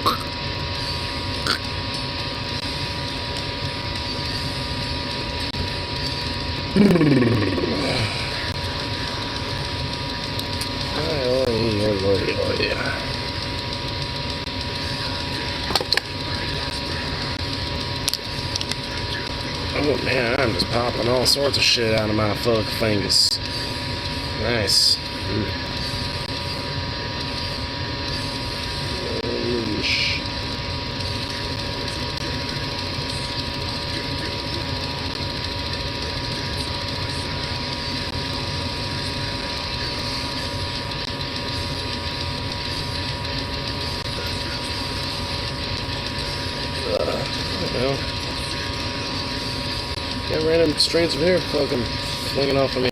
Oh man, I'm just popping all sorts of shit out of my fuck fingers. Nice. Well, got random strains of hair fucking flinging off of me.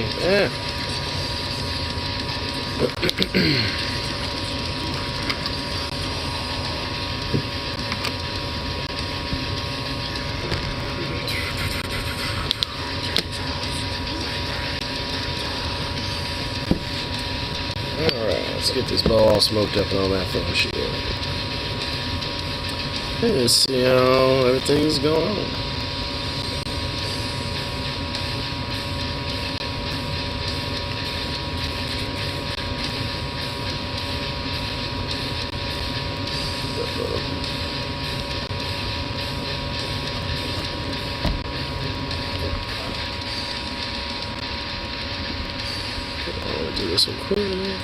Alright, let's get this bowl all smoked up and all that fun shit. Let's see how everything's going on. I'll do this one quick.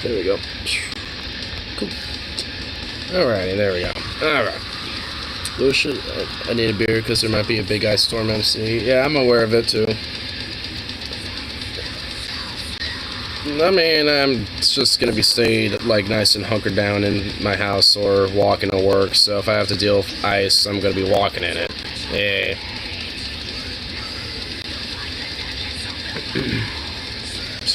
There we go. Cool. Alrighty, there we go. Alright. Lucian, I need a beer because there might be a big ice storm MC. Yeah, I'm aware of it too. I mean, I'm just gonna be stayed like nice and hunkered down in my house or walking to work. So if I have to deal with ice, I'm gonna be walking in it. Yeah.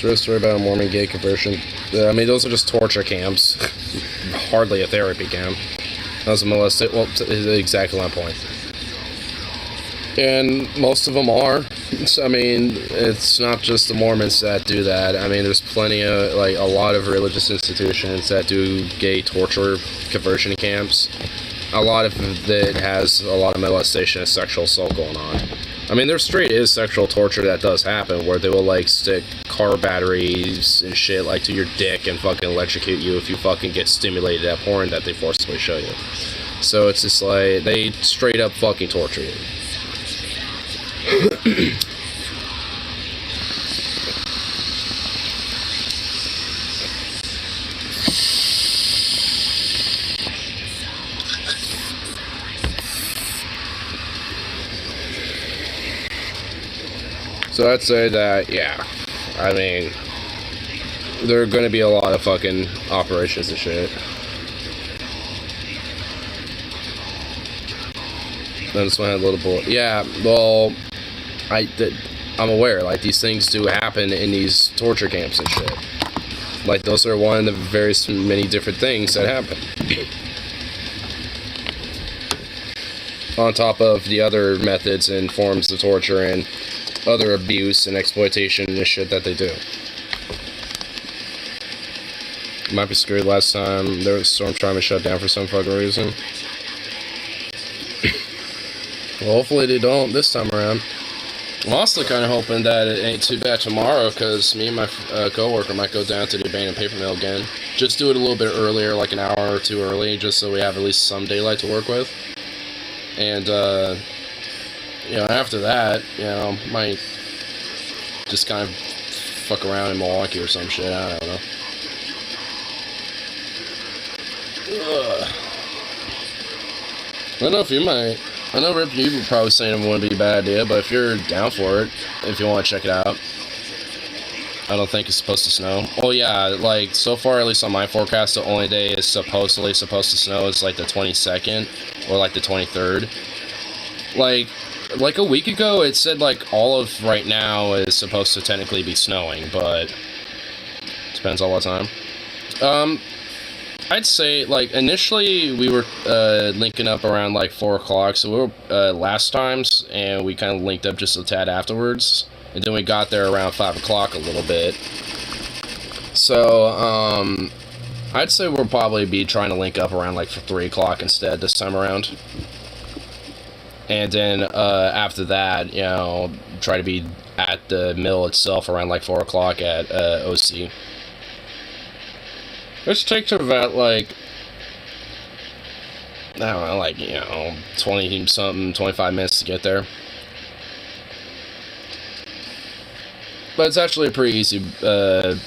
Real story about a Mormon gay conversion. I mean, those are just torture camps. Hardly a therapy camp. That was a molested. Well, exactly my point. And most of them are. So, I mean, it's not just the Mormons that do that. I mean, there's plenty of, like, a lot of religious institutions that do gay torture conversion camps. A lot of it has a lot of molestation and sexual assault going on. I mean, there straight is sexual torture that does happen, where they will, like, stick car batteries and shit, like, to your dick and fucking electrocute you if you fucking get stimulated at porn that they forcibly show you. So it's just like, they straight up fucking torture you. So I'd say that, yeah, I mean, there are going to be a lot of fucking operations and shit. Then this one had a little bullet. Yeah, well, I'm aware, like, these things do happen in these torture camps and shit. Like, those are one of the various many different things that happen. On top of the other methods and forms of torture and other abuse and exploitation and shit that they do. Might be screwed last time there was a storm trying to shut down for some fucking reason. Well, hopefully they don't this time around. I'm also kind of hoping that it ain't too bad tomorrow, because me and my co-worker might go down to the abandoned paper mill again. Just do it a little bit earlier, like an hour or two early, just so we have at least some daylight to work with. And, you know, after that, you know, might just kind of fuck around in Milwaukee or some shit, I don't know. Ugh. I don't know if you might. I know, Rip, you were probably saying it wouldn't be a bad idea, but if you're down for it, if you want to check it out. I don't think it's supposed to snow. Oh yeah, like so far, at least on my forecast, the only day is supposedly supposed to snow is like the 22nd or like the 23rd. Like a week ago, it said like all of right now is supposed to technically be snowing, but depends on what time. I'd say like initially we were linking up around like 4 o'clock, so we were last times, and we kind of linked up just a tad afterwards. And then we got there around 5 o'clock a little bit. So, I'd say we'll probably be trying to link up around like 3 o'clock instead this time around. And then, after that, you know, try to be at the mill itself around like 4 o'clock at, OC. Which takes about like, I don't know, like, you know, 20-something, 25 minutes to get there. But it's actually pretty easy, but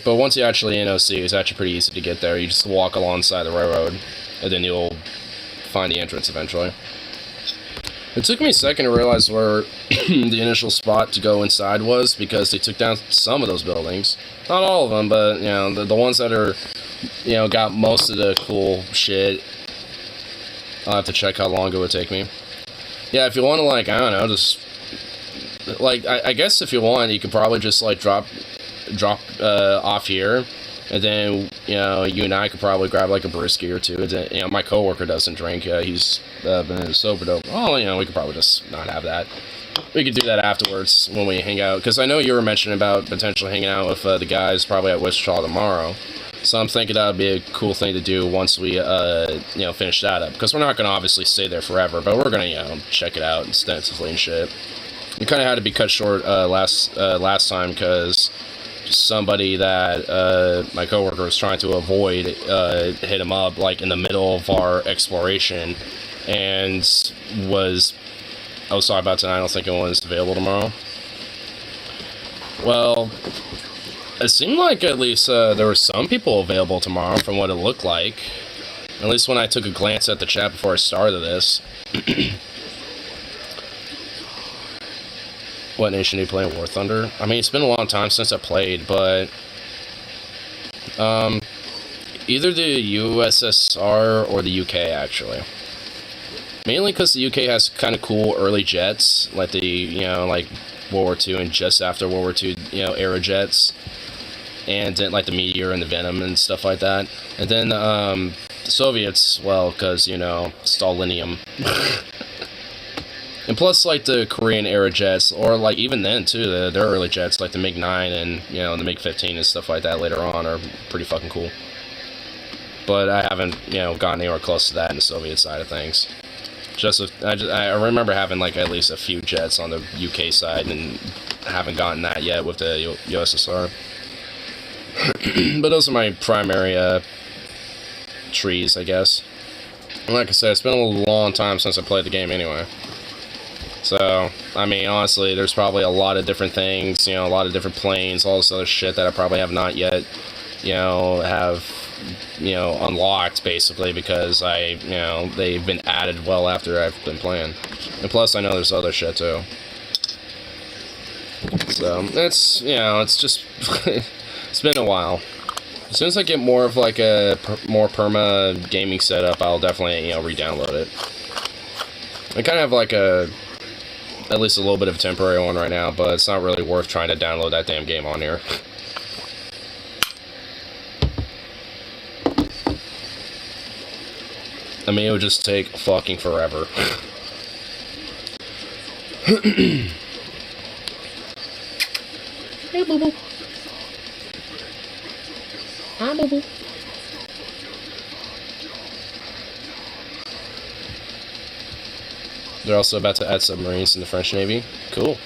once you're actually in OC, it's actually pretty easy to get there. You just walk alongside the railroad, and then you'll find the entrance eventually. It took me a second to realize where the initial spot to go inside was, because they took down some of those buildings. Not all of them, but, you know, the ones that are, you know, got most of the cool shit. I'll have to check how long it would take me. Yeah, if you want to, like, I don't know, just... Like, I guess if you want, you could probably just, like, drop off here, and then, you know, you and I could probably grab, like, a brisket or two. And then, you know, my coworker doesn't drink. He's been sober dope. Oh, you know, we could probably just not have that. We could do that afterwards when we hang out, because I know you were mentioning about potentially hanging out with the guys probably at Wichita tomorrow. So I'm thinking that would be a cool thing to do once we, you know, finish that up. Because we're not going to obviously stay there forever, but we're going to, you know, check it out extensively and shit. We kind of had to be cut short last time because somebody that my coworker was trying to avoid hit him up like in the middle of our exploration, and was sorry about tonight. I don't think it was available tomorrow. Well, it seemed like at least there were some people available tomorrow from what it looked like. At least when I took a glance at the chat before I started this. What nation are you playing? War Thunder? I mean, it's been a long time since I played, but either the USSR or the UK, actually. Mainly because the UK has kind of cool early jets, like the, you know, like World War II and just after World War II, you know, era jets, and then like the Meteor and the Venom and stuff like that. And then the Soviets, well, because, you know, Stalinium. And plus, like, the Korean-era jets, or, like, even then, too, their early jets, like the MiG-9 and, you know, the MiG-15 and stuff like that later on are pretty fucking cool. But I haven't, you know, gotten anywhere close to that in the Soviet side of things. I remember having, like, at least a few jets on the UK side, and haven't gotten that yet with the USSR. But those are my primary, trees, I guess. And like I said, it's been a long time since I played the game anyway. So, I mean, honestly, there's probably a lot of different things, you know, a lot of different planes, all this other shit that I probably have not yet, you know, unlocked, basically, because you know, they've been added well after I've been playing. And plus, I know there's other shit, too. So, it's, you know, it's just, it's been a while. As soon as I get more of, like, a more perma gaming setup, I'll definitely, you know, re-download it. I kind of have, like, at least a little bit of a temporary one right now, but it's not really worth trying to download that damn game on here. I mean, it would just take fucking forever. Hey, boo-boo. Hi, boo-boo. They're also about to add submarines in the French Navy. Cool.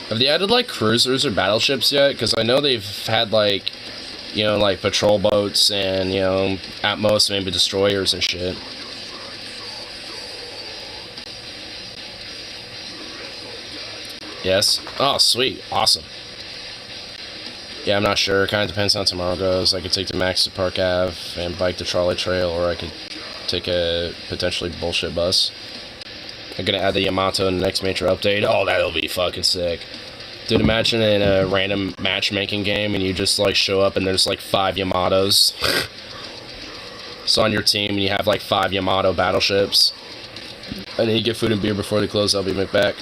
Have they added, like, cruisers or battleships yet? Because I know they've had, like, you know, like, patrol boats and, you know, at most, maybe destroyers and shit. Yes? Oh, sweet. Awesome. Yeah, I'm not sure. It kind of depends on how tomorrow goes. I could take the Max to Park Ave and bike the trolley trail, or I could take a potentially bullshit bus. I'm gonna add the Yamato in the next major update. Oh, that'll be fucking sick. Dude, imagine in a random matchmaking game and you just like show up and there's like 5 Yamatos. So on your team and you have like 5 Yamato battleships. And then you get food and beer before they close. I'll be back.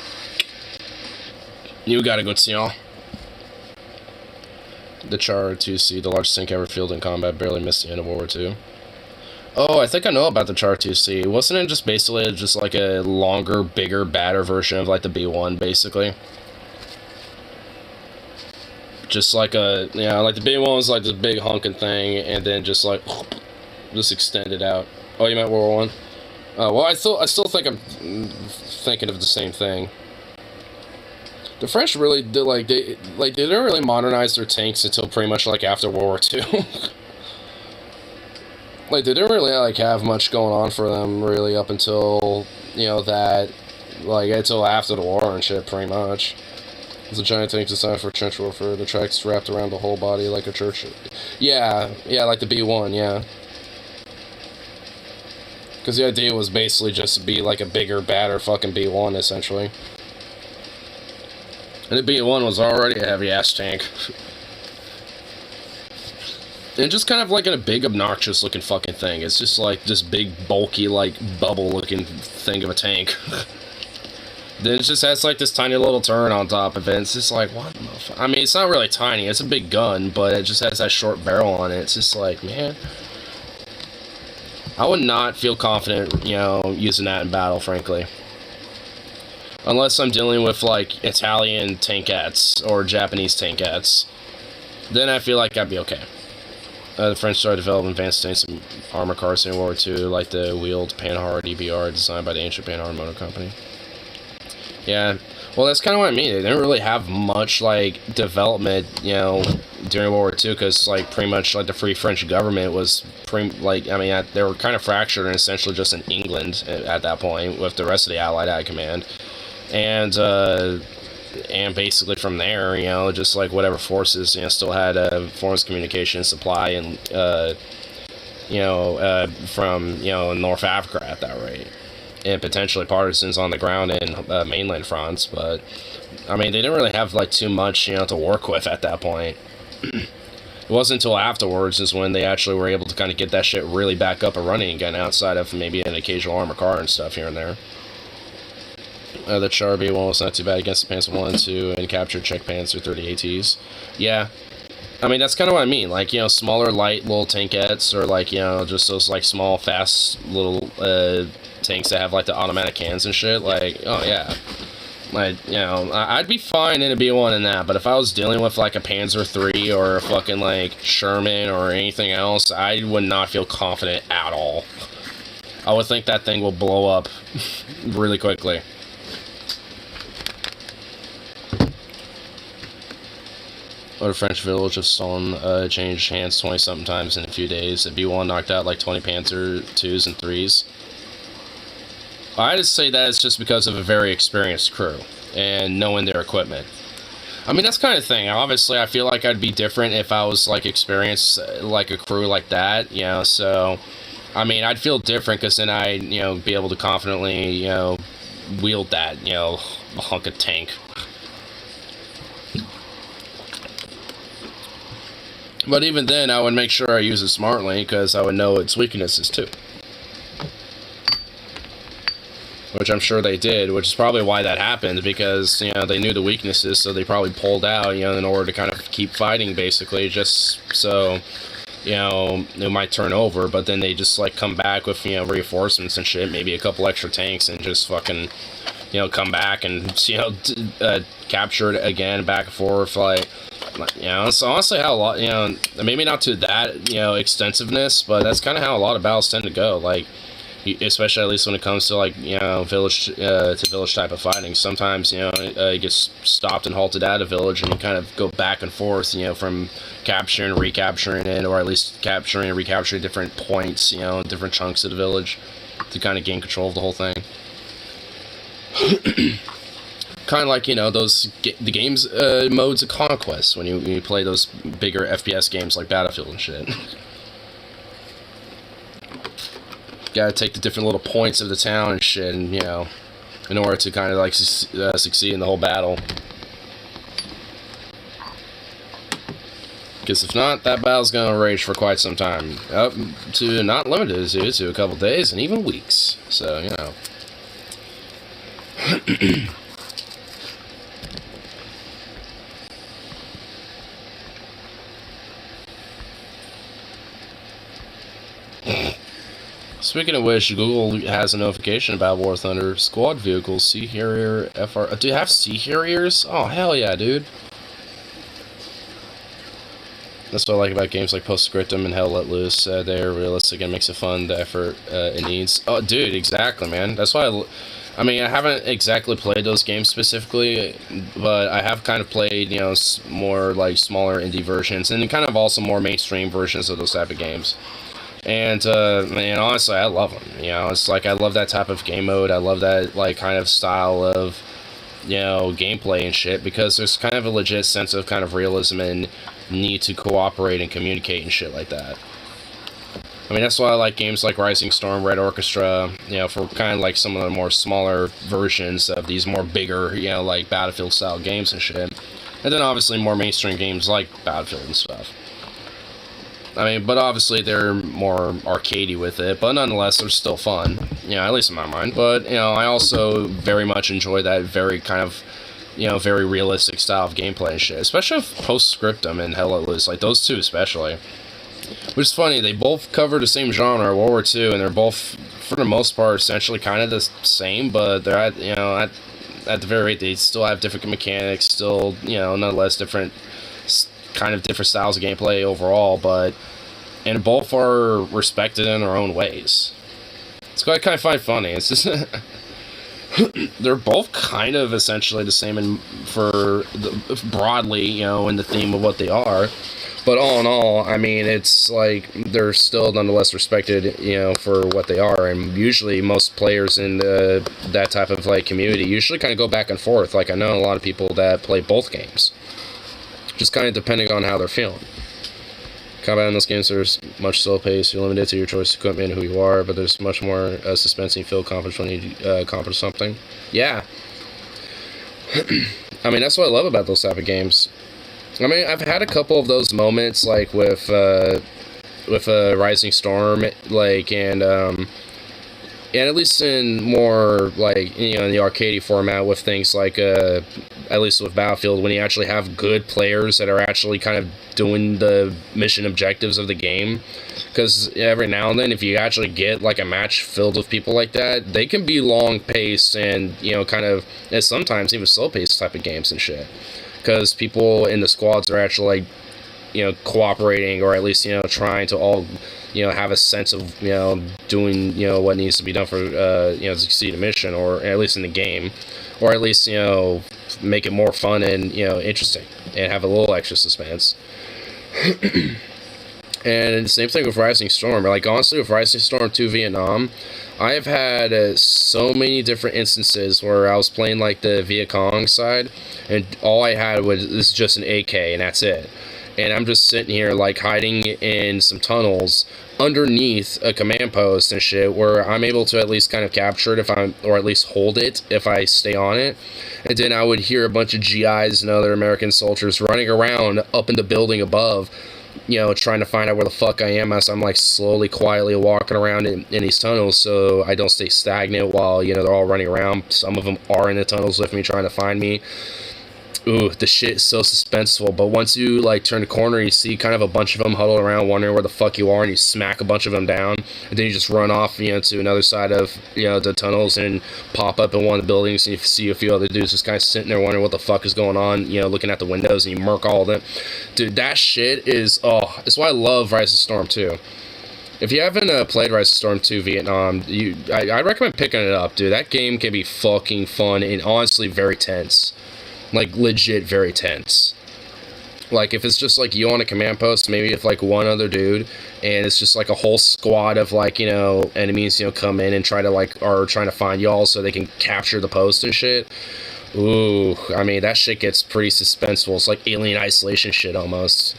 You gotta go to y'all. The Char 2C, the largest tank ever fielded in combat, barely missed the end of World War II. Oh, I think I know about the Char 2C. Wasn't it just basically just like a longer, bigger, badder version of like the B1, basically? Just like a, yeah, like the B1 was like this big honking thing, and then just like, just extended out. Oh, you meant World War I? Well, I still think I'm thinking of the same thing. The French really did, they didn't really modernize their tanks until pretty much like after World War II. Like, they didn't really like have much going on for them really up until, you know, that, like, until after the war and shit, pretty much. It's a giant tank designed for trench warfare. The tracks wrapped around the whole body like a church. Yeah, like the B1, yeah. Because the idea was basically just to be like a bigger, badder fucking B1, essentially. And the B1 was already a heavy-ass tank. And just kind of like a big, obnoxious-looking fucking thing. It's just like this big, bulky, like, bubble-looking thing of a tank. Then it just has like this tiny little turret on top of it. It's just like, what the fuck? I mean, it's not really tiny. It's a big gun, but it just has that short barrel on it. It's just like, man, I would not feel confident, you know, using that in battle, frankly. Unless I'm dealing with, like, Italian tankettes or Japanese tankettes. Then I feel like I'd be okay. The French started developing advanced tanks and armor cars in World War II, like the wheeled Panhard EBR designed by the ancient Panhard Motor Company. Yeah, well, that's kind of what I mean. They didn't really have much, like, development, you know, during World War II, because, like, pretty much, like, the Free French government was, they were kind of fractured and essentially just in England at that point, with the rest of the Allied High Command. And basically from there, you know, just, like, whatever forces, you know, still had forms of communication supply and, from, you know, North Africa at that rate. And potentially partisans on the ground in mainland France, but I mean, they didn't really have like too much, you know, to work with at that point. It wasn't until afterwards is when they actually were able to kind of get that shit really back up and running again, outside of maybe an occasional armored car and stuff here and there. The Char B1 was not too bad against the Panzer 1 and 2 and captured Czech Panzer 30 ATs. Yeah. I mean, that's kind of what I mean. Like, you know, smaller, light, little tankettes, or like, you know, just those like small, fast little tanks that have like the automatic cans and shit. Like, oh yeah, like, you know, I'd be fine in a B1 in that. But if I was dealing with like a Panzer III or a fucking like Sherman or anything else, I would not feel confident at all. I would think that thing will blow up really quickly. What a French village of Stalin changed hands 20-something times in a few days. The B1 knocked out like 20 Panzer 2s and 3s. I just say that it's just because of a very experienced crew and knowing their equipment. I mean, that's kind of the thing. Obviously, I feel like I'd be different if I was like experienced like a crew like that, you know. So, I mean, I'd feel different because then I'd, you know, be able to confidently, you know, wield that, you know, hunk of tank. But even then, I would make sure I use it smartly, because I would know its weaknesses, too. Which I'm sure they did, which is probably why that happened, because, you know, they knew the weaknesses, so they probably pulled out, you know, in order to kind of keep fighting, basically, just so, you know, it might turn over, but then they just, like, come back with, you know, reinforcements and shit, maybe a couple extra tanks, and just fucking, you know, come back and, you know, capture it again, back and forth, like... You know, it's honestly how a lot, you know, maybe not to that, you know, extensiveness, but that's kind of how a lot of battles tend to go, like, especially at least when it comes to, like, you know, village to village type of fighting. Sometimes, you know, it gets stopped and halted at a village, and you kind of go back and forth, you know, from capturing, recapturing it, or at least capturing and recapturing different points, you know, different chunks of the village to kind of gain control of the whole thing. Kind of like, you know, the game's modes of conquest when you play those bigger FPS games like Battlefield and shit. Gotta take the different little points of the town and shit, and, you know, in order to kind of like succeed in the whole battle. Because if not, that battle's going to rage for quite some time. Up to, not limited to a couple days and even weeks. So, you know. Speaking of which, Google has a notification about War Thunder squad vehicles, Sea Harrier, FR. Do you have Sea Harriers? Oh, hell yeah, dude. That's what I like about games like Postscriptum and Hell Let Loose. They're realistic and makes it fun, the effort it needs. Oh, dude, exactly, man. That's why I mean, I haven't exactly played those games specifically, but I have kind of played, you know, more like smaller indie versions and kind of also more mainstream versions of those type of games. And, man, honestly, I love them. You know, it's like I love that type of game mode. I love that, like, kind of style of, you know, gameplay and shit, because there's kind of a legit sense of kind of realism and need to cooperate and communicate and shit like that. I mean, that's why I like games like Rising Storm, Red Orchestra, you know, for kind of like some of the more smaller versions of these more bigger, you know, like Battlefield-style games and shit. And then obviously more mainstream games like Battlefield and stuff. I mean, but obviously they're more arcadey with it, but nonetheless, they're still fun, you know, at least in my mind. But, you know, I also very much enjoy that very kind of, you know, very realistic style of gameplay and shit, especially with Postscriptum and Hell Let Loose, like those two especially. Which is funny, they both cover the same genre, World War II, and they're both, for the most part, essentially kind of the same, but they're at, you know, at the very rate, they still have different mechanics, still, you know, nonetheless different kind of different styles of gameplay overall, but and both are respected in their own ways. It's what I kind of find funny. It's just they're both kind of essentially the same broadly, you know, in the theme of what they are. But all in all, I mean, it's like they're still nonetheless respected, you know, for what they are. And usually, most players in that type of like community usually kind of go back and forth. Like I know a lot of people that play both games. Just kind of depending on how they're feeling. Combat in those games, there's much slow pace. You're limited to your choice of equipment and who you are, but there's much more suspense and you feel confident when you accomplish something. Yeah. I mean, that's what I love about those type of games. I mean, I've had a couple of those moments, like with Rising Storm, like, and at least in more, like, you know, in the arcade format with things like, at least with Battlefield, when you actually have good players that are actually kind of doing the mission objectives of the game. Because every now and then, if you actually get, like, a match filled with people like that, they can be long-paced and, you know, kind of, and sometimes even slow-paced type of games and shit. Because people in the squads are actually, like, you know, cooperating, or at least, you know, trying to all, you know, have a sense of, you know, doing, you know, what needs to be done for, you know, to succeed a mission, or at least in the game, or at least, you know, make it more fun and, you know, interesting, and have a little extra suspense. And the same thing with Rising Storm. Like, honestly, with Rising Storm 2 Vietnam, I have had so many different instances where I was playing, like, the Viet Cong side, and all I had was just an AK, and that's it. And I'm just sitting here, like, hiding in some tunnels underneath a command post and shit, where I'm able to at least kind of capture it or at least hold it if I stay on it. And then I would hear a bunch of GIs and other American soldiers running around up in the building above, you know, trying to find out where the fuck I am as I'm, like, slowly, quietly walking around in these tunnels so I don't stay stagnant while, you know, they're all running around. Some of them are in the tunnels with me trying to find me. Ooh, the shit is so suspenseful, but once you, like, turn the corner, you see kind of a bunch of them huddled around wondering where the fuck you are, and you smack a bunch of them down, and then you just run off, you know, to another side of, you know, the tunnels, and pop up in one of the buildings, and you see a few other dudes just kind of sitting there wondering what the fuck is going on, you know, looking at the windows, and you murk all of them. Dude, that shit is, oh, it's why I love Rise of Storm 2. If you haven't played Rise of Storm 2 Vietnam, I recommend picking it up, dude. That game can be fucking fun, and honestly very tense. Like, legit very tense. Like, if it's just, like, you on a command post, maybe if, like, one other dude, and it's just, like, a whole squad of, like, you know, enemies, you know, come in and try to, like, are trying to find y'all so they can capture the post and shit. Ooh, I mean, that shit gets pretty suspenseful. It's like Alien Isolation shit, almost.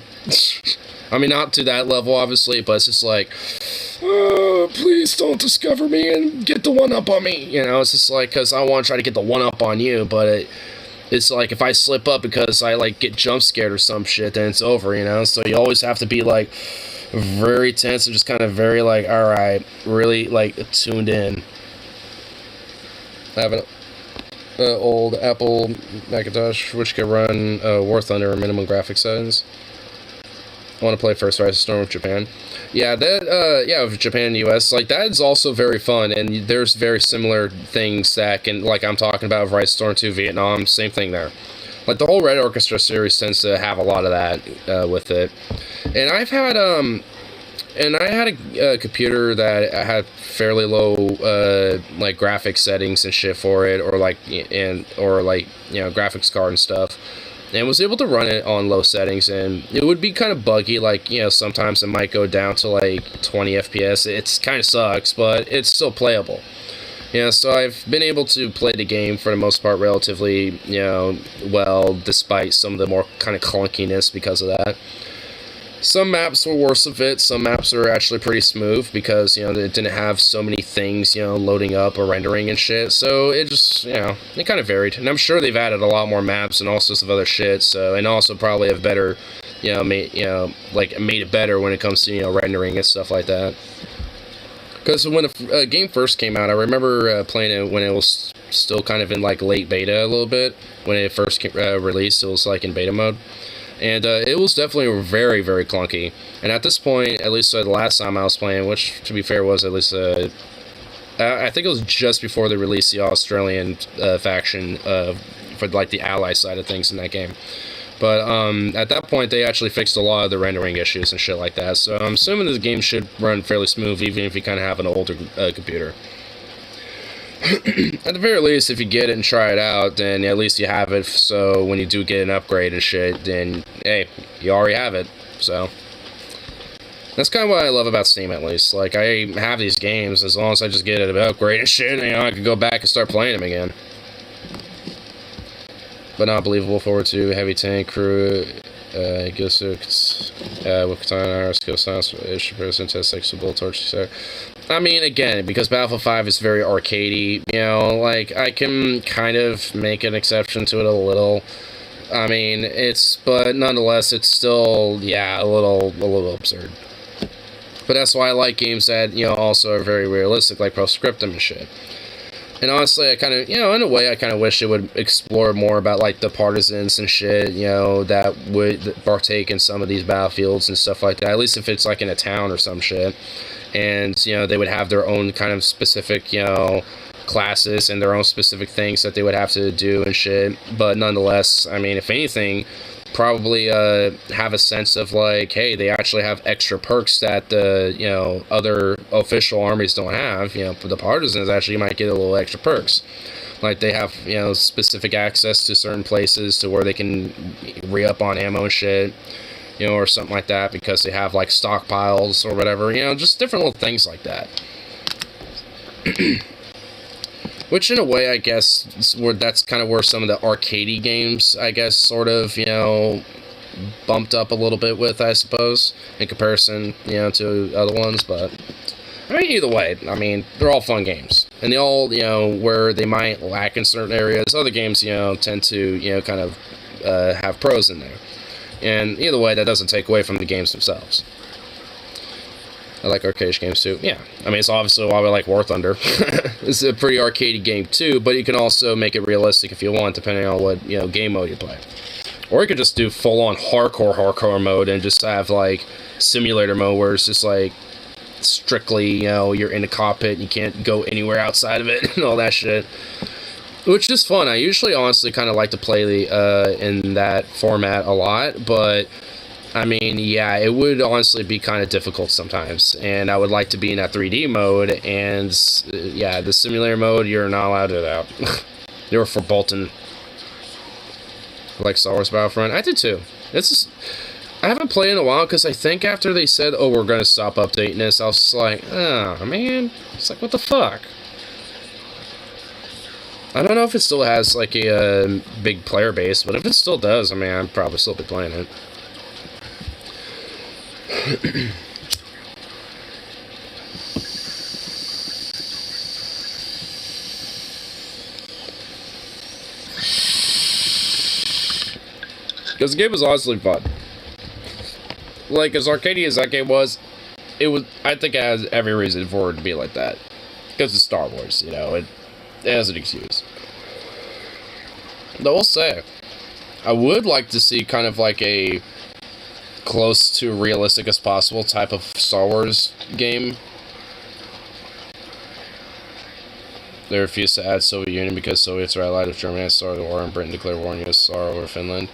I mean, not to that level, obviously, but it's just like, please don't discover me and get the one-up on me. You know, it's just like, because I want to try to get the one-up on you, but it's like if I slip up because I like get jump scared or some shit, then it's over, you know. So you always have to be like very tense and just kind of very like, all right, really like tuned in. I have an old Apple Macintosh which can run War Thunder minimum graphics settings. I want to play First Rise of Storm with Japan. Yeah, that with Japan and US, like that is also very fun, and there's very similar things that can, like I'm talking about with Rise of Storm 2 Vietnam, same thing there. Like the whole Red Orchestra series tends to have a lot of that with it. And I had a computer that had fairly low like graphics settings and shit for it, or like graphics card and stuff, and was able to run it on low settings, and it would be kind of buggy, like, you know, sometimes it might go down to like 20 FPS. It's kind of sucks, but it's still playable. Yeah, so I've been able to play the game for the most part relatively, you know, well, despite some of the more kind of clunkiness because of that. Some maps were worse of it. Some maps are actually pretty smooth because, you know, it didn't have so many things, you know, loading up or rendering and shit. So it just, you know, it kind of varied. And I'm sure they've added a lot more maps and all sorts of other shit. So, and also probably have better, made it better when it comes to, you know, rendering and stuff like that. Because when the game first came out, I remember playing it when it was still kind of in like late beta a little bit. When it first released, it was like in beta mode. And it was definitely very, very clunky. And at this point, at least the last time I was playing, which to be fair was at least, I think it was just before they released the Australian faction for like the ally side of things in that game. But at that point, they actually fixed a lot of the rendering issues and shit like that. So I'm assuming this game should run fairly smooth, even if you kind of have an older computer. At the very least, if you get it and try it out, then at least you have it, so when you do get an upgrade and shit, then, hey, you already have it, so. That's kind of what I love about Steam, at least. Like, I have these games, as long as I just get an upgrade and shit, you know, I can go back and start playing them again. But not believable. Forward to Heavy Tank Crew, Gilsuk, with Katana, our skill science, issue person, test, sexual, torch, etc. I mean, again, because Battlefield 5 is very arcadey, you know, like, I can kind of make an exception to it a little. I mean, but nonetheless, it's still, yeah, a little absurd. But that's why I like games that, you know, also are very realistic, like Proscriptum and shit. And honestly, I kind of, you know, in a way, I kind of wish it would explore more about, like, the partisans and shit, you know, that would partake in some of these battlefields and stuff like that, at least if it's, like, in a town or some shit. And, you know, they would have their own kind of specific, you know, classes and their own specific things that they would have to do and shit. But nonetheless, I mean, if anything, probably have a sense of, like, hey, they actually have extra perks that the, you know, other official armies don't have. You know, for the partisans, actually, you might get a little extra perks. Like, they have, you know, specific access to certain places to where they can re-up on ammo and shit. You know, or something like that, because they have, like, stockpiles or whatever, you know, just different little things like that. Which, in a way, I guess, that's kind of where some of the arcadey games, I guess, sort of, you know, bumped up a little bit with, I suppose, in comparison, you know, to other ones, but, I mean, either way, I mean, they're all fun games. And they all, you know, where they might lack in certain areas, other games, you know, tend to, you know, kind of have pros in there. And either way, that doesn't take away from the games themselves. I like arcade games too. Yeah, I mean, it's obviously why we like War Thunder. It's a pretty arcadey game too, but you can also make it realistic if you want, depending on what, you know, game mode you play. Or you could just do full-on hardcore mode and just have, like, simulator mode where it's just, like, strictly, you know, you're in the cockpit and you can't go anywhere outside of it and all that shit. Which is fun. I usually honestly kind of like to play in that format a lot, but I mean, yeah, it would honestly be kind of difficult sometimes, and I would like to be in that 3D mode, and yeah, the simulator mode, you're not allowed to do that. They were for Bolton. I like Star Wars Battlefront. I did too. I haven't played in a while, because I think after they said, oh, we're going to stop updating this, I was just like, oh, man, it's like, what the fuck? I don't know if it still has, like, a big player base, but if it still does, I mean, I'd probably still be playing it. Because the game was honestly fun. Like, as arcadey as that game was, I think it has every reason for it to be like that. Because it's Star Wars, it has an excuse. Though I'll say, I would like to see kind of like a close to realistic as possible type of Star Wars game. They refused to add Soviet Union because Soviets are allied with Germany at the start of the war, and Britain declared war on USSR over Finland.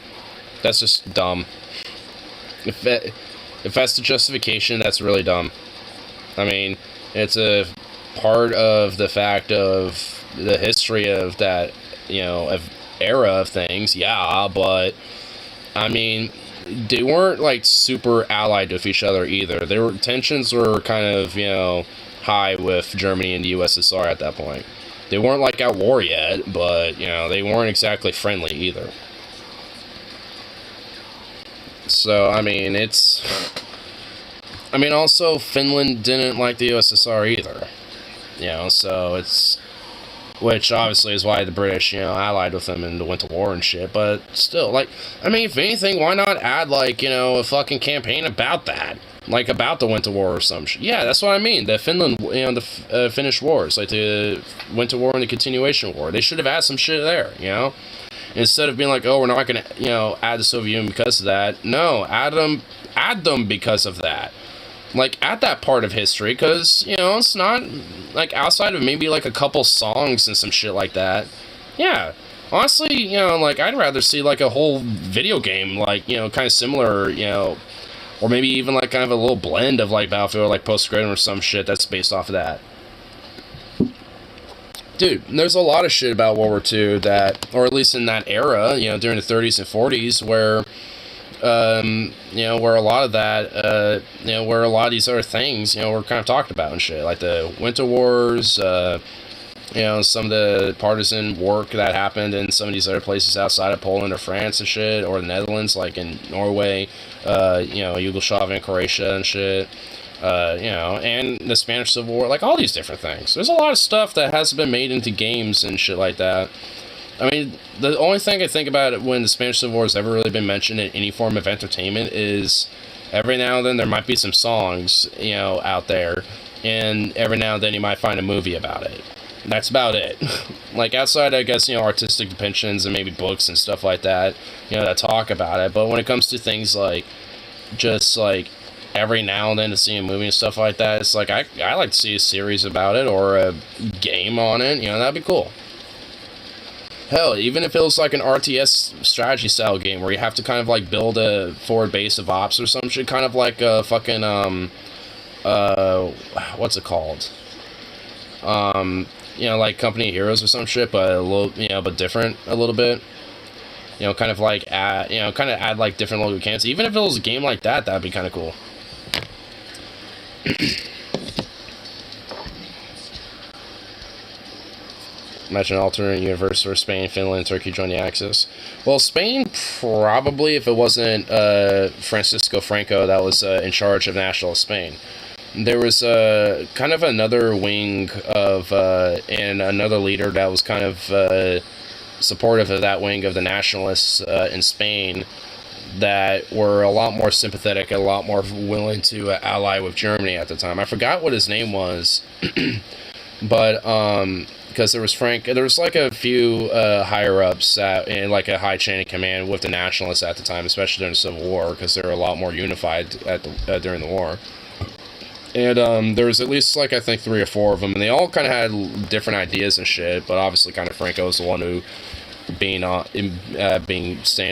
That's just dumb. If that's the justification, that's really dumb. I mean, it's a part of the fact of the history of that, of era of things, yeah, but, I mean, they weren't, like, super allied with each other either. Tensions were kind of, high with Germany and the USSR at that point. They weren't, like, at war yet, but, they weren't exactly friendly either. So, I mean, also, Finland didn't like the USSR either. So it's... Which, obviously, is why the British, allied with them and went to war and shit. But, still, like... I mean, if anything, why not add, like, a fucking campaign about that? Like, about the Winter War or some shit. Yeah, that's what I mean. The Finland, the Finnish Wars. Like, the Winter War and the Continuation War. They should have added some shit there, Instead of being like, oh, we're not going to, add the Soviet Union because of that. No, add them because of that. Like, at that part of history, because, it's not, like, outside of maybe, like, a couple songs and some shit like that. Yeah. Honestly, like, I'd rather see, like, a whole video game, like, kind of similar, or maybe even, like, kind of a little blend of, like, Battlefield or, like, Post-Scriptum or some shit that's based off of that. Dude, there's a lot of shit about World War II that, or at least in that era, during the 30s and 40s, where, where a lot of that, where a lot of these other things, were kind of talked about and shit, like the Winter Wars, some of the partisan work that happened in some of these other places outside of Poland or France and shit, or the Netherlands, like in Norway, Yugoslavia and Croatia and shit. And the Spanish Civil War, like all these different things. There's a lot of stuff that hasn't been made into games and shit like that. I mean, the only thing I think about it when the Spanish Civil War has ever really been mentioned in any form of entertainment is every now and then there might be some songs, out there, and every now and then you might find a movie about it. That's about it. Like, outside, I guess, artistic depictions and maybe books and stuff like that, that talk about it. But when it comes to things like, just like, every now and then to see a movie and stuff like that, it's like, I like to see a series about it or a game on it, that'd be cool. Hell, even if it was like an RTS strategy style game where you have to kind of like build a forward base of ops or some shit, kind of like a fucking, what's it called? Like Company of Heroes or some shit, but a little, but different a little bit. Kind of like add like different local mechanics. Even if it was a game like that, that'd be kind of cool. Imagine an alternate universe where Spain, Finland, and Turkey join the Axis. Well, Spain probably, if it wasn't Francisco Franco that was in charge of National Spain. There was kind of another wing of, and another leader that was kind of supportive of that wing of the nationalists in Spain that were a lot more sympathetic and a lot more willing to ally with Germany at the time. I forgot what his name was, but because there was like a few higher ups in like a high chain of command with the nationalists at the time, especially during the Civil War, because they were a lot more unified during the war. And there was at least like I think 3 or 4 of them, and they all kind of had different ideas and shit. But obviously, kind of Franco was the one who staying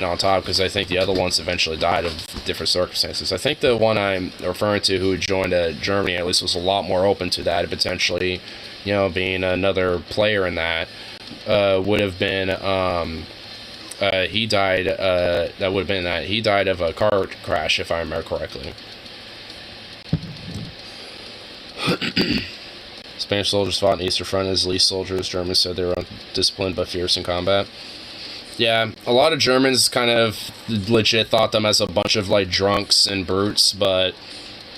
on top, because I think the other ones eventually died of different circumstances. I think the one I'm referring to who joined Germany at least was a lot more open to that, and potentially, being another player in that would have been he died. That would have been that he died of a car crash, if I remember correctly. Spanish soldiers fought in the Eastern Front as least soldiers. Germans said they were undisciplined but fierce in combat. Yeah, a lot of Germans kind of legit thought them as a bunch of like drunks and brutes, but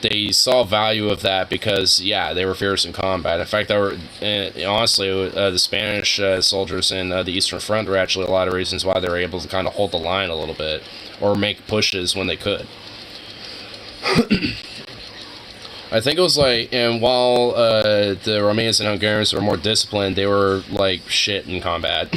they saw value of that because, yeah, they were fierce in combat. In fact, they were, honestly, the Spanish soldiers in the Eastern Front were actually a lot of reasons why they were able to kind of hold the line a little bit, or make pushes when they could. I think it was like, and while the Romanians and Hungarians were more disciplined, they were like shit in combat.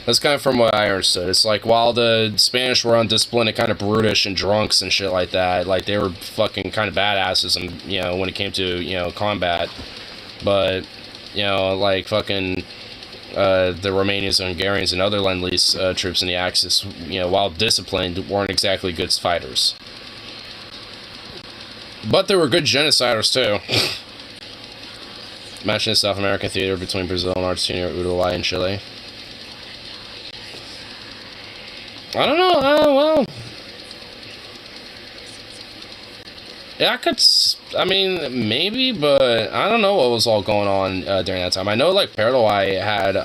That's kind of from what I understood. It's like, while the Spanish were undisciplined and kind of brutish and drunks and shit like that, like, they were fucking kind of badasses, and, you know, when it came to, you know, combat. But, you know, like, fucking the Romanians and Hungarians and other Lend-Lease troops in the Axis, you know, while disciplined, weren't exactly good fighters. But they were good genociders, too. Matching the South American theater between Brazil and Argentina, Uruguay, and Chile. I don't know, well... Yeah, I mean, maybe, but I don't know what was all going on during that time. I know, like, Paraguay had,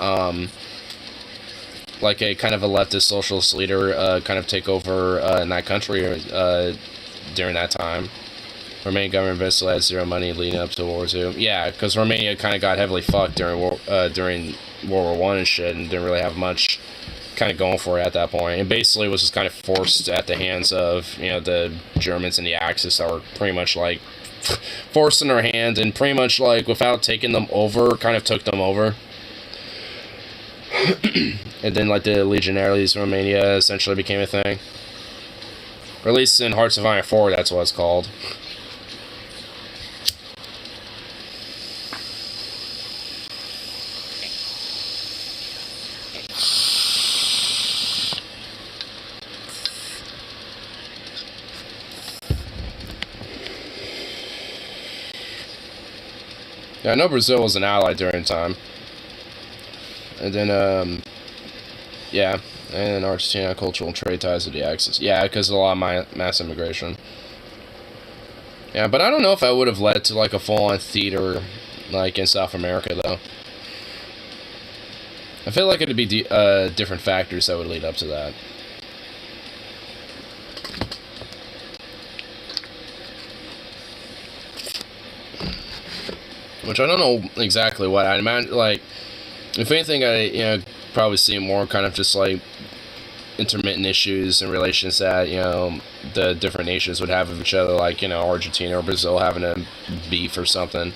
like, a kind of a leftist socialist leader kind of take over in that country during that time. Romanian government basically had zero money leading up to World War II. Yeah, because Romania kind of got heavily fucked during World War I and shit, and didn't really have much kind of going for it at that point, and basically was just kind of forced at the hands of, you know, the Germans and the Axis that were pretty much like forced in their hand, and pretty much like without taking them over, kind of took them over. And then like the Legionaries in Romania essentially became a thing, or at least in Hearts of Iron 4, that's what it's called. Yeah, I know Brazil was an ally during the time. And then, yeah, and Argentina cultural and trade ties with the Axis. Yeah, because of a lot of mass immigration. Yeah, but I don't know if that would have led to, like, a full-on theater, like, in South America, though. I feel like it'd be different factors that would lead up to that. Which I don't know exactly what I'd imagine. Like, if anything, I probably see more kind of just like intermittent issues and relations that the different nations would have with each other, like Argentina or Brazil having a beef or something,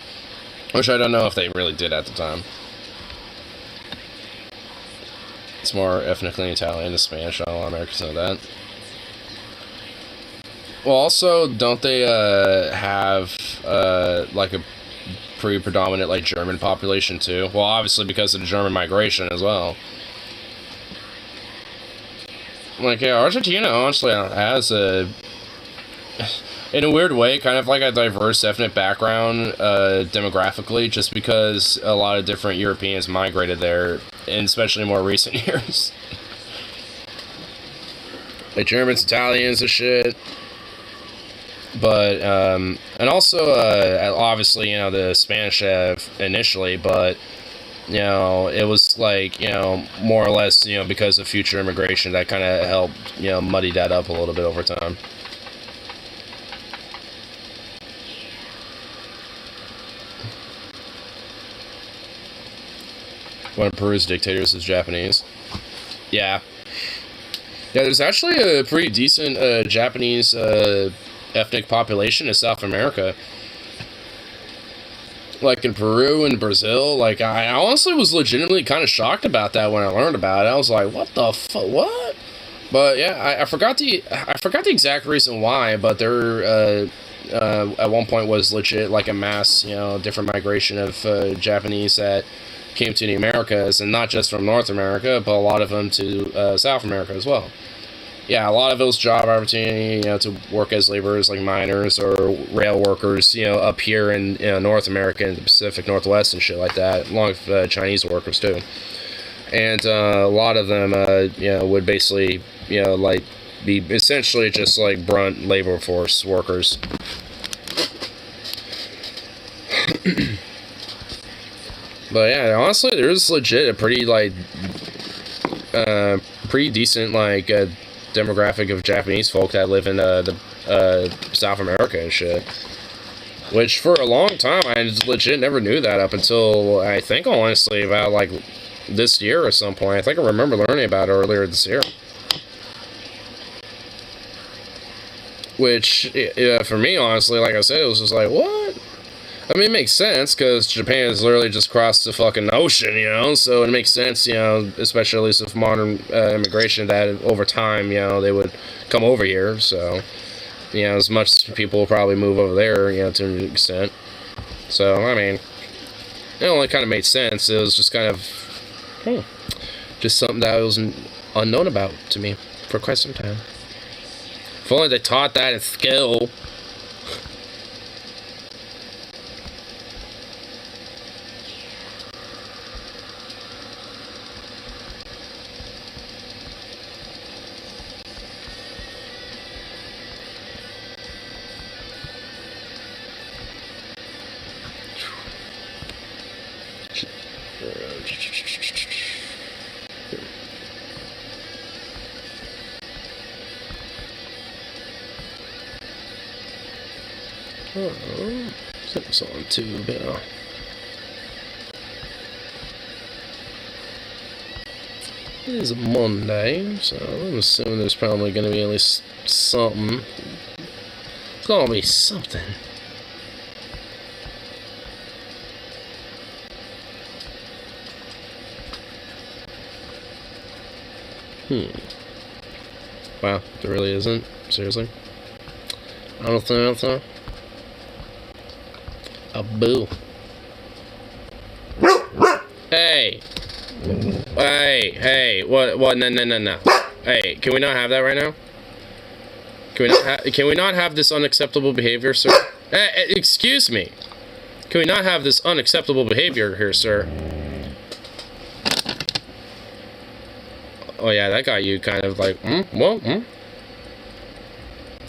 which I don't know if they really did at the time. It's more ethnically Italian than Spanish. I don't know, a lot of Americans know that. Well, also, don't they have like a pretty predominant like German population too? Well, obviously because of the German migration as well. Like, yeah, Argentina honestly has in a weird way, kind of like a diverse ethnic background demographically, just because a lot of different Europeans migrated there, and especially more recent years. Like Germans, Italians and shit. But, and also, obviously, the Spanish initially, but, it was like, more or less, because of future immigration that kind of helped, muddy that up a little bit over time. One of Peru's dictators is Japanese. Yeah. Yeah, there's actually a pretty decent Japanese ethnic population in South America. Like in Peru and Brazil, like I honestly was legitimately kind of shocked about that when I learned about it. I was like, what the fuck, what? But yeah, I forgot the exact reason why, but there at one point was legit like a mass, different migration of Japanese that came to the Americas, and not just from North America, but a lot of them to South America as well. Yeah, a lot of it was job opportunity, to work as laborers like miners or rail workers, up here in North America and the Pacific Northwest and shit like that, along with Chinese workers too. And a lot of them, would basically, like be essentially just like brunt labor force workers. But yeah, honestly, there's legit a pretty like, pretty decent like demographic of Japanese folk that live in the South America and shit. Which, for a long time, I legit never knew that up until, I think, honestly, about, like, this year or some point. I think I remember learning about it earlier this year. Which, for me, honestly, like I said, it was just like, what? I mean, it makes sense, because Japan has literally just crossed the fucking ocean, you know? So it makes sense, you know, especially at least with modern immigration, that over time, you know, they would come over here, so... You know, as much as people will probably move over there, you know, to an extent. So, I mean, it only kind of made sense. It was just kind of, just something that was unknown about to me for quite some time. If only they taught that in skill. Set this on tube now. It is a Monday, so I'm assuming there's probably going to be at least something. It's going to be something. Wow, there really isn't? Seriously? I don't think so. A boo. Hey! Hey! What? No. Hey, can we not have that right now? Can we not have this unacceptable behavior, sir? Hey, excuse me! Can we not have this unacceptable behavior here, sir? Oh yeah, that got you kind of like,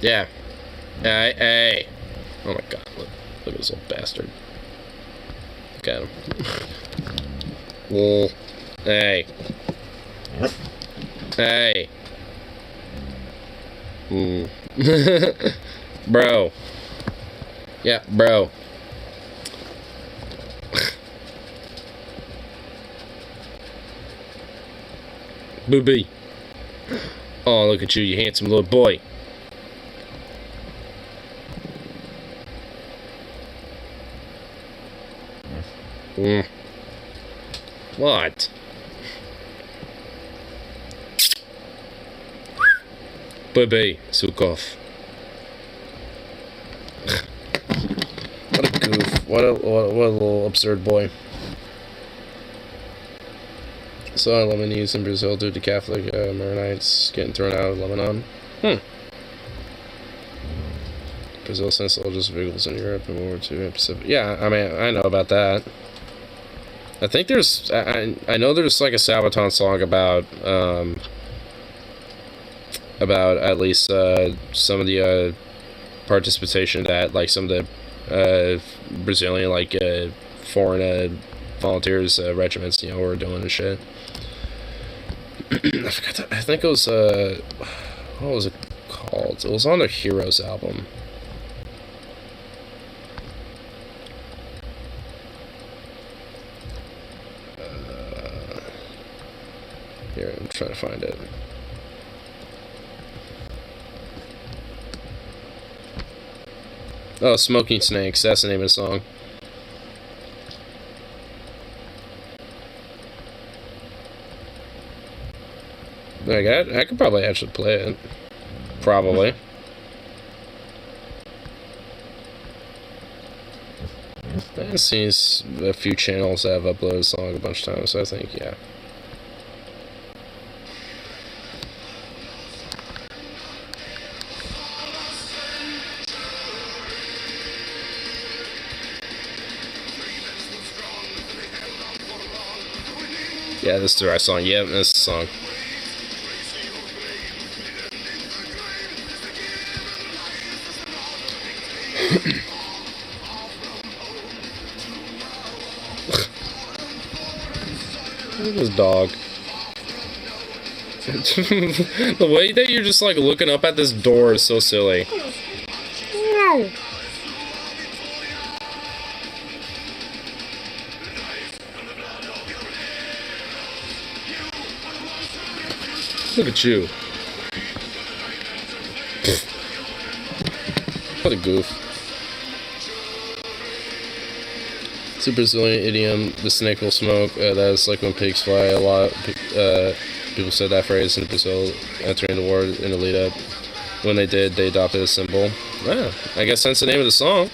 Yeah. Hey. Oh my god, look at this little bastard. Look at him. Lol. Hey. Bro. Yeah, bro. Booby. Oh, look at you, you handsome little boy. What? Booby, Sukov. What a goof. What a little absurd boy. So Lebanese in Brazil due to Catholic Maronites getting thrown out of Lebanon. Brazil sent soldiers vehicles in Europe in World War II. Pacific. Yeah, I mean, I know about that. I think there's, I know there's like a Sabaton song about at least some of the participation that like some of the Brazilian like foreign volunteers regiments, you know, were doing and shit. I forgot that. I think it was what was it called? It was on their Heroes album. Here, I'm trying to find it. Oh, Smoking Snakes. That's the name of the song. Like, I could probably actually play it. Probably. I've seen a few channels that have uploaded the song a bunch of times, so I think, yeah. Yeah, this is the right song. Yep, this is the song. Look at this dog. The way that you're just like looking up at this door is so silly. Wow! Look at you. What a goof. It's a Brazilian idiom. The snake will smoke. That is like when pigs fly. A lot. People said that phrase in Brazil entering the war in the lead up. When they did, they adopted a symbol. Yeah, I guess that's the name of the song.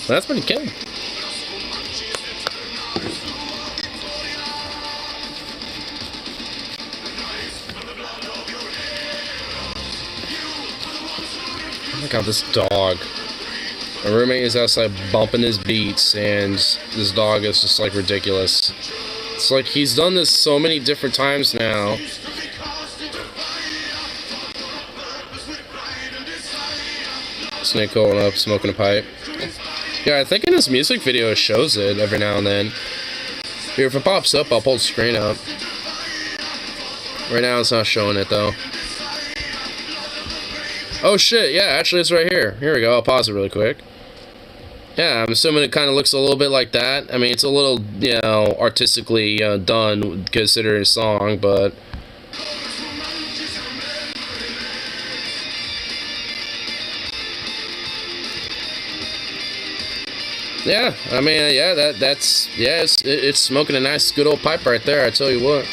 That's pretty cool. Oh my god, this dog. My roommate is outside bumping his beats, and this dog is just like ridiculous. It's like he's done this so many different times now. Snake going up, smoking a pipe. Yeah, I think in his music video it shows it every now and then. Here, if it pops up, I'll pull the screen up. Right now it's not showing it though. Oh shit, yeah, actually it's right here. Here we go, I'll pause it really quick. Yeah, I'm assuming it kind of looks a little bit like that. I mean, it's a little, you know, artistically done, considering a song, but... Yeah, I mean, yeah, that's it's smoking a nice, good old pipe right there, I tell you what.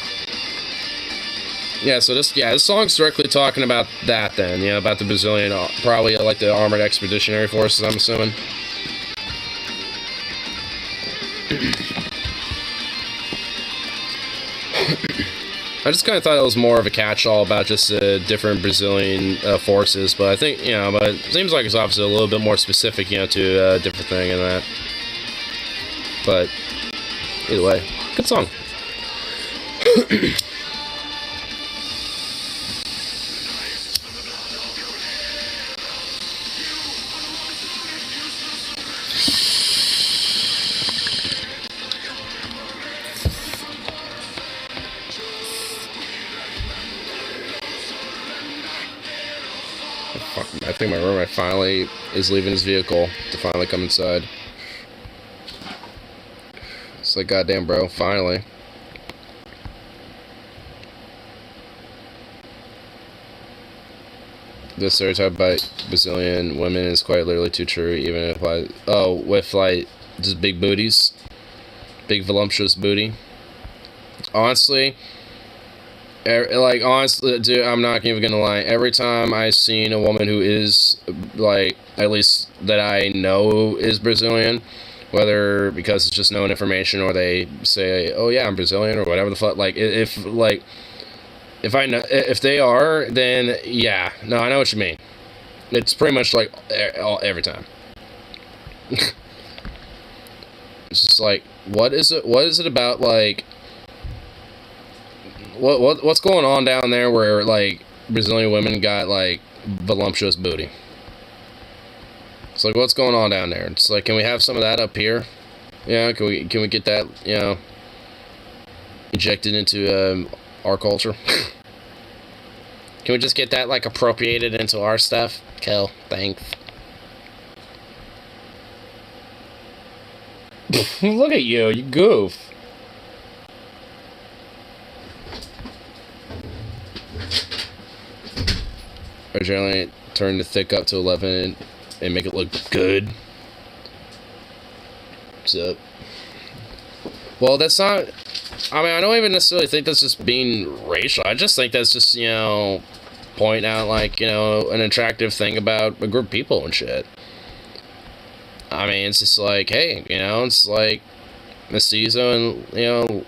Yeah, so this song's directly talking about that then, you know, about the Brazilian, probably like the Armored Expeditionary Forces, I'm assuming. I just kind of thought it was more of a catch-all about just different Brazilian forces, but I think, you know, but it seems like it's obviously a little bit more specific, you know, to a different thing and that. But either way, good song. I think my roommate finally is leaving his vehicle to finally come inside. It's like, goddamn, bro, finally. This stereotype about Brazilian women is quite literally too true, even if with like just big booties, big voluptuous booty. Honestly, dude, I'm not even gonna lie. Every time I've seen a woman who is, like, at least that I know is Brazilian, whether because it's just known information or they say, oh yeah, I'm Brazilian or whatever the fuck, like, if I know, if they are, then yeah, no, I know what you mean. It's pretty much like every time. It's just like, what is it about, like, what's going on down there where, like, Brazilian women got, like, voluptuous booty? It's like, what's going on down there? It's like, can we have some of that up here? Yeah, can we get that, you know, injected into our culture? Can we just get that, like, appropriated into our stuff? Cool, thanks. Look at you goof. I generally turn the thick up to 11 and make it look good. What's up? Well, that's not... I mean, I don't even necessarily think that's just being racial. I just think that's just, you know, pointing out, like, you know, an attractive thing about a group of people and shit. I mean, it's just like, hey, you know, it's like mestizo and, you know,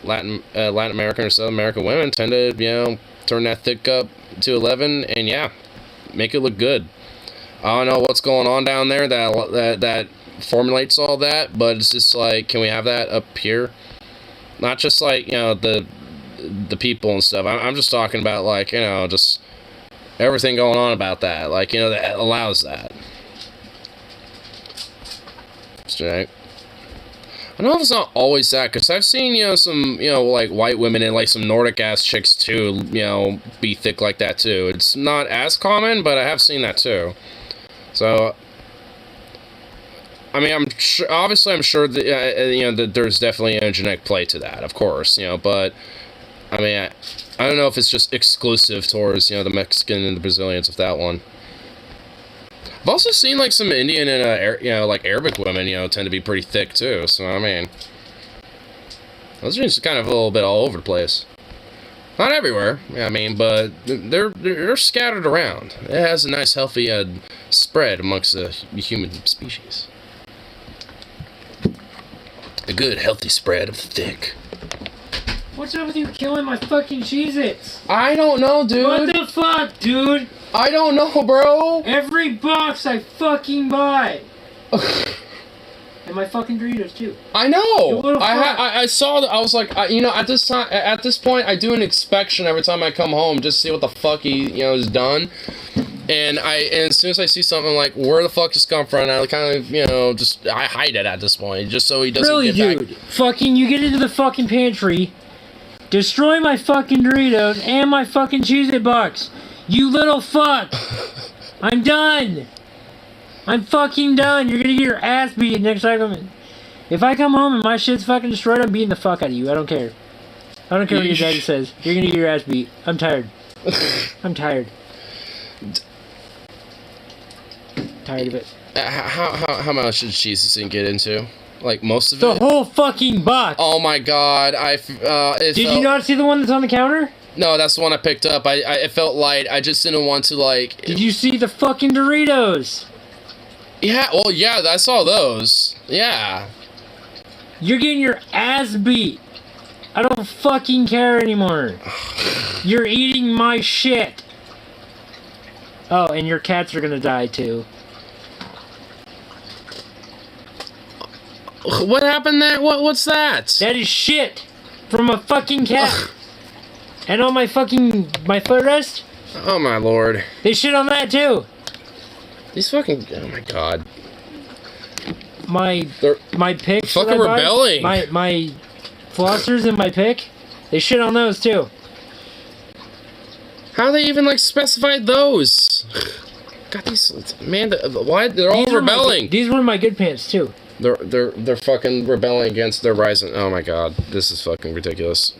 Latin American or South American women tend to, you know, turn that thick up to 11 and yeah, make it look good. I don't know what's going on down there that formulates all that, but it's just like, can we have that up here? Not just like, you know, the people and stuff. I'm just talking about, like, you know, just everything going on about that, like, you know, that allows that. Right. I don't know if it's not always that, because I've seen, some, like, white women and, like, some Nordic-ass chicks, too, be thick like that, too. It's not as common, but I have seen that, too. So, I mean, I'm sure that, that there's definitely a genetic play to that, of course, but, I mean, I don't know if it's just exclusive towards, the Mexican and the Brazilians with that one. I've also seen, like, some Indian and, like, Arabic women, tend to be pretty thick, too. So, I mean, those are just kind of a little bit all over the place. Not everywhere, I mean, but they're scattered around. It has a nice, healthy spread amongst the human species. A good, healthy spread of the thick. What's up with you killing my fucking Cheez-Its? I don't know, dude. What the fuck, dude? I don't know, bro. Every box I fucking buy. And my fucking Doritos, too. I know. I saw that. I was like, at this point, I do an inspection every time I come home just to see what the fuck he, is done. And as soon as I see something, I'm like, where the fuck does this come from? And I kind of, I hide it at this point, just so he doesn't really, get dude, fucking, you get into the fucking pantry, destroy my fucking Doritos and my fucking Cheez-It box. You little fuck. I'm done. I'm fucking done. You're gonna get your ass beat next time. If I come home and my shit's fucking destroyed, I'm beating the fuck out of you. I don't care. I don't care what your daddy says. You're gonna get your ass beat. I'm tired. I'm tired. Tired of it. How much did Cheez-Its get into? Like, most of it? The whole fucking box! Oh my god, Did you not see the one that's on the counter? No, that's the one I picked up. It felt light. I just didn't want to, like... Did you see the fucking Doritos? Yeah, well, yeah, I saw those. Yeah. You're getting your ass beat. I don't fucking care anymore. You're eating my shit. Oh, and your cats are gonna die, too. What happened there? What's that? That is shit from a fucking cat. Ugh. And on my footrest. Oh my lord. They shit on that too. These fucking, oh my god. My picks. Fucking rebelling. My flossers and my pick. They shit on those too. How they even like specified those? God, these, man, why they're all rebelling? These were my good pants too. They're fucking rebelling against their rising. Oh my god, this is fucking ridiculous.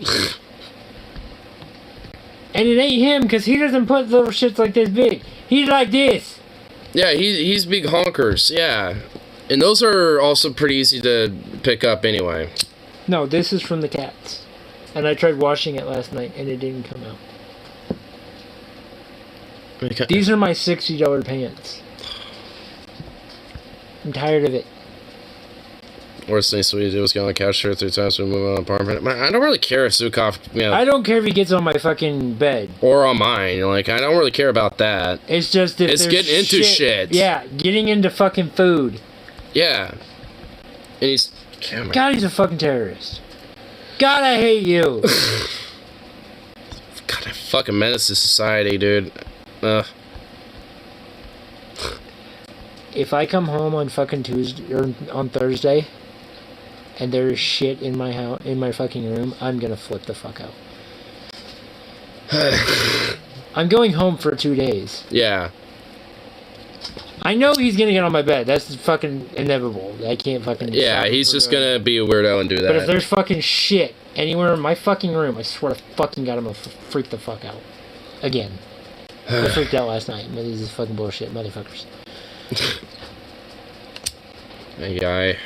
And it ain't him, because he doesn't put little shits like this big. He's like this. Yeah, he's big honkers, yeah. And those are also pretty easy to pick up anyway. No, this is from the cats. And I tried washing it last night, and it didn't come out. Okay. These are my $60 pants. I'm tired of it. Worst thing Sweetie did was get on the couch 2 or 3 times when we moved on the apartment. I don't really care if Zukov, I don't care if he gets on my fucking bed. Or on mine. Like, I don't really care about that. It's just if it's getting into shit. Yeah, getting into fucking food. Yeah. And he's... God, he's a fucking terrorist. God, I hate you. God, I fucking menace to society, dude. If I come home on fucking Tuesday or on Thursday and there's shit in my house, in my fucking room, I'm gonna flip the fuck out. I'm going home for 2 days. Yeah. I know he's gonna get on my bed. That's fucking inevitable. I can't fucking... Yeah, he's just gonna be a weirdo and do that. But if there's fucking shit anywhere in my fucking room, I swear to fucking God, I'm gonna freak the fuck out. Again. I freaked out last night. This is fucking bullshit, motherfuckers. Hey, guy.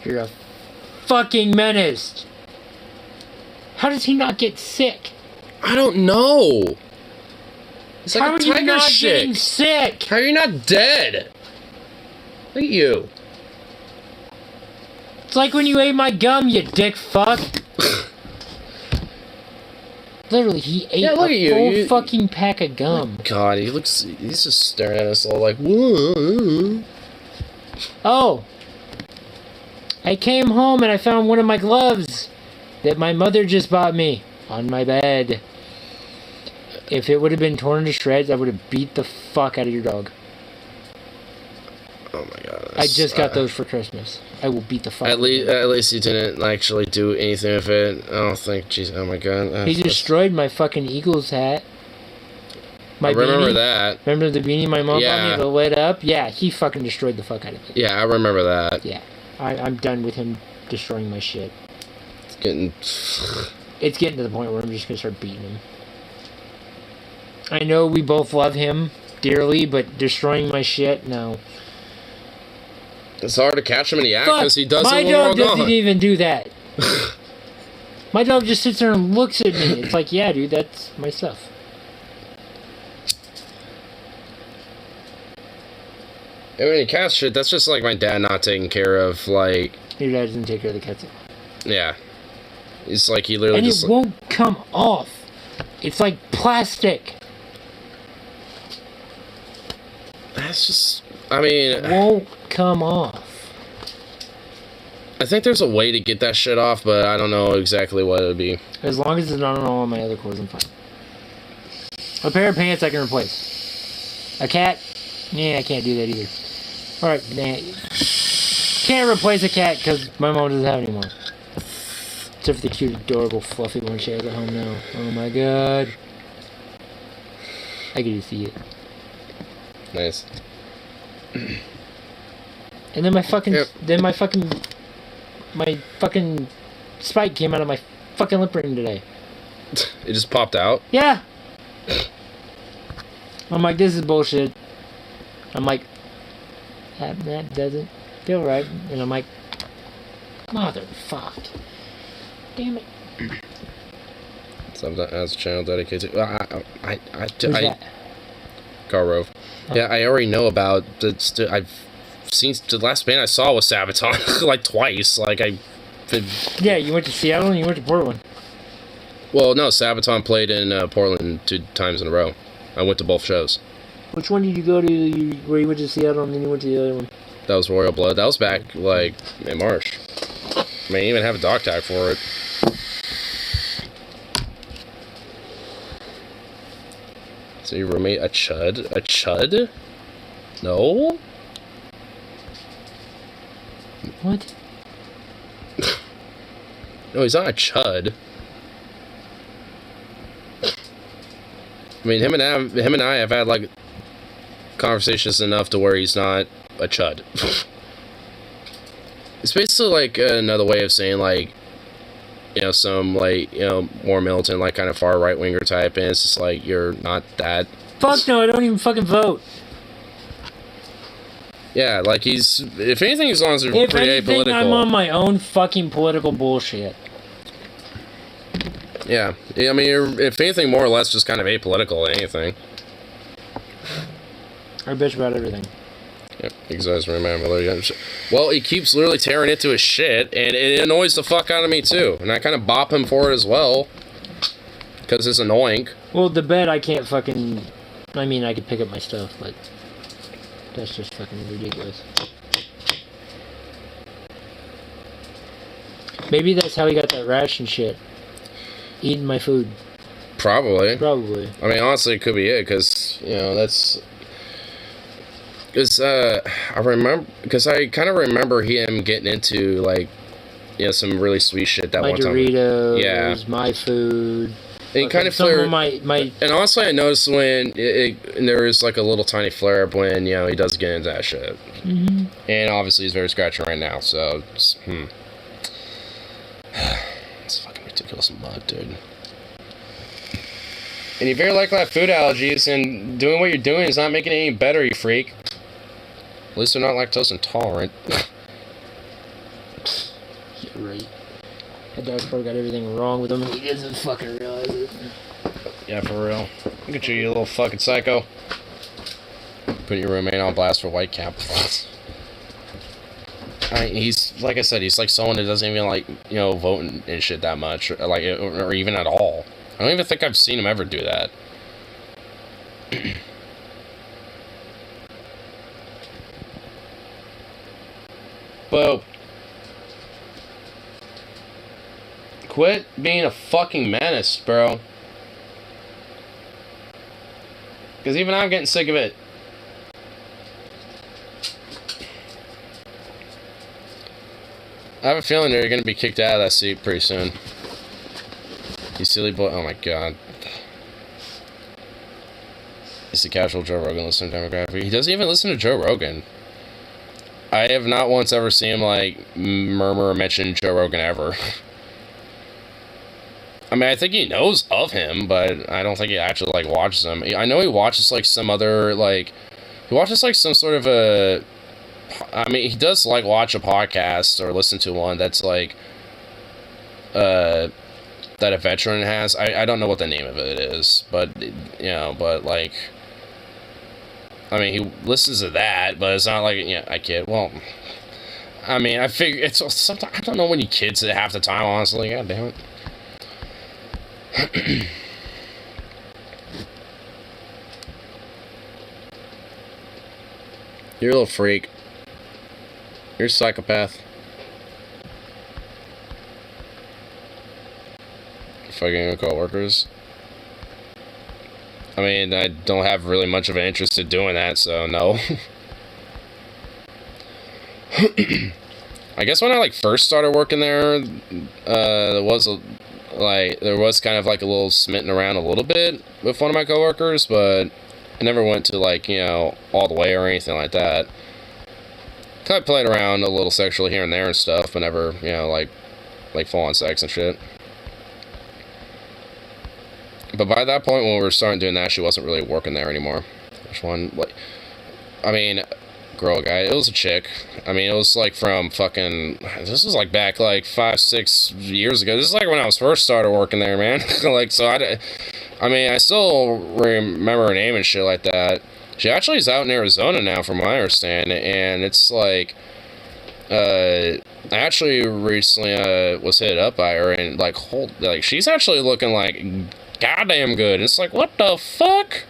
You're a fucking menace. How does he not get sick? I don't know. It's like How a are you tiger not shit. getting sick? How are you not dead? Look at you. It's like when you ate my gum, you dick fuck. Literally, he ate a full fucking pack of gum. God, he's just staring at us all like, whoa. Oh. I came home and I found one of my gloves that my mother just bought me on my bed. If it would have been torn to shreds, I would have beat the fuck out of your dog. Oh my god. I just got those for Christmas. I will beat the fuck. At least he didn't actually do anything with it. I don't think. Jeez. Oh my god. He destroyed my fucking Eagles hat. I remember beanie. that. Remember the beanie my mom bought me that lit up? Yeah, he fucking destroyed the fuck out of it. Yeah, I remember that. Yeah, I'm done with him destroying my shit. It's getting to the point where I'm just gonna start beating him. I know we both love him dearly, but destroying my shit, no. It's hard to catch him in the act because he does my it dog doesn't even do that. My dog just sits there and looks at me. It's like, yeah, dude, that's my stuff. I mean, cat shit, that's just like my dad not taking care of, like... Your dad doesn't take care of the cats. Yeah. It's like he literally and just... it won't come off. It's like plastic. That's just... I mean... It won't come off. I think there's a way to get that shit off, but I don't know exactly what it would be. As long as it's not on all of my other clothes, I'm fine. A pair of pants I can replace. A cat? Yeah, I can't do that either. Alright, nah. Can't replace a cat because my mom doesn't have any more. Except for the cute, adorable, fluffy one she has at home now. Oh my god. I get to see it. Nice. And then my fucking spike came out of my fucking lip ring today. It just popped out? Yeah. I'm like, this is bullshit. I'm like, that doesn't feel right. And I'm like, motherfuck. Damn it. Sometimes as a channel dedicated to... Who's that? Car Rove. Oh. Yeah, I already know about... I've seen... The last band I saw was Sabaton, like, twice. Like, Yeah, you went to Seattle and you went to Portland. Well, no, Sabaton played in Portland 2 times in a row. I went to both shows. Which one did you go to where you went to Seattle and then you went to the other one? That was Royal Blood. That was back, like, in March. I mean, even have a dog tag for it. So your roommate, a chud? A chud? No? What? No, he's not a chud. I mean, him and I have had, like, conversations enough to where he's not a chud. It's basically, like, another way of saying, like, you know, some, like, you know, more militant, like, kind of far right-winger type, and it's just, like, you're not that. Fuck no, I don't even fucking vote. Yeah, like, he's, if anything, as long as he's pretty apolitical. I'm on my own fucking political bullshit. Yeah, I mean, you're, if anything, more or less just kind of apolitical than anything. I bitch about everything. Yep, because I was remembering. Well, he keeps literally tearing into his shit, and it annoys the fuck out of me, too. And I kind of bop him for it as well. Because it's annoying. Well, the bed I can't fucking... I mean, I could pick up my stuff, but... That's just fucking ridiculous. Maybe that's how he got that rash and shit. Eating my food. Probably. Probably. I mean, honestly, it could be it, because, you know, that's... Because, I remember... Because I kind of remember him getting into, like, you know, some really sweet shit that one time. My Doritos, yeah. my food... And kind of flare. And honestly, I noticed when there is like a little tiny flare up when, you know, he does get into that shit. Mm-hmm. And obviously, he's very scratchy right now, so it's, it's fucking ridiculous mud, dude. And you very likely have food allergies, and doing what you're doing is not making it any better, you freak. At least they're not lactose intolerant. You're right. That dog's probably got everything wrong with him and he doesn't fucking realize it. Yeah, for real. Look at you, you little fucking psycho. Put your roommate on blast for white cap. I mean, he's, like I said, he's like someone that doesn't even, like, you know, vote and shit that much. Or even at all. I don't even think I've seen him ever do that. But... Quit being a fucking menace, bro. Because even I'm getting sick of it. I have a feeling they're gonna be kicked out of that seat pretty soon. You silly boy. Oh my god. He's the casual Joe Rogan listener demographic. He doesn't even listen to Joe Rogan. I have not once ever seen him, like, murmur or mention Joe Rogan ever. I mean, I think he knows of him, but I don't think he actually, like, watches him. I know he watches, like, some other, like... He watches, like, some sort of a... I mean, he does, like, watch a podcast or listen to one that's, like... that a veteran has. I don't know what the name of it is, but, you know, but, like... I mean, he listens to that, but it's not like, yeah, I kid. Well, I mean, I figure it's sometimes, I don't know when you kids at half the time, honestly. God damn it. You're a little freak. You're a psychopath. Fucking your coworkers. I mean, I don't have really much of an interest in doing that, so no. I guess when I, like, first started working there, there was kind of, like, a little smitten around a little bit with one of my coworkers, but I never went to, like, you know, all the way or anything like that. Kind of played around a little sexually here and there and stuff, but never, you know, like full-on sex and shit. But by that point, when we were starting doing that, she wasn't really working there anymore. Which one? Like, I mean, girl, guy. It was a chick. I mean, it was like from fucking... This was like back like 5-6 years ago. This is like when I was first started working there, man. Like, so I mean, I still remember her name and shit like that. She actually is out in Arizona now, from what I understand. And it's like... I actually recently was hit up by her, and like, she's actually looking like... goddamn good. It's like, what the fuck?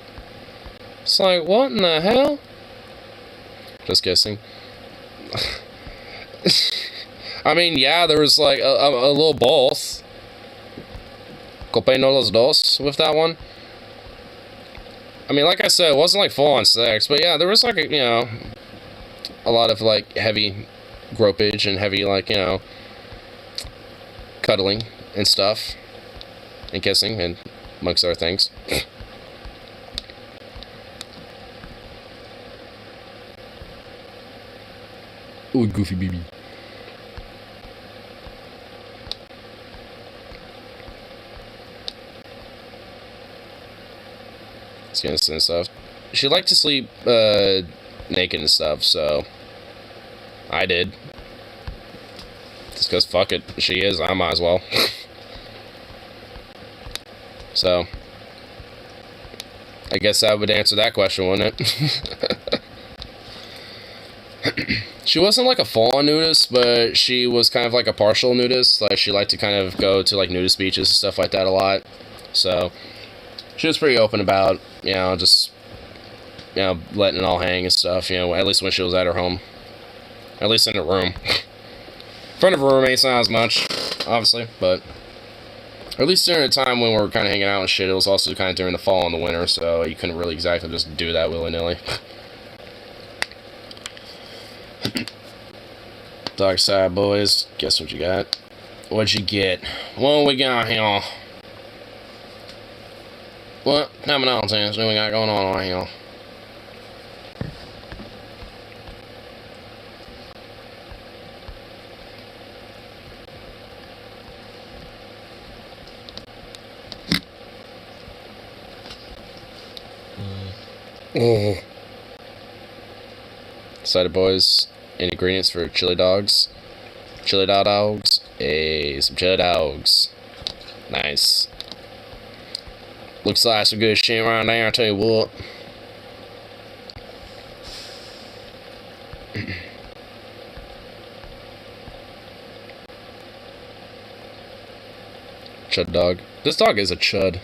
It's like, what in the hell? Just guessing. I mean, yeah, there was like a little both. Copé no los dos with that one. I mean, like I said, it wasn't like full on sex, but yeah, there was like, you know, a lot of like heavy gropage and heavy, like, you know, cuddling and stuff. And kissing, and amongst other things. Oh, goofy baby. Skin and stuff. She liked to sleep naked and stuff, so I did. Just because fuck it, she is, I might as well. So, I guess that would answer that question, wouldn't it? She wasn't like a full-on nudist, but she was kind of like a partial nudist. Like, she liked to kind of go to like nudist beaches and stuff like that a lot. So, she was pretty open about, you know, just, you know, letting it all hang and stuff, you know, at least when she was at her home. At least in her room. In front of her roommates, not as much, obviously, but... Or at least during the time when we were kind of hanging out and shit, it was also kind of during the fall and the winter, so you couldn't really exactly just do that willy-nilly. Dark side, boys. Guess what you got? What'd you get? What we got here? What? Coming on, Sam. What we got going on here? Oh. Excited, boys. Any ingredients for chili dogs? Chili dogs. Hey, some chili dogs. Nice. Looks like some good shit right there, I tell you what. Chud dog. This dog is a chud.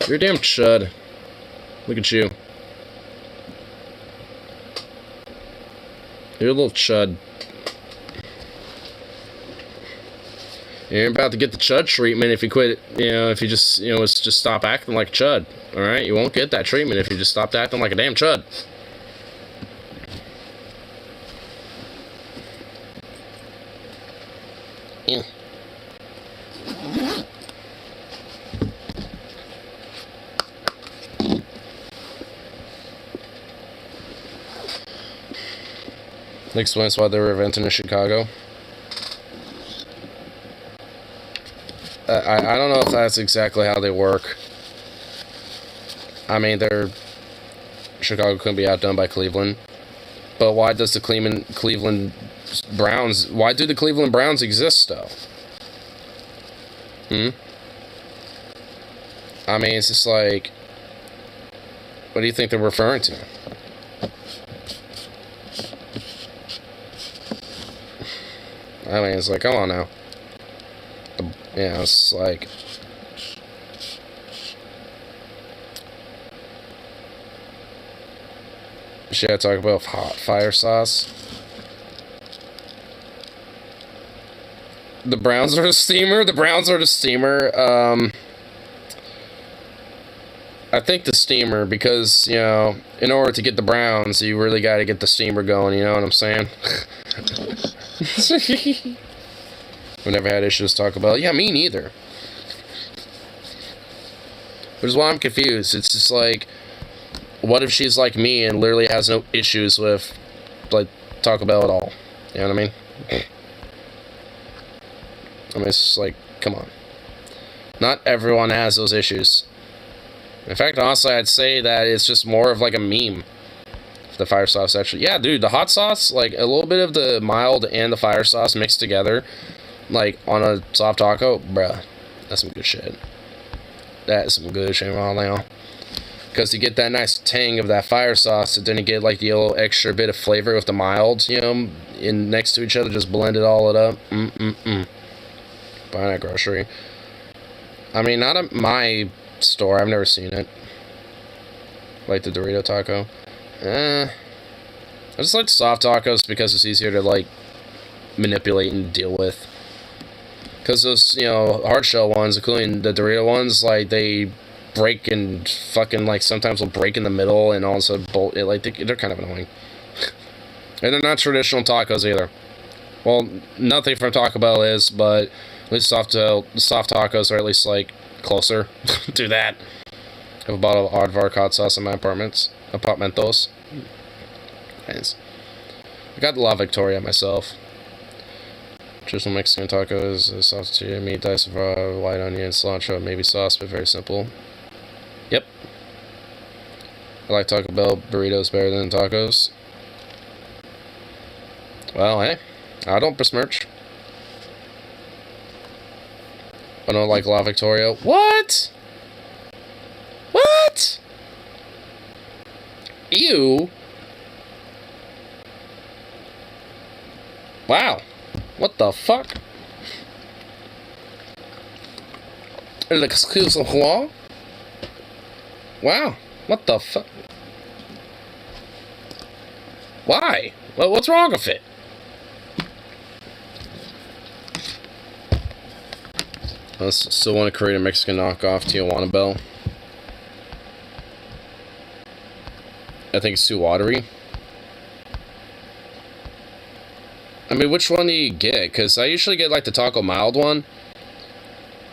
You're a damn chud. Look at you. You're a little chud. You're about to get the chud treatment if you quit, you know, if you just, you know, just stop acting like a chud. Alright? You won't get that treatment if you just stopped acting like a damn chud. Yeah. That explains why they were invented in Chicago. I don't know if that's exactly how they work. I mean, Chicago couldn't be outdone by Cleveland. But why does the Cleveland Browns... Why do the Cleveland Browns exist, though? I mean, it's just like... What do you think they're referring to? I mean, it's like, come on now. Yeah, it's like... Should I talk about hot fire sauce? The Browns are the steamer? The Browns are the steamer. I think the steamer, because, you know, in order to get the Browns, you really got to get the steamer going, you know what I'm saying? We never had issues to talk about. Yeah, me neither. Which is why I'm confused. It's just like, what if she's like me and literally has no issues with, like, Taco Bell at all? You know what I mean? I mean, it's just like, come on. Not everyone has those issues. In fact, honestly, I'd say that it's just more of like a meme. The fire sauce, actually. Yeah, dude, the hot sauce, like, a little bit of the mild and the fire sauce mixed together, like, on a soft taco, bruh, that's some good shit. That is some good shit right now. Because you get that nice tang of that fire sauce, and then you get, like, the little extra bit of flavor with the mild, you know, in next to each other, just blend it all up. Buying at grocery. I mean, not at my store, I've never seen it. Like the Dorito taco. I just like soft tacos because it's easier to, like, manipulate and deal with. Because those, you know, hard shell ones, including the Dorito ones, like, they break and fucking, like, sometimes will break in the middle and also bolt it, like, they're kind of annoying. And they're not traditional tacos either. Well, nothing from Taco Bell is, but at least soft tacos are at least, like, closer to that. I have a bottle of Aardvark hot sauce in my apartmentos. Nice. I got La Victoria myself. Traditional Mexican tacos, soft tortilla, meat, diced white onion, cilantro, maybe sauce, but very simple. Yep. I like Taco Bell burritos better than tacos. Well, hey, I don't besmirch. I don't like La Victoria. What? What? Ew. Wow. What the fuck? Excuse-moi? Wow. What the fuck? Why? What's wrong with it? I still want to create a Mexican knockoff Tijuana Bell. I think it's too watery. I mean, which one do you get? Because I usually get, like, the taco mild one.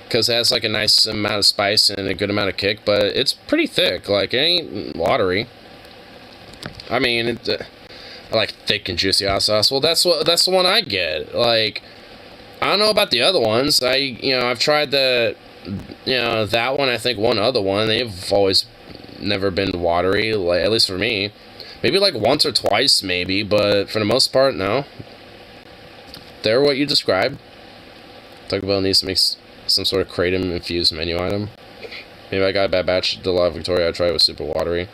Because it has, like, a nice amount of spice and a good amount of kick. But it's pretty thick. Like, it ain't watery. I mean, I like thick and juicy hot sauce. Well, that's the one I get. Like, I don't know about the other ones. I've tried that one, I think one other one. They've always never been watery, like, at least for me. Maybe, like, once or twice, maybe. But for the most part, no. They're what you described. Taco Bell needs to make some sort of kratom-infused menu item. Maybe I got a bad batch. The La Victoria I tried was super watery.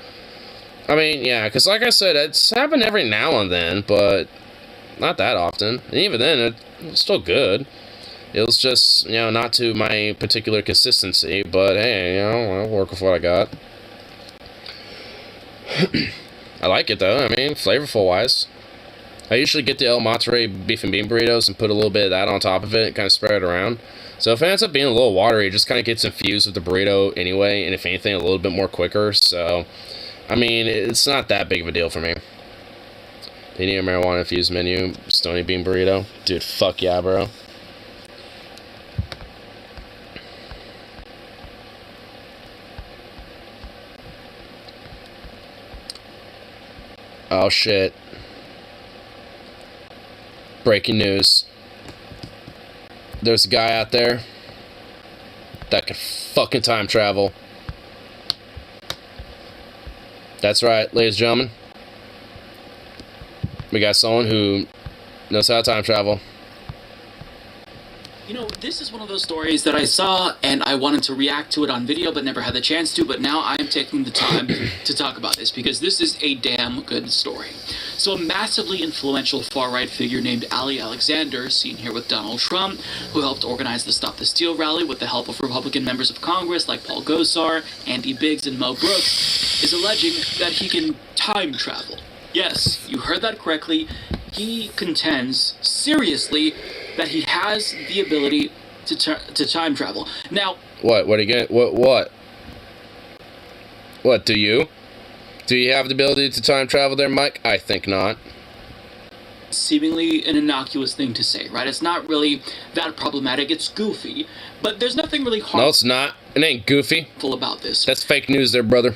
I mean, yeah, because like I said, it's happened every now and then, but not that often. And even then, it was still good. It was just, not to my particular consistency, but hey, I'll work with what I got. I like it, though. I mean, flavorful-wise. I usually get the El Monterey beef and bean burritos and put a little bit of that on top of it and kind of spread it around. So if it ends up being a little watery, it just kind of gets infused with the burrito anyway, and if anything, a little bit more quicker. So, I mean, it's not that big of a deal for me. They need a marijuana-infused menu, stony bean burrito. Dude, fuck yeah, bro. Oh shit. Breaking news. There's a guy out there that can fucking time travel. That's right, ladies and gentlemen. We got someone who knows how to time travel. You know, this is one of those stories that I saw and I wanted to react to it on video but never had the chance to, but now I am taking the time to talk about this because this is a damn good story. So a massively influential far-right figure named Ali Alexander, seen here with Donald Trump, who helped organize the Stop the Steal rally with the help of Republican members of Congress like Paul Gosar, Andy Biggs, and Mo Brooks, is alleging that he can time travel. Yes, you heard that correctly. He contends, seriously, that he has the ability to time travel. Now... What are you gonna... What? What, do you? Do you have the ability to time travel there, Mike? I think not. Seemingly an innocuous thing to say, right? It's not really that problematic. It's goofy. But there's nothing really harmful... No, it's not. It ain't goofy. ...about this. That's fake news there, brother.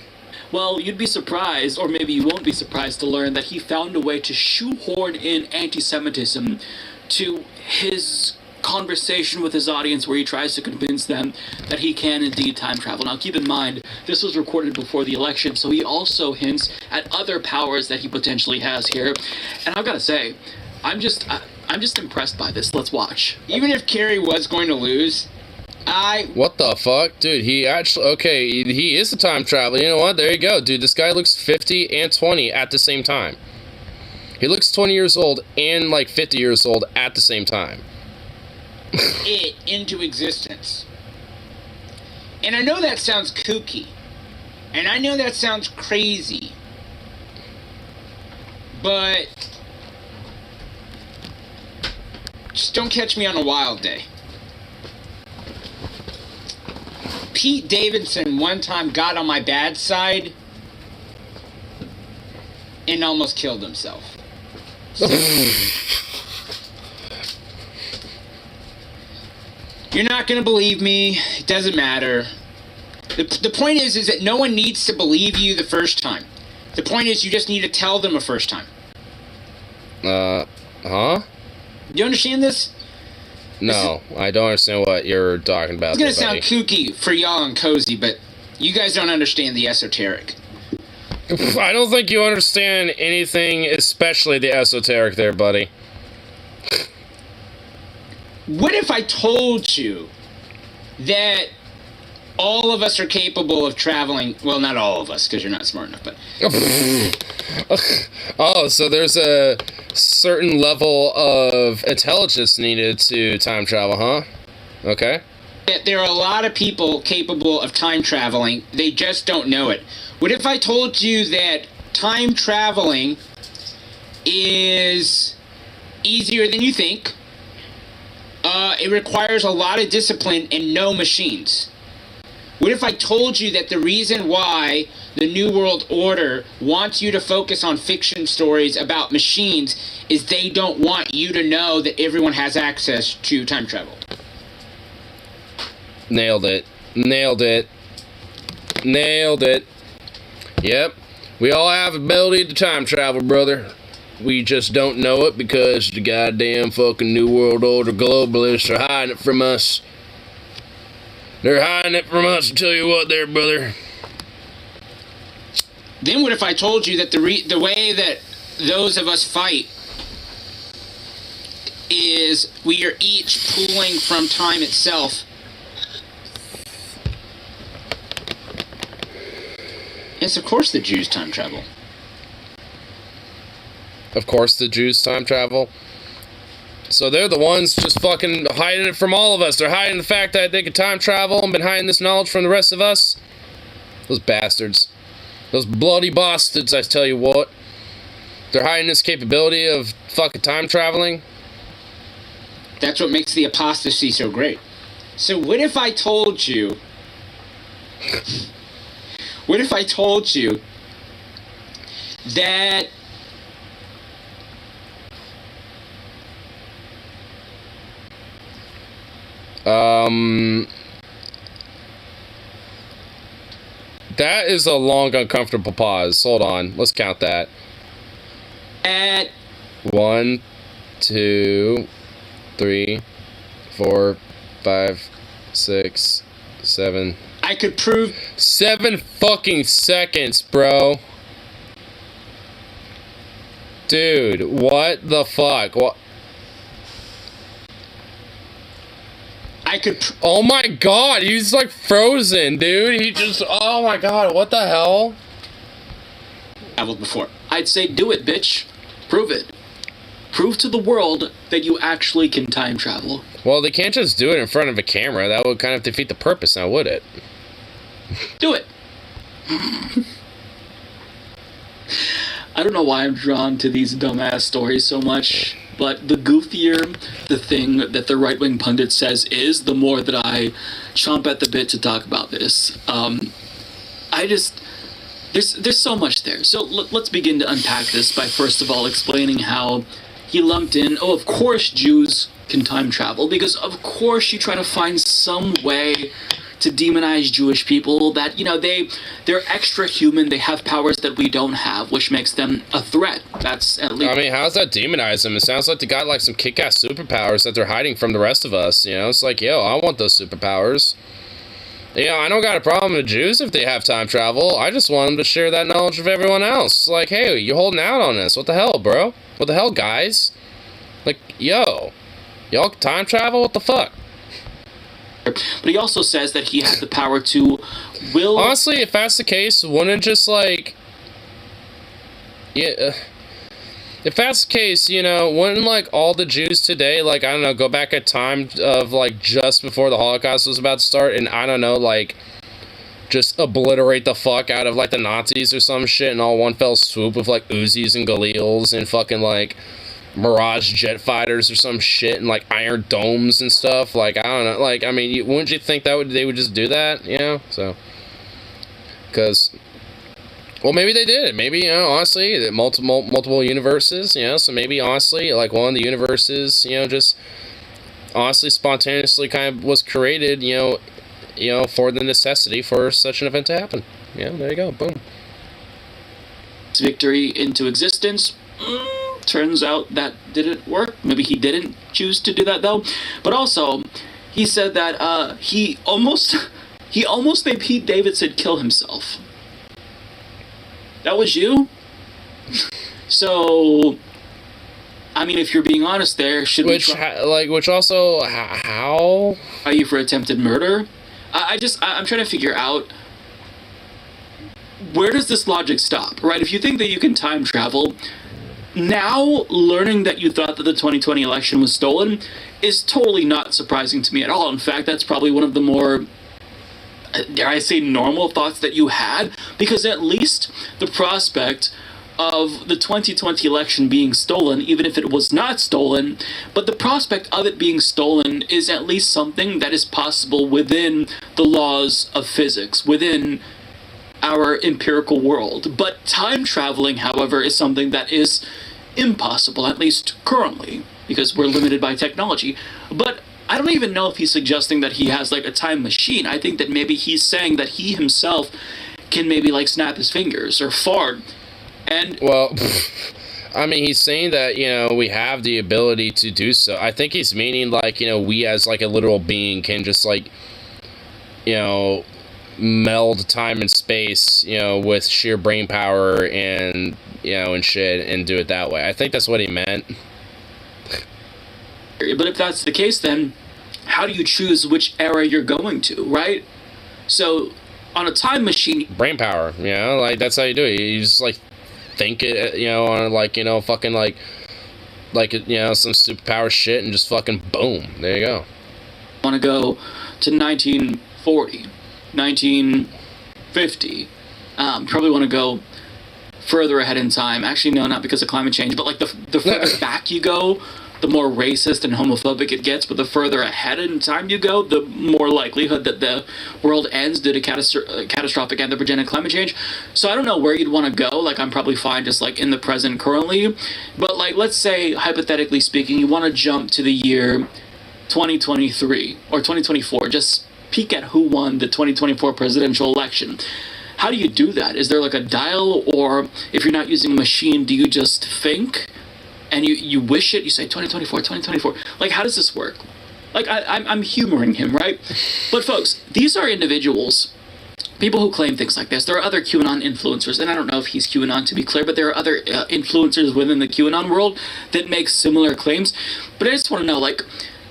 Well, you'd be surprised, or maybe you won't be surprised to learn that he found a way to shoehorn in anti-Semitism to his conversation with his audience where he tries to convince them that he can indeed time travel. Now, keep in mind, this was recorded before the election, so he also hints at other powers that he potentially has here. And I've got to say, I'm just impressed by this. Let's watch. Even if Kerry was going to lose, What the fuck? Dude, he actually... Okay, he is a time traveler. You know what? There you go, dude. This guy looks 50 and 20 at the same time. He looks 20 years old and, like, 50 years old at the same time. it into existence. And I know that sounds kooky. And I know that sounds crazy. But... just don't catch me on a wild day. Pete Davidson one time got on my bad side and almost killed himself. You're not going to believe me. It doesn't matter. The point is that no one needs to believe you the first time. The point is you just need to tell them a first time. Huh? You understand this? No, I don't understand what you're talking about. It's going to sound kooky for y'all and cozy, but you guys don't understand the esoteric. I don't think you understand anything, especially the esoteric there, buddy. What if I told you that all of us are capable of traveling? Well, not all of us, because you're not smart enough, but... Oh, so there's a certain level of intelligence needed to time travel, huh? Okay. There are a lot of people capable of time traveling. They just don't know it. What if I told you that time traveling is easier than you think? It requires a lot of discipline and no machines. What if I told you that the reason why the New World Order wants you to focus on fiction stories about machines is they don't want you to know that everyone has access to time travel? Nailed it. Nailed it. Nailed it. Yep. We all have ability to time travel, brother. We just don't know it because the goddamn fucking New World Order globalists are hiding it from us. They're hiding it from us, I'll tell you what there, brother. Then what if I told you that the way that those of us fight is we are each pulling from time itself. Yes, of course the Jews time travel. Of course the Jews time travel. So they're the ones just fucking hiding it from all of us. They're hiding the fact that they can time travel and been hiding this knowledge from the rest of us. Those bastards. Those bloody bastards, I tell you what. They're hiding this capability of fucking time traveling. That's what makes the apostasy so great. So what if I told you... what if I told you that... That is a long, uncomfortable pause. Hold on. Let's count that. At 1, 2, 3, 4, 5, 6, 7. I could prove 7 fucking seconds, bro. Dude, what the fuck? What? I could. Oh my god, he's like frozen, dude. He just. Oh my god, what the hell? Traveled before. I'd say do it, bitch. Prove it. Prove to the world that you actually can time travel. Well, they can't just do it in front of a camera. That would kind of defeat the purpose now, would it? Do it. I don't know why I'm drawn to these dumbass stories so much, but the goofier the thing that the right-wing pundit says is, the more that I chomp at the bit to talk about this. There's so much there. So let's begin to unpack this by first of all explaining how he lumped in, oh, of course Jews can time travel, because of course you try to find some way to demonize Jewish people that, you know, they're extra human, they have powers that we don't have, which makes them a threat. That's at least... I mean, how's that demonize them? It sounds like they got like some kick-ass superpowers that they're hiding from the rest of us, you know? It's like, yo, I want those superpowers. You know, I don't got a problem with Jews if they have time travel. I just want them to share that knowledge with everyone else. Like, hey, you're holding out on this. What the hell, bro? What the hell, guys? Like, yo, y'all time travel? What the fuck? But he also says that he had the power to will... Honestly, if that's the case, wouldn't just, like... Yeah... If that's the case, you know, wouldn't, like, all the Jews today, like, I don't know, go back at time of, like, just before the Holocaust was about to start, and, I don't know, like, just obliterate the fuck out of, like, the Nazis or some shit in all one fell swoop with, like, Uzis and Galils and fucking, like, Mirage jet fighters or some shit and, like, iron domes and stuff? Like, I don't know, like, I mean, wouldn't you think that they would just do that, you know? So, because... Well, maybe they did. Maybe, you know, honestly, multiple universes, you know, so maybe, honestly, like, one of the universes, you know, just, honestly, spontaneously kind of was created, you know, for the necessity for such an event to happen. Yeah, there you go, boom. Victory into existence. Turns out that didn't work. Maybe he didn't choose to do that, though. But also, he said that, he almost made Pete Davidson kill himself. That was you? So, I mean, if you're being honest there, should we try... which also, how? Are you for attempted murder? I'm trying to figure out, where does this logic stop, right? If you think that you can time travel, now learning that you thought that the 2020 election was stolen is totally not surprising to me at all. In fact, that's probably one of the more... dare I say, normal thoughts that you had, because at least the prospect of the 2020 election being stolen, even if it was not stolen, but the prospect of it being stolen is at least something that is possible within the laws of physics, within our empirical world. But time traveling, however, is something that is impossible, at least currently, because we're limited by technology. But I don't even know if he's suggesting that he has, like, a time machine. I think that maybe he's saying that he himself can maybe, like, snap his fingers or fart. And... Well, I mean, he's saying that, you know, we have the ability to do so. I think he's meaning, like, you know, we as, like, a literal being can just, like, you know, meld time and space, you know, with sheer brain power and, you know, and shit, and do it that way. I think that's what he meant. But if that's the case, then how do you choose which era you're going to, right? So, on a time machine... Brain power, you know? Like, that's how you do it. You just, like, think it, you know, on, like, you know, fucking, like, you know, some superpower shit and just fucking boom. There you go. I want to go to 1940, 1950. Probably want to go further ahead in time. Actually, no, not because of climate change, but, like, the further back you go, the more racist and homophobic it gets, but the further ahead in time you go, the more likelihood that the world ends due to catastrophic anthropogenic climate change. So I don't know where you'd want to go. Like, I'm probably fine just, like, in the present currently. But, like, let's say, hypothetically speaking, you want to jump to the year 2023 or 2024. Just peek at who won the 2024 presidential election. how do you do that? Is there like a dial, or if you're not using a machine, do you just think and you wish it? You say 2024, 2024. Like, how does this work? Like, I'm humoring him, right? But folks, these are individuals, people who claim things like this. There are other QAnon influencers, and I don't know if he's QAnon to be clear, but there are other influencers within the QAnon world that make similar claims. But I just want to know, like,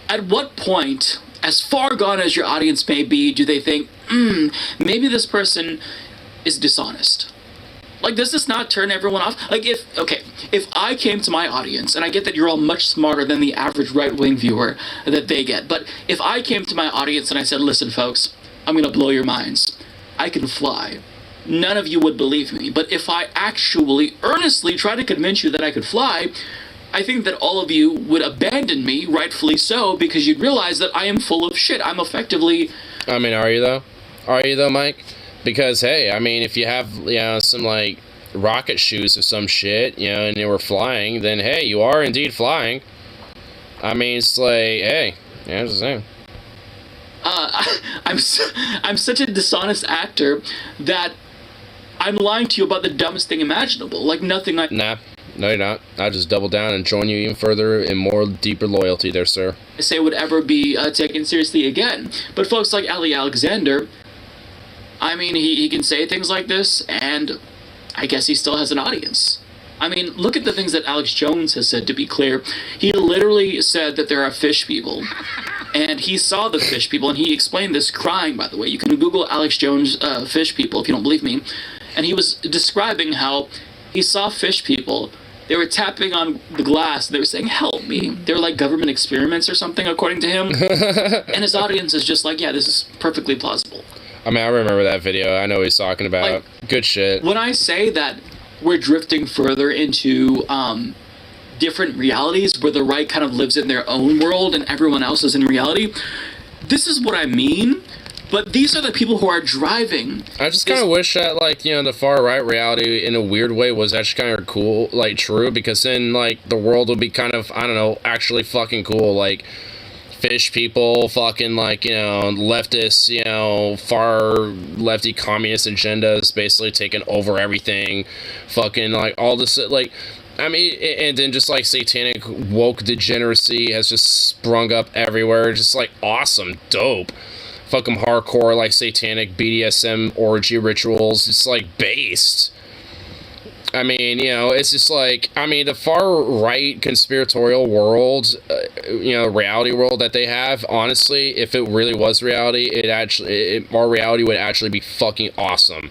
at what point, as far gone as your audience may be, do they think, maybe this person is dishonest? Like, does this not turn everyone off? Like, if I came to my audience, and I get that you're all much smarter than the average right-wing viewer that they get, but if I came to my audience and I said, listen, folks, I'm going to blow your minds. I can fly. None of you would believe me. But if I actually earnestly try to convince you that I could fly, I think that all of you would abandon me, rightfully so, because you'd realize that I am full of shit. I'm effectively... I mean, are you though? Are you though, Mike? Because, hey, I mean, if you have, some, like, rocket shoes or some shit, and you were flying, then, hey, you are indeed flying. I mean, it's like, hey, it's the same. I'm such a dishonest actor that I'm lying to you about the dumbest thing imaginable. Like, nothing I... Nah, no you're not. I'll just double down and join you even further in more deeper loyalty there, sir. I say would ever be taken seriously again. But folks like Ali Alexander, I mean, he can say things like this, and I guess he still has an audience. I mean, look at the things that Alex Jones has said, to be clear. He literally said that there are fish people, and he saw the fish people, and he explained this crying, by the way. You can Google Alex Jones fish people if you don't believe me. And he was describing how he saw fish people. They were tapping on the glass. They were saying, help me. They were like government experiments or something, according to him. And his audience is just like, yeah, this is perfectly plausible. I mean, I remember that video. I know what he's talking about. Like, good shit. When I say that we're drifting further into different realities where the right kind of lives in their own world and everyone else is in reality, this is what I mean. But these are the people who are driving. I just kind of wish that, like, the far right reality in a weird way was actually kind of cool, like, true, because then, like, the world would be kind of, I don't know, actually fucking cool, like, fish people, fucking, like, leftists, far lefty communist agendas basically taking over everything, fucking, like, all this, like, I mean, and then just, like, satanic woke degeneracy has just sprung up everywhere, just, like, awesome, dope. Fucking hardcore, like, satanic BDSM orgy rituals. It's, like, based. I mean, it's just, like, I mean, the far-right conspiratorial world, reality world that they have, honestly, if it really was reality, our reality would actually be fucking awesome.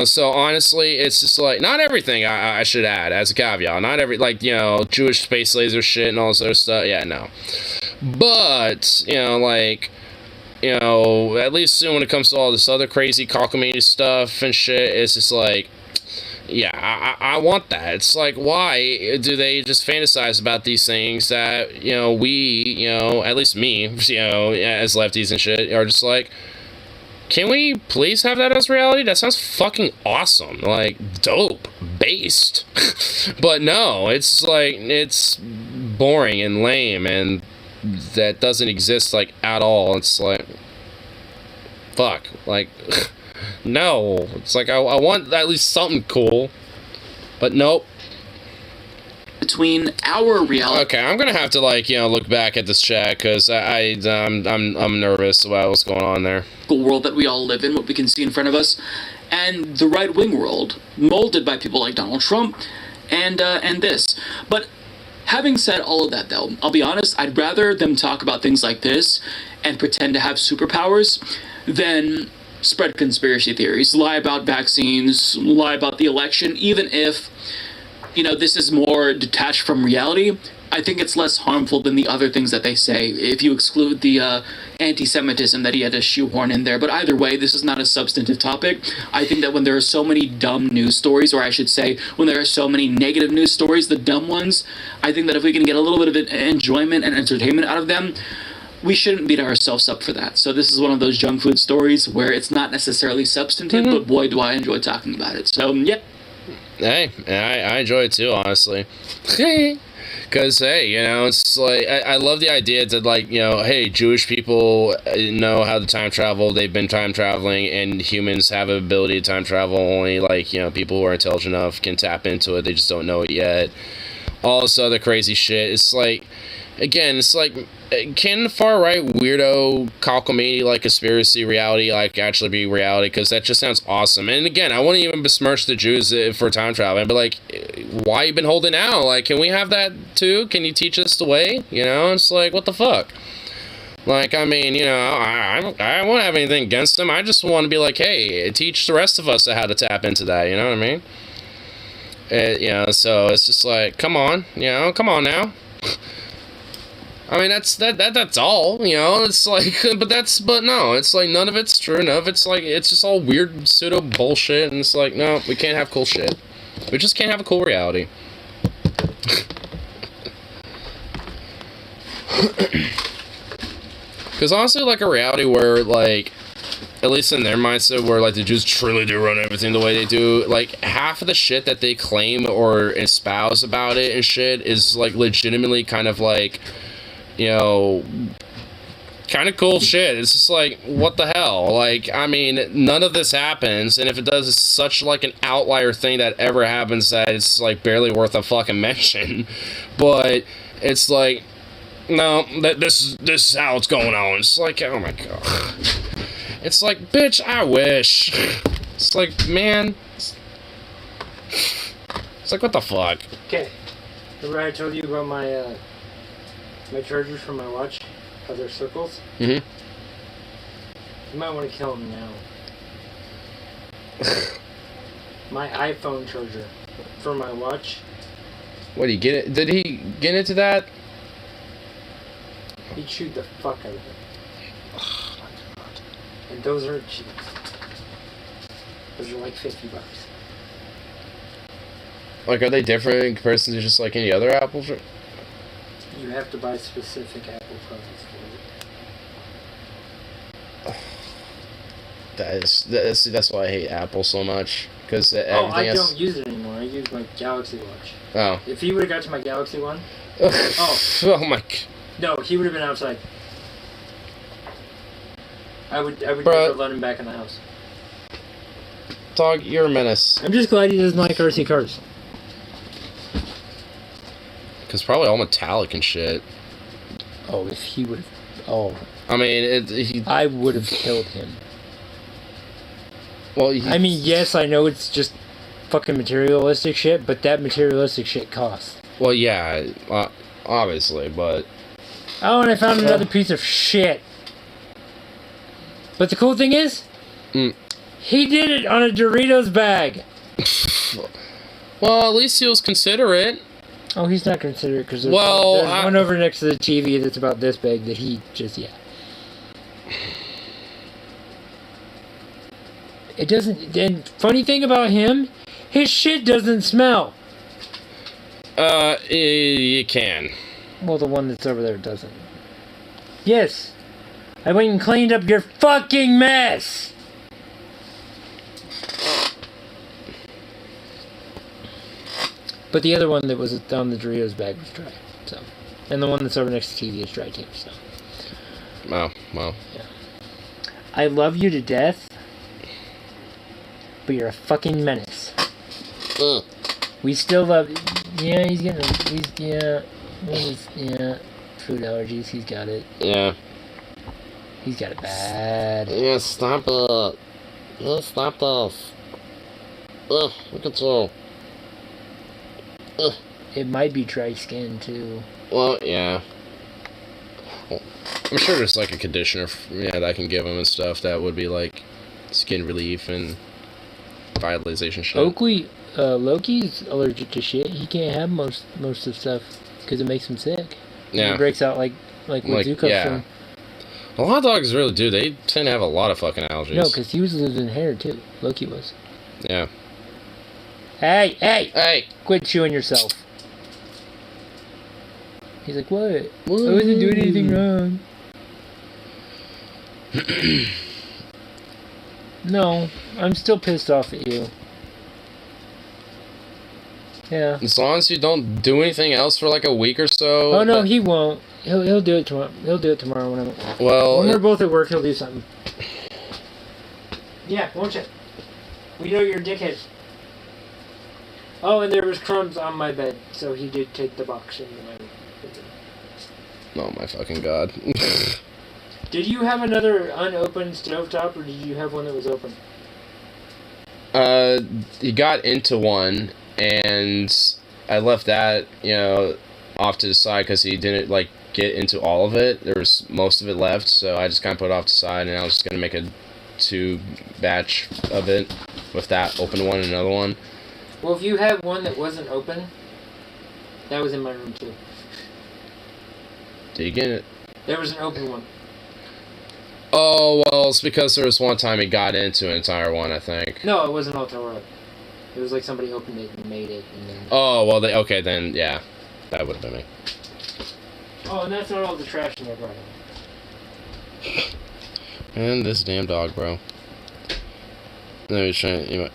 So honestly, it's just, like, not everything, I should add, as a caveat. Not every, like, Jewish space laser shit and all this other stuff. Yeah, no. But, like... at least when it comes to all this other crazy cockamamie stuff and shit, it's just like, yeah, I want that. It's like, why do they just fantasize about these things that, we, at least me, as lefties and shit, are just like, can we please have that as reality? That sounds fucking awesome. Like, dope. Based. But no, it's like, it's boring and lame and that doesn't exist, like, at all. It's like, fuck, like, no, it's like, I want at least something cool, but nope. Between our reality... Okay, I'm gonna have to, like, look back at this chat, because I'm nervous about what's going on there. ...world that we all live in, what we can see in front of us, and the right-wing world, molded by people like Donald Trump, and this. But having said all of that, though, I'll be honest, I'd rather them talk about things like this and pretend to have superpowers than spread conspiracy theories, lie about vaccines, lie about the election, even if, this is more detached from reality. I think it's less harmful than the other things that they say, if you exclude the anti-Semitism that he had to shoehorn in there. But either way, this is not a substantive topic. I think that when there are so many dumb news stories, or I should say, when there are so many negative news stories, the dumb ones, I think that if we can get a little bit of enjoyment and entertainment out of them, we shouldn't beat ourselves up for that. So this is one of those junk food stories where it's not necessarily substantive, but boy, do I enjoy talking about it. So, yeah. Hey, I enjoy it too, honestly. Because, hey, you know, it's like, I love the idea that, like, you know, hey, Jewish people know how to time travel, they've been time traveling, and humans have an ability to time travel, only, like, you know, people who are intelligent enough can tap into it, they just don't know it yet. All this other crazy shit. It's like, again, it's like, can the far right weirdo cockamamie like conspiracy reality like actually be reality? Because that just sounds awesome. And again, I wouldn't even besmirch the Jews for time traveling, but like, why you been holding out? Like, can we have that too? Can you teach us the way? You know, it's like, what the fuck? Like, I mean, you know, I won't have anything against them. I just want to be like, hey, teach the rest of us how to tap into that. You know what I mean? You know, so it's just like, come on, you know, come on now. I mean, that's all, you know, it's like, but no, it's like, none of it's true, none of it's like, it's just all weird pseudo bullshit, and it's like, no, we can't have cool shit. We just can't have a cool reality. Because honestly, like, a reality where, like, at least in their mindset, where, like, the Jews truly do run everything the way they do, like, half of the shit that they claim or espouse about it and shit is, like, legitimately kind of, like, you know, kind of cool shit. It's just like, what the hell? Like, I mean, none of this happens, and if it does, it's such, like, an outlier thing that ever happens that it's, like, barely worth a fucking mention. But it's like, no, this is how it's going on. It's like, oh my god. It's like, bitch, I wish. It's like, man. It's like, what the fuck? Okay. Remember I told you about my chargers for my watch? How they're circles? Mm-hmm. You might want to kill them now. My iPhone charger for my watch. What, did he get it? Did he get into that? He chewed the fuck out of it. And those aren't cheap. Those are like $50. Like, are they different in comparison to just like any other Apple? You have to buy specific Apple products for it. That's why I hate Apple so much. Because I don't use it anymore. I use my Galaxy Watch. Oh. If he would have got to my Galaxy one, oh my. No, he would have been outside. I would never let him back in the house. Dog, you're a menace. I'm just glad he doesn't like RC cars. Because probably all metallic and shit. Oh, if he would have... Oh. I mean, I would have killed him. Well, I mean, yes, I know it's just fucking materialistic shit, but that materialistic shit costs. Well, yeah, obviously, but... Oh, and I found another piece of shit. But the cool thing is, he did it on a Doritos bag. Well, at least he was considerate. Oh, he's not considerate because there's one over next to the TV that's about this big that he just, yeah. It doesn't, and funny thing about him, his shit doesn't smell. You can. Well, the one that's over there doesn't. Yes. I went and cleaned up your fucking mess! But the other one that was on the Doritos bag was dry, so. And the one that's over next to the TV is dry too, so. Oh, well. Yeah. I love you to death, but you're a fucking menace. We still love you. Yeah, food allergies, he's got it. Yeah. He's got it bad. Yeah, stop it. Yeah, stop this. Ugh, look at you. Ugh. It might be dry skin, too. Well, yeah. Well, I'm sure there's like a conditioner that I can give him and stuff that would be like skin relief and vitalization shit. Loki's allergic to shit. He can't have most of stuff because it makes him sick. Yeah. He breaks out like what Zuko's from. A lot of dogs really do. They tend to have a lot of fucking allergies. No, because he was losing hair too. Loki was. Yeah. Hey! Quit chewing yourself. He's like, what? I wasn't doing anything wrong. No, I'm still pissed off at you. Yeah. As long as you don't do anything else for like a week or so. Oh no, he won't. He'll do it tomorrow. He'll do it tomorrow when we're both at work. He'll do something. Yeah, won't you? We know you're a dickhead. Oh, and there was crumbs on my bed, so he did take the box into my room. Oh my fucking god. Did you have another unopened stovetop, or did you have one that was open? He got into one, and I left that, off to the side because he didn't, like, get into all of it. There was most of it left, so I just kind of put it off to the side, and I was just going to make a 2 batch of it with that open one and another one. Well, if you had one that wasn't open, that was in my room, too. Did you get it? There was an open one. Oh, well, it's because there was one time he got into an entire one, I think. No, it wasn't all tore up. It was like somebody opened it and made it, and then... Oh, well, okay, then, yeah. That would have been me. Oh, and that's not all the trash in there, bro. And this damn dog, bro. No, he's trying,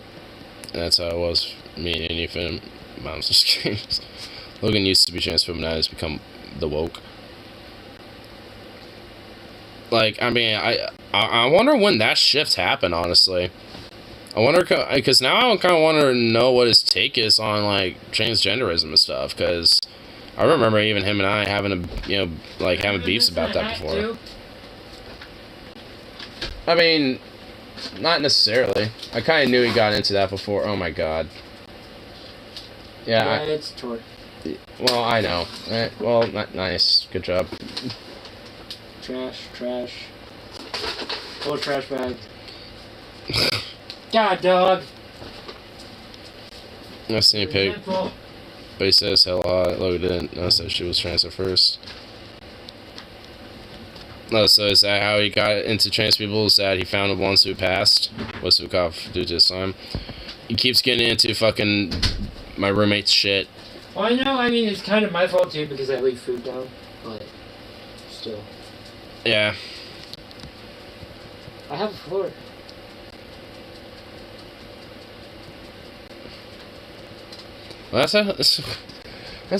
that's how it was. Me and Ethan, mom's just kidding. Logan used to be transformed, now he's become the woke. Like, I mean, I wonder when that shift happened, honestly. I wonder, because now I kind of want to know what his take is on, like, transgenderism and stuff, because I remember even him and I having having beefs about that before. I mean, not necessarily. I kind of knew he got into that before. Oh my god. Yeah, it's tort. Well, I know. Well, nice. Good job. Trash. Full trash bag. God, dog. I seen a pig. But he says hello. Logan didn't notice that she was trans at first. No, so is that how he got into trans people? Is that he found the ones who passed? What's Vukov due to his time? He keeps getting into fucking my roommate's shit. Well, I know, I mean, it's kind of my fault too because I leave food down, but still. Yeah. I have a floor. Well, that's at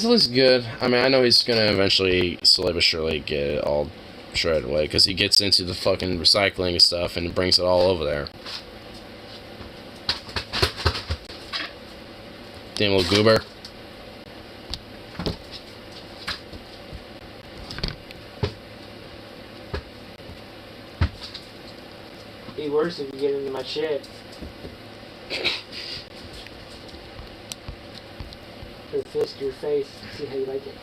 least good. I mean, I know he's gonna eventually, slowly but surely, get it all shredded away because he gets into the fucking recycling and stuff and brings it all over there. Damn little goober. Be worse if you get into my shit. Or fist your face. See how you like it.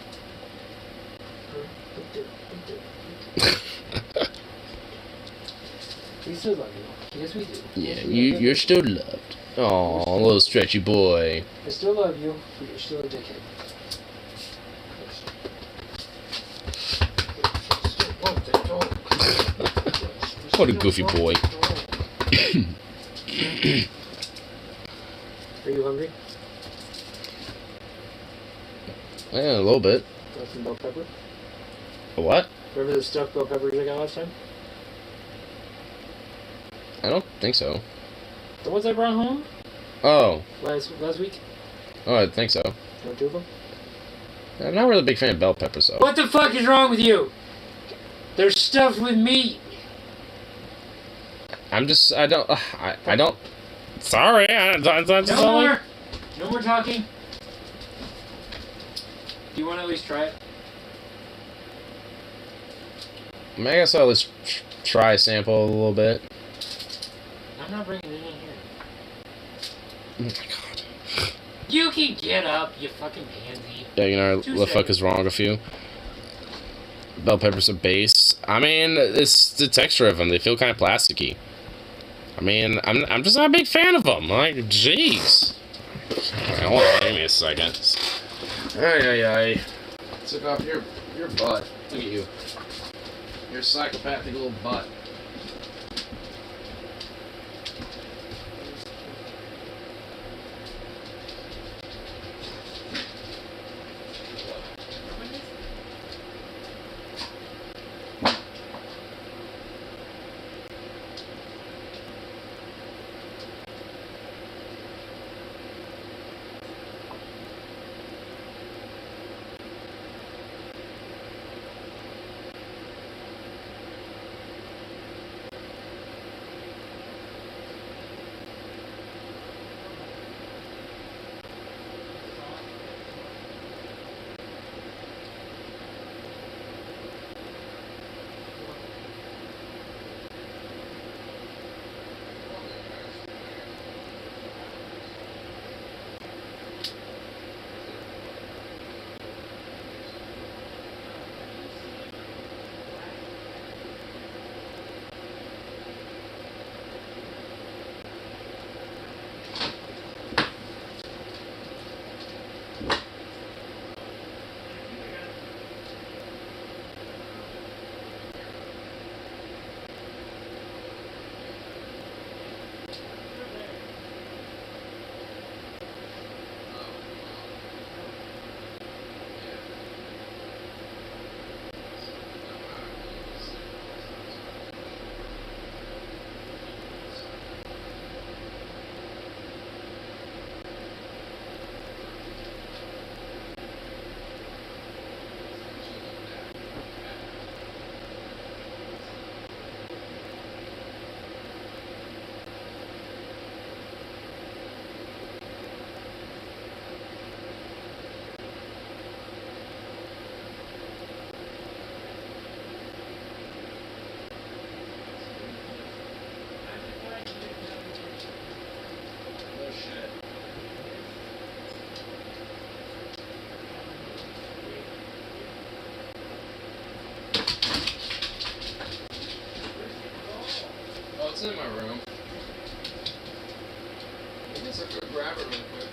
We still love you. Yes, we do. Yeah, you're still loved. Aw, little stretchy boy. I still love you, but you're still a dickhead. What a goofy boy. Are you hungry? Yeah, a little bit. Got some bell pepper? A what? Remember the stuffed bell peppers I got last time? I don't think so. The ones I brought home? Oh. Last week? Oh, I think so. Want 2 of them? I'm not really a big fan of bell peppers, though. What the fuck is wrong with you? They're stuffed with meat. I don't. Sorry, No more talking. Do you want to at least try it? I mean, I guess I'll at least try a sample a little bit. I'm not bringing it in here. Oh my god. You can get up, you fucking pansy. Yeah, you know what the fuck is wrong with you? Bell peppers are base. I mean, it's the texture of them. They feel kind of plasticky. I mean, I'm just not a big fan of them. Like, jeez. Alright, hold on, give me a second. Ay. Took off your butt. Look at you. Your psychopathic little butt. It's in my room. I guess I could grab it real quick.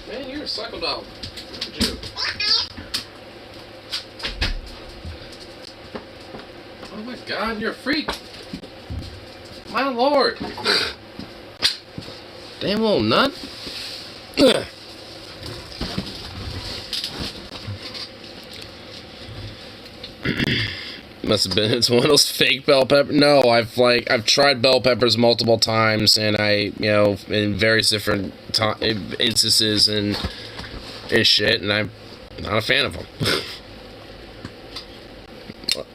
Man, you're a psycho dog. Look at you. Oh my god, you're a freak. My lord. Damn little nut. Must have been, it's one of those fake bell peppers. No, I've tried bell peppers multiple times, and in various different instances and shit, and I'm not a fan of them.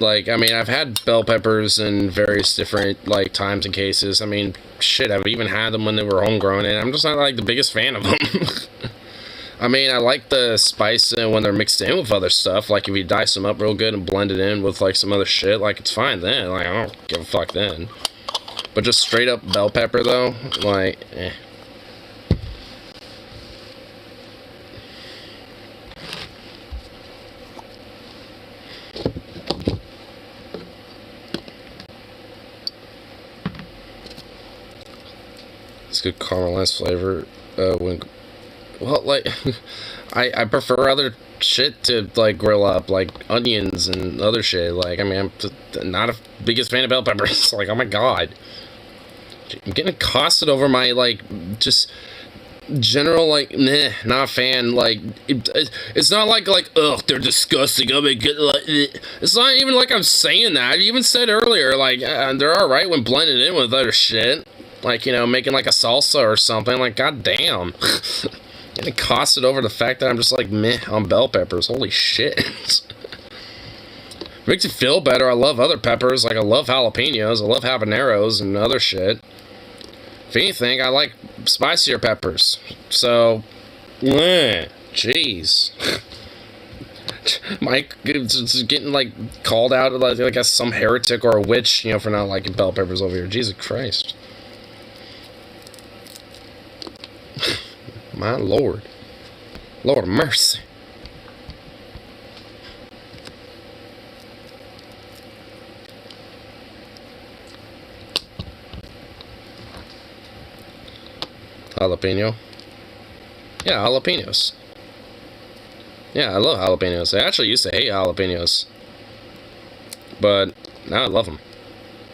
I've had bell peppers in various different, times and cases. I mean, shit, I've even had them when they were homegrown, and I'm just not, the biggest fan of them. I mean, I like the spice when they're mixed in with other stuff. If you dice them up real good and blend it in with, some other shit, it's fine then. I don't give a fuck then. But just straight up bell pepper, though, eh. It's good caramelized flavor. I prefer other shit to grill up, onions and other shit. I'm not a biggest fan of bell peppers. Oh my god, I'm getting accosted over my just general nah, not a fan. It's not ugh, they're disgusting. I mean, it's not even I'm saying that. I even said earlier they're alright when blended in with other shit. Making a salsa or something. God damn. Getting accosted over the fact that I'm just meh on bell peppers. Holy shit. Makes you feel better. I love other peppers. I love jalapenos. I love habaneros and other shit. If anything, I like spicier peppers. So, jeez. Mike is getting called out as some heretic or a witch, for not liking bell peppers over here. Jesus Christ. My lord. Lord of mercy. Jalapeno. Yeah, jalapenos. Yeah, I love jalapenos. I actually used to hate jalapenos. But now I love them.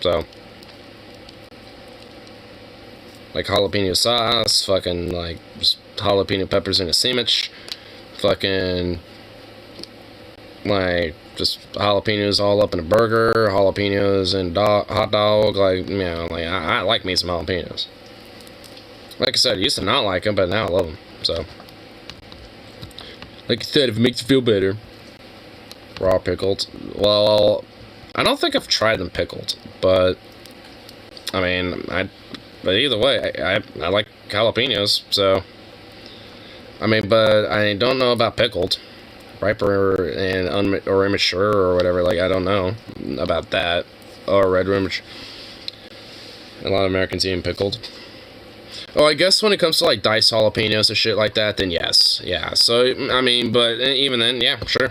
So. Jalapeno sauce, fucking just jalapeno peppers in a sandwich, fucking just jalapenos all up in a burger, jalapenos and hot dog, I like me some jalapenos. Like I said, I used to not like them, but now I love them. So, like I said, if it makes you feel better, raw pickled. Well, I don't think I've tried them pickled, but I mean, But either way, I like jalapenos, so. I mean, but I don't know about pickled. Ripe or immature or whatever, I don't know about that. Or red or immature. A lot of Americans eat pickled. Oh, I guess when it comes to, diced jalapenos and shit like that, then yes. Yeah, so, I mean, but even then, yeah, sure.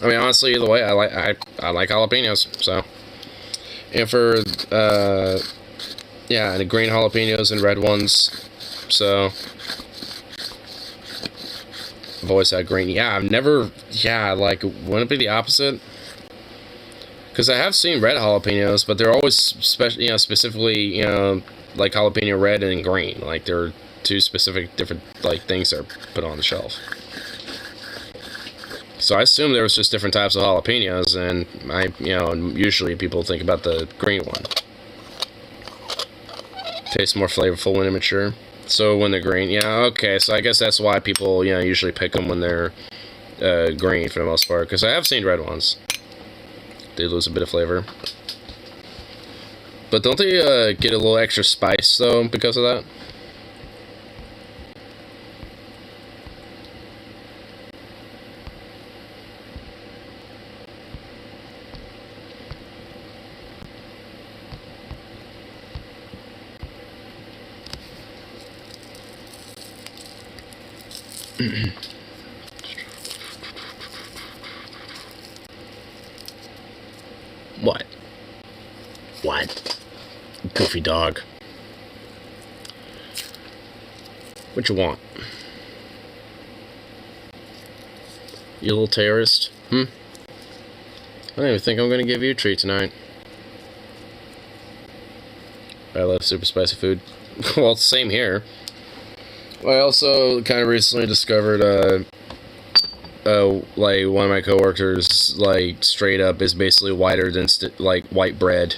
I mean, honestly, either way, I like jalapenos. So, and for yeah, and the green jalapenos and red ones. So, I've always had green. Yeah, I've never. Yeah, like, wouldn't it be the opposite? Because I have seen red jalapenos, but they're always specifically, like jalapeno red and green. Like, they're two specific different like things that are put on the shelf. So I assume there was just different types of jalapenos, and usually people think about the green one. Tastes more flavorful when they're mature. So when they're green, yeah, okay. So I guess that's why people, usually pick them when they're green for the most part. Because I have seen red ones. They lose a bit of flavor. But don't they get a little extra spice though because of that? What? What? Goofy dog. What you want? You little terrorist? I don't even think I'm gonna give you a treat tonight. I love super spicy food. Well, same here. I also kind of recently discovered, like, one of my coworkers, like, straight up is basically whiter than, like, white bread.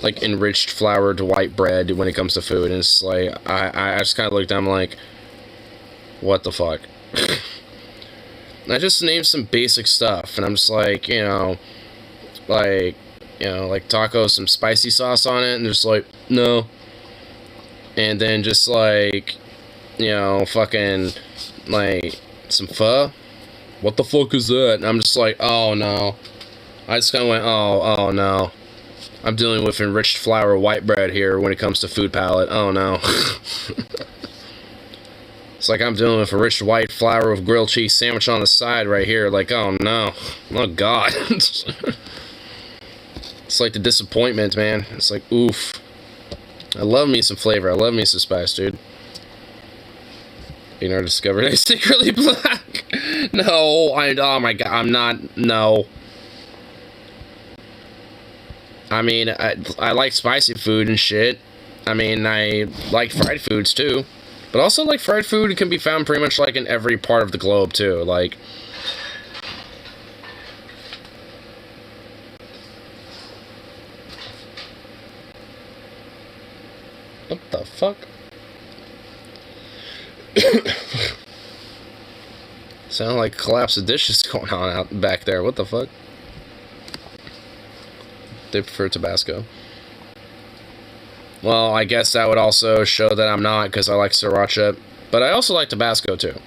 Like, enriched floured white bread when it comes to food. And it's like, I just kind of looked down, I'm like, what the fuck? I just named some basic stuff, and I'm just like, like tacos, some spicy sauce on it, and just like, no. And then just like, fucking, like, some pho. What the fuck is that? And I'm just like, oh no. I just kind of went, oh no. I'm dealing with enriched flour white bread here when it comes to food palette. Oh no. It's like I'm dealing with enriched white flour with grilled cheese sandwich on the side right here. Like, oh no. Oh god. It's like the disappointment, man. It's like, oof. I love me some flavor. I love me some spice, dude. You never discovered I'm secretly black. No, oh my god, I'm not, no. I mean, I like spicy food and shit. I mean, I like fried foods too. But also, like, fried food can be found pretty much, like, in every part of the globe too. Like, what the fuck? Sound like a collapse of dishes going on out back there. What the fuck? They prefer Tabasco. Well, I guess that would also show that I'm not, because I like sriracha. But I also like Tabasco too.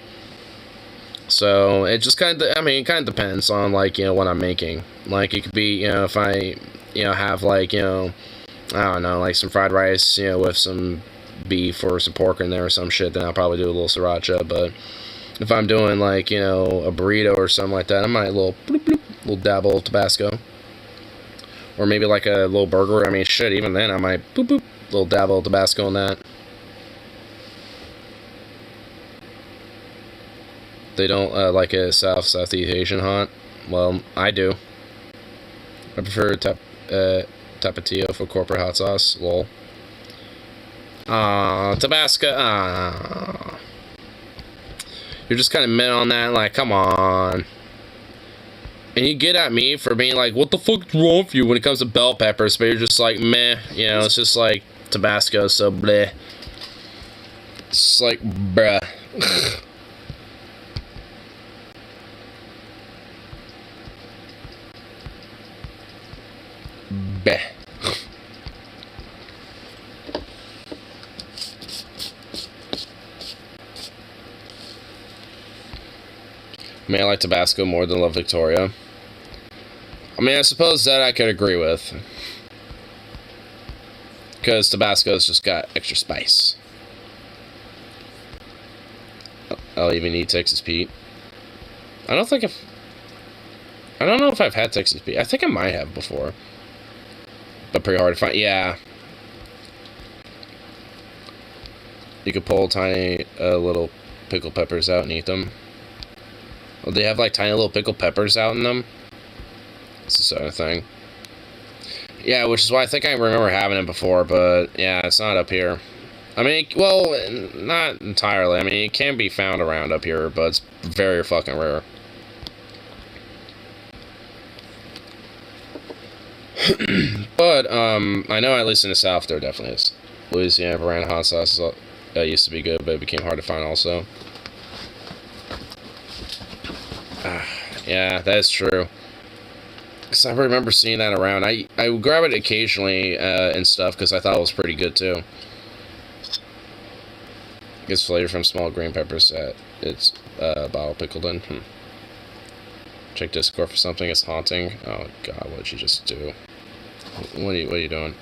So it just kind of, it kind of depends on, like, what I'm making. Like, it could be, if I, have, like, I don't know, like some fried rice, with some beef or some pork in there or some shit, then I'll probably do a little sriracha. But if I'm doing, like, a burrito or something like that, I might little dabble of Tabasco. Or maybe like a little burger. I mean, shit, even then I might little dabble of Tabasco on that. They don't like a Southeast Asian hot. Well, I do. I prefer Tapatio for corporate hot sauce. Lol. Tabasco. You're just kind of mid on that, like, come on. And you get at me for being like, what the fuck's wrong with you when it comes to bell peppers? But you're just like, meh. It's just like Tabasco, so bleh. It's like, bruh. Bleh. I mean, I like Tabasco more than La Victoria. I mean, I suppose that I could agree with. Because Tabasco's just got extra spice. I'll even eat Texas Pete. I don't think if... I don't know if I've had Texas beef. I think I might have before. But pretty hard to find. Yeah. You could pull tiny little pickled peppers out and eat them. Well, they have like tiny little pickled peppers out in them. It's the sort of thing. Yeah, which is why I think I remember having it before, but yeah, it's not up here. I mean, well, not entirely. I mean, it can be found around up here, but it's very fucking rare. But, I know at least in the South there definitely is. Louisiana brand hot sauce used to be good, but it became hard to find also. Yeah, that is true. Because I remember seeing that around. I would grab it occasionally and stuff because I thought it was pretty good too. Gets flavor from small green peppers that it's bottle pickled in. Check Discord for something. It's haunting. Oh god, what did you just do? What are you doing?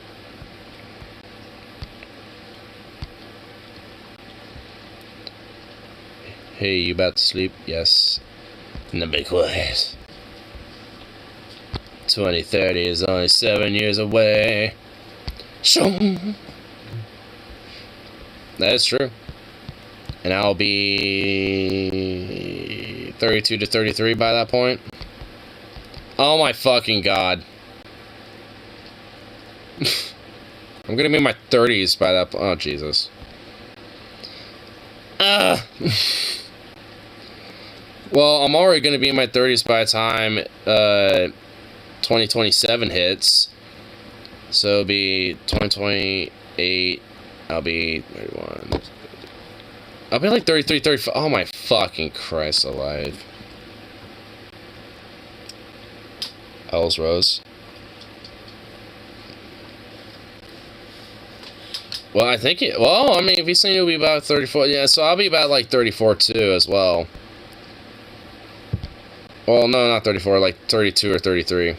Hey, you about to sleep? Yes. Now be quiet. 2030 is only 7 years away. That is true. And I'll be 32 to 33 by that point. Oh my fucking god. I'm gonna be in my 30s by that point. Oh, Jesus. Well, I'm already gonna be in my 30s by the time 2027 hits. So it'll be 2028. I'll be 31. I'll be like 33, 34. Oh my fucking Christ alive. Hell's Rose. Well, I think it. Well, I mean, if he's saying it'll be about 34, yeah. So I'll be about like 34 too, as well. Well, no, not 34, like 32 or 33.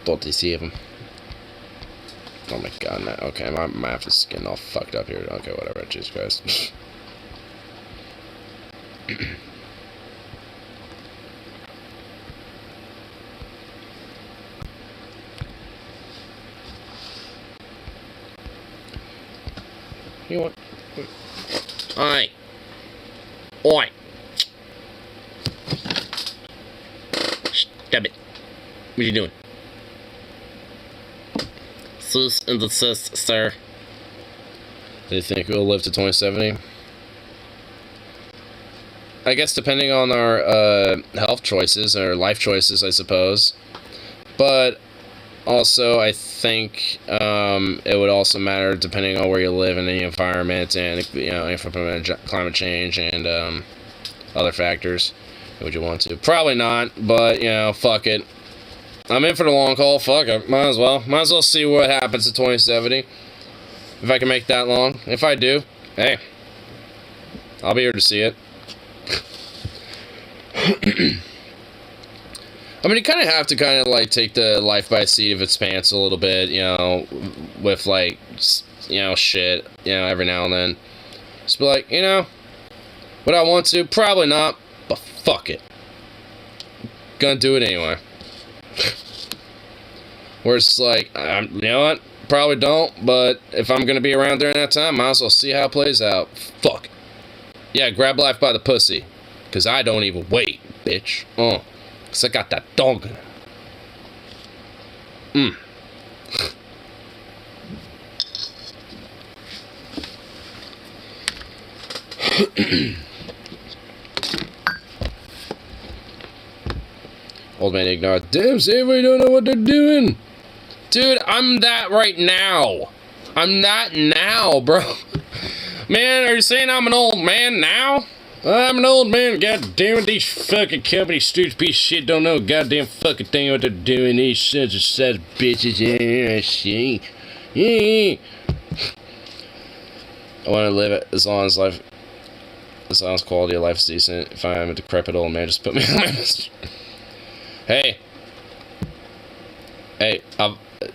37. Oh my god, no. Okay, my math is getting all fucked up here. Okay, whatever, Jesus Christ. You want? Oi! Oi! Stop it. What are you doing? Cease and desist, sir. Do you think we'll live to 2070? I guess depending on our health choices, or life choices, I suppose. But also, I think it would also matter depending on where you live in the environment and, you know, climate change and other factors. Would you want to? Probably not, but, you know, fuck it. I'm in for the long haul. Fuck it. Might as well. Might as well see what happens in 2070. If I can make that long. If I do, hey, I'll be here to see it. I mean, you kind of have to kind of, like, take the life by the seat of its pants a little bit, you know, with, like, you know, shit, you know, every now and then. Just be like, you know, would I want to? Probably not, but fuck it. Gonna do it anyway. Where it's like, you know what? Probably don't, but if I'm gonna be around during that time, might as well see how it plays out. Fuck it. Yeah, grab life by the pussy. Cause I don't even wait, bitch. Cause I got that dog. Old man ignored. Damn, everybody don't know what they're doing. Dude, I'm that right now. I'm not now, bro. Man, are you saying I'm an old man now? I'm an old man. God damn it, these fucking company stupid piece of shit don't know a goddamn fucking thing what they're doing. These sons of such bitches. Yeah, shit. Yeah. I want to live it as long as quality of life is decent. If I'm a decrepit old man, just put me on my list. Hey,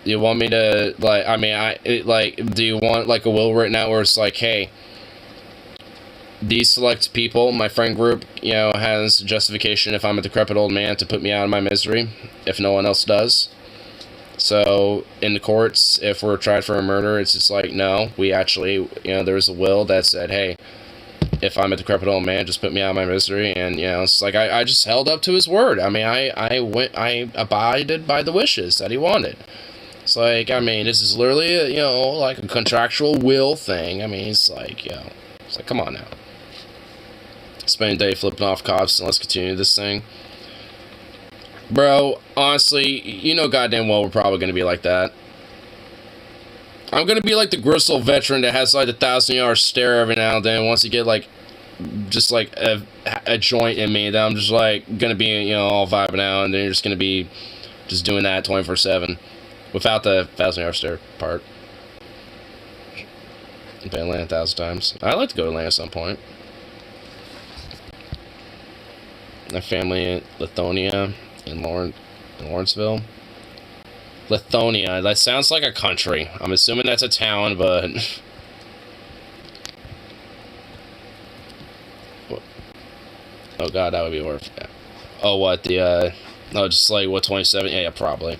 you want me to, like, I mean, do you want, like, a will written out where it's like, hey, these select people, my friend group, you know, has justification if I'm a decrepit old man to put me out of my misery, if no one else does. So, in the courts, if we're tried for a murder, it's just like, no, we actually, you know, there was a will that said, hey, if I'm a decrepit old man, just put me out of my misery, and, you know, it's like, I just held up to his word. I mean, I abided by the wishes that he wanted. It's like, I mean, this is literally, you know, like a contractual will thing. I mean, it's like, you know, it's like, come on now. Spend a day flipping off cops, and let's continue this thing. Bro, honestly, you know goddamn well we're probably going to be like that. I'm going to be like the Gristle veteran that has like the 1,000-yard stare every now and then. Once you get like, just like a joint in me, that I'm just like going to be, you know, all vibing out, and then you're just going to be just doing that 24/7. Without the 1,000-yard stare part. I've been to Atlanta 1,000 times. I'd like to go to Atlanta at some point. My family in Lithonia, in Lawrenceville. Lithonia, that sounds like a country. I'm assuming that's a town, but... oh god, that would be worth it. Oh, what, the, oh, just like, what, 27? Yeah, probably.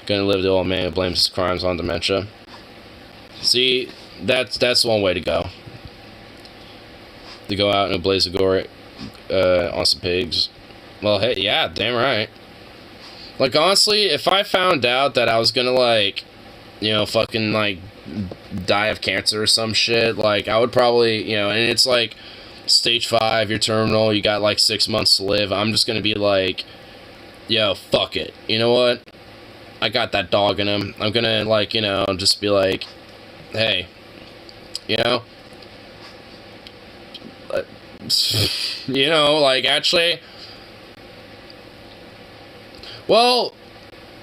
Gonna live the old man who blames his crimes on dementia. See, that's one way to go. To go out in a blaze of glory on some pigs. Well, hey, yeah, damn right. Like, honestly, if I found out that I was gonna, like, you know, fucking, like, die of cancer or some shit, like, I would probably, you know, and it's, like, stage 5, you're terminal, you got, like, 6 months to live, I'm just gonna be like, yo, fuck it. You know what? I got that dog in him. I'm gonna, like, you know, just be like, hey, you know, you know, like, actually, well,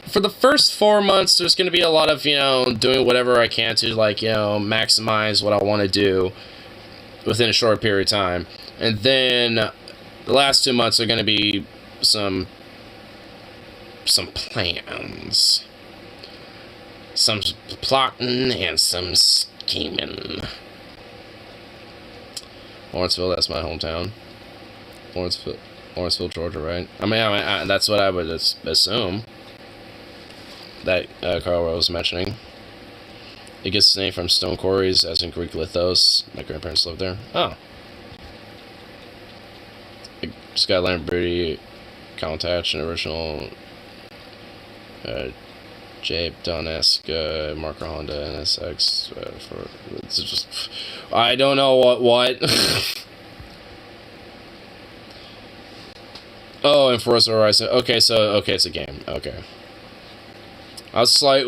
for the first 4 months, there's gonna be a lot of, you know, doing whatever I can to, like, you know, maximize what I want to do within a short period of time. And then the last 2 months are gonna be some plans, some plotting, and some scheming. Lawrenceville, that's my hometown. Lawrenceville, Georgia, right? I mean, that's what I would assume that Carl was mentioning. It gets its name from stone quarries, as in Greek lithos. My grandparents lived there. Oh. I just got Lamborghini Countach, an original J. Donetsk Marker Honda NSX for it's just I don't know what oh, and Forza Horizon. Okay, so it's a game. Okay. I was like,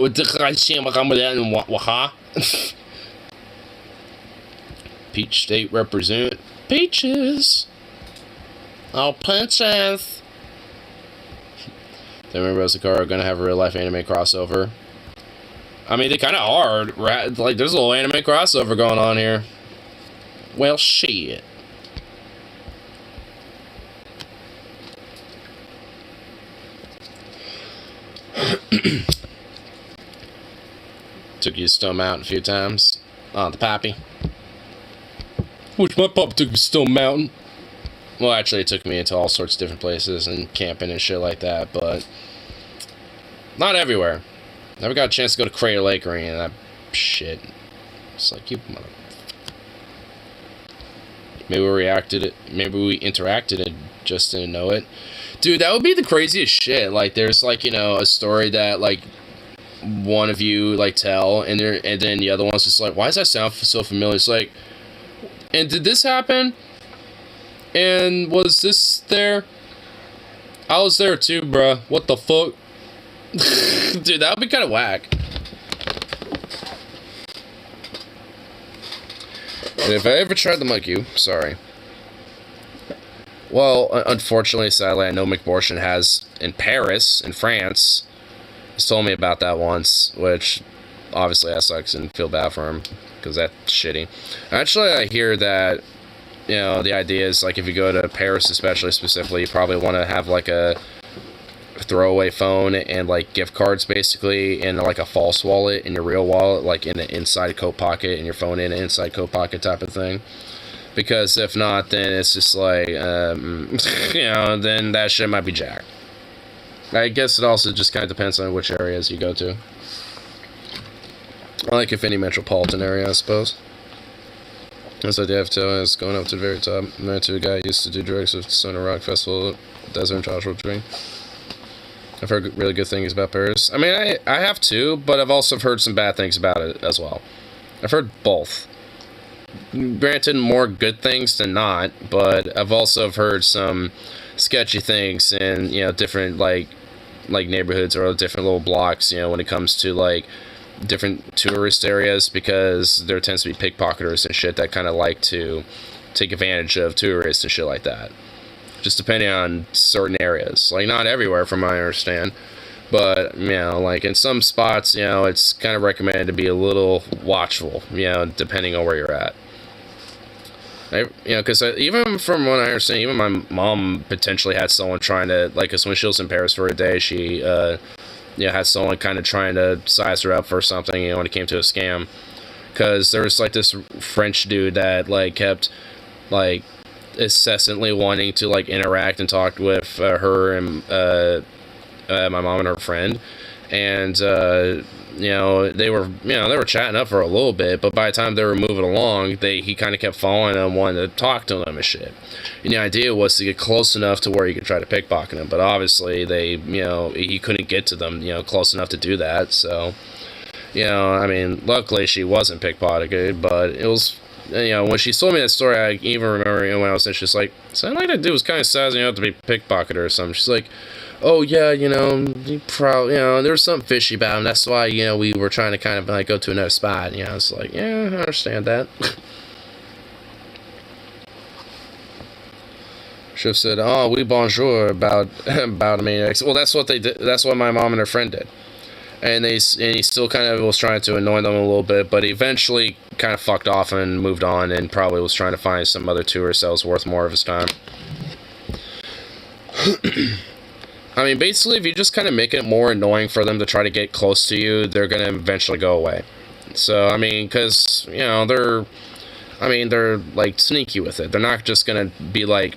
Peach State represent peaches. Oh, princess. They remember Osakar are gonna have a real life anime crossover. I mean, they kind of are. Right? Like, there's a little anime crossover going on here. Well, shit. Took you to Stone Mountain a few times. Oh, the pappy. Wish my pop took me to Stone Mountain. Well, actually, it took me into all sorts of different places and camping and shit like that, but not everywhere. Never got a chance to go to Crater Lake or any of that shit. It's like, you mother... Maybe we interacted and just didn't know it. Dude, that would be the craziest shit. Like, there's, like, you know, a story that, like, one of you, like, tell, and then the other one's just like, why does that sound so familiar? It's like, and did this happen? And was this there? I was there too, bruh. What the fuck? Dude, that would be kind of whack. And if I ever tried to mug you, sorry. Well, unfortunately, sadly, I know McBortion has, in Paris, in France, he's told me about that once, which obviously that sucks and feel bad for him, because that's shitty. Actually, I hear that, you know, the idea is, like, if you go to Paris specifically, you probably want to have, like, a throwaway phone and, like, gift cards, basically, in, like, a false wallet in your real wallet, like, in the inside coat pocket, and your phone in an inside coat pocket type of thing. Because if not, then it's just like, then that shit might be jacked. I guess it also just kind of depends on which areas you go to. Like if any metropolitan area, I suppose. As I have to, I was going up to the very top. Married to a guy who used to do drugs with Stoner Rock Festival, Desert Joshua Tree. I've heard really good things about Paris. I mean, I have too, but I've also heard some bad things about it as well. I've heard both. Granted, more good things than not, but I've also heard some sketchy things in, different, like neighborhoods or different little blocks, when it comes to, like, different tourist areas, because there tends to be pickpocketers and shit that kind of like to take advantage of tourists and shit like that. Just depending on certain areas. Like, not everywhere, from what I understand. But, like, in some spots, it's kind of recommended to be a little watchful, depending on where you're at. Because even from what I understand, even my mom potentially had someone trying to, like, because when she was in Paris for a day, she, had someone kind of trying to size her up for something, when it came to a scam. Because there was, like, this French dude that, like, kept, like, incessantly wanting to, like, interact and talk with her and my mom and her friend. And, they were chatting up for a little bit, but by the time they were moving along, he kind of kept following them, wanting to talk to them and shit. And the idea was to get close enough to where he could try to pickpocket them, but obviously he couldn't get to them, close enough to do that. So, I mean, luckily she wasn't pickpocketed, but it was, when she told me that story, I even remember, when I was there, she's like, sounded like that dude was kind of sizing up to be pickpocketed or something. She's like, oh yeah, he probably, there was something fishy about him. That's why, we were trying to kind of like go to another spot. It's like, yeah, I understand that. Should have said, oh, oui, bonjour about me. Well, that's what they did. That's what my mom and her friend did. And he still kind of was trying to annoy them a little bit, but he eventually kind of fucked off and moved on, and probably was trying to find some other tourist that was worth more of his time. I mean, basically, if you just kind of make it more annoying for them to try to get close to you, they're going to eventually go away. So, I mean, because, they're like, sneaky with it. They're not just going to be like,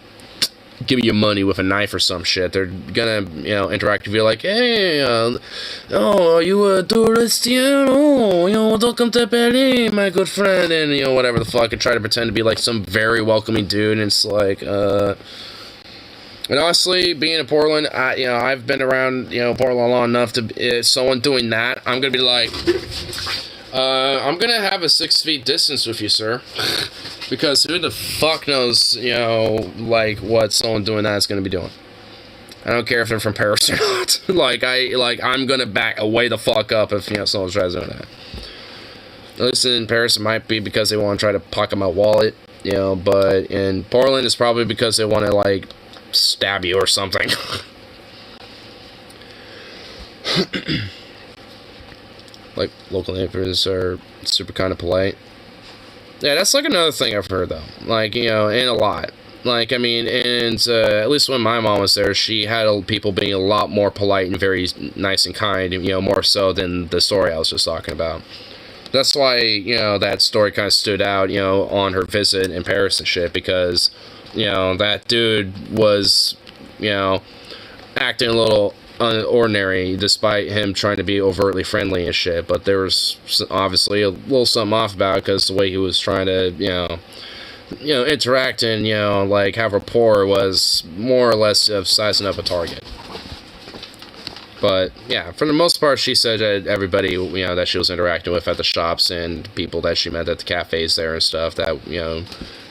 give you money with a knife or some shit. They're going to, interact with you like, hey, are you a tourist? Welcome to Paris, my good friend. And, whatever the fuck, and try to pretend to be like some very welcoming dude. And it's like, And honestly, being in Portland, I've been around, Portland long enough to, someone doing that, I'm gonna be like, I'm gonna have a 6 feet distance with you, sir. Because who the fuck knows, like, what someone doing that is gonna be doing. I don't care if they're from Paris or not. I'm gonna back away the fuck up if, someone tries doing that. At least in Paris, it might be because they want to try to pocket my wallet, but in Portland, it's probably because they want to, like, stab you or something. Like, local neighbors are super kind of polite. Yeah, that's like another thing I've heard though. Like, and a lot. Like, I mean, and at least when my mom was there, she had people being a lot more polite and very nice and kind, more so than the story I was just talking about. That's why, that story kind of stood out, on her visit in Paris and shit, because that dude was, acting a little ordinary despite him trying to be overtly friendly and shit. But there was obviously a little something off about it because the way he was trying to, interact and, like, have rapport was more or less of sizing up a target. But, yeah, for the most part, she said that everybody, that she was interacting with at the shops and people that she met at the cafes there and stuff that,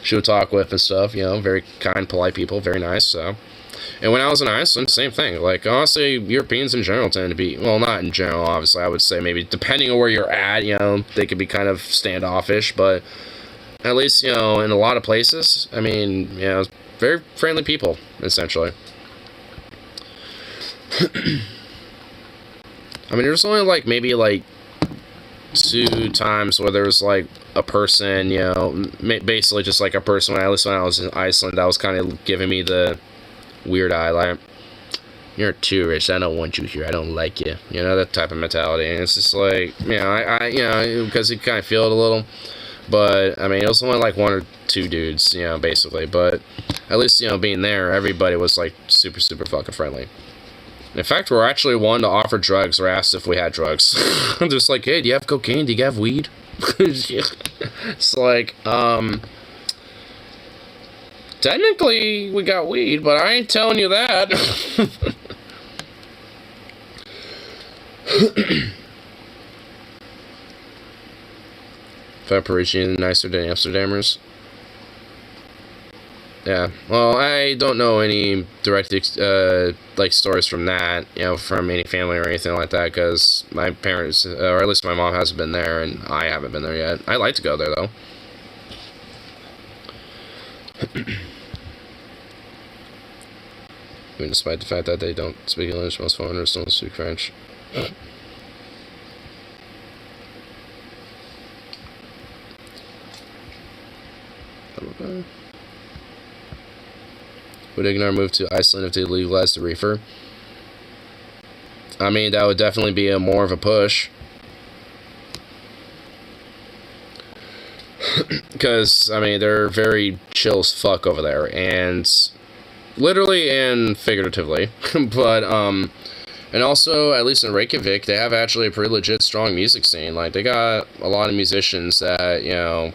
she would talk with and stuff, very kind, polite people, very nice, so. And when I was in Iceland, same thing. Like, honestly, Europeans in general tend to be, well, not in general, obviously, I would say maybe depending on where you're at, they could be kind of standoffish, but at least, in a lot of places, I mean, very friendly people, essentially. I mean, there's only, like, maybe, like, 2 times where there was, like, a person, basically just, like, a person, at least when I was in Iceland, that was kind of giving me the weird eye, like, you're a tourist, I don't want you here, I don't like you, that type of mentality, and it's just like, I because you kind of feel it a little, But I mean, it was only like 1 or 2 dudes, you know, basically. But at least, you know, being there, everybody was like super fucking friendly. In fact, we're actually one to offer drugs or asked if we had drugs. I'm just like, hey, do you have cocaine? Do you have weed? It's like, technically we got weed, but I ain't telling you that. Parisian nicer than Amsterdamers. Yeah, well, I don't know any direct, like, stories from that, you know, from any family or anything like that, because my parents, or at least my mom hasn't been there, and I haven't been there yet. I'd like to go there, though. Even despite the fact that they don't speak English, most foreigners don't speak French. Would Ignar move to Iceland if they legalized the reefer? I mean, that would definitely be more of a push. Because, I mean, they're very chill as fuck over there. And literally and figuratively. But, and also, at least in Reykjavik, they have actually a pretty legit strong music scene. Like, they got a lot of musicians that, you know,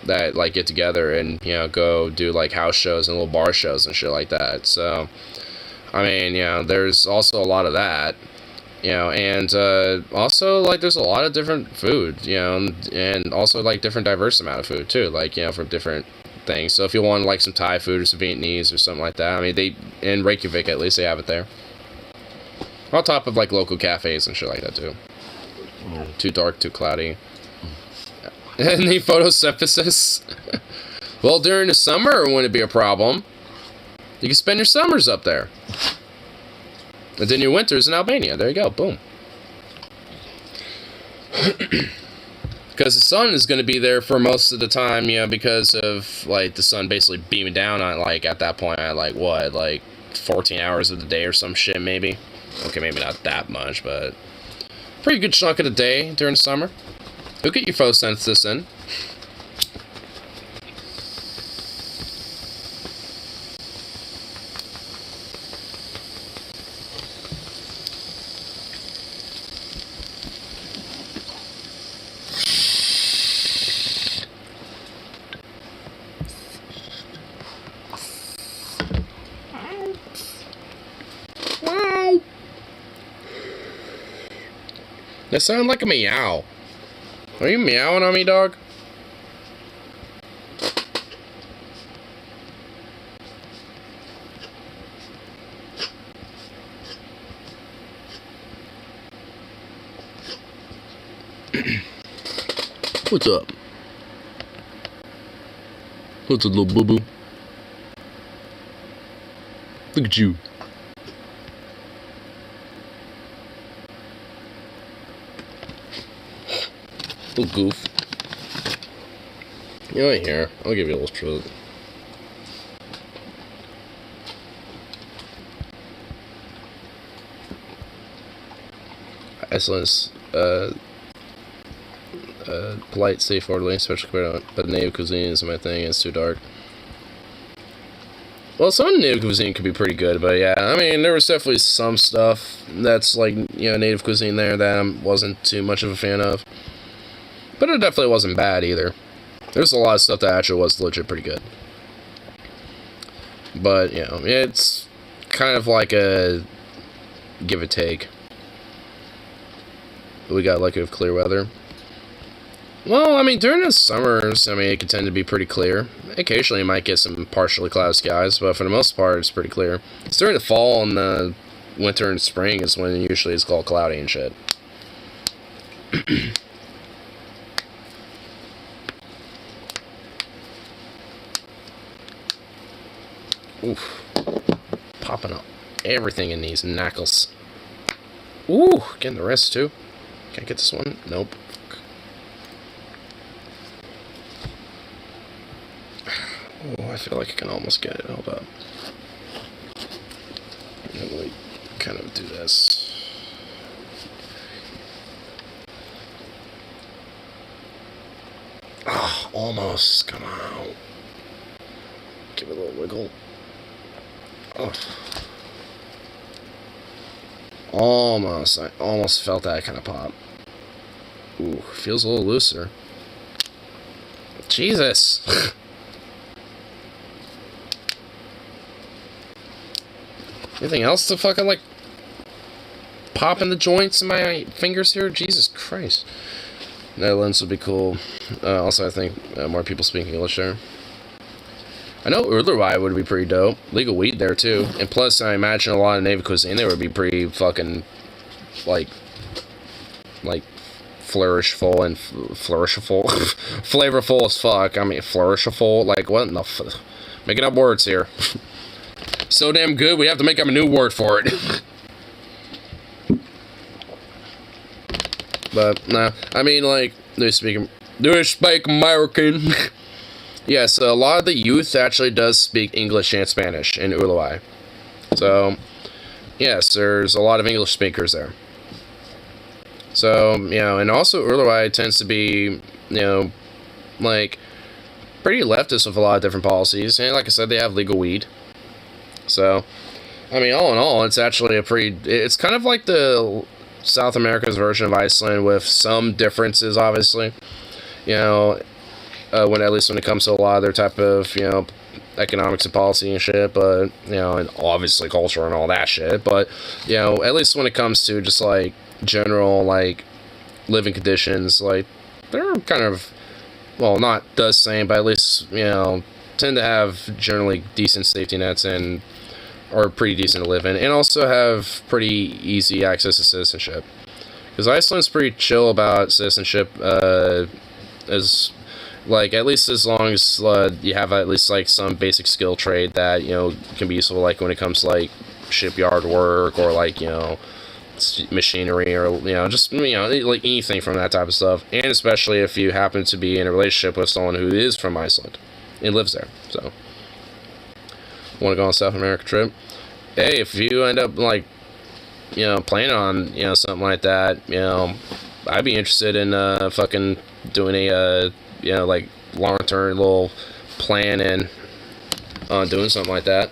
that, like, get together and, you know, go do, like, house shows and little bar shows and shit like that. So, I mean, you know, there's also a lot of that, you know, and, also, like, there's a lot of different food, you know, and also, like, different diverse amount of food, too, like, you know, from different things. So if you want, like, some Thai food or some Vietnamese or something like that, I mean, they, in Reykjavik, at least, they have it there. On top of, like, local cafes and shit like that, too. Too dark, too cloudy. Any photosynthesis? Well, during the summer, it wouldn't be a problem. You can spend your summers up there. And then your winters in Albania. There you go. Boom. Because the sun is going to be there for most of the time, you know, because of, like, the sun basically beaming down on, like, at that point, at, like, what, like, 14 hours of the day or some shit, maybe? Okay, maybe not that much, but pretty good chunk of the day during the summer. Go get your photosynthesis in. Wow. That sounded like a meow. Are you meowing on me, dog? What's up? What's up, little boo-boo? Look at you. Little goof. You ain't here. I'll give you a little treat. Iceland's polite, safe, orderly, especially but native cuisine isn't my thing. It's too dark. Well, some native cuisine could be pretty good, but yeah, I mean, there was definitely some stuff that's like, you know, native cuisine there that I wasn't too much of a fan of. But it definitely wasn't bad either. There's a lot of stuff that actually was legit pretty good. But, you know, it's kind of like a give or take. We got lucky with clear weather. Well, I mean, during the summers, I mean, it can tend to be pretty clear. Occasionally, you might get some partially cloudy skies, but for the most part, it's pretty clear. It's during the fall and the winter and spring is when usually it's called cloudy and shit. Oof. Popping up everything in these knuckles. Ooh, getting the rest too. Can I get this one? Nope. Oh, I feel like I can almost get it. Hold up. I'm gonna kind of do this. Oh. almost. Come on. Give it a little wiggle. Oh. Almost. I almost felt that kind of pop. Ooh, feels a little looser. Jesus. Anything else to fucking, like, pop in the joints in my fingers here? Jesus Christ. Netherlands would be cool. Also, I think more people speak English there. I know Uruguay would be pretty dope. Legal weed there, too. And plus, I imagine a lot of native cuisine there would be pretty fucking, like flourishful and flourishful. Flavorful as fuck. I mean, flourishful. Like, what in the making up words here. So damn good, we have to make up a new word for it. But, nah. I mean, like, they speak American. Yes, a lot of the youth actually does speak English and Spanish in Uruguay. So, yes, there's a lot of English speakers there. So, you know, and also Uruguay tends to be, you know, like, pretty leftist with a lot of different policies. And like I said, they have legal weed. So, I mean, all in all, it's actually it's kind of like the South America's version of Iceland with some differences, obviously. You know, at least when it comes to a lot of their type of, you know, economics and policy and shit, but, you know, and obviously culture and all that shit. But, you know, at least when it comes to just, like, general, like, living conditions, like, they're kind of, well, not the same, but at least, you know, tend to have generally decent safety nets and are pretty decent to live in, and also have pretty easy access to citizenship. Because Iceland's pretty chill about citizenship, as, like, at least as long as you have at least, like, some basic skill trade that, you know, can be useful, like, when it comes to, like, shipyard work, or, like, you know, machinery, or, you know, just, you know, like, anything from that type of stuff. And especially if you happen to be in a relationship with someone who is from Iceland and lives there. So, want to go on a South America trip? Hey, if you end up, like, you know, planning on, you know, something like that, you know, I'd be interested in fucking doing a you know, like, long-term little plan and doing something like that.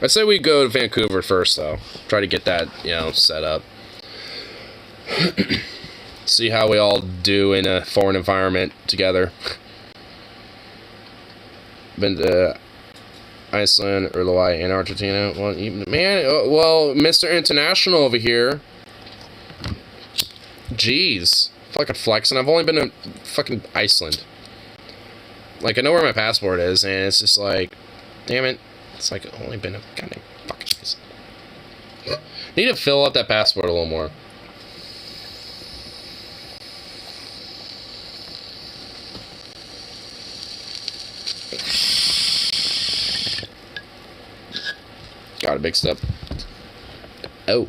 I'd say we go to Vancouver first, though. Try to get that, you know, set up. See how we all do in a foreign environment together. Been to Iceland, Uruguay, and Argentina. Well, man, well, Mr. International over here. Jeez. Fucking flexing. I've only been to fucking Iceland. Like, I know where my passport is, and it's just like, damn it. It's like, I've only been to goddamn fucking Iceland. Need to fill up that passport a little more. Got it mixed up. Oh.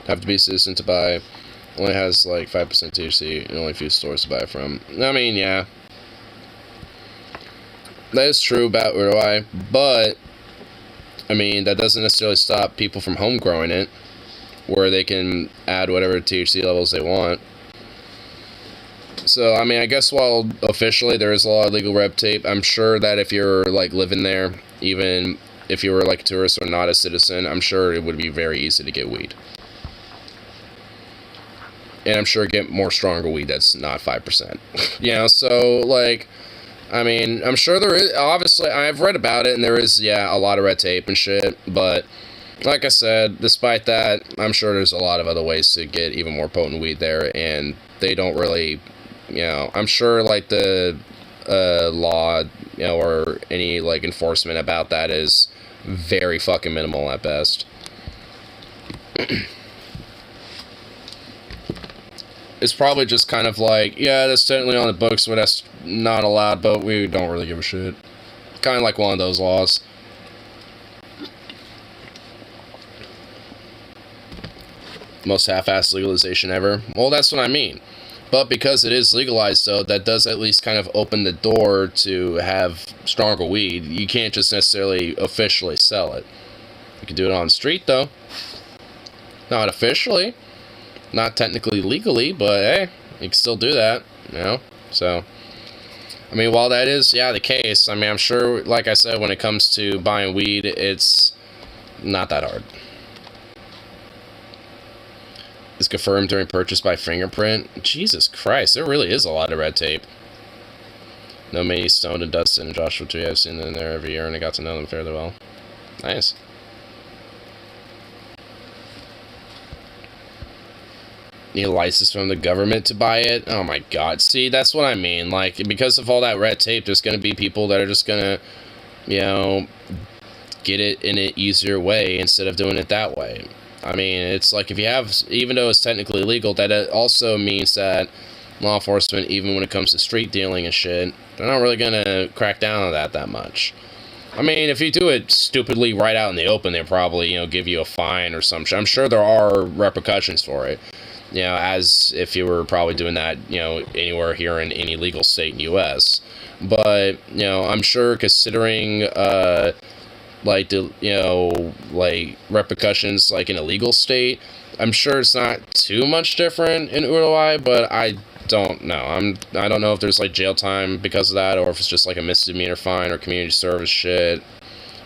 Have to be a citizen to buy. Only has like 5% THC and only a few stores to buy it from. I mean, yeah. That is true about Uruguay, but I mean, that doesn't necessarily stop people from home growing it, where they can add whatever THC levels they want. So, I mean, I guess while officially there is a lot of legal red tape, I'm sure that if you're, like, living there, even if you were, like, a tourist or not a citizen, I'm sure it would be very easy to get weed. And I'm sure get more stronger weed that's not 5%. You know, so, like, I mean, I'm sure there is, obviously, I've read about it, and there is, yeah, a lot of red tape and shit, but, like I said, despite that, I'm sure there's a lot of other ways to get even more potent weed there, and they don't really, you know, I'm sure, like, the law, you know, or any, like, enforcement about that is very fucking minimal at best. It's probably just kind of like, yeah, that's technically on the books, but that's not allowed, but we don't really give a shit. Kind of like one of those laws. Most half-assed legalization ever. Well, that's what I mean. But because it is legalized, though, that does at least kind of open the door to have stronger weed. You can't just necessarily officially sell it. You can do it on the street, though. Not officially. Not technically legally, but hey, you can still do that, you know? So, I mean, while that is, yeah, the case, I mean, I'm sure, like I said, when it comes to buying weed, it's not that hard. Is confirmed during purchase by fingerprint. Jesus Christ, there really is a lot of red tape. No, me, Stone, and Dustin, and Joshua too. I've seen them there every year, and I got to know them fairly well. Nice. Need a license from the government to buy it? Oh my god. See, that's what I mean. Like, because of all that red tape, there's going to be people that are just going to, you know, get it in an easier way instead of doing it that way. I mean, it's like if you have, even though it's technically illegal, that it also means that law enforcement, even when it comes to street dealing and shit, they're not really going to crack down on that much. I mean, if you do it stupidly right out in the open, they'll probably, you know, give you a fine or some shit. I'm sure there are repercussions for it. You know, as if you were probably doing that, you know, anywhere here in any legal state in the U.S. But, you know, I'm sure considering, like, the, you know, like, repercussions, like, in a legal state, I'm sure it's not too much different in Uruguay, but I don't know. I don't know if there's, like, jail time because of that, or if it's just, like, a misdemeanor fine or community service shit,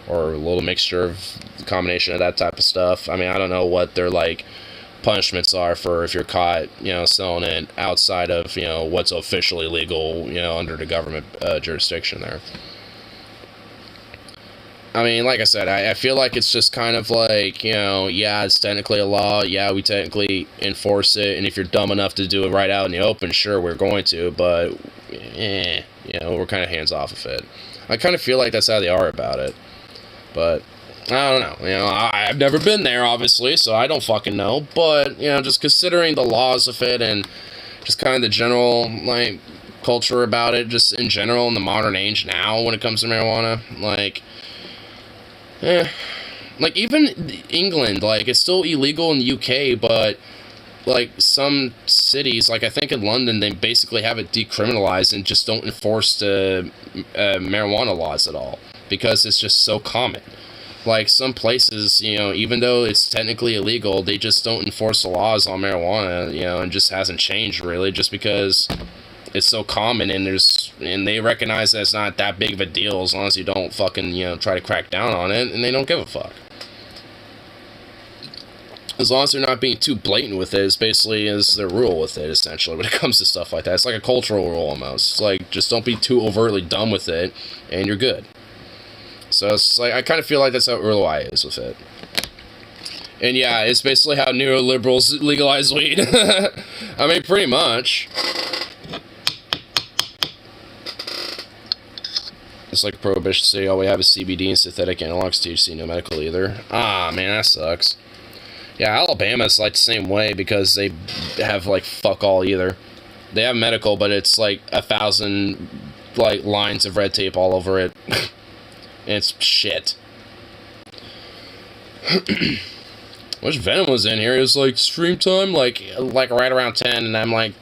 or a little mixture of combination of that type of stuff. I mean, I don't know what they're, like, punishments are for if you're caught, you know, selling it outside of, you know, what's officially legal, you know, under the government jurisdiction there. I mean, like I said, I feel like it's just kind of like, you know, yeah, it's technically a law, yeah, we technically enforce it, and if you're dumb enough to do it right out in the open, sure, we're going to, but, you know, we're kind of hands off of it. I kind of feel like that's how they are about it, but I don't know, you know, I've never been there, obviously, so I don't fucking know, but, you know, just considering the laws of it, and just kind of the general, like, culture about it, just in general, in the modern age now, when it comes to marijuana, like, like, even England, like, it's still illegal in the UK, but, like, some cities, like, I think in London, they basically have it decriminalized and just don't enforce the marijuana laws at all, because it's just so common. Like, some places, you know, even though it's technically illegal, they just don't enforce the laws on marijuana, you know, and just hasn't changed, really, just because it's so common, and they recognize that it's not that big of a deal as long as you don't fucking, you know, try to crack down on it, and they don't give a fuck. As long as they're not being too blatant with it, is basically is their rule with it, essentially, when it comes to stuff like that. It's like a cultural rule, almost. It's like, just don't be too overtly dumb with it, and you're good. So it's like, I kind of feel like that's how Uruguay is with it. And yeah, it's basically how neoliberals legalize weed. I mean, pretty much. It's like Prohibition City, all we have is CBD and synthetic analogs, THC, no medical either. Ah, man, that sucks. Yeah, Alabama's like the same way, because they have, like, fuck all either. They have medical, but it's like 1,000, like, lines of red tape all over it. And it's shit. Wish Venom was in here. It was like, stream time, like right around 10, and I'm like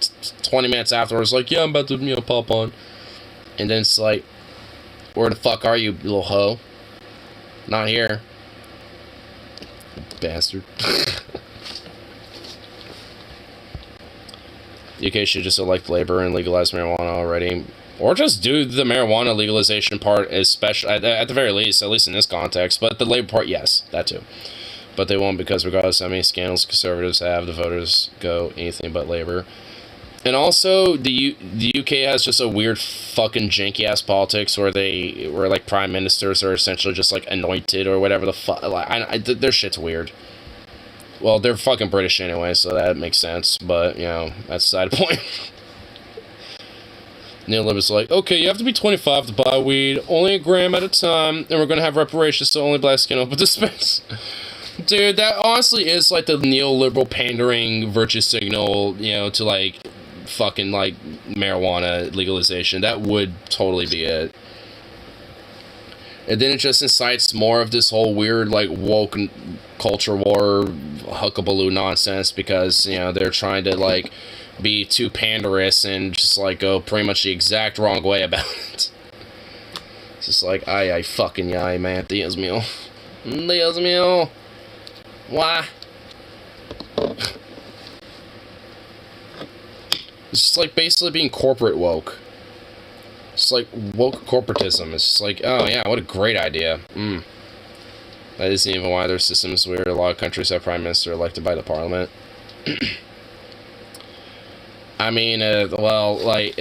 20 minutes afterwards, like, yeah, I'm about to, you know, pop on. And then it's like, where the fuck are you, little hoe? Not here. Bastard. UK should just elect labor and legalize marijuana already. Or just do the marijuana legalization part, especially, at the very least, at least in this context. But the labor part, yes, that too. But they won't, because regardless of how many scandals conservatives have, the voters go anything but labor. And also, the UK has just a weird fucking janky-ass politics where like, prime ministers are essentially just, like, anointed or whatever the fuck. Like, their shit's weird. Well, they're fucking British anyway, so that makes sense. But, you know, that's the side point. Neoliberals like, okay, you have to be 25 to buy weed, only a gram at a time, and we're gonna have reparations so only black skin open dispense. Dude, that honestly is like the neoliberal pandering virtue signal, you know, to like fucking like marijuana legalization. That would totally be it. And then it just incites more of this whole weird like woke culture war huckabaloo nonsense, because, you know, they're trying to like be too panderous and just like go pretty much the exact wrong way about it. It's just like, ay fucking yay, man, Dios mío. Dios mío. Why? It's just like basically being corporate woke. It's like woke corporatism. It's just like, oh yeah, what a great idea. That isn't even why their system is weird. A lot of countries have prime minister elected by the parliament. I mean, well, like,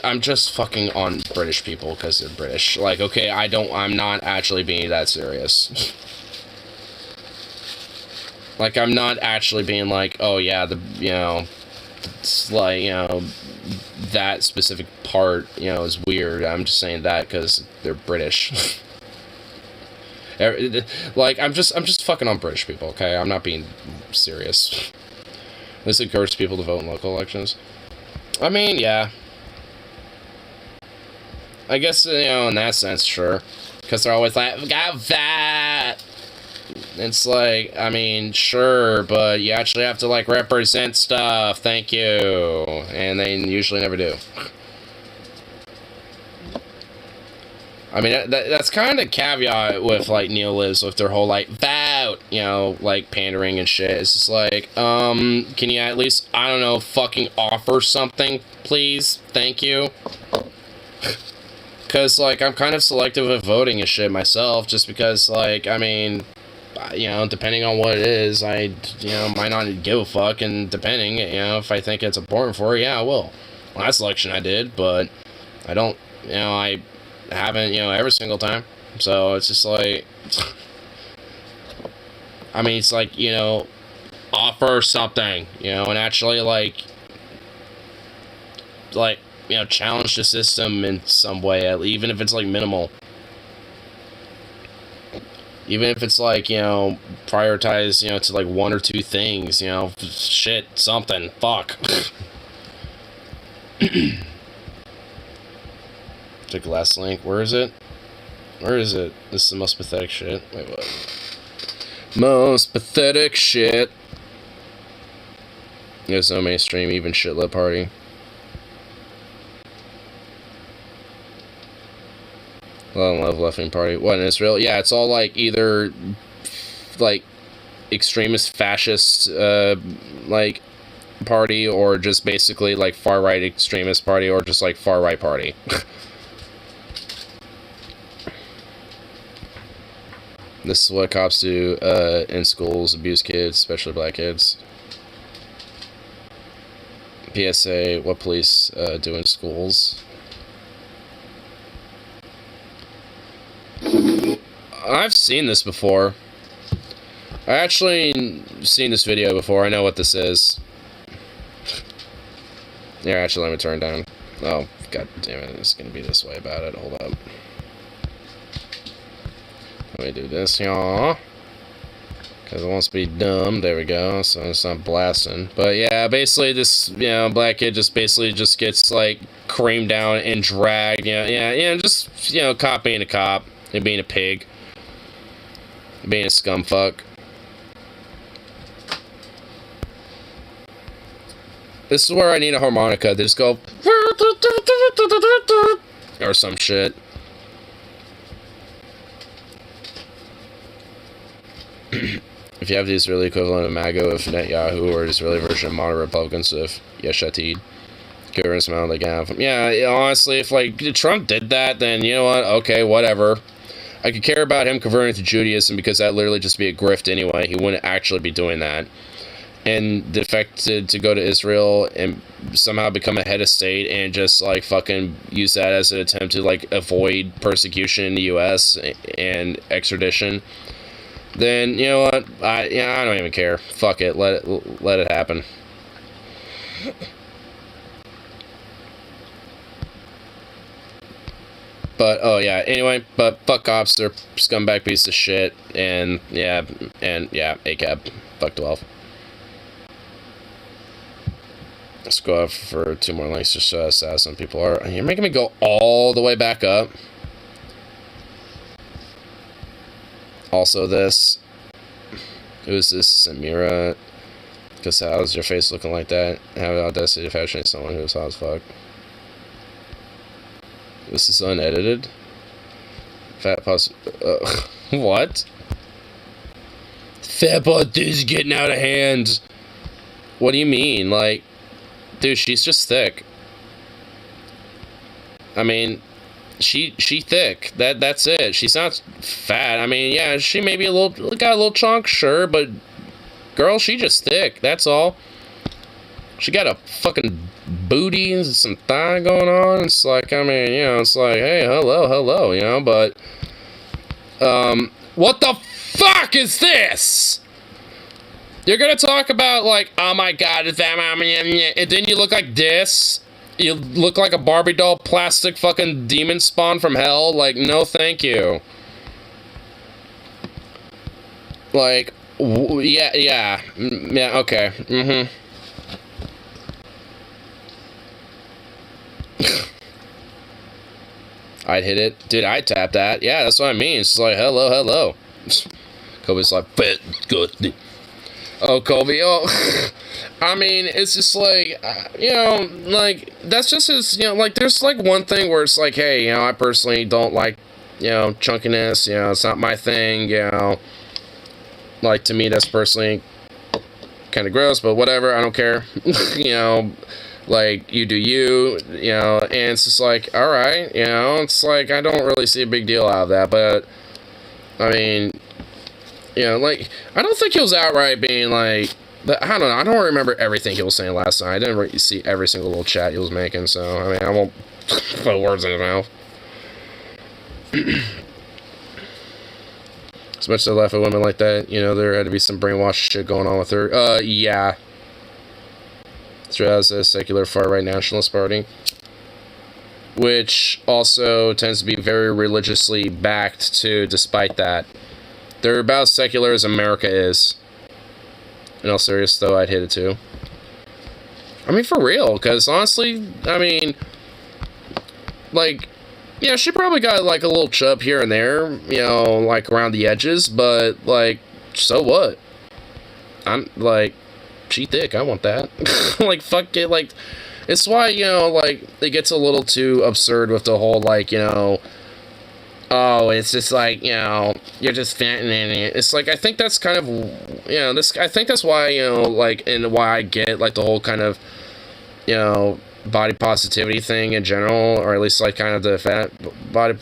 I'm just fucking on British people because they're British. Like, okay, I'm not actually being that serious. Like, I'm not actually being like, oh yeah, it's like, that specific part, is weird. I'm just saying that because they're British. Like, I'm just fucking on British people, okay? I'm not being serious. This encourages people to vote in local elections. I mean, yeah. I guess, in that sense, sure. Because they're always like, got that! It's like, I mean, sure, but you actually have to, like, represent stuff. Thank you. And they usually never do. I mean, that's kind of caveat with, like, neolibs with their whole, like, vote, like, pandering and shit. It's just like, can you at least, I don't know, fucking offer something, please? Thank you. Because, like, I'm kind of selective with voting and shit myself, just because, like, I mean, depending on what it is, I, might not give a fuck, and depending, if I think it's important for it, yeah, I will. Last election I did, but I don't, I haven't, every single time. So it's just like, I mean, it's like, offer something, and actually, like, challenge the system in some way, even if it's, like, minimal. Even if it's, like, prioritize, to, like, one or two things, shit, something, fuck. Check the last link. Where is it? Where is it? This is the most pathetic shit. Wait, what? Most pathetic shit. There's no mainstream, even shitlet party. Love left-wing party. What, in Israel? Yeah, it's all, like, either, like, extremist fascist, like, party, or just basically, like, far-right extremist party, or just, like, far-right party. This is what cops do in schools, abuse kids, especially black kids. PSA, what police do in schools. I've seen this before. I actually seen this video before. I know what this is. Here, actually, let me turn down. Oh, god damn it. It's gonna be this way about it. Hold up. Let me do this, y'all. Because it wants to be dumb. There we go. So it's not blasting. But yeah, basically this, black kid just basically just gets, like, creamed down and dragged. Just, cop being a cop. And being a pig. Being a scumfuck. This is where I need a harmonica. They just go... or some shit. If you have the Israeli equivalent of MAGA with Netanyahu, or the Israeli version of modern Republicans with Yesh Atid, governance amount they can have. Yeah, honestly, if, like, Trump did that, then, you know what, okay, whatever. I could care about him converting to Judaism, because that literally just be a grift anyway. He wouldn't actually be doing that. And the fact to go to Israel and somehow become a head of state and just, like, fucking use that as an attempt to, like, avoid persecution in the U.S. and extradition, then, you know what, I don't even care. Fuck it, let it happen. But, oh yeah, anyway, but fuck cops, they're scumbag piece of shit, and yeah, ACAB, fuck 12. Let's go out for 2 more links just to see how some people are. You're making me go all the way back up. Also this. Who's this? Samira. Because how's your face looking like that? Have the audacity of fashioning someone who's hot as fuck. This is unedited. Fat pus. What? Fat butt is getting out of hand. What do you mean? Like, Dude, she's just thick. I mean, she thick. That's it. She's not fat. I mean, yeah, she may be got a little chunk, sure, but girl, she just thick. That's all. She got a fucking booty and some thigh going on. It's like, I mean, you know, it's like, hey, hello, you know, but what the fuck is this? You're gonna talk about like, oh my god, is that, and then you look like this. You look like a Barbie doll plastic fucking demon spawn from hell. Like, no thank you. Like, yeah, okay, I'd hit it. Dude, I'd tap that. Yeah, that's what I mean. It's like, hello. Kobe's like, good. Oh, Kobe, oh. I mean, it's just like, you know, like, that's just his, you know, like, there's, like, one thing where it's like, hey, you know, I personally don't like, you know, chunkiness, you know, it's not my thing, you know, like, to me, that's personally kind of gross, but whatever, I don't care, you know, like, you do you, you know, and it's just like, alright, you know, it's like, I don't really see a big deal out of that, but, I mean, you know, like, I don't think he was outright being like, I don't know, I don't remember everything he was saying last night. I didn't really see every single little chat he was making, so, I mean, I won't put words in his mouth. As much as I laugh at women like that, you know, there had to be some brainwashed shit going on with her. Yeah. Through as a secular far-right nationalist party, which also tends to be very religiously backed, too, despite that. They're about as secular as America is. In all serious, though, I'd hit it too. I mean, for real, because honestly, I mean, like, yeah, she probably got, like, a little chub here and there, you know, like, around the edges, but, like, so what? I'm, like, she thick, I want that. Like, fuck it, like, it's why, you know, like, it gets a little too absurd with the whole, like, you know, oh, it's just like, you know, you're just fattening it. It's like, I think that's kind of, you know, I think that's why, you know, like, and why I get, like, the whole kind of, you know, body positivity thing in general, or at least, like, kind of the fat body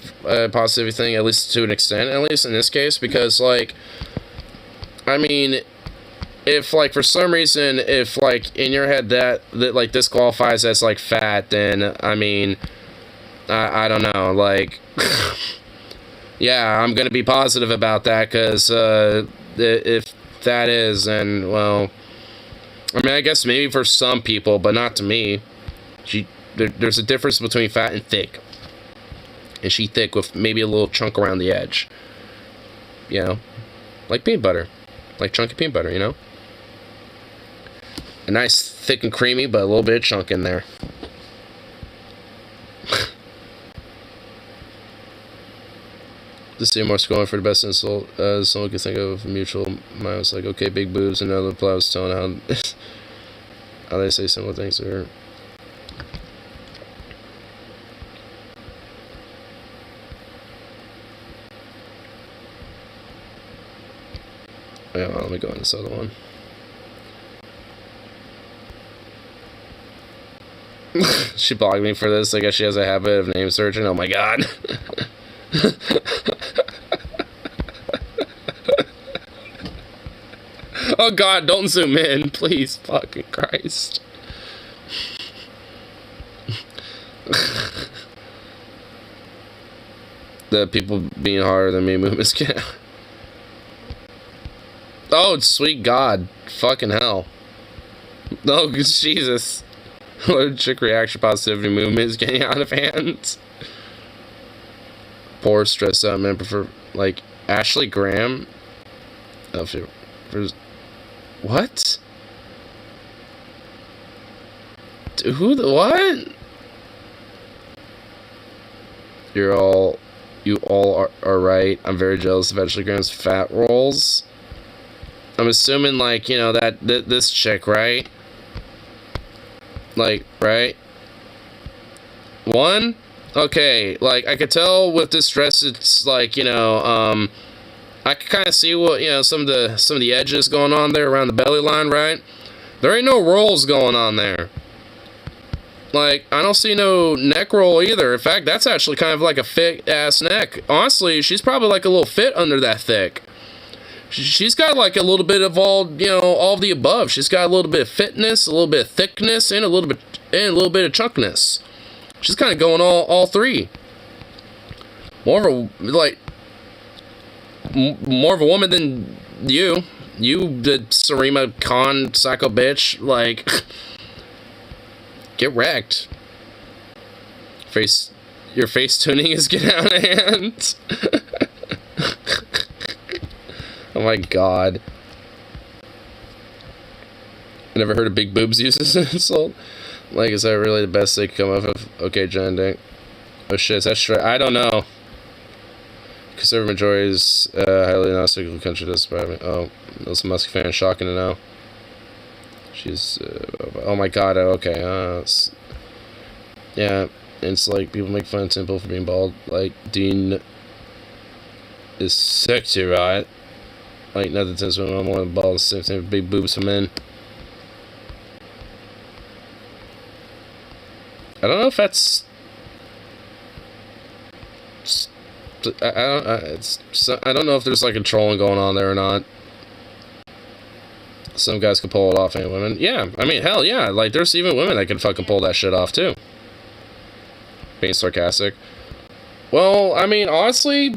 positivity thing, at least to an extent, at least in this case, because, like, I mean, if, like, for some reason, if, like, in your head that like, this qualifies as, like, fat, then, I mean, I don't know, like, yeah, I'm gonna be positive about that, because, if that is, then, well, I mean, I guess maybe for some people, but not to me. There's a difference between fat and thick. And she thick with maybe a little chunk around the edge. You know? Like peanut butter. Like chunky peanut butter, you know? A nice thick and creamy, but a little bit of chunk in there. This Seymour's going for the best insult someone could think of. Mutual mind was like, okay, big boobs, and another plow was telling how they say similar things to her. Yeah, well, let me go on this other one. She blocked me for this. I guess she has a habit of name searching. Oh my god. Oh god, don't zoom in, please. Fucking Christ. The people being harder than me movements can. Oh, sweet God. Fucking hell. Oh, Jesus. Chick reaction positivity movement is getting out of hand. Poor, stressed out man prefer, like, Ashley Graham. Oh, what? Dude, what? You all are right. I'm very jealous of Ashley Graham's fat rolls. I'm assuming, like, you know, that this chick, right? Like, right? One? Okay, like, I could tell with this dress, it's like, you know, I could kind of see what, you know, some of the edges going on there around the belly line, right? There ain't no rolls going on there. Like, I don't see no neck roll either. In fact, that's actually kind of like a thick-ass neck. Honestly, she's probably like a little fit under that thick. She's got like a little bit of all, you know, all of the above. She's got a little bit of fitness, a little bit of thickness, and a little bit of chunkness. She's kind of going all three. More of a, like, more of a woman than you. You, the Sarima Khan psycho bitch, like, get wrecked. Your face tuning is getting out of hand. Oh my god. I never heard of big boobs used as an insult. Like, is that really the best they could come up with? Okay, John Dink. Oh shit, is that straight? I don't know. Conservative majority is highly non-cyclical country does surprise me. Oh, those Musk fans, shocking to know. She's, oh my god, okay, yeah, it's like, people make fun of Temple for being bald. Like, Dean is sexy, right? Like, nothing tells me I'm more than bald, same thing with big boobs for men. I don't know if that's... I don't know if there's like a trolling going on there or not. Some guys can pull it off, and women. Yeah, I mean, hell yeah. Like, there's even women that can fucking pull that shit off, too. Being sarcastic. Well, I mean, honestly...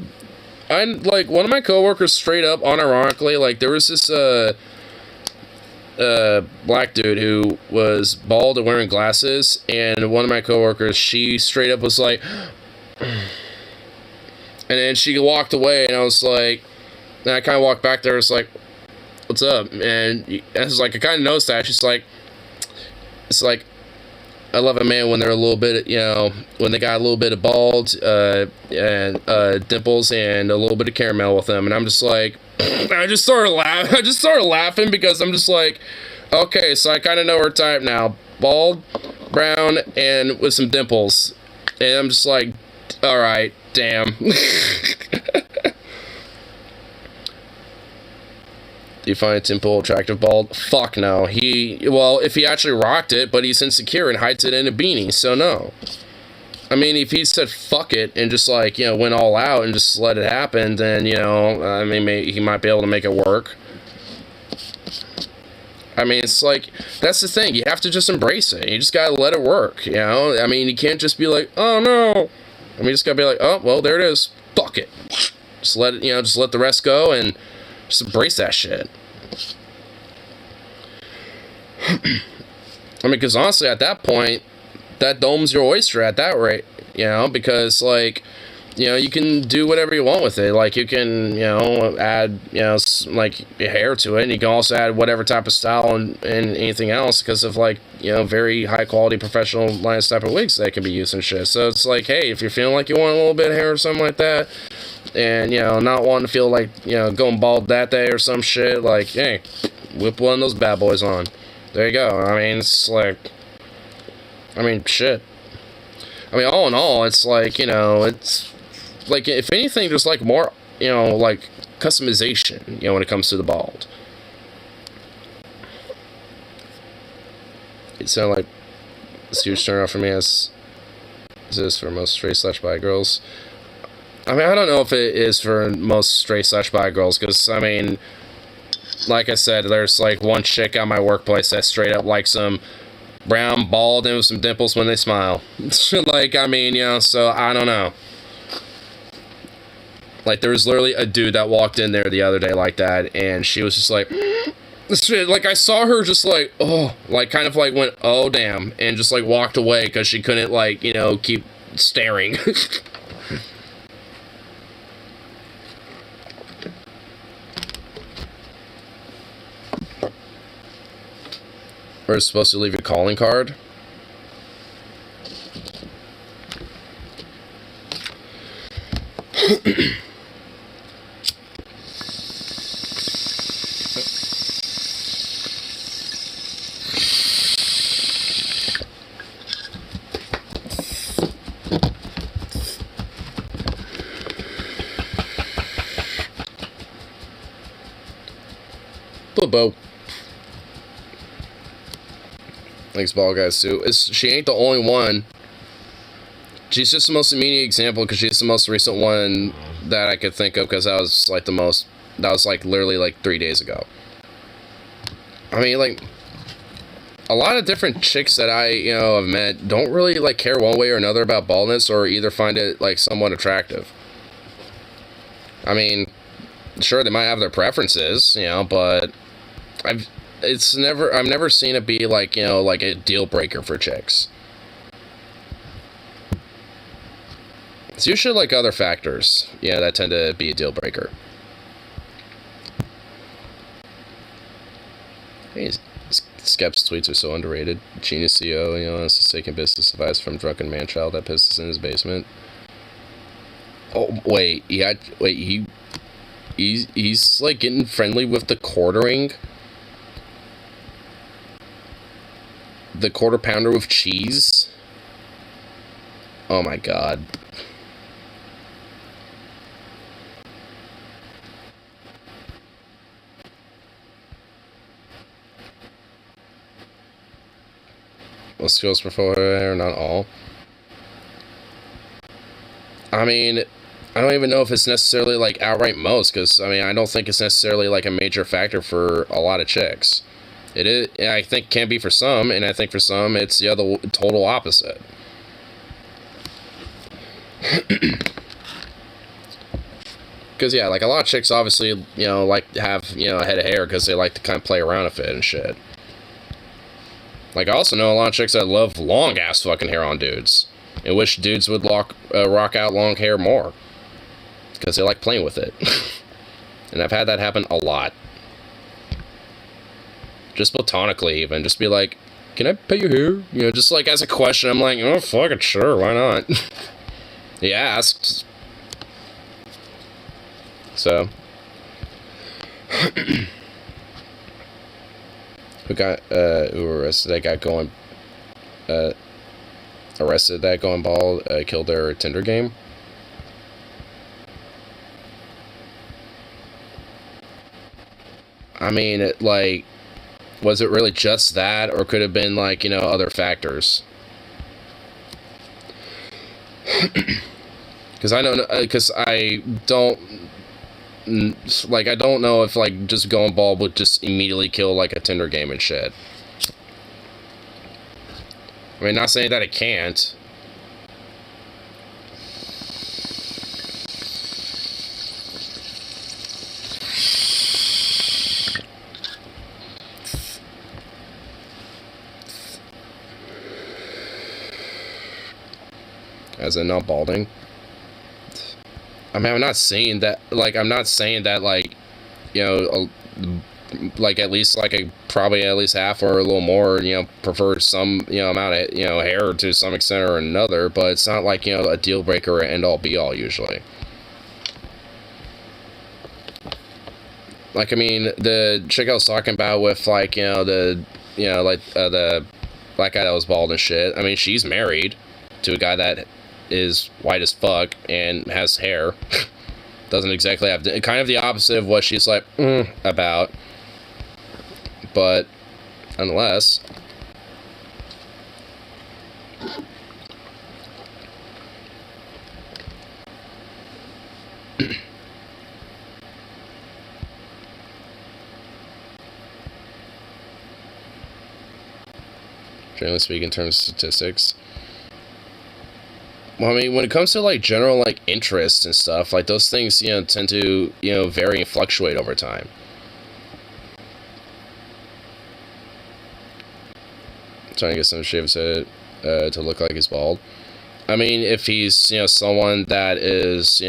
like, one of my coworkers straight up, unironically, like, there was this, black dude who was bald and wearing glasses, and one of my coworkers, she straight up was like, and then she walked away, and I was like, and I kind of walked back there, it's like, what's up? And I was like, I kind of noticed that, she's like, it's like, I love a man when they're a little bit, you know, when they got a little bit of bald, and dimples and a little bit of caramel with them. And I'm just like, I just started laughing because I'm just like, okay, so I kind of know her type now. Bald, brown, and with some dimples. And I'm just like, all right, damn. Do you find Tim Pool attractive bald? Fuck no. Well, if he actually rocked it, but he's insecure and hides it in a beanie, so no. I mean, if he said fuck it and just, like, you know, went all out and just let it happen, then, you know, I mean, maybe he might be able to make it work. I mean, it's like, that's the thing. You have to just embrace it. You just gotta let it work, you know? I mean, you can't just be like, oh, no. I mean, you just gotta be like, oh, well, there it is. Fuck it. Just let it, you know, just let the rest go and just embrace that shit. I mean, because honestly, at that point, that dome's your oyster at that rate, you know, because, like, you know, you can do whatever you want with it. Like, you can, you know, add, you know, like, hair to it, and you can also add whatever type of style and anything else because of, like, you know, very high-quality professional lines type of wigs that can be used and shit. So it's like, hey, if you're feeling like you want a little bit of hair or something like that, and, you know, not wanting to feel like, you know, going bald that day or some shit, like, hey, whip one of those bad boys on. There you go. I mean, it's like, I mean, shit. I mean, all in all, it's like, you know, it's like, if anything, there's like more, you know, like customization, you know, when it comes to the bald. It sounded like it's a huge turn off for me as this for most straight/bi girls. I mean, I don't know if it is for most straight/bi girls, because, I mean, like I said, there's like one chick at my workplace that straight up likes some brown, bald, and with some dimples when they smile. Like, I mean, you know, so I don't know. Like, there was literally a dude that walked in there the other day like that, and she was just like, like, I saw her just like, oh, like, kind of like went, oh, damn, and just like walked away because she couldn't, like, you know, keep staring. Or is supposed to leave your calling card? Bobo. likes bald guys too. She ain't the only one. She's just the most immediate example because she's the most recent one that I could think of because that was like literally like 3 days ago. I mean, like, a lot of different chicks that I, have met don't really, like, care one way or another about baldness or either find it, like, somewhat attractive. I mean, sure, they might have their preferences, but I've never seen it be, like, like a deal breaker for chicks. It's usually, like, other factors, that tend to be a deal breaker. Skep's tweets are so underrated. Genius CEO, has taken business advice from drunken man-child that pisses in his basement. Oh, wait, he's like getting friendly with the quarter pounder with cheese? Oh my god. Most girls prefer hair, not all. I mean, I don't even know if it's necessarily, like, outright most, because, I mean, I don't think it's necessarily, like, a major factor for a lot of chicks. It is, I think, can be for some, and I think for some, it's the other total opposite. Because, yeah, like, a lot of chicks, obviously, like, have, a head of hair, because they like to kind of play around with it and shit. Like, I also know a lot of chicks that love long-ass fucking hair on dudes. And wish dudes would rock out long hair more. Because they like playing with it. And I've had that happen a lot. Just platonically, even. Just be like, can I pet your hair? Just like as a question, I'm like, oh, fuck it, sure, why not? He asks. So. Who arrested that guy going bald, killed their Tinder game? I mean, like, was it really just that, or could it have been, like, other factors? Because I don't know if, like, just going bald would just immediately kill, like, a Tinder game and shit. I mean, not saying that it can't. As in not balding. I mean, I'm not saying that, like, like, at least, like, probably at least half or a little more, prefer some, amount of, hair to some extent or another, but it's not, like, a deal breaker or end all be all, usually. Like, I mean, the chick I was talking about with, like, the black guy that was bald and shit, I mean, she's married to a guy that is white as fuck and has hair. Doesn't exactly have kind of the opposite of what she's like about, but nonetheless. Generally speaking, in terms of statistics. Well, I mean, when it comes to, like, general, like, interests and stuff, like, those things, tend to, vary and fluctuate over time. Trying to get some shaved head to look like he's bald. I mean, if he's, someone that is,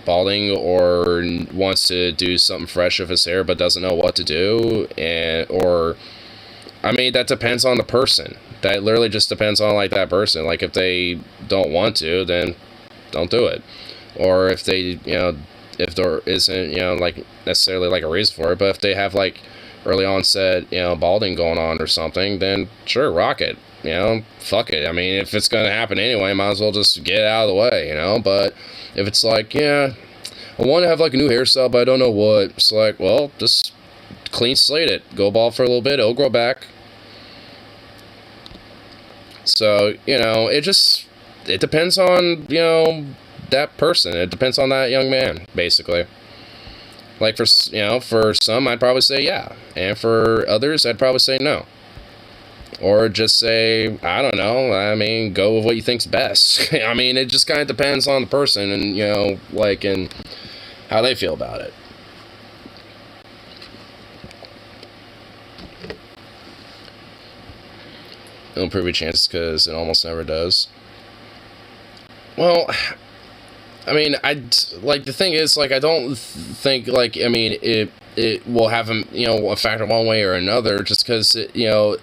balding or wants to do something fresh with his hair but doesn't know what to do, I mean, that depends on the person. That literally just depends on, like, that person. Like, if they don't want to, then don't do it. Or if they, if there isn't, like, necessarily, like, a reason for it, but if they have, like, early onset, balding going on or something, then sure, rock it. Fuck it. I mean, if it's gonna happen anyway, might as well just get it out of the way, But if it's like, I want to have, like, a new hairstyle, but I don't know what, it's like, well, just clean slate it. Go bald for a little bit, it'll grow back. So, you know, it depends on, you know, that person. It depends on that young man, basically. Like, for some, I'd probably say yeah. And for others, I'd probably say no. Or just say, I don't know, I mean, go with what you think's best. I mean, it just kind of depends on the person and, you know, like, and how they feel about it. It'll improve your chances because it almost never does. Well, I mean, the thing is, like, I don't think, like, I mean, it will have, you know, a factor one way or another, just because, you know,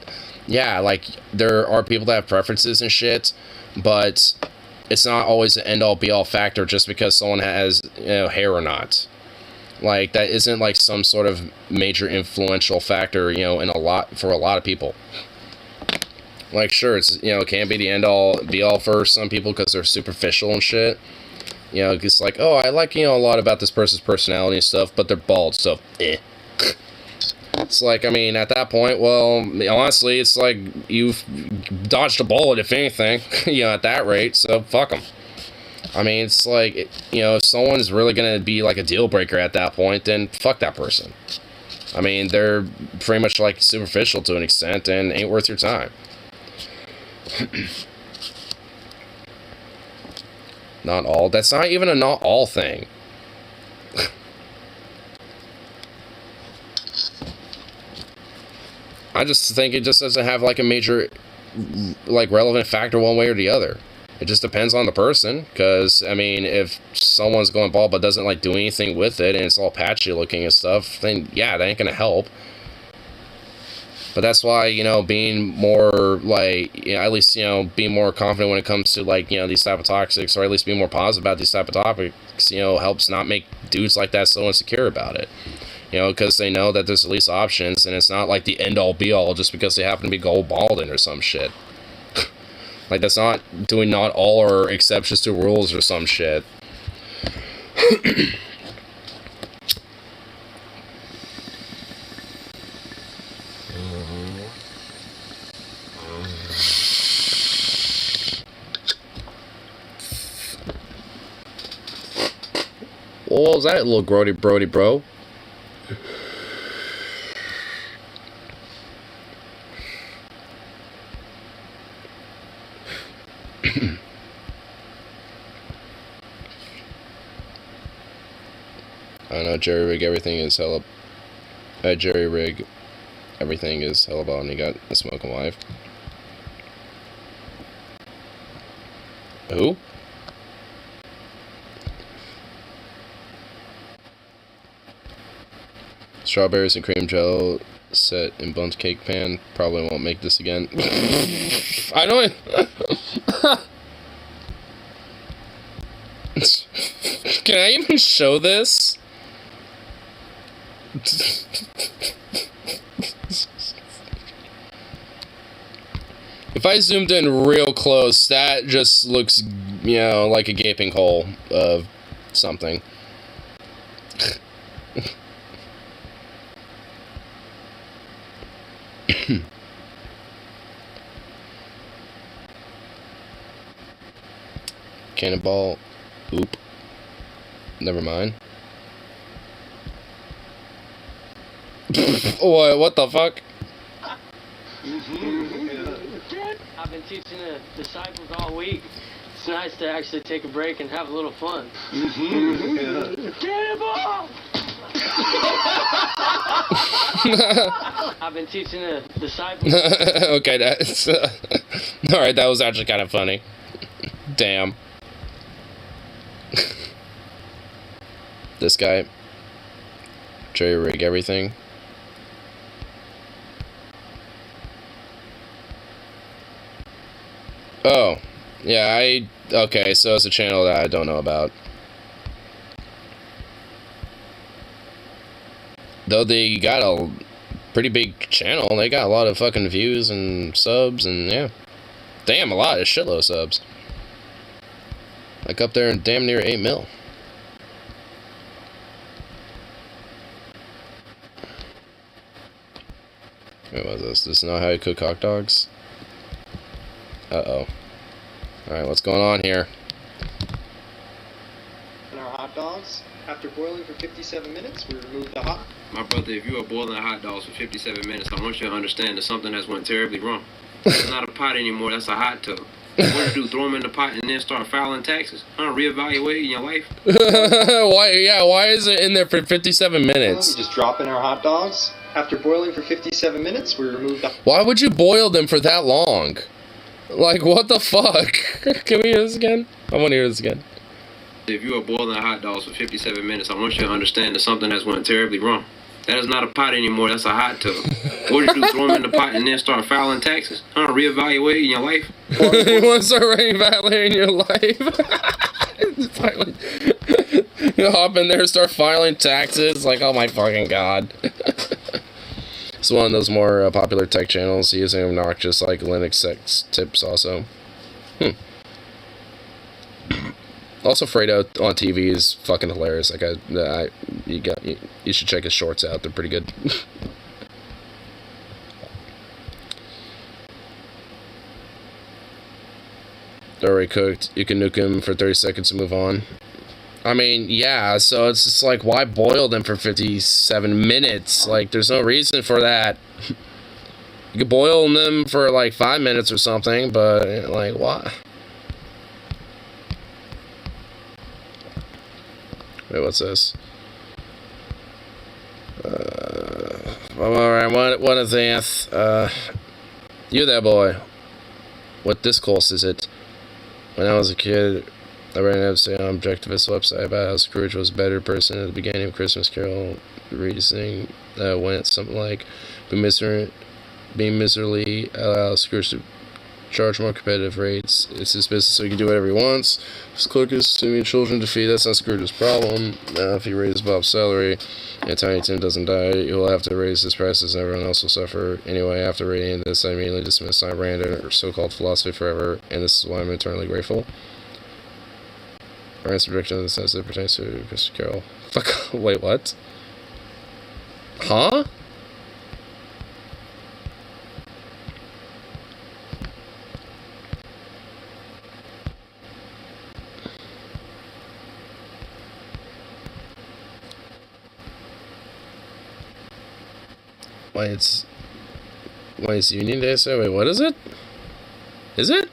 yeah, like, there are people that have preferences and shit, but it's not always an end-all, be-all factor just because someone has, you know, hair or not. Like, that isn't, like, some sort of major influential factor, you know, for a lot of people. Like, sure, it's, you know, it can be the end-all, be-all for some people because they're superficial and shit. You know, it's like, oh, I like, you know, a lot about this person's personality and stuff, but they're bald, so, eh. It's like, I mean, at that point, well, honestly, it's like, you've dodged a bullet, if anything, you know, at that rate, so fuck them. I mean, it's like, you know, if someone's really gonna be, like, a deal breaker at that point, then fuck that person. I mean, they're pretty much, like, superficial to an extent, and ain't worth your time. Not all. That's not even a not all thing. I just think it just doesn't have, like, a major, like, relevant factor one way or the other. It just depends on the person, because, I mean, if someone's going bald but doesn't, like, do anything with it, and it's all patchy looking and stuff, then, yeah, that ain't gonna help. But that's why, you know, being more, like, you know, at least, you know, being more confident when it comes to, like, you know, these type of toxics, or at least being more positive about these type of topics, you know, helps not make dudes like that so insecure about it. You know, because they know that there's at least options, and it's not like the end-all, be-all just because they happen to be gold balding or some shit. Like, that's not doing not all or exceptions to rules or some shit. What was that, little Brody bro? I don't know, Jerry Rig, everything is hella... Jerry Rig, everything is hella ball, and you got a smoking wife. Who? Strawberries and cream gel set in bundt cake pan. Probably won't make this again. I don't... Can I even show this? If I zoomed in real close, that just looks, you know, like a gaping hole of something. Cannonball. Oop. Never mind. What the fuck? I've been teaching the disciples all week. It's nice to actually take a break and have a little fun. Cannonball! I've been teaching the disciples. Okay, that's... Alright, that was actually kind of funny. Damn. This guy. Jerry Rig everything. Oh. Yeah, okay, so it's a channel that I don't know about. Though they got a pretty big channel, they got a lot of fucking views and subs, and yeah. Damn, a lot, a shitload of subs. Like up there and damn near 8 mil. Wait, what was this? This is not how you cook hot dogs? Uh-oh. Alright, what's going on here? And our hot dogs, after boiling for 57 minutes, we remove the hot. My brother, if you are boiling hot dogs for 57 minutes, I want you to understand that something has went terribly wrong. It's not a pot anymore, that's a hot tub. What do you do, throw them in the pot and then start filing taxes? Reevaluating your life? Why is it in there for 57 minutes? We just drop in our hot dogs. After boiling for 57 minutes, we remove the... Why would you boil them for that long? Like, what the fuck? Can we hear this again? I want to hear this again. If you are boiling hot dogs for 57 minutes, I want you to understand that something has went terribly wrong. That is not a pot anymore, that's a hot tub. What do you do, throw them in the pot and then start filing taxes? Reevaluating your life? You want to start reevaluating your life? You hop in there and start filing taxes? Like, oh my fucking god. It's one of those more popular tech channels using obnoxious, like, Linux sex tips also. Also, Fredo on TV is fucking hilarious. Like, you should check his shorts out. They're pretty good. They're already cooked. You can nuke him for 30 seconds and move on. I mean, yeah, so it's just like, why boil them for 57 minutes? Like, there's no reason for that. You could boil them for, like, 5 minutes or something, but, like, why? Wait, what's this? Alright, what is this? You there, boy. What discourse is it? When I was a kid, I read an episode on Objectivist website about how Scrooge was a better person at the beginning of Christmas Carol. The reasoning went something like, being miserably allows Scrooge to charge more competitive rates. It's his business, so he can do whatever he wants. His clerk is to meet children to feed. That's not Scrooge's problem. If he raises Bob's salary and Tiny Tim doesn't die, he'll have to raise his prices and everyone else will suffer. Anyway, after reading this, I immediately dismissed Ayn Rand and her so-called philosophy forever, and this is why I'm eternally grateful. Rand's prediction in the sense that it pertains to Christmas Carol. Fuck. Wait, what? Huh? Why it's Union Day, so wait, what is it? Is it?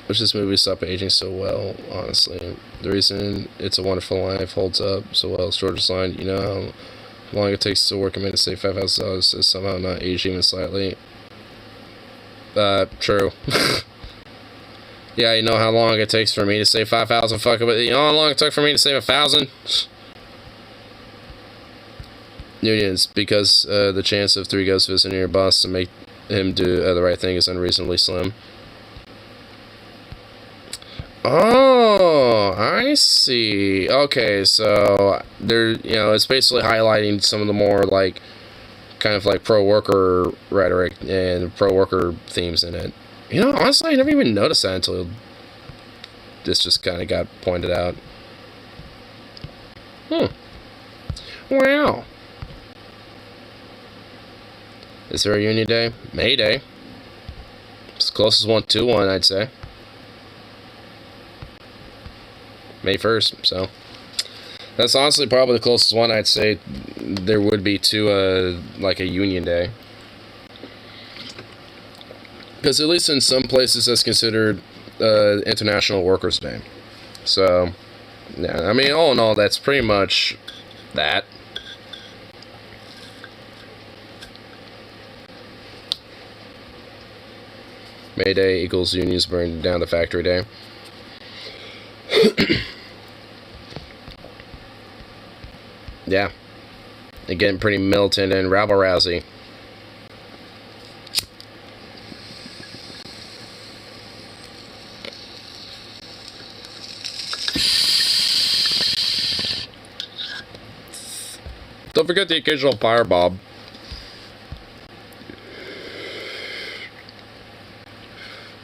Wish this movie stopped aging so well, honestly. The reason It's a Wonderful Life holds up so well is George's line, you know how long it takes to work a minute to save $5,000 to somehow not age even slightly. True. Yeah, you know how long it takes for me to save 5,000 fucking, but you know how long it took for me to save 1,000? Unions, because the chance of 3 ghosts visiting your boss to make him do the right thing is unreasonably slim. Oh, I see. Okay, so there, you know, it's basically highlighting some of the more like kind of like pro-worker rhetoric and pro-worker themes in it. You know, honestly, I never even noticed that until this just kind of got pointed out. Wow. Is there a Union Day? May Day. It's the closest one to one, I'd say. May 1st, so. That's honestly probably the closest one I'd say there would be to like a Union Day. Because at least in some places that's considered International Workers' Day. So, yeah, I mean, all in all, that's pretty much that. May Day equals unions burning down the factory day. Yeah. Again, pretty militant and rabble-rousy. Don't forget the occasional firebomb.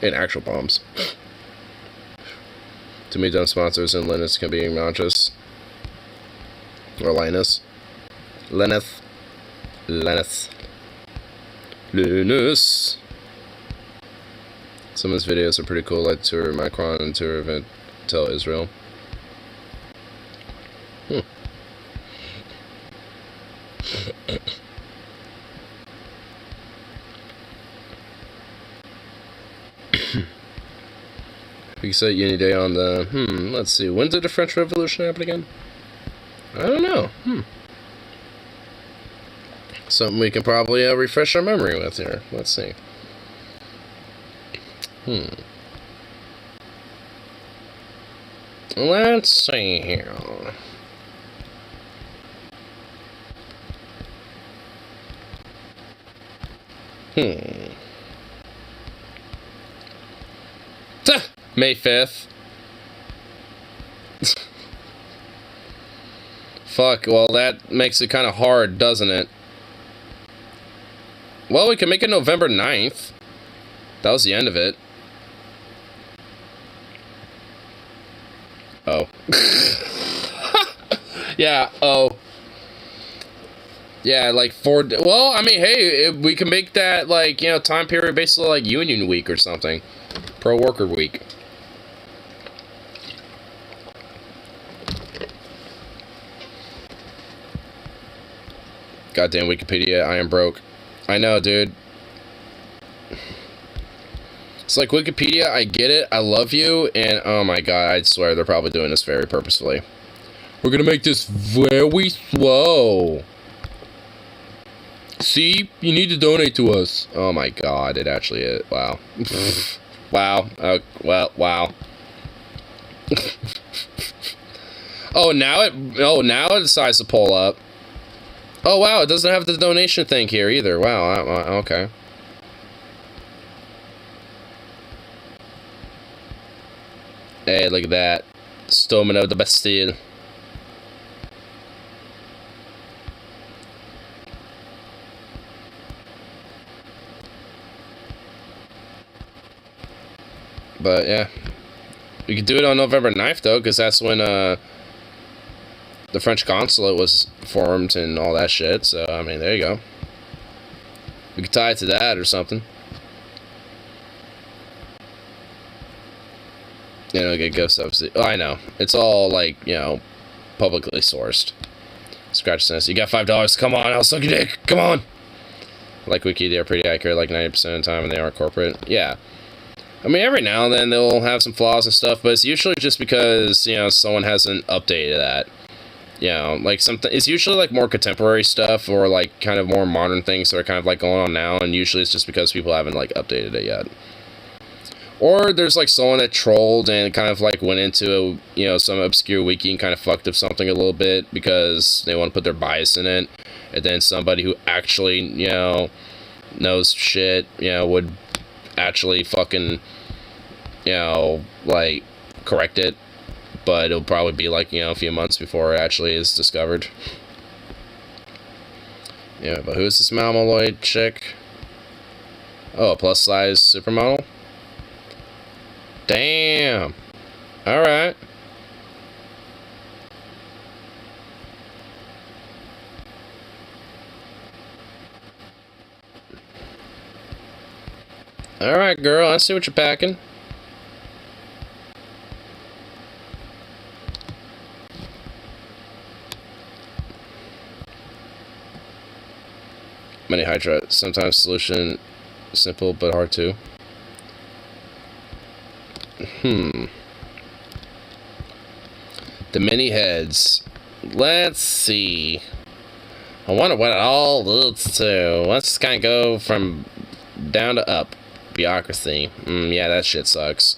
And actual bombs. To meet dumb sponsors and Linus can be obnoxious. Or Linus. Linus. Linus. Linus. Some of his videos are pretty cool, like tour of Macron and tour of Intel Israel. We set Uni Day on the, let's see, when did the French Revolution happen again? I don't know, Something we can probably refresh our memory with here. Let's see. Let's see here. May 5th. Fuck, well that makes it kind of hard, doesn't it? Well, we can make it November 9th. That was the end of it. Oh. Yeah, oh. Yeah, like well, I mean, hey, we can make that, like, you know, time period basically like Union Week or something. Pro-worker week. Goddamn Wikipedia, I am broke. I know, dude. It's like Wikipedia, I get it, I love you, and oh my god, I swear they're probably doing this very purposefully. We're gonna make this very slow. See? You need to donate to us. Oh my god, it actually is. Wow. Wow. Well, wow. now it decides to pull up. Oh wow, it doesn't have the donation thing here either. Wow, okay. Hey, look at that. Storming of the Bastille. But yeah, we could do it on November 9th though, because that's when the French consulate was formed and all that shit. So I mean, there you go. We could tie it to that or something. You know, get ghost subsidy. Oh, I know. It's all like, you know, publicly sourced. Scratch this. You got $5. Come on, I'll suck your dick. Come on. Like Wiki, they're pretty accurate, like 90% of the time, and they aren't corporate. Yeah. I mean, every now and then they'll have some flaws and stuff, but it's usually just because, you know, someone hasn't updated that. You know, like something, it's usually like more contemporary stuff or like kind of more modern things that are kind of like going on now, and usually it's just because people haven't like updated it yet. Or there's like someone that trolled and kind of like went into, you know, some obscure wiki and kind of fucked up something a little bit because they want to put their bias in it. And then somebody who actually, you know, knows shit, you know, would actually fucking, you know, like correct it. But it'll probably be like, you know, a few months before it actually is discovered. Yeah, but who's this Malmoloid chick? Oh, a plus size supermodel? Damn. Alright. Alright, girl. I see what you're packing. Many Hydra. Sometimes solution simple but hard to. The mini heads. Let's see. I wonder what it all leads to. Let's just kind of go from down to up. Bureaucracy. Yeah, that shit sucks.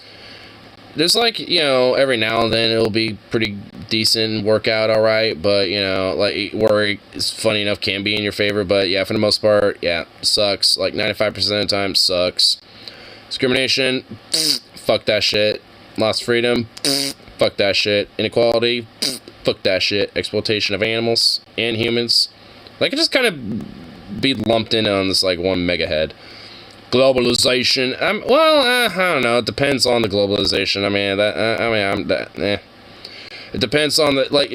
There's like, you know, every now and then it'll be pretty decent, work out alright, but, you know, like, where it's funny enough can be in your favor, but yeah, for the most part, yeah, sucks. Like, 95% of the time, sucks. Discrimination, fuck that shit. Lost freedom, fuck that shit. Inequality, fuck that shit. Exploitation of animals and humans. Like, it just kind of be lumped in on this, like, one mega head. Globalization. Well, I don't know. It depends on the globalization. I mean, it depends on the, like,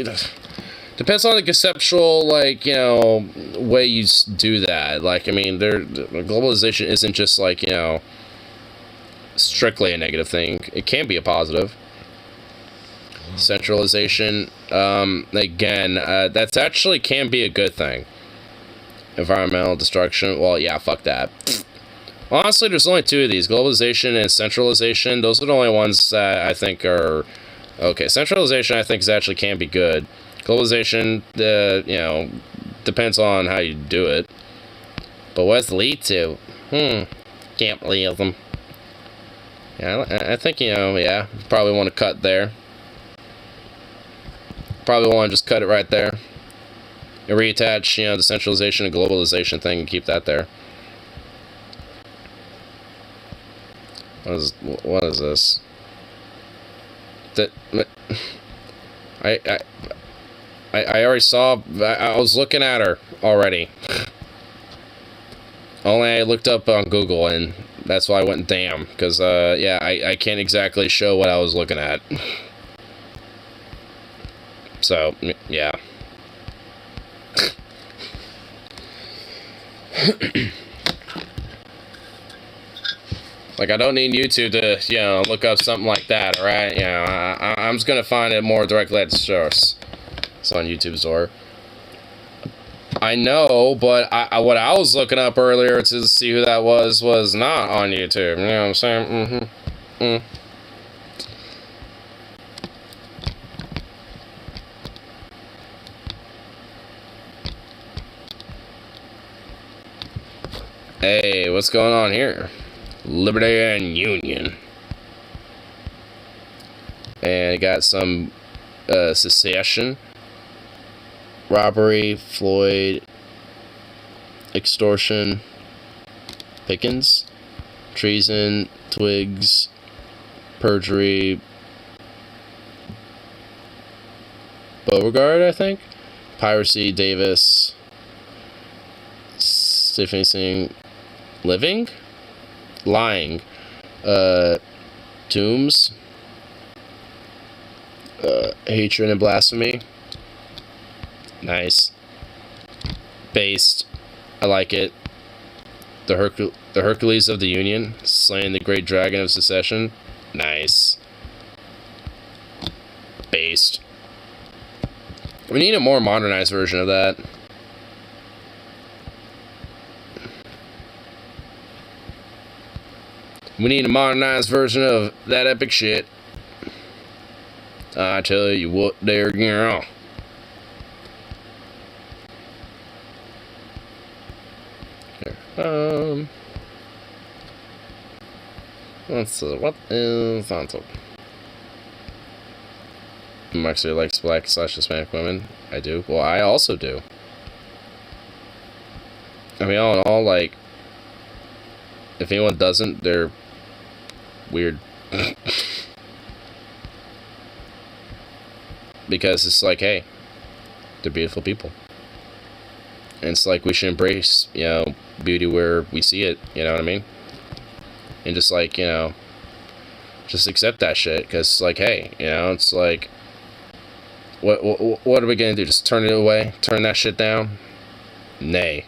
Depends on the conceptual, like, you know, way you do that. Like, I mean, globalization isn't just, like, you know, strictly a negative thing. It can be a positive. Centralization, again, that's actually can be a good thing. Environmental destruction, well, yeah, fuck that. Honestly, there's only two of these, globalization and centralization. Those are the only ones that I think are okay. Centralization, I think, is actually can be good. Globalization, you know, depends on how you do it. But what does it lead to? Can't believe them. Yeah, I think, you know, yeah, probably want to cut there. Probably want to just cut it right there. And reattach, you know, the centralization and globalization thing and keep that there. What is this? I already saw. I was looking at her already. Only I looked up on Google, and that's why I went damn. Because yeah, I can't exactly show what I was looking at. So yeah. Like, I don't need YouTube to, you know, look up something like that, alright? You know, I'm just gonna find it more directly at the source. It's on YouTube Store. I know, but what I was looking up earlier to see who that was not on YouTube. You know what I'm saying? Hey, what's going on here? Liberty and Union. And got some secession, robbery, Floyd, extortion, Pickens, treason, Twigs, perjury, Beauregard, I think, piracy, Davis, Stephen living, lying, Tombs, hatred and blasphemy. Nice. Based. I like it. The Hercules of the Union, slaying the great dragon of secession. Nice. Based. We need a more modernized version of that. We need a modernized version of that epic shit. I tell you what, there, girl. Here. What is on top? Actually likes black / Hispanic women. I do. Well, I also do. I mean, all in all, like, if anyone doesn't, they're weird. Because it's like, hey, they're beautiful people. And it's like we should embrace, you know, beauty where we see it, you know what I mean? And just like, you know, just accept that shit. Because it's like, hey, you know, it's like, what are we gonna do? Just turn it away? Turn that shit down? Nay.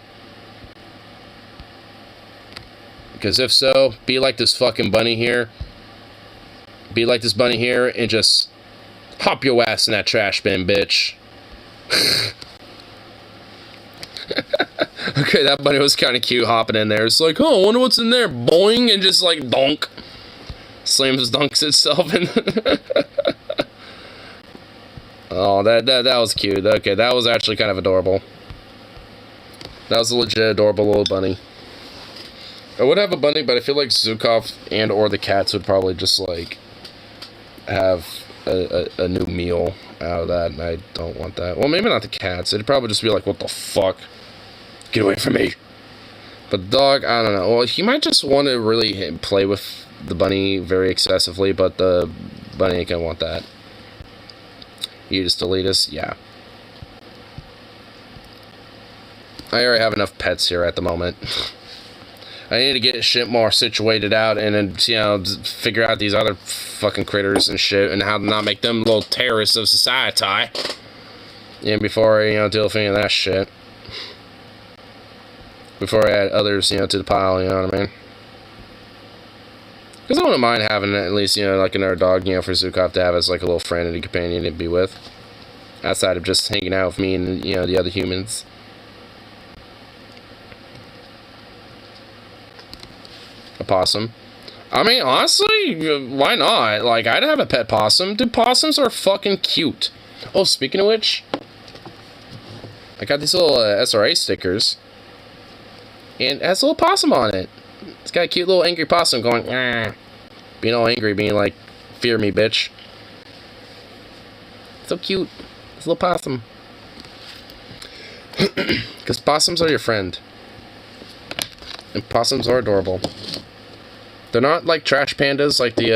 Because if so, be like this fucking bunny here. Be like this bunny here and just hop your ass in that trash bin, bitch. Okay, that bunny was kind of cute hopping in there. It's like, oh, I wonder what's in there. Boing, and just like donk. Slams dunks itself in. Oh, that was cute. Okay, that was actually kind of adorable. That was a legit adorable little bunny. I would have a bunny, but I feel like Zukov and or the cats would probably just like have a new meal out of that, and I don't want that. Well, maybe not the cats. It'd probably just be like, what the fuck? Get away from me. But the dog, I don't know. Well, he might just want to really play with the bunny very excessively, but the bunny ain't gonna want that. You just delete us? Yeah. I already have enough pets here at the moment. I need to get shit more situated out and then, you know, figure out these other fucking critters and shit and how to not make them little terrorists of society. And before I, deal with any of that shit. Before I add others, to the pile, you know what I mean? Because I wouldn't mind having at least, like another dog, for Zukov to have as like a little friend and a companion to be with. Outside of just hanging out with me and, the other humans. A possum. I mean, honestly, why not? Like, I'd have a pet possum. Dude, possums are fucking cute. Oh, speaking of which, I got these little SRA stickers. And it has a little possum on it. It's got a cute little angry possum going, ah. Being all angry, being like, fear me, bitch. So cute. It's a little possum. Because possums are your friend. And possums are adorable. They're not like trash pandas like the,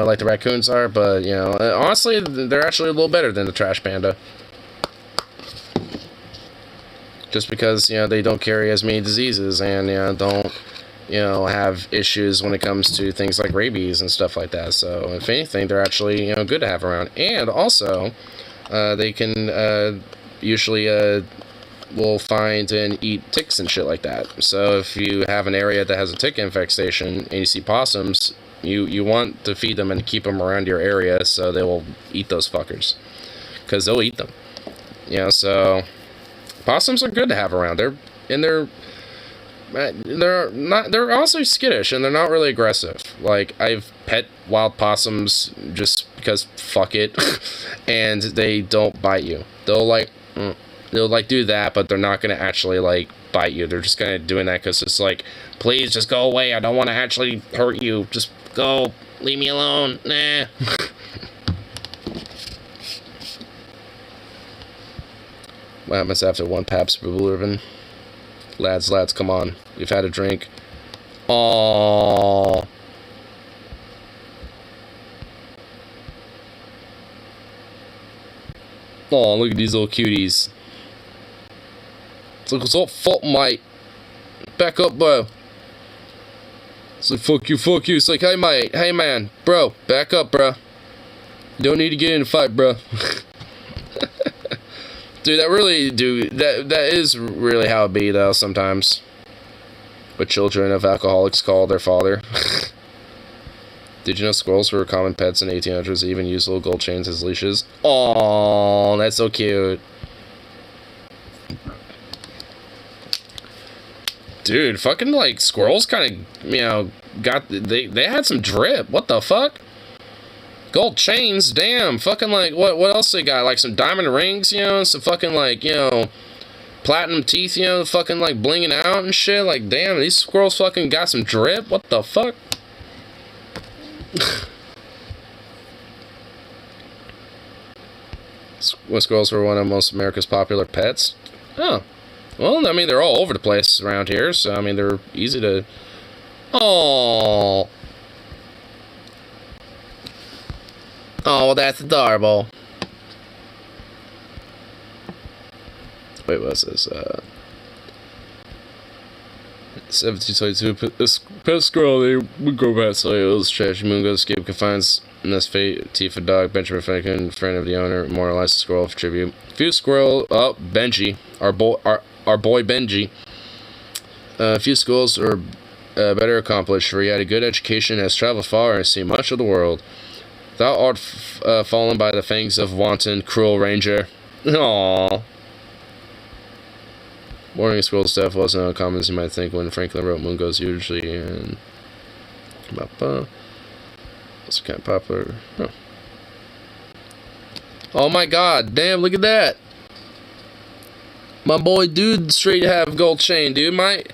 like the raccoons are, but, honestly, they're actually a little better than the trash panda. Just because, they don't carry as many diseases and, don't, have issues when it comes to things like rabies and stuff like that. So, if anything, they're actually, good to have around. And also, they can, usually, will find and eat ticks and shit like that. So if you have an area that has a tick infestation and you see possums, you want to feed them and keep them around your area so they will eat those fuckers. Because they'll eat them. So possums are good to have around. They're also skittish and they're not really aggressive. Like, I've pet wild possums just because fuck it. And they don't bite you. They'll like do that, but they're not gonna actually like bite you. They're just kind of doing that because it's like, please just go away. I don't want to actually hurt you. Just go. Leave me alone. Nah. What happens after one Pabst Blue Ribbon? Lads, come on. You've had a drink. Aww. Oh, look at these little cuties. It's like, what's up, fuck, mate? Back up, bro. It's like, fuck you. It's like, hey, mate. Hey, man. Bro, back up, bro. You don't need to get in a fight, bro. Dude, that is really how it be, though, sometimes. But children of alcoholics call their father. Did you know squirrels were common pets in 1800s? They even used little gold chains as leashes. Aww, that's so cute. Dude, fucking, like, squirrels kind of, they had some drip. What the fuck? Gold chains, damn. Fucking, like, what else they got? Like, some diamond rings, some fucking, like, platinum teeth, fucking, like, blinging out and shit. Like, damn, these squirrels fucking got some drip. What the fuck? Squirrels were one of most America's popular pets. Oh. Well, I mean, they're all over the place around here, so, I mean, they're easy to... Oh, well, that's adorable. Wait, what's this? 1722, this pet squirrel, they would go back to those trash. Mungo escape confines in this fate. Tifa dog, Benjamin Franklin, friend of the owner, immortalized the squirrel for tribute. Few squirrel, Benji, our boy Benji. Few schools are better accomplished, for he had a good education, has traveled far, and seen much of the world. Thou art fallen by the fangs of wanton, cruel ranger. Aww. Warning squirrel stuff wasn't uncommon as you might think when Franklin wrote Mungo's usually and it's kind of popular. Oh my god, damn, look at that. My boy dude straight have gold chain, dude. My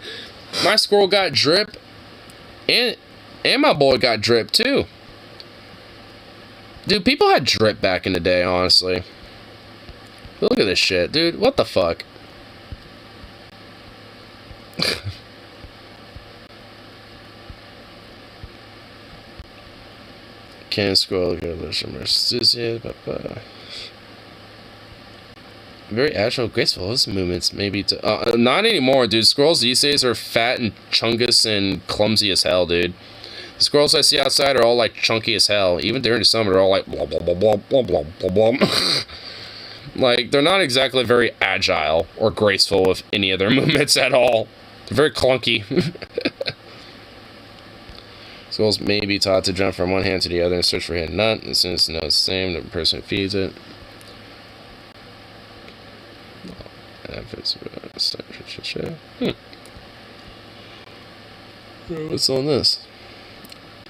squirrel got drip and my boy got drip too. Dude, people had drip back in the day, honestly. Look at this shit, dude. What the fuck? Can't scroll. Very agile, graceful. Those movements, maybe to not anymore, dude. Squirrels these days are fat and chungus and clumsy as hell, dude. The squirrels I see outside are all like chunky as hell. Even during the summer, they're all like blah blah blah blah blah blah blah blah. Like, they're not exactly very agile or graceful with any of their movements at all. They're very clunky. Squirrels may be taught to jump from one hand to the other and search for a hidden nut. As soon as the nut is the same, the person feeds it. What's on this?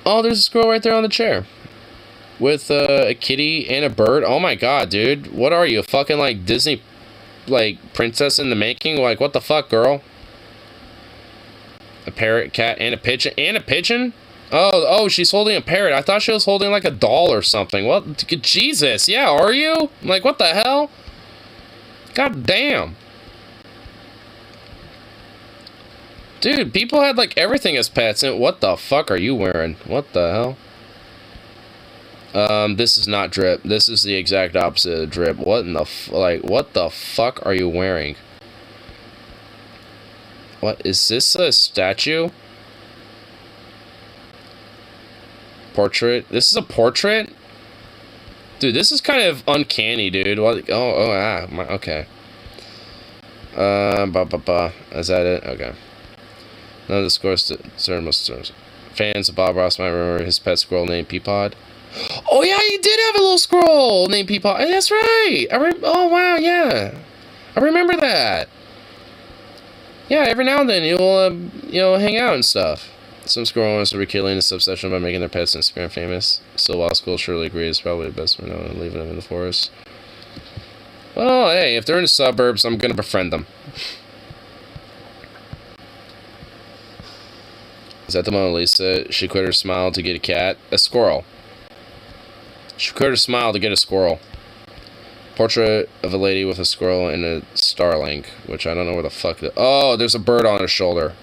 Oh, there's a squirrel right there on the chair. With a kitty and a bird. Oh my god, dude. What are you? A fucking, like, Disney, like, princess in the making? Like, what the fuck, girl? A parrot, cat, and a pigeon. And a pigeon? Oh, she's holding a parrot. I thought she was holding, like, a doll or something. What? Jesus. Yeah, are you? Like, what the hell? God damn. Dude, people had, like, everything as pets. And what the fuck are you wearing? What the hell? This is not drip. This is the exact opposite of drip. What in the what the fuck are you wearing? What, is this a statue? Portrait? This is a portrait? Dude, this is kind of uncanny, dude. What? Okay. Is that it? Okay. None of the scores fans of Bob Ross might remember his pet squirrel named Peapod. Oh yeah, he did have a little squirrel named Peapod. That's right. Oh wow, yeah. I remember that. Yeah, every now and then you'll hang out and stuff. Some squirrel owners are rekindling this obsession by making their pets Instagram famous. Still, while schools surely agree it's probably the best for now, leaving them in the forest. Well, hey, if they're in the suburbs, I'm gonna befriend them. Is that the Mona Lisa? She quit her smile to get a cat. A squirrel. She quit her smile to get a squirrel. Portrait of a lady with a squirrel and a starling, which I don't know where the fuck. Oh, there's a bird on her shoulder.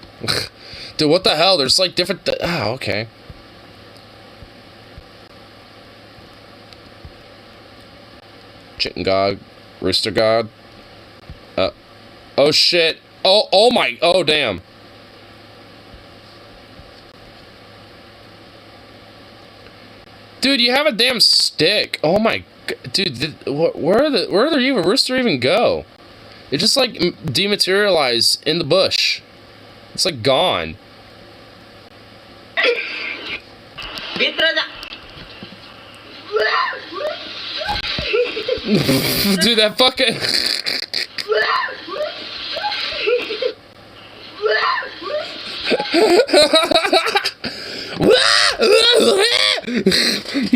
Dude, what the hell? There's like different. Okay. Chicken god, rooster god. Oh shit. Oh my. Oh damn. Dude, you have a damn stick. Oh my god. Dude, where did the rooster even go? It just like dematerialized in the bush. It's like gone. Dude, that fucking...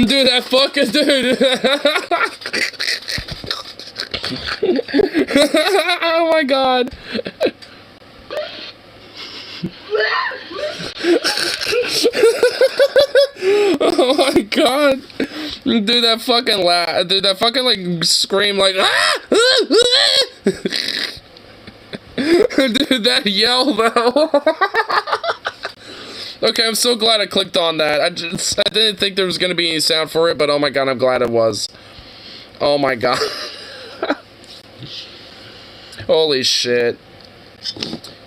Dude, that fucking dude. Oh my god. Oh my god. Dude, that fucking dude, that fucking like scream like Dude, that yell though. Okay, I'm so glad I clicked on that. I didn't think there was gonna be any sound for it, but oh my god, I'm glad it was. Oh my god. Holy shit.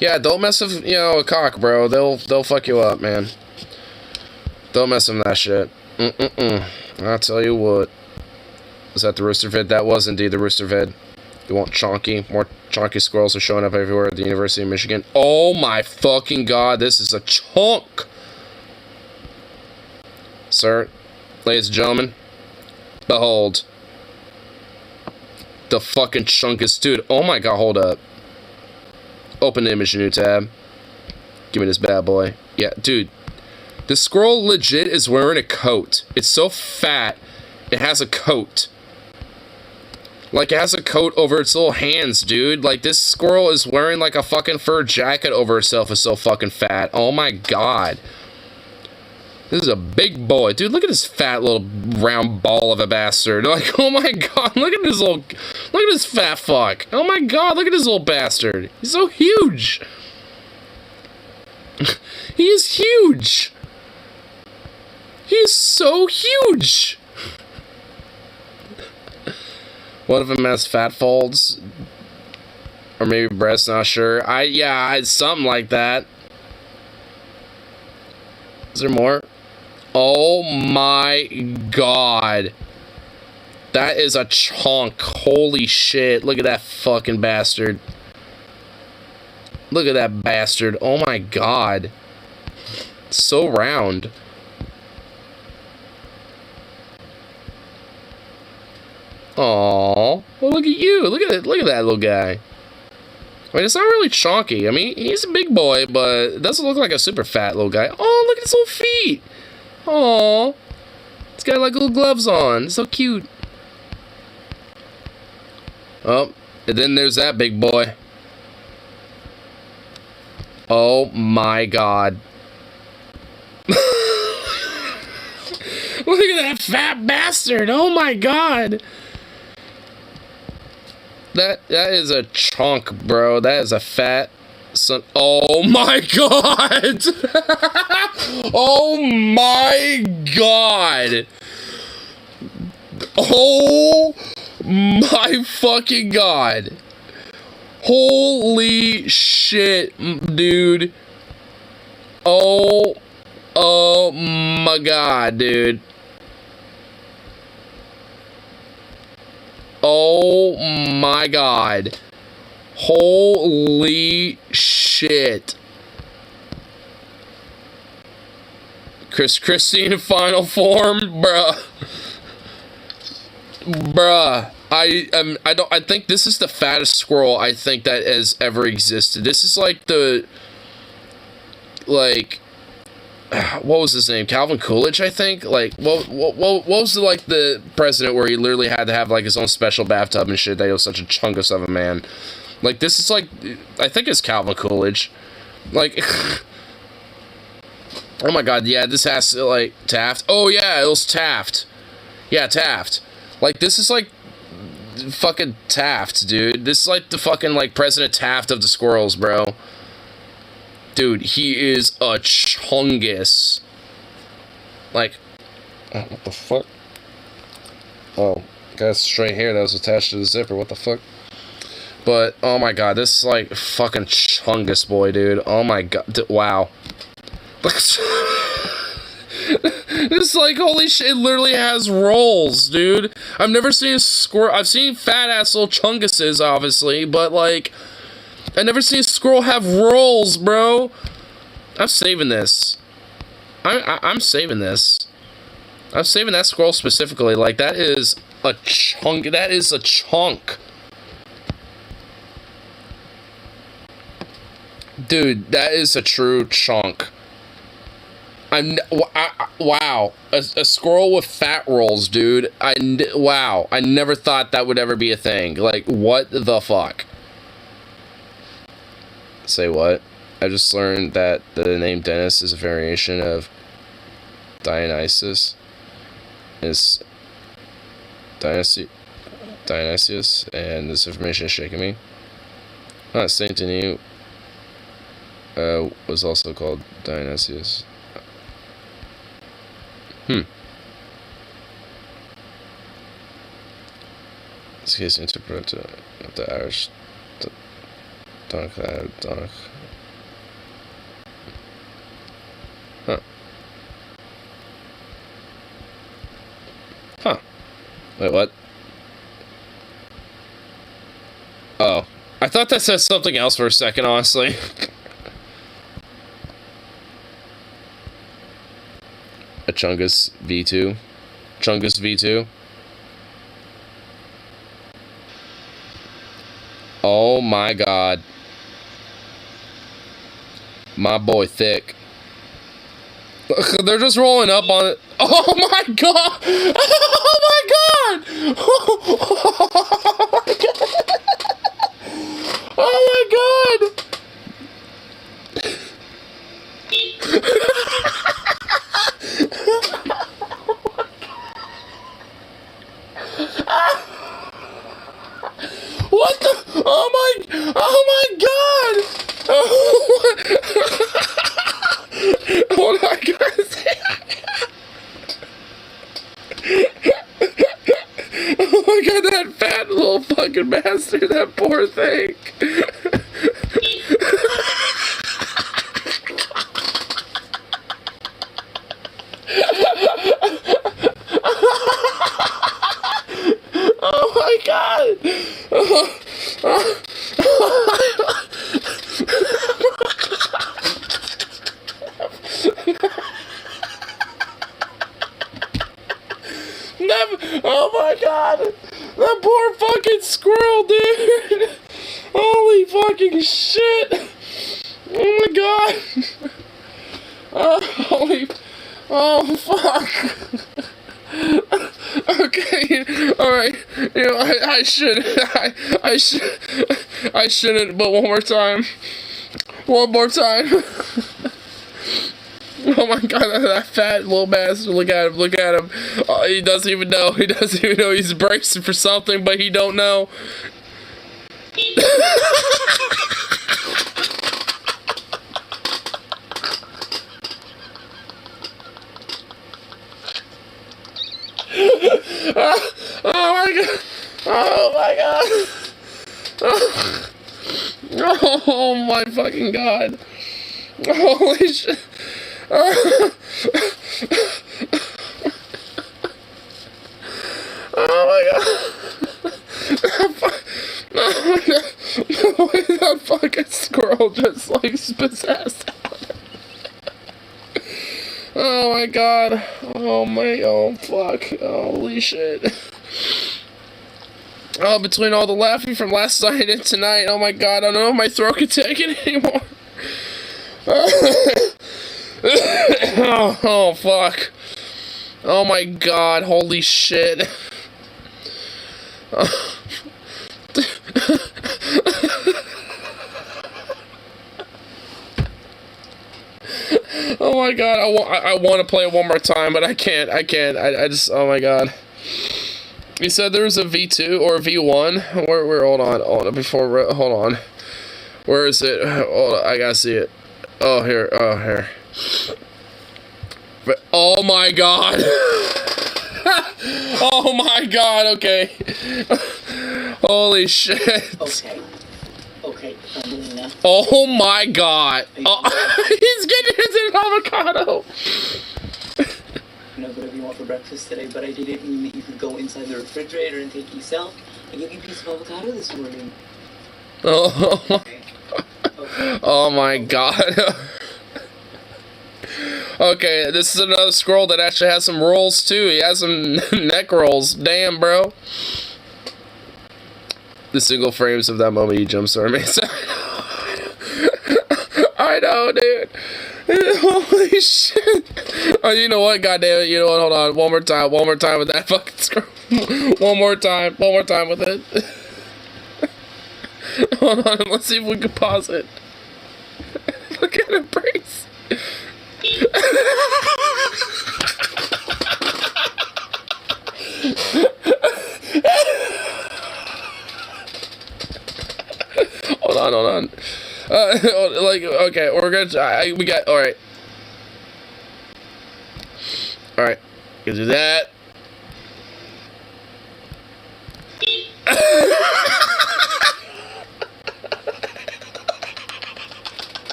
Yeah, don't mess with, a cock, bro. They'll fuck you up, man. Don't mess with that shit. I'll tell you what. Was that the rooster vid? That was indeed the rooster vid. You want chonky? More chonky squirrels are showing up everywhere at the University of Michigan. Oh my fucking god, this is a chunk! Sir, ladies and gentlemen, behold. The fucking chunkest dude. Oh my god, hold up. Open the image, new tab. Give me this bad boy. Yeah, dude. The squirrel legit is wearing a coat. It's so fat, it has a coat. Like, it has a coat over its little hands, dude. Like, this squirrel is wearing, like, a fucking fur jacket over herself. It's so fucking fat. Oh, my God. This is a big boy. Dude, look at this fat little round ball of a bastard. Like, oh, my God. Look at this little... Look at this fat fuck. Oh, my God. Look at this little bastard. He's so huge. He is huge. He is so huge. One of them has fat folds. Or maybe breasts, not sure. Yeah, something like that. Is there more? Oh my god. That is a chunk. Holy shit. Look at that fucking bastard. Look at that bastard. Oh my god. So round. Aww. Well, look at you. Look at it. Look at that little guy. I mean, it's not really chonky. I mean, he's a big boy, but it doesn't look like a super fat little guy. Oh, look at his little feet. Aww. He's got like little gloves on. It's so cute. Oh, and then there's that big boy. Oh my god. Look at that fat bastard. Oh my god. That is a chunk, bro. That is a fat son. Oh my god. Oh my god. Oh my fucking god. Holy shit, dude. Oh my god, dude. Oh my god. Holy shit. Christie in final form, bruh. Bruh. I think this is the fattest squirrel I think that has ever existed. This is like the, like, what was his name? Calvin Coolidge, I think. Like, what was the, like, the president where he literally had to have like his own special bathtub and shit? That he was such a chungus of a man. Like, this is like, I think it's Calvin Coolidge. Like, oh my god, yeah, this has to, like, Taft. Oh yeah, it was Taft. Yeah, Taft. Like, this is like fucking Taft, dude. This is like the fucking, like, President Taft of the squirrels, bro. Dude, he is a chungus. Like, oh, what the fuck? Oh, got straight hair that was attached to the zipper. What the fuck? But, oh my god, this is like fucking chungus boy, dude. Oh my god. Wow. This is like, holy shit, it literally has rolls, dude. I've never seen a squirrel. I've seen fat ass little chunguses, obviously, but like, I've never seen a squirrel have rolls, bro. I'm saving this. I'm saving this. I'm saving that squirrel specifically. Like, that is a chunk. That is a chunk. Dude, that is a true chunk. Wow. A squirrel with fat rolls, dude. Wow. I never thought that would ever be a thing. Like, what the fuck? Say what? I just learned that the name Dennis is a variation of Dionysus. Is Dionysius, and this information is shaking me. Saint Denis was also called Dionysius. This case interpreted of the Irish Donk. Huh. Wait, what? Oh. I thought that said something else for a second, honestly. A Chungus V2. Chungus V2. Oh my god. My boy thick. They're just rolling up on it. Oh my god! Oh my god! Oh my god! Oh my god! What the? Oh my god! Hold on, guys. Oh my god, that fat little fucking bastard, that poor thing. Oh my god! That poor fucking squirrel, dude! Holy fucking shit! Oh my god! Holy... Oh, fuck! Okay, alright. You know, I shouldn't, but one more time. One more time. Oh my god, that fat little bastard. Look at him. Oh, he doesn't even know. He's bracing for something, but he don't know. Oh my god. Oh my god. Oh my fucking god. Holy shit. Oh my god. Oh my god. The way that fucking squirrel just like possessed out. Oh my god. Oh fuck. Holy shit. Oh, between all the laughing from last night and tonight, oh my god, I don't know if my throat can take it anymore. Oh fuck. Oh my god, holy shit. Oh my god, I want to play it one more time, but I can't. I just, oh my god. You said there was a V2 or a V1? Where, hold on, hold on. Where is it? Hold on, I gotta see it. Oh, here. But, oh my god. Oh my god, okay. Holy shit. Okay, Angelina. Oh my god. Oh, he's getting his avocado. You know, whatever you want for breakfast today, but I didn't mean that you could go inside the refrigerator and take yourself. I gave you a piece of avocado this morning. Oh, Okay. oh my god. Okay, this is another scroll that actually has some rolls too. He has some neck rolls. Damn, bro. The single frames of that moment he jumpstarted me. I know, dude. Holy shit. Oh, you know what? God damn it. You know what? Hold on. One more time with that fucking scroll. One more time with it. Hold on. Let's see if we can pause it. Look at him brace. Hold on. Like, okay, we're gonna, we got, alright. Alright, gonna do that.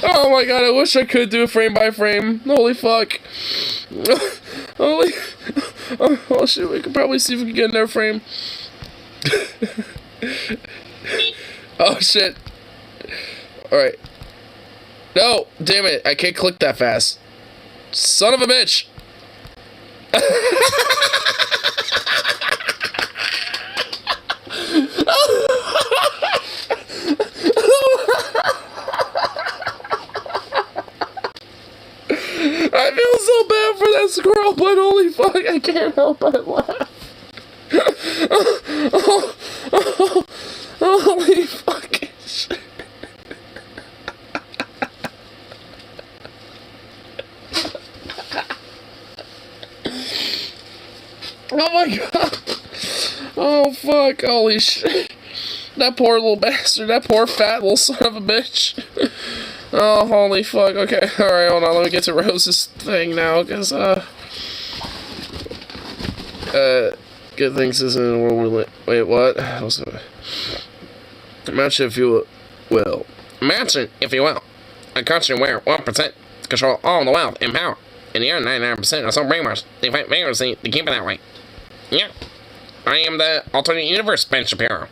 Oh my god, I wish I could do it frame by frame. Holy fuck. Holy. Oh shit, we could probably see if we can get another frame. Oh shit. Alright. No, damn it, I can't click that fast. Son of a bitch. I feel so bad for that squirrel, but holy fuck, I can't help but laugh. Holy fucking shit. Oh my god. Oh fuck, holy shit. That poor little bastard, that poor fat little son of a bitch. Oh, holy fuck, okay, alright, hold on, let me get to Rose's thing now, because, good things isn't in the world we live. Wait, what? Match it if you will. Match it if you will. A country where 1% control all the wealth and power. And the other 99% are so brainwashed, they fight vigorously to keep it that way. Yeah. I am the alternate universe Ben Shapiro.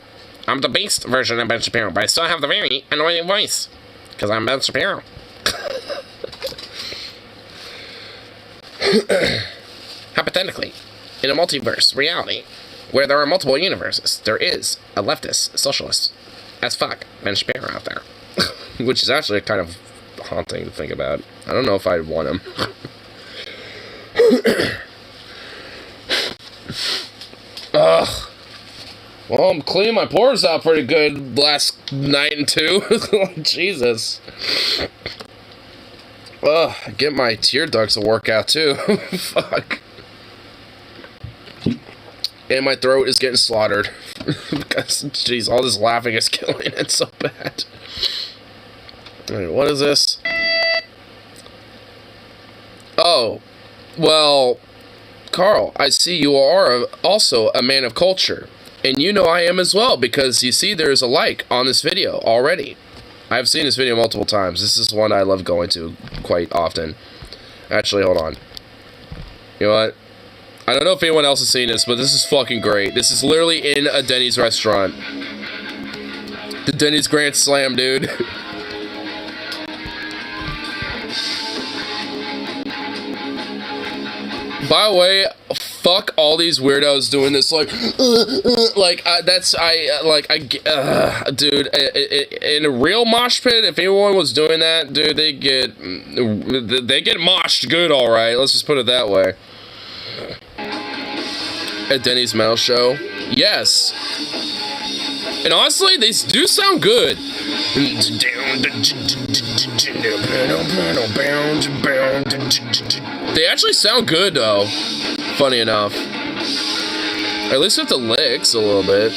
I'm the beast version of Ben Shapiro, but I still have the very annoying voice. Because I'm Ben Shapiro. Hypothetically, in a multiverse reality, where there are multiple universes, there is a leftist, socialist, as fuck, Ben Shapiro out there. Which is actually kind of haunting to think about. I don't know if I'd want him. Ugh. Well, I'm cleaning my pores out pretty good last night and two. Jesus. Ugh, get my tear ducts to work out too. Fuck. And my throat is getting slaughtered. Because, jeez, all this laughing is killing it so bad. Alright, what is this? Oh, well, Carl, I see you are also a man of culture. And you know I am as well, because you see there's a like on this video already. I've seen this video multiple times. This is one I love going to quite often. Actually, hold on. You know what? I don't know if anyone else has seen this, but this is fucking great. This is literally in a Denny's restaurant. The Denny's Grand Slam, dude. By the way, fuck all these weirdos doing this, like, dude, in a real mosh pit, if anyone was doing that, dude, they get moshed good, alright, let's just put it that way. At Denny's Metal Show, yes. And honestly, these do sound good. They actually sound good, though. Funny enough. At least with the licks a little bit.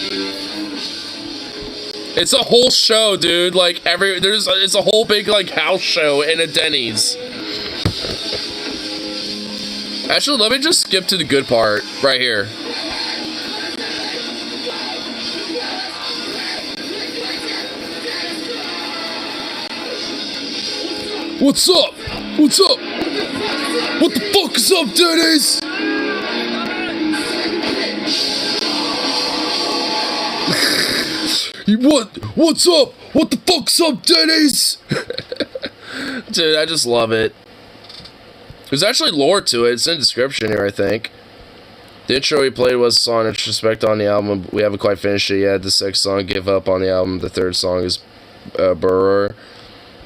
It's a whole show, dude. Like it's a whole big like house show in a Denny's. Actually, let me just skip to the good part right here. What's up? What's up? What the fuck is up, Denny's? What's up? What the fuck's up, Denny's? Dude, I just love it. There's actually lore to it. It's in the description here, I think. The intro we played was a song Introspect on the album. We haven't quite finished it yet. The 6th song, Give Up, on the album. The 3rd song is Burr.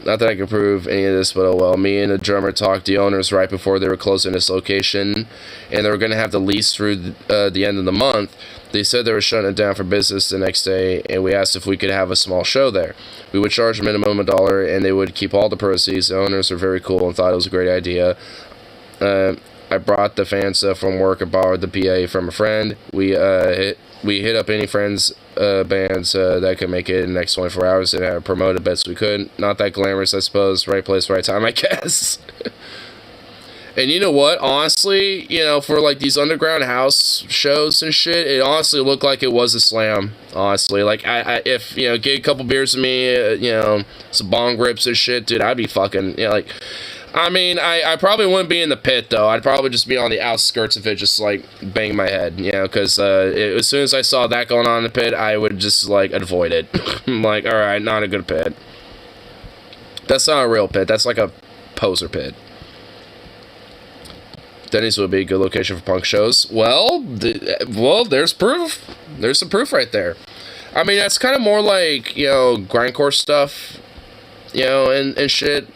Not that I can prove any of this, but oh well. Me and the drummer talked the owners right before they were closing this location, and they were going to have the lease through the end of the month. They said they were shutting it down for business the next day, and we asked if we could have a small show there. We would charge a minimum of $1, and they would keep all the proceeds. The owners were very cool and thought it was a great idea. I brought the fan stuff from work and borrowed the PA from a friend. We hit up any friends bands that could make it in the next 24 hours and have promoted best we could. Not that glamorous, I suppose. Right place, right time, I guess. And you know what? Honestly, you know, for like these underground house shows and shit, it honestly looked like it was a slam. Honestly, like I if you know, get a couple beers with me, you know, some bong rips and shit, dude, I'd be fucking, you know, like. I mean, I probably wouldn't be in the pit, though. I'd probably just be on the outskirts of it, just, like, bang my head, you know, because as soon as I saw that going on in the pit, I would just, like, avoid it. I'm like, alright, not a good pit. That's not a real pit. That's like a poser pit. Denny's would be a good location for punk shows. Well, there's proof. There's some proof right there. I mean, that's kind of more like, you know, grindcore stuff, you know, and shit.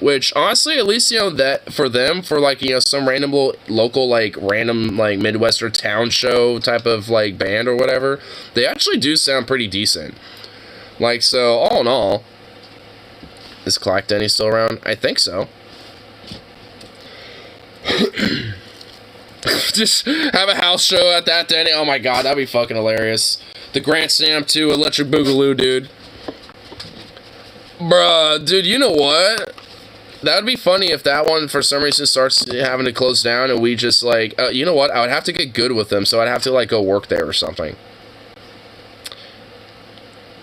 Which, honestly, at least, you know, that, for them, for, like, you know, some random local, like, random, like, Midwestern town show type of, like, band or whatever, they actually do sound pretty decent. Like, so, all in all, is Clack Denny still around? I think so. Just have a house show at that Denny. Oh my god, that'd be fucking hilarious. The Grand Slam 2 Electric Boogaloo, dude. Bruh, dude, you know what? That would be funny if that one, for some reason, starts having to close down and we just, like, you know what? I would have to get good with them, so I'd have to, like, go work there or something.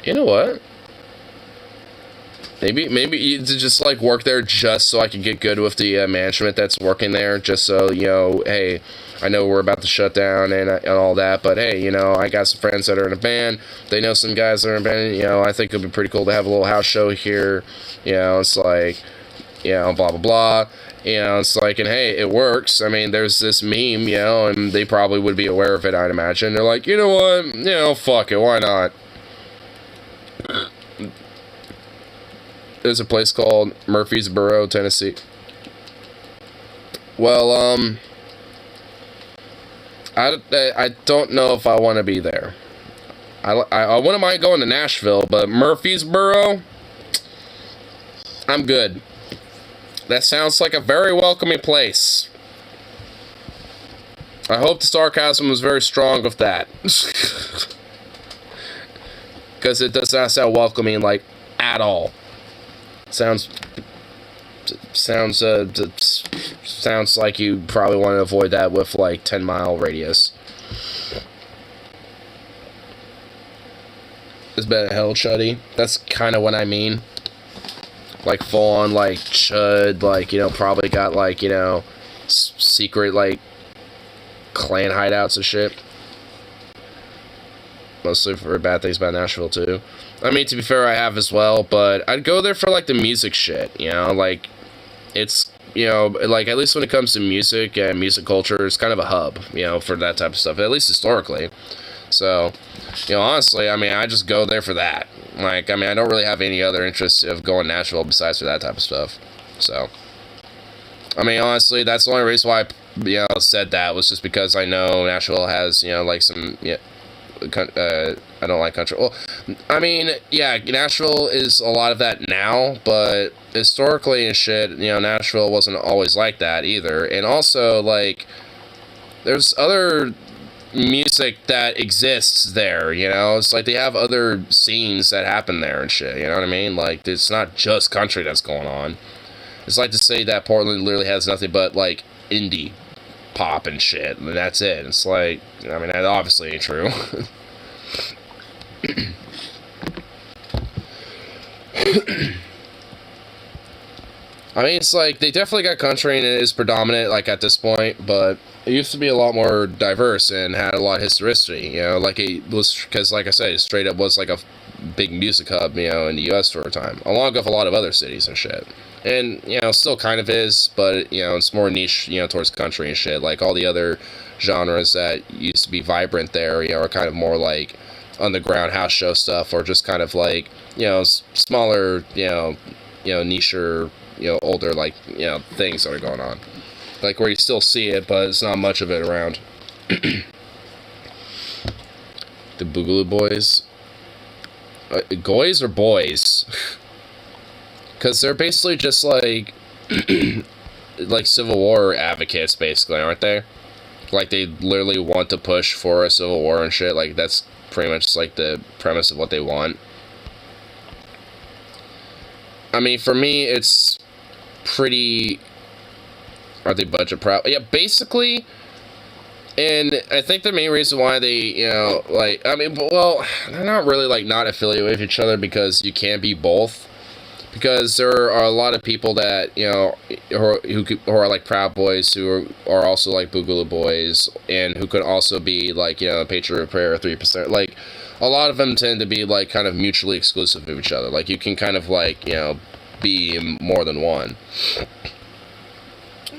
You know what? Maybe you to just like work there just so I can get good with the management that's working there, just so, you know, hey, I know we're about to shut down and all that, but hey, you know, I got some friends that are in a band, they know some guys that are in a band, you know, I think it'd be pretty cool to have a little house show here, you know, it's like, you know, blah, blah, blah, you know, it's like, and hey, it works. I mean, there's this meme, you know, and they probably would be aware of it, I'd imagine. They're like, you know what, you know, fuck it, why not? There's a place called Murfreesboro, Tennessee. Well, I don't know if I want to be there. I wouldn't mind going to Nashville, but Murfreesboro, I'm good. That sounds like a very welcoming place. I hope the sarcasm was very strong with that. Because it does not sound welcoming, like, at all. Sounds like you probably want to avoid that with like 10-mile radius. It's better hell chuddy. That's kind of what I mean. Like full on like chud, like, you know, probably got like, you know, secret like clan hideouts and shit. Mostly for bad things about Nashville too. I mean, to be fair, I have as well, but I'd go there for, like, the music shit, you know, like, it's, you know, like, at least when it comes to music and music culture, it's kind of a hub, you know, for that type of stuff, at least historically. So, you know, honestly, I mean, I just go there for that. Like, I mean, I don't really have any other interest of going to Nashville besides for that type of stuff. So, I mean, honestly, that's the only reason why I, you know, said that was just because I know Nashville has, you know, like, some, yeah, I don't like country. Well, I mean, yeah, Nashville is a lot of that now, but historically and shit, you know, Nashville wasn't always like that either. And also, like, there's other music that exists there, you know? It's like they have other scenes that happen there and shit, you know what I mean? Like, it's not just country that's going on. It's like to say that Portland literally has nothing but, like, indie pop and shit, and that's it. It's like, I mean, that obviously ain't true. I mean, it's like, they definitely got country and it is predominant, like, at this point, but it used to be a lot more diverse and had a lot of historicity, you know, like, it was, because, like I said, it straight up was, like, a big music hub, you know, in the U.S. for a time, along with a lot of other cities and shit. And, you know, still kind of is, but, you know, it's more niche, you know, towards country and shit. Like, all the other genres that used to be vibrant there, you know, are kind of more, like, underground house show stuff, or just kind of, like, you know, smaller, you know, nicher, you know, older, like, you know, things that are going on. Like, where you still see it, but it's not much of it around. The Boogaloo Boys. Goys or boys? Because they're basically just, like, like, Civil War advocates, basically, aren't they? Like, they literally want to push for a Civil War and shit. Like, that's pretty much, like, the premise of what they want. I mean, for me, it's pretty... Are they budget proud? Yeah, basically... And I think the main reason why they, you know, like... I mean, well, they're not really, like, not affiliated with each other because you can't be both. Because there are a lot of people that, you know, who are like Proud Boys, who are also like Boogaloo Boys, and who could also be like, you know, Patriot Prayer 3%. Like, a lot of them tend to be like kind of mutually exclusive of each other. Like, you can kind of like, you know, be more than one.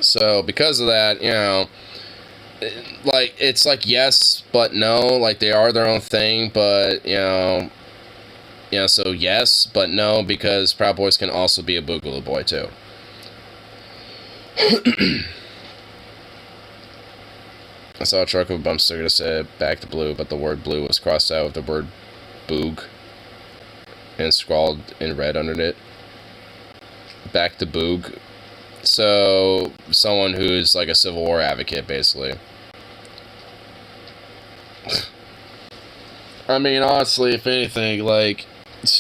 So because of that, you know, like, it's like yes but no. Like, they are their own thing, but, you know. Yeah, so yes, but no, because Proud Boys can also be a Boogaloo Boy, too. I saw a truck with a bump sticker that said back to blue, but the word blue was crossed out with the word boog and scrawled in red under it. Back to boog. So, someone who's like a Civil War advocate, basically. I mean, honestly, if anything, like,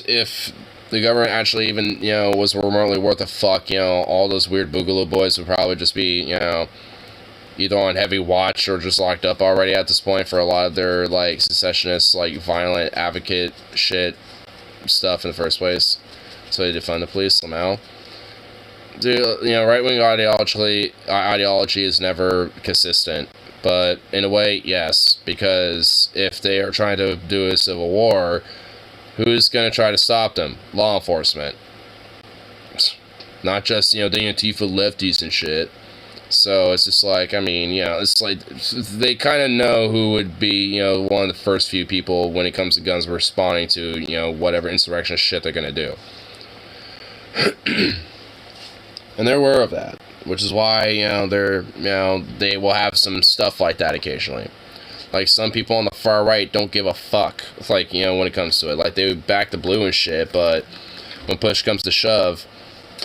if the government actually even, you know, was remotely worth a fuck, you know, all those weird Boogaloo Boys would probably just be, you know, either on heavy watch or just locked up already at this point for a lot of their, like, secessionist, like, violent advocate shit stuff in the first place. so they defund the police somehow. Dude, right-wing ideology is never consistent, but in a way, yes, because if they are trying to do a civil war, who's going to try to stop them? Law enforcement. Not just, the Antifa lefties and shit. So it's just like, it's like they kind of know who would be, one of the first few people when it comes to guns responding to, whatever insurrectionist shit they're going to do. And they're aware of that, which is why, they will have some stuff like that occasionally. Like, some people on the far right don't give a fuck, like, when it comes to it. Like, they back the blue and shit, but when push comes to shove,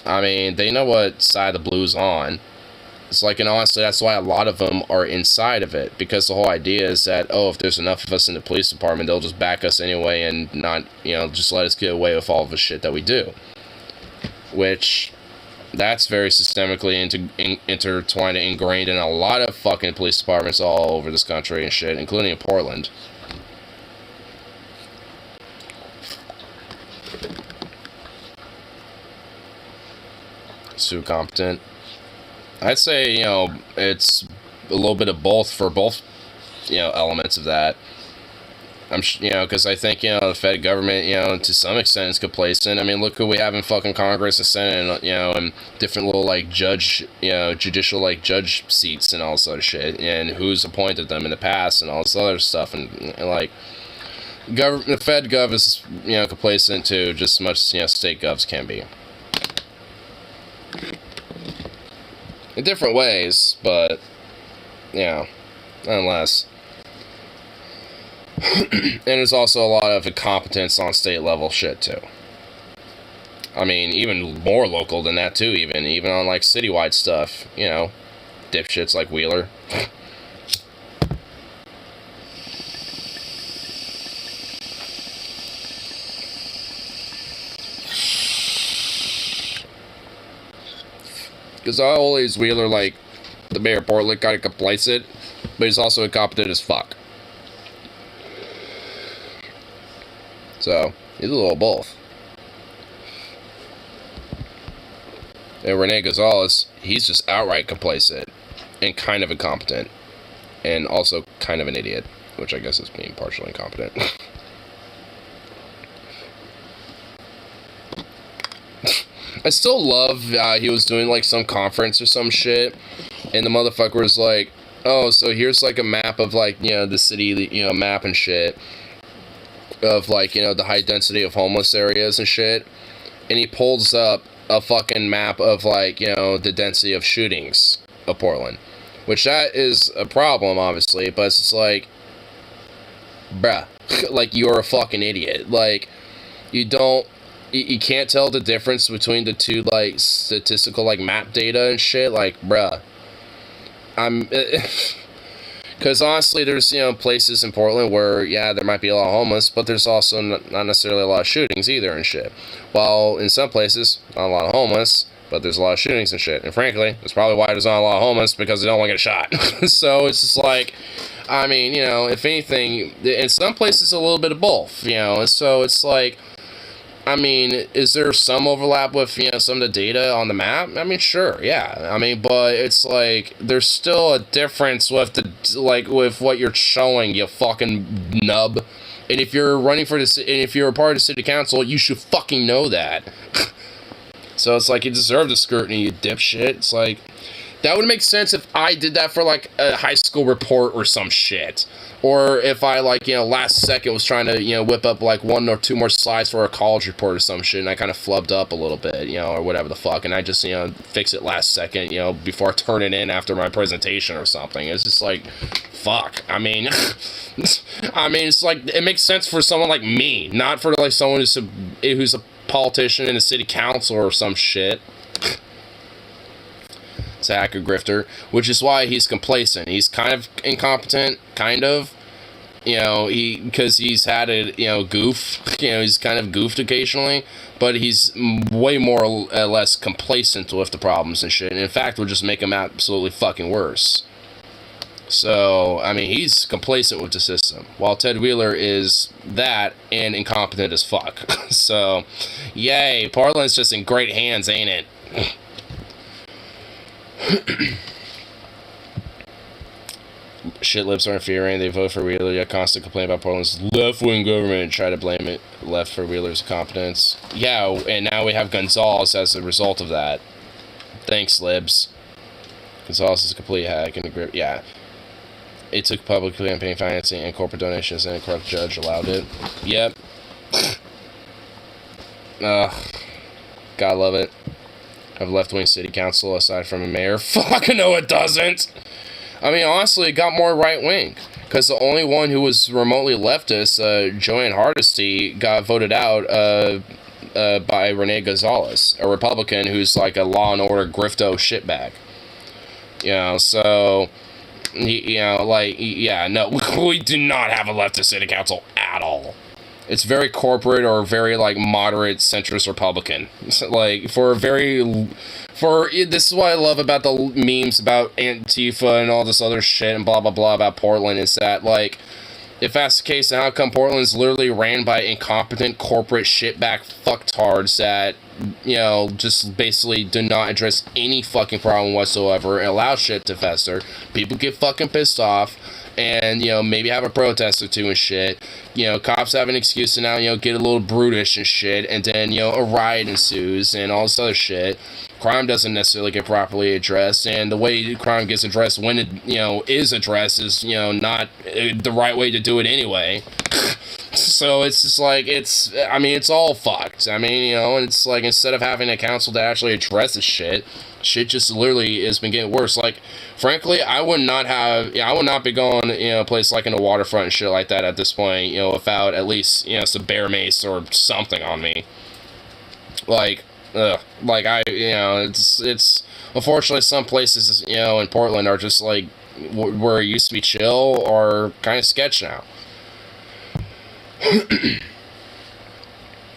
they know what side the blue's on. It's like, and honestly, that's why a lot of them are inside of it, because the whole idea is that, if there's enough of us in the police department, they'll just back us anyway and not, just let us get away with all of the shit that we do. Which, that's very systemically intertwined and ingrained in a lot of fucking police departments all over this country and shit, including in Portland. Too competent. I'd say, it's a little bit of both for both, elements of that. Because I think, the Fed government, to some extent is complacent. Look who we have in fucking Congress and Senate, and different little, judicial, judge seats and all sort of shit, and who's appointed them in the past and all this other stuff, and the Fed gov is, complacent too, just as much as, state govs can be. In different ways, but, nonetheless. And there's also a lot of incompetence on state level shit, too. Even more local than that, too, even on, citywide stuff, dipshits like Wheeler. Because I always Wheeler, the mayor of Portland, kind of complacent, but he's also incompetent as fuck. So, he's a little both. And Rene Gonzalez, he's just outright complacent and kind of incompetent. And also kind of an idiot, which I guess is being partially incompetent. I still love he was doing some conference or some shit, and the motherfucker was like, oh, so here's a map of the city, map and shit of the high density of homeless areas and shit, and he pulls up a fucking map of the density of shootings of Portland, which that is a problem obviously, but it's just bruh, you're a fucking idiot. You can't tell the difference between the two, statistical, map data and shit, bruh. Because honestly, there's, places in Portland where, there might be a lot of homeless, but there's also not necessarily a lot of shootings either and shit. While in some places, not a lot of homeless, but there's a lot of shootings and shit. And frankly, that's probably why there's not a lot of homeless, because they don't want to get shot. So it's just if anything, in some places a little bit of both, and so it's is there some overlap with, some of the data on the map? Sure, yeah. But it's there's still a difference with with what you're showing, you fucking nub. And if you're running for and if you're a part of the city council, you should fucking know that. So it's you deserve the scrutiny, you dipshit. It's that would make sense if I did that for, a high school report or some shit. Or if I, last second was trying to, whip up, one or two more slides for a college report or some shit, and I kind of flubbed up a little bit, or whatever the fuck, and I just, fix it last second, before I turn it in after my presentation or something. It's just fuck. It's it makes sense for someone like me, not for, someone who's a politician in a city council or some shit. It's a hacker grifter, which is why he's complacent. He's kind of incompetent, because he's had a, goof, he's kind of goofed occasionally, but he's way more or less complacent with the problems and shit, and in fact, would just make him absolutely fucking worse. So, I mean, he's complacent with the system, while Ted Wheeler is that and incompetent as fuck. So, yay, Portland's just in great hands, ain't it? Shit lips are infuriating. They vote for Wheeler, yet constant complaint about Portland's left-wing government and try to blame it left for Wheeler's incompetence. Yeah, and now we have Gonzalez as a result of that. Thanks, libs. Gonzalez is a complete hack in the grip. Yeah. It took public campaign financing and corporate donations, and a corrupt judge allowed it. Yep. God love it. Have left-wing city council aside from a mayor. Fuck no, it doesn't. I mean, honestly, it got more right-wing. Because the only one who was remotely leftist, Joanne Hardesty, got voted out by Renee Gonzalez, a Republican who's like a law and order grifto shitbag. You know, so, you know, like, yeah, no, we do not have a leftist city council at all. It's very corporate or very, like, moderate centrist Republican. Like, this is what I love about the memes about Antifa and all this other shit and blah, blah, blah about Portland, is that, like, if that's the case, then how come Portland's literally ran by incompetent corporate shitbag fucktards that, you know, just basically do not address any fucking problem whatsoever and allow shit to fester. People get fucking pissed off and, you know, maybe have a protest or two and shit. You know, cops have an excuse to now, you know, get a little brutish and shit, and then, you know, a riot ensues and all this other shit. Crime doesn't necessarily get properly addressed, and the way crime gets addressed when it, you know, is addressed is, you know, not the right way to do it anyway. So it's just like, I mean, it's all fucked. I mean, you know, and it's like, instead of having a council to actually address this shit just literally has been getting worse. Like, frankly, I would not be going, you know, a place like in the waterfront and shit like that at this point, you know, without at least, you know, some bear mace or something on me. Like, like, you know, it's unfortunately some places, you know, in Portland are just like where it used to be chill or kind of sketch now.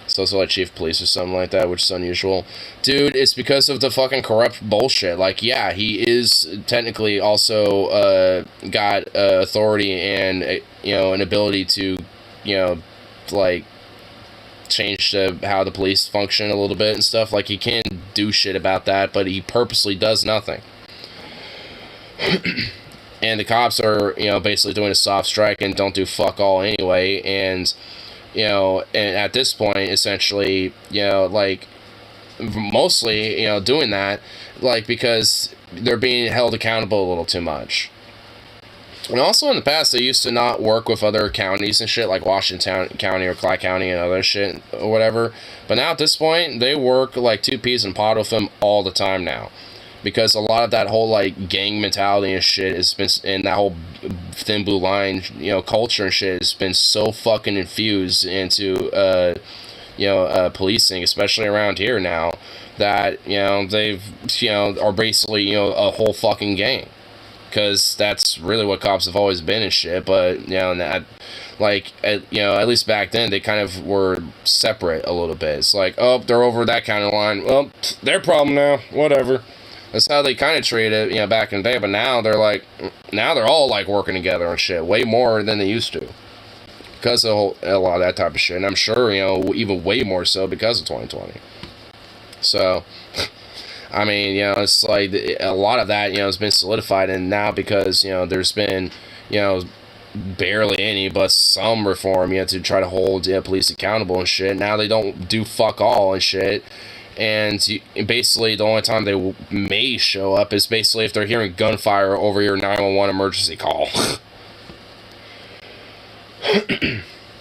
So it's like chief of police or something like that, which is unusual. Dude, it's because of the fucking corrupt bullshit. Like, yeah, he is technically also got authority and, you know, an ability to, you know, like, change how the police function a little bit and stuff. Like, he can do shit about that, but he purposely does nothing. And the cops are, you know, basically doing a soft strike and don't do fuck all anyway, and, you know, and at this point, essentially, you know, like, mostly, you know, doing that, like, because they're being held accountable a little too much. And also in the past, they used to not work with other counties and shit, like Washington County or Clark County and other shit or whatever. But now at this point, they work like two peas in a pod with them all the time now. Because a lot of that whole, like, gang mentality and shit has been, and that whole thin blue line, you know, culture and shit has been so fucking infused into, you know, policing, especially around here now, that, you know, they've, you know, are basically, you know, a whole fucking gang. Because that's really what cops have always been and shit, but, you know, that, like, you know, at least back then, they kind of were separate a little bit. It's like, oh, they're over that kind of line. Well, their problem now, whatever. That's how they kind of treated it, you know, back in the day, but now they're like, now they're all, like, working together and shit, way more than they used to. Because of a lot of that type of shit, and I'm sure, you know, even way more so because of 2020. So, I mean, you know, it's like, a lot of that, you know, has been solidified, and now because, you know, there's been, you know, barely any, but some reform, you know, to try to hold, you know, police accountable and shit, now they don't do fuck all and shit. And basically, the only time they may show up is basically if they're hearing gunfire over your 911 emergency call.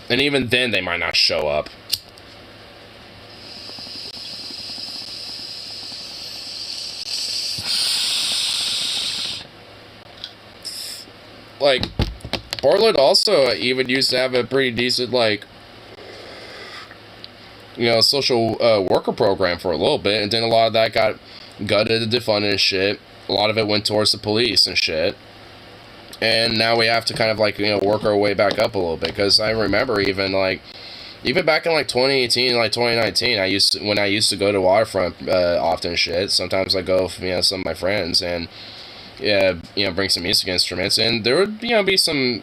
And even then, they might not show up. Like, Portland also even used to have a pretty decent, like, you know, social worker program for a little bit, and then a lot of that got gutted and defunded and shit. A lot of it went towards the police and shit. And now we have to kind of, like, you know, work our way back up a little bit, because I remember even back in, like, 2018, like, 2019, when I used to go to Waterfront often and shit, sometimes I go with, you know, some of my friends, and, bring some music instruments, and there would, be some,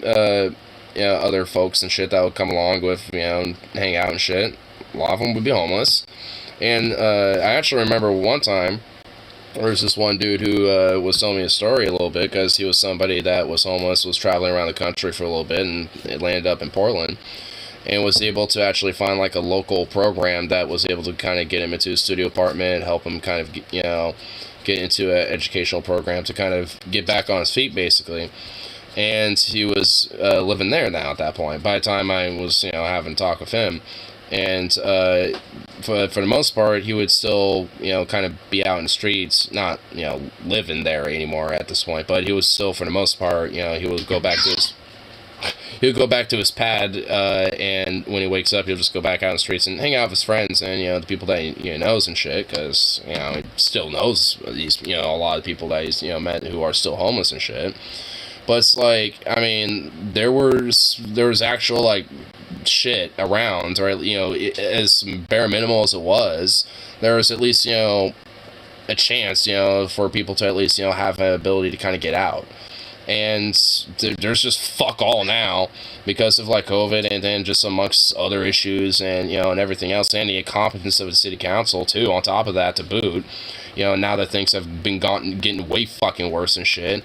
other folks and shit that would come along with, hang out and shit. A lot of them would be homeless. And, I actually remember one time, there was this one dude who, was telling me a story a little bit, because he was somebody that was homeless, was traveling around the country for a little bit, and it landed up in Portland. And was able to actually find, like, a local program that was able to kind of get him into a studio apartment, help him kind of, get into an educational program to kind of get back on his feet, basically. And he was living there now at that point, by the time I was, having a talk with him. And for the most part, he would still, kind of be out in the streets, not, living there anymore at this point, but he was still, for the most part, he would go back to his pad, and when he wakes up, he'll just go back out in the streets and hang out with his friends and, the people that he knows and shit, because, he still knows these, a lot of people that he's, met who are still homeless and shit. But it's like, I mean, there was actual, like, shit around, right? As bare minimal as it was, there was at least, a chance, for people to at least, have an ability to kind of get out. And there's just fuck all now because of, like, COVID, and then just amongst other issues and, and everything else, and the incompetence of the city council, too, on top of that, to boot. Now that things have been getting way fucking worse and shit,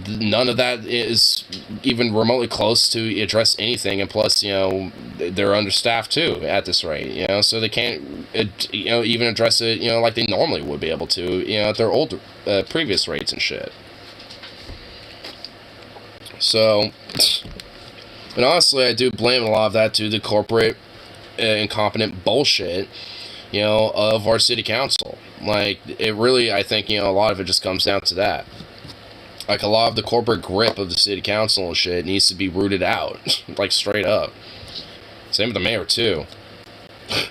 none of that is even remotely close to address anything, and plus, they're understaffed, too, at this rate, so they can't, even address it, like they normally would be able to, at their old, previous rates and shit. So, and honestly, I do blame a lot of that to the corporate, incompetent bullshit, of our city council. Like, it really, I think, a lot of it just comes down to that. Like, a lot of the corporate grip of the city council and shit needs to be rooted out. Like, straight up. Same with the mayor, too. And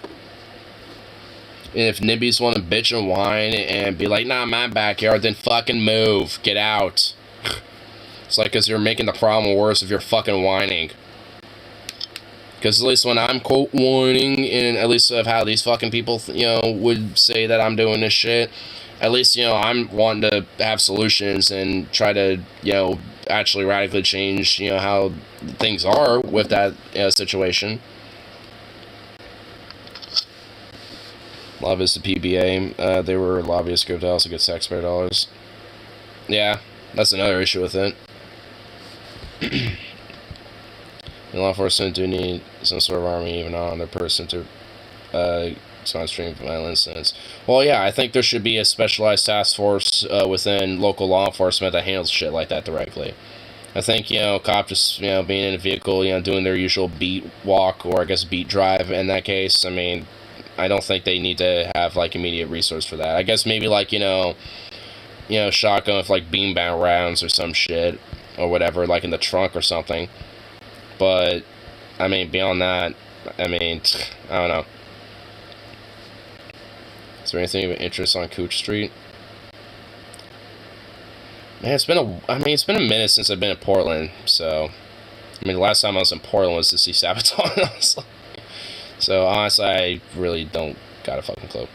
if nibbies want to bitch and whine and be like, nah, my backyard, then fucking move. Get out. It's like, because you're making the problem worse if you're fucking whining. Because at least when I'm, quote, whining, and at least of how these fucking people, would say that I'm doing this shit, at least, I'm wanting to have solutions and try to, actually radically change, how things are with that situation. Love is the PBA. They were lobbyist group to also get taxpayer dollars. Yeah, that's another issue with it. And law enforcement do need some sort of army even on their person to extreme violence incidents. Well, yeah, I think there should be a specialized task force within local law enforcement that handles shit like that directly. I think, cop just, being in a vehicle, doing their usual beat walk, or I guess beat drive in that case, I mean, I don't think they need to have, like, immediate resource for that. I guess maybe, like, shotgun with, like, beanbag rounds or some shit, or whatever, like in the trunk or something. But, I mean, beyond that, I mean, I don't know. Is there anything of interest on Cooch Street? Man, it's been a minute since I've been in Portland, so, I mean, the last time I was in Portland was to see Sabaton, honestly. So, honestly, I really don't got a fucking clue.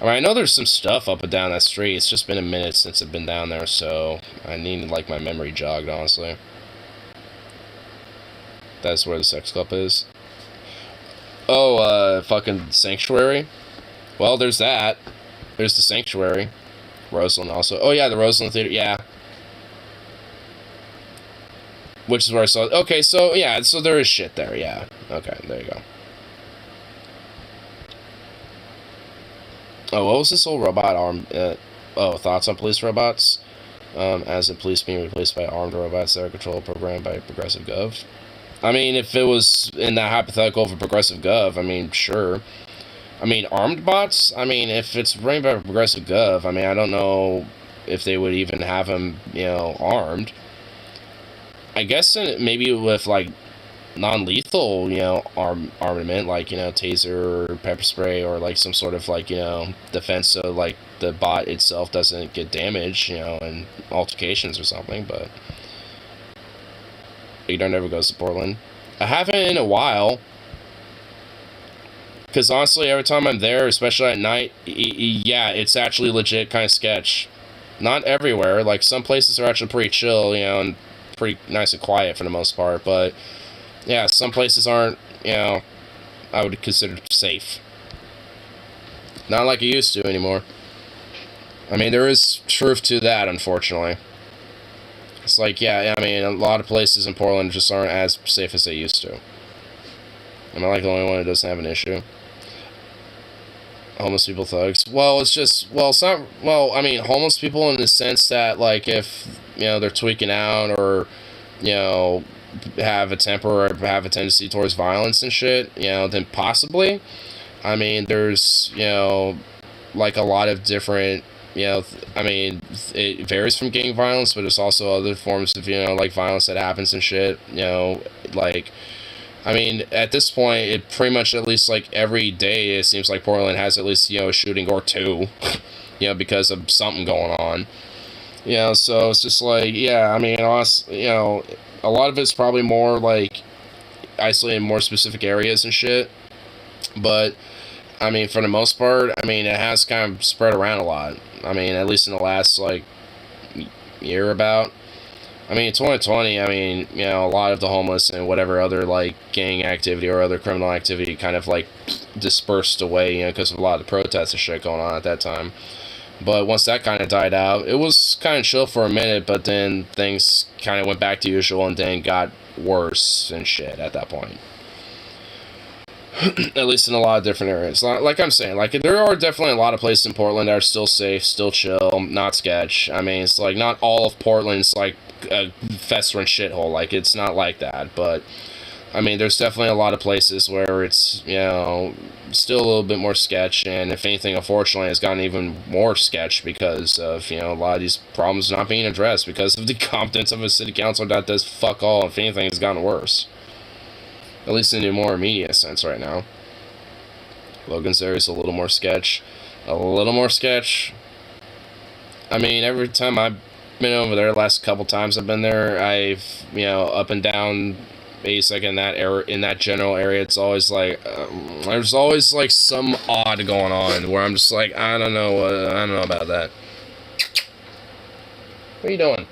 I mean, I know there's some stuff up and down that street. It's just been a minute since I've been down there, so I need, like, my memory jogged, honestly. That's where the sex club is. Oh, fucking Sanctuary? Well, there's that. There's the Sanctuary. Roseland also. Oh, yeah, the Roseland Theater, yeah. Which is where I saw it. Okay, so, yeah, so there is shit there, yeah. Okay, there you go. Oh, what was this whole robot arm? Thoughts on police robots? As in police being replaced by armed robots that are controlled programmed by Progressive Gov? I mean, if it was in that hypothetical of a Progressive Gov, I mean, sure. I mean, armed bots? I mean, if it's running by Progressive Gov, I mean, I don't know if they would even have them, armed. I guess maybe with, like, non-lethal, armament, like, taser or pepper spray, or, like, some sort of, like, defense so, like, the bot itself doesn't get damaged, in altercations or something, but Ignar never goes to Portland. I haven't in a while, because honestly, every time I'm there, especially at night, yeah, it's actually legit kind of sketch. Not everywhere. Like, some places are actually pretty chill, you know, and pretty nice and quiet for the most part. But, yeah, some places aren't, you know, I would consider safe. Not like it used to anymore. I mean, there is truth to that, unfortunately. It's like, yeah, I mean, a lot of places in Portland just aren't as safe as they used to. Am I like the only one that doesn't have an issue? Homeless people thugs. Well, it's just, well, it's not, well, I mean, homeless people in the sense that, like, if, you know, they're tweaking out or, you know, have a temper or have a tendency towards violence and shit, you know, then possibly. I mean, there's, you know, like a lot of different, you know, I mean, it varies from gang violence, but there's also other forms of, you know, like violence that happens and shit, you know, like, I mean, at this point, it pretty much at least like every day, it seems like Portland has at least, you know, a shooting or two, you know, because of something going on, you know, so it's just like, yeah, I mean, honestly, you know, a lot of it's probably more like isolated in more specific areas and shit, but I mean, for the most part, I mean, it has kind of spread around a lot. I mean, at least in the last, like, year about. I mean, 2020, I mean, you know, a lot of the homeless and whatever other, like, gang activity or other criminal activity kind of, like, dispersed away, you know, because of a lot of the protests and shit going on at that time. But once that kind of died out, it was kind of chill for a minute, but then things kind of went back to usual and then got worse and shit at that point. At least in a lot of different areas. Like I'm saying, like, there are definitely a lot of places in Portland that are still safe, still chill, not sketch. I mean, it's like, not all of Portland's like a festering shithole. Like, it's not like that, but I mean, there's definitely a lot of places where it's, you know, still a little bit more sketch, and if anything, unfortunately, it's gotten even more sketch because of, you know, a lot of these problems not being addressed because of the competence of a city council that does fuck all. If anything, it's gotten worse. At least in a more immediate sense right now. Logan's area is a little more sketch. A little more sketch. I mean, every time I've been over there, the last couple times I've been there, I've, you know, up and down 82nd in that area, in that general area, it's always like, there's always like some odd going on where I'm just like, I don't know about that. What are you doing?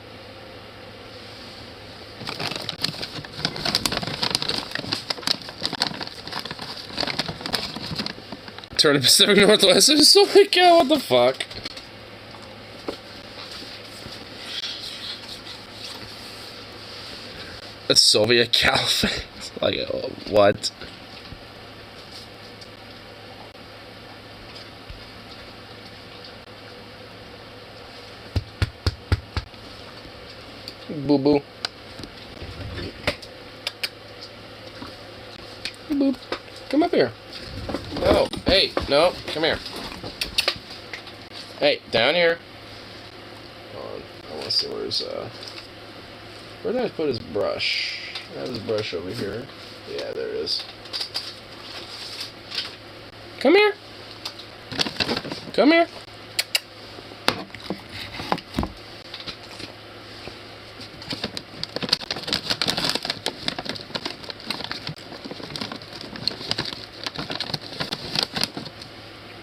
Turn to Pacific Northwest. I'm just like, oh, what the fuck? A Soviet caliphate? Like, what? Boo boo. Boop. Come up here. No, hey, no, come here. Hey, down here. Hold on, I want to see where did I put his brush? I have his brush over here. Yeah, there it is. Come here. Come here.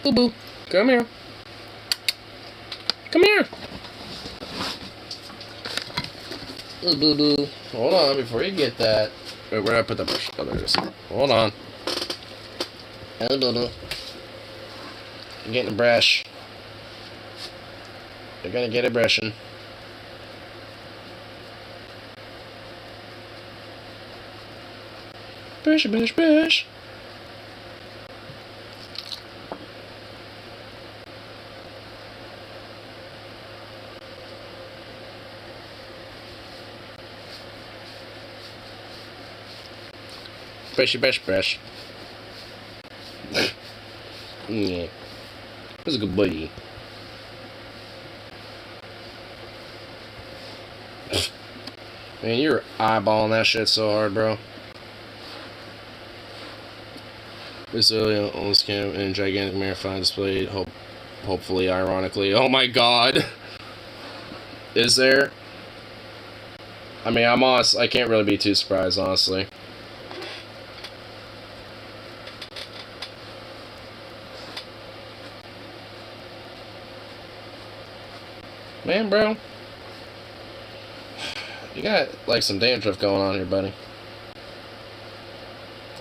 Boo boo. Come here. Come here. Boo boo. Hold on before you get that. Wait, where did I put the brush? Oh, there it is. Hold on. Hello, boo boo. You're getting a brush. You're gonna get a brushing. Brush, brush, brush. Brushy, brush, brush. Yeah. That's a good buddy. Man, you're eyeballing that shit so hard, bro. This early on this camp and gigantic marathon displayed, hopefully, ironically. Oh my god! Is there? I mean, I can't really be too surprised, honestly. Man, bro. You got, like, some dandruff going on here, buddy.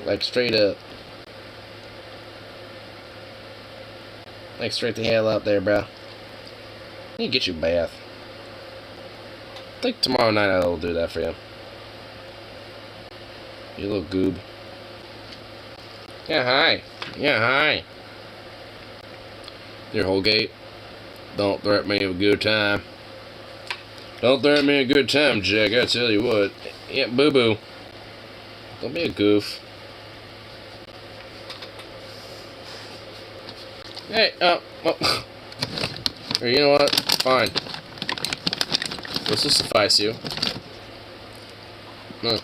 Like, straight up. Like, straight the hell up there, bro. I need to get you a bath. I think tomorrow night I'll do that for you. You little goob. Yeah, hi. Yeah, hi. Your Holgate. Don't threaten me with a good time. Don't threaten me a good time, Jack. I tell you what. Yeah, boo-boo. Don't be a goof. Hey, oh. Or you know what? Fine. This will suffice you. No.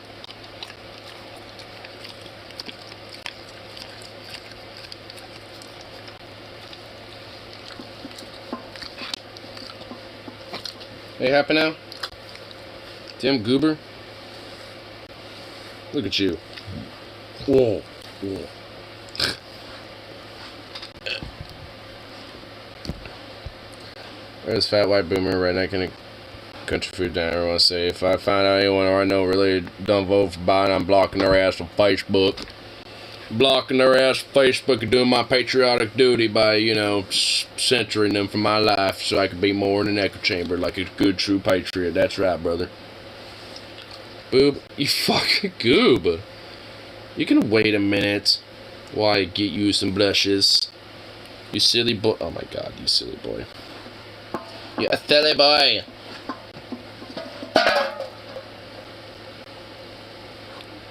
Hey, happy now? Damn goober. Look at you. Whoa. Whoa. There's fat white boomer redneck in a country food diner. I want to say, if I find out anyone I know really done vote for Biden, I'm blocking their ass from Facebook. Blocking their ass from Facebook and doing my patriotic duty by, you know, censoring them from my life so I could be more in an echo chamber like a good, true patriot. That's right, brother. Boob, you fucking goob. You can wait a minute while I get you some blushes. You silly boy. Oh my god, you silly boy. You silly boy.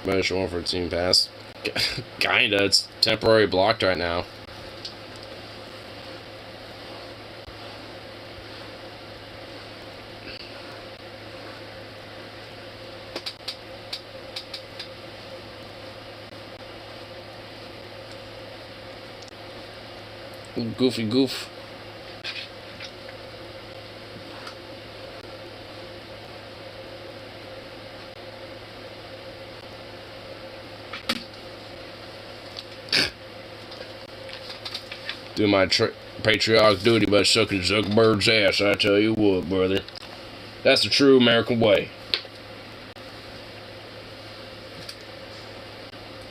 Managed one for a team pass. Kinda, it's temporary blocked right now. Goofy goof. Do my patriotic duty by sucking Zuckerberg's ass, I tell you what, brother. That's the true American way.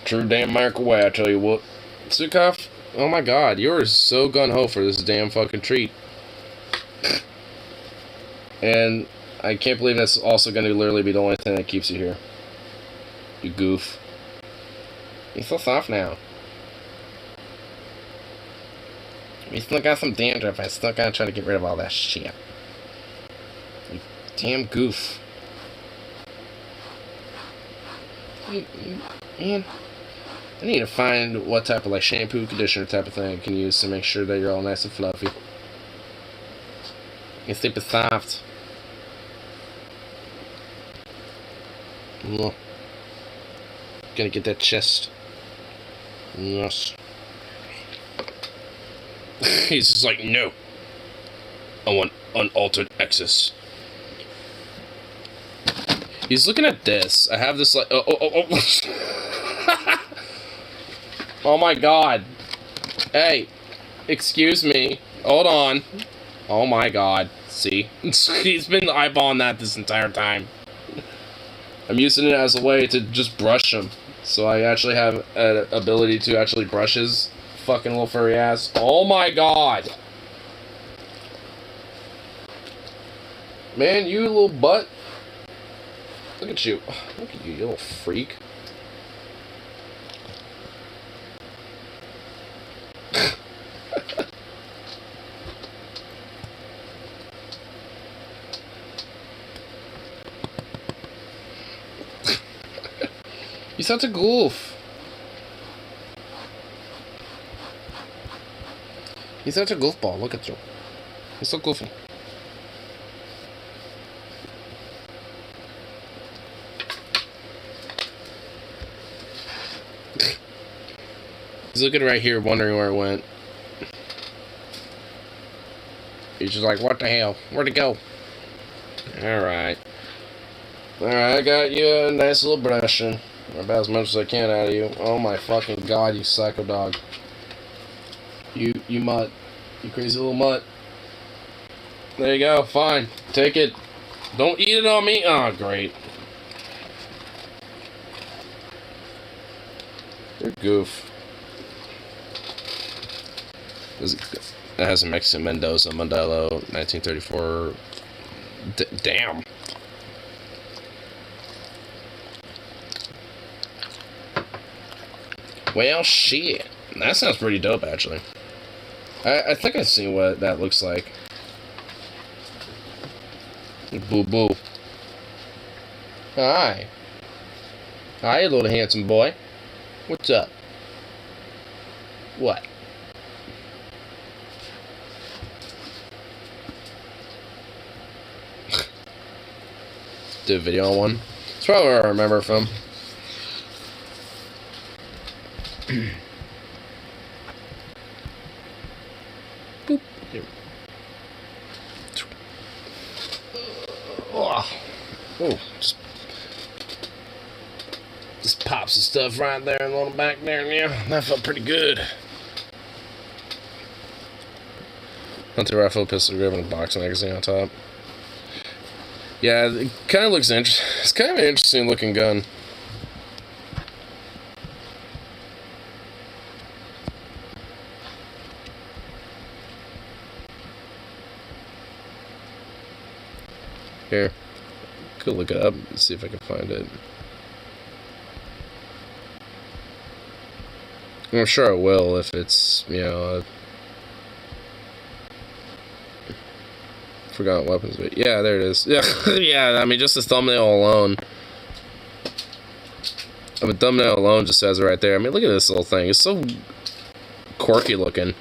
True damn American way, I tell you what. Sukov, oh my god, you're so gung-ho for this damn fucking treat. And I can't believe that's also going to literally be the only thing that keeps you here. You goof. You're so soft now. We still got some dandruff. I still gotta try to get rid of all that shit. You damn goof. Man, I need to find what type of like shampoo, conditioner type of thing I can use to make sure that you're all nice and fluffy. You're super soft. Gonna get that chest. Yes. He's just like, no. I want unaltered access. He's looking at this. I have this like, oh. Oh my god. Hey, excuse me. Hold on. Oh my god. See? He's been eyeballing that this entire time. I'm using it as a way to just brush him. So I actually have an ability to actually brush his fucking little furry ass. Oh my god. Man, you little butt. Look at you. Look at you, you little freak. You're such a goof. He's such a goofball. Look at you. He's so goofy. He's looking right here, wondering where it went. He's just like, what the hell? Where'd it go? Alright. Alright, I got you a nice little brushing. About as much as I can out of you. Oh my fucking god, you psycho dog. You mutt. You crazy little mutt. There you go. Fine. Take it. Don't eat it on me. Oh, great. You're a goof. It has a Mexican Mendoza, Modelo, 1934. Damn. Well, shit. That sounds pretty dope, actually. I think I've seen what that looks like. Boo boo. Hi. Hi, you little handsome boy. What's up? What? Do a video on one. It's probably where I remember from. Boop. Here. Oh, just pop some stuff right there and a little back there. Yeah, that felt pretty good. Hunter rifle, pistol grip, and a box magazine on top. Yeah, it kind of looks interesting. It's kind of an interesting looking gun. Here, could look it up and see if I can find it. I'm sure I will if it's, you know, forgotten weapons. But yeah, there it is. Yeah, yeah. I mean, just the thumbnail alone. I mean, thumbnail alone just says it right there. I mean, look at this little thing. It's so quirky looking.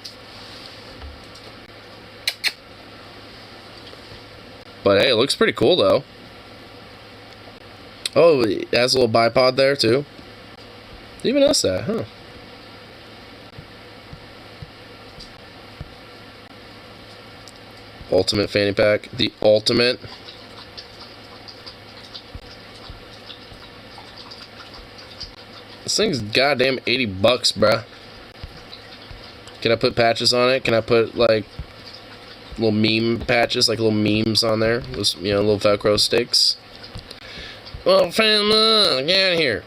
But hey, it looks pretty cool though. Oh, it has a little bipod there too. Didn't even notice that, huh? Ultimate fanny pack. The ultimate. This thing's goddamn $80, bruh. Can I put patches on it? Can I put like little meme patches, like little memes on there? Those, you know, little Velcro sticks. Well, fam, get out of here.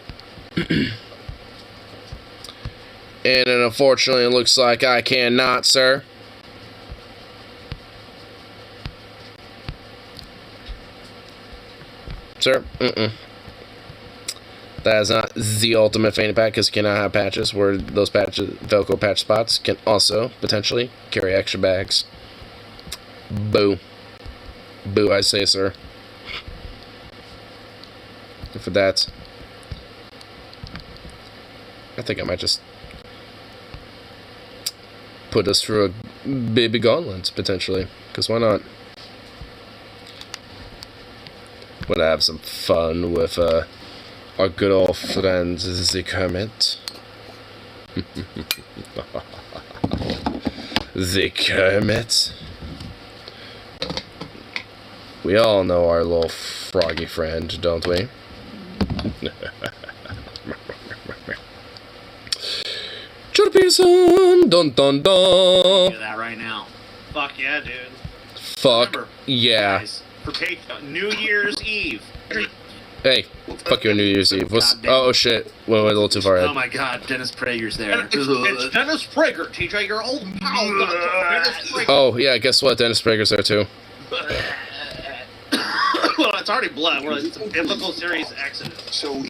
And then unfortunately, it looks like I cannot, sir. Sir, that is not the ultimate fanny pack because you cannot have patches where those patches, Velcro patch spots, can also potentially carry extra bags. Boo. Boo, I say, sir. And for that, I think I might just put us through a baby gauntlet, potentially. Because why not? Would have some fun with our good old friend, the Kermit. The Kermit. We all know our little froggy friend, don't we? Jordan Peterson! Dun dun dun! Do that right now. Fuck yeah, dude. Fuck Remember, yeah. guys, for New Year's Eve. Hey, fuck your New Year's Eve. Oh shit. Went a little too far ahead. Oh my god, Dennis Prager's there. It's Dennis Prager, TJ, your old pal. Dennis Prager. Oh yeah, guess what? Dennis Prager's there too. Well, it's already blood. We're like some biblical series accident. So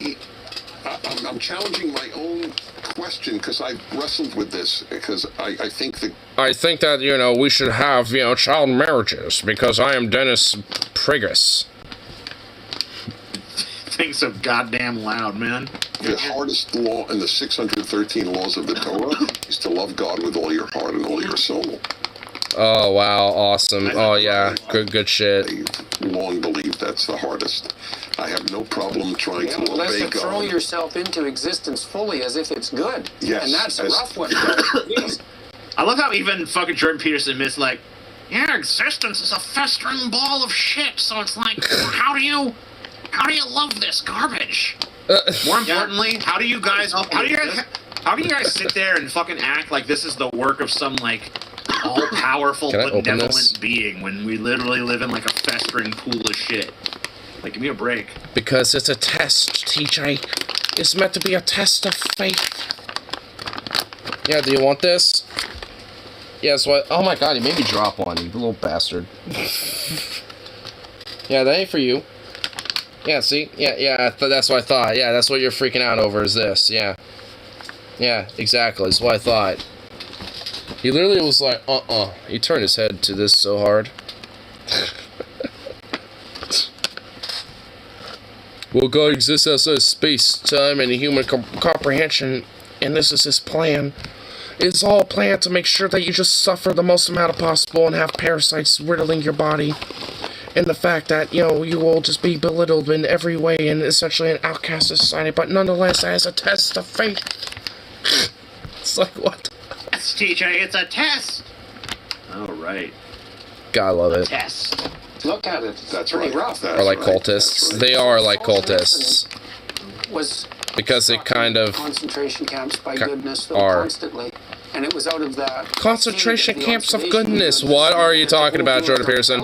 I'm challenging my own question because I've wrestled with this because I think that you know we should have, you know, child marriages because I am Dennis Prager. Things so goddamn loud, man. The hardest law in the 613 laws of the Torah is to love God with all your heart and all your soul. Oh wow, awesome. Oh yeah, good shit. I long believed that's the hardest. I have no problem trying to obey God. Throw yourself into existence fully as if it's good. Yes. And that's a rough one. I love how even fucking Jordan Peterson admits, like, yeah, existence is a festering ball of shit, so it's like, how do you love this garbage? More importantly, how do you guys sit there and fucking act like this is the work of some, like, all-powerful, Can I open this? benevolent being when we literally live in like a festering pool of shit? Like, give me a break. Because it's a test, TJ. It's meant to be a test of faith. Yeah, do you want this? Yeah, that's what. Oh my god, you made me drop one, you little bastard. Yeah, that ain't for you. Yeah, see? Yeah, that's what I thought. Yeah, that's what you're freaking out over, is this. Yeah. Yeah, exactly. That's what I thought. He literally was like, He turned his head to this so hard. Well, God exists outside space, time, and human comprehension, and this is his plan. It's all planned to make sure that you just suffer the most amount of possible and have parasites riddling your body. And the fact that, you know, you will just be belittled in every way and essentially an outcast of society, but nonetheless, as a test of faith. It's like, what? Yes, TJ, it's a test! Alright. God, I love it. Test. Look at it. That's pretty rough. Or like cultists. They are like cultists. Was because they kind of concentration camps by goodness though, are constantly, and it was out of that concentration camps of goodness. What are you talking about, Jordan Peterson?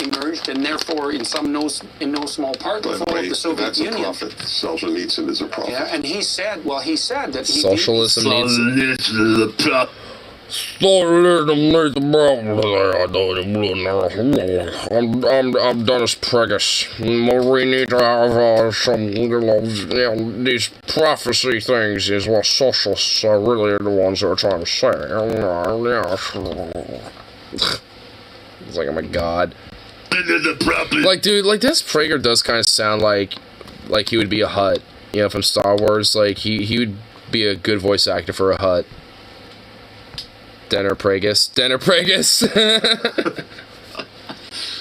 Emerged, and therefore, in no small part, the fall of the Soviet Union. That's a prophet. Solzhenitsyn is a prophet. Yeah, and he said that he socialism needs. I'm Dennis Preggis. We need to have some, these prophecy things is what socialists are really the ones that are trying to say. It's like, oh my god. Like, dude, like, Dennis Prager does kind of sound like he would be a Hutt, you know, from Star Wars. Like, he would be a good voice actor for a Hutt. Denner Pragus.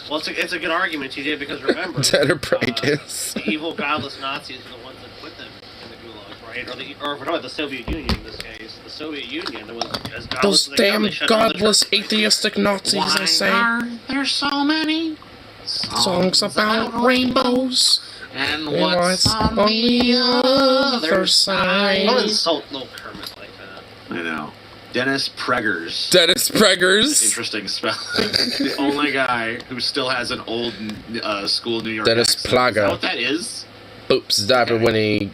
Well, it's a good argument, TJ, because remember, Denner Pragus. the evil, godless Nazis are the ones that put them in the Gulag, right? Or if we're talking about the Soviet Union in this case, the Soviet Union was as godless those as they damn come, they shut down the godless church. atheistic Nazis, I say. There's so many songs about rainbows. And what's on the other side? Don't insult little Kermit like that. I know. Dennis Preggers. Interesting spelling. The only guy who still has an old school New York Dennis accent. Plaga. Is that what that is? Oops, diaper when he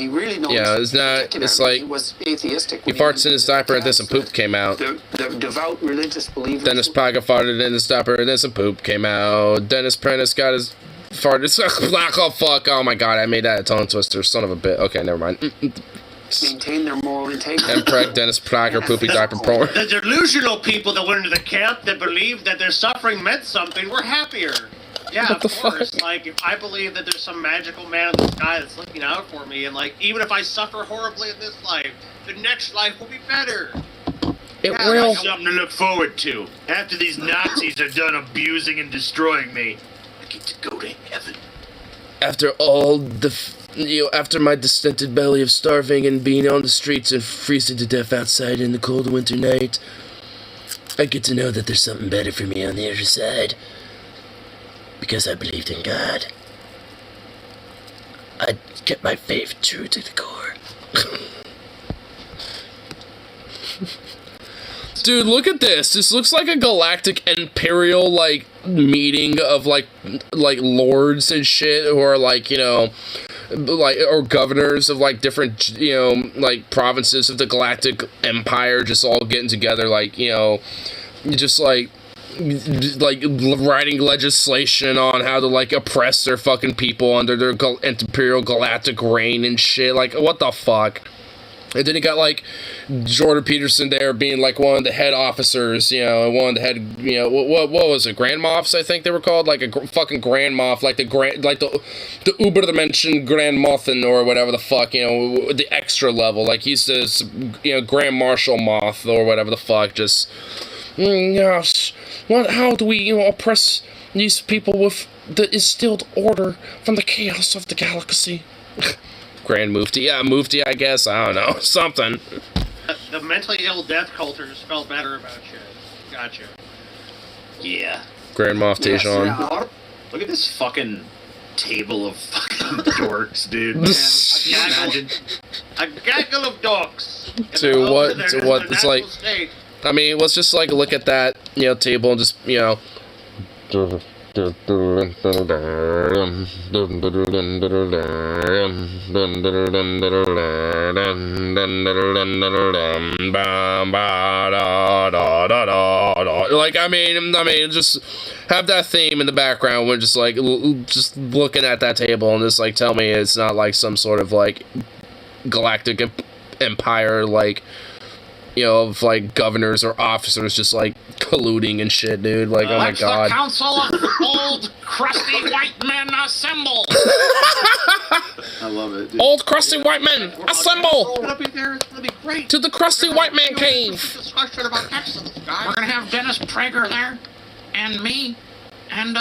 really knows. Yeah, it's not. It's like he was atheistic. He farts in his diaper and then some poop came out. The devout religious believers. Dennis Plaga farted in his diaper and then some poop came out. Dennis Prentice got his farted. Black. Oh fuck! Oh my god! I made that a tongue twister. Son of a bit. Okay, never mind. Maintain their moral integrity. Impreg Dennis Plager poopy diaper porn. The delusional people that went into the camp that believed that their suffering meant something were happier. Yeah, what of course. Fuck? Like, if I believe that there's some magical man in the sky that's looking out for me, and like, even if I suffer horribly in this life, the next life will be better. It will. Something to look forward to. After these Nazis are done abusing and destroying me, I get to go to heaven. After all the, after my distended belly of starving and being on the streets and freezing to death outside in the cold winter night, I get to know that there's something better for me on the other side. Because I believed in God. I kept my faith true to the core. Dude, look at this. This looks like a galactic imperial, like, meeting of, like lords and shit, who are, like, you know, like, or governors of, like, different, you know, like, provinces of the galactic empire just all getting together, like, you know, just, like, writing legislation on how to, like, oppress their fucking people under their imperial galactic reign and shit. Like, what the fuck? And then you got, like, Jordan Peterson there being, like, one of the head officers, you know, one of the head, you know, what was it, Grand Moffs, I think they were called? Like, a fucking Grand Moff, like the Uber-dimension Grand Mothin, or whatever the fuck, you know, the extra level. Like, he's this, you know, Grand Marshal Moth, or whatever the fuck, just, yes, how do we, you know, oppress these people with the instilled order from the chaos of the galaxy? Grand Mufti, yeah, Mufti, I guess, I don't know, something. The mentally ill death cultures felt better about you. Gotcha. Yeah. Grand Moff Tejon. Yeah. Look at this fucking table of fucking dorks, dude. Man, a gaggle of dorks. To what, it's like, state, I mean, let's just like look at that, table and just, like, I mean, just have that theme in the background when just like just looking at that table and just like tell me it's not like some sort of like galactic empire, like, of like governors or officers just like colluding and shit, dude. Like, oh my god. The council of old crusty white men assemble. I love it, dude. Old crusty white men assemble. It's gonna be there. It's gonna be great. To the crusty white man cave. Discussion about accents, guys. We're gonna have Dennis Prager there, and me, and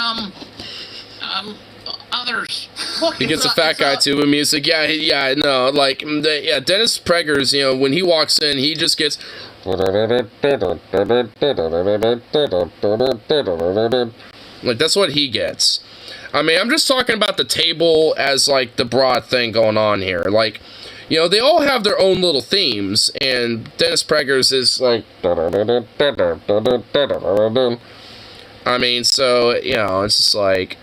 others. Look, He gets a fat guy too with music. Yeah, no, like, Dennis Prager's, when he walks in, he just gets... Like, that's what he gets. I mean, I'm just talking about the table as, like, the broad thing going on here. Like, they all have their own little themes, and Dennis Prager's is, like... I mean, so, it's just like...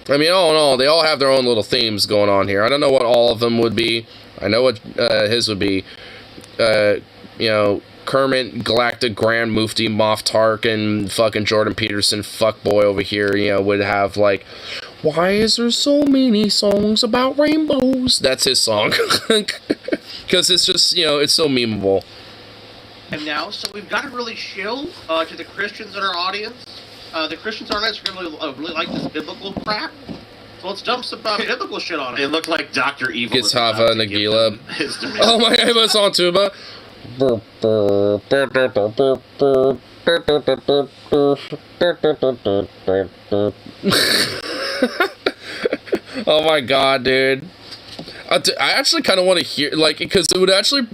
I mean, all in all, they all have their own little themes going on here. I don't know what all of them would be. I know what his would be. Kermit, Galactic Grand Mufti, Moff Tarkin, fucking Jordan Peterson, fuckboy over here, would have, like, why is there so many songs about rainbows? That's his song. Because it's just, it's so memeable. And now, so we've got to really shill to the Christians in our audience. The Christians are not going to really like this biblical crap. So let's dump some biblical shit on it. It looked like Dr. Evil. Gets Hava Nagila. Oh my god, it's on tuba. Oh my god, dude. I actually kind of want to hear, like, because it would actually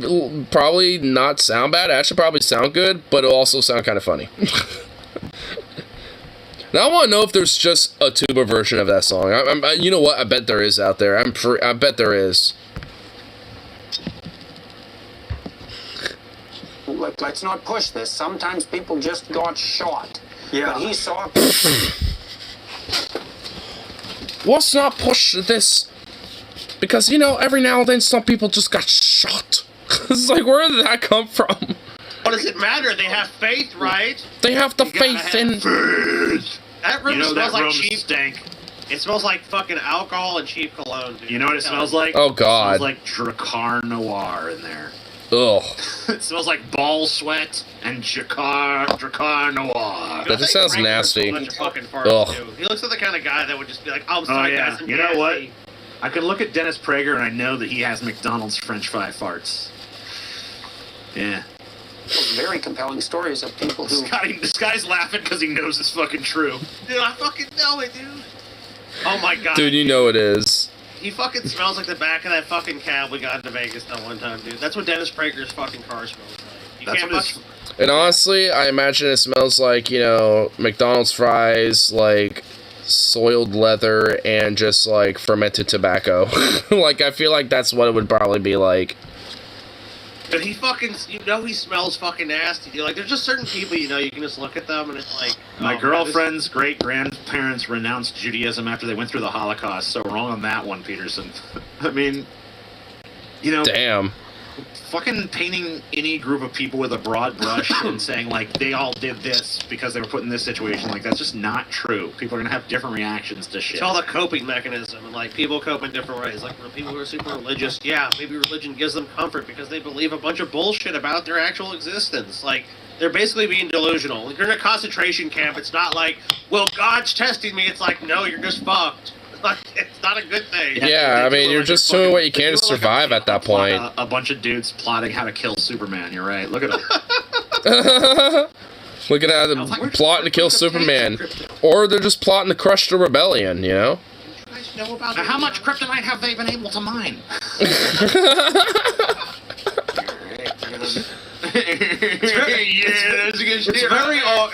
probably not sound bad. It actually probably sound good, but it'll also sound kind of funny. Now I want to know if there's just a tuba version of that song. You know what? I bet there is out there. I bet there is. Let's not push this. Sometimes people just got shot. Yeah. But he saw... Let's not push this. Because, every now and then some people just got shot. It's like, where did that come from? What does it matter? They have faith, right? They have the faith in... That room smells that like room cheap stank. It smells like fucking alcohol and cheap cologne, dude. You know what it smells like? Oh, God. It smells like Dracar Noir in there. Ugh. It smells like ball sweat and Dracar Noir. That just sounds nasty. Bunch of fucking farts, Ugh. too. He looks like the kind of guy that would just be like, I'm Oh, sorry, yeah. guys. I'm You know what? gassy. I can look at Dennis Prager and I know that he has McDonald's French fry farts. Yeah. Very compelling stories of people who... This guy's laughing because he knows it's fucking true. Dude, I fucking know it, dude. Oh my god. Dude, you know it is. He fucking smells like the back of that fucking cab we got into Vegas that one time, dude. That's what Dennis Prager's fucking car smells like. You That's can't what fuck... And honestly, I imagine it smells like, McDonald's fries, like, soiled leather, and just, like, fermented tobacco. Like, I feel like that's what it would probably be like. But he fucking, he smells fucking nasty, dude. Like, there's just certain people, you can just look at them and it's like... My oh, girlfriend's great-grandparents renounced Judaism after they went through the Holocaust, so wrong on that one, Peterson. I mean, Damn. fucking painting any group of people with a broad brush and saying, like, they all did this because they were put in this situation, like, that's just not true. People are gonna have different reactions to shit. It's all the coping mechanism, and, like, people cope in different ways. Like, for people who are super religious, yeah, maybe religion gives them comfort because they believe a bunch of bullshit about their actual existence. Like, they're basically being delusional. Like, you're in a concentration camp, it's not like, well, God's testing me. It's like, no, you're just fucked. Like, it's not a good thing. Yeah, I mean, you're just doing what you can to survive at that point. A bunch of dudes plotting how to kill Superman, you're right. Look at them. Look at how they're plotting to kill Superman. Or they're just plotting to crush the rebellion, Now, how much kryptonite have they been able to mine?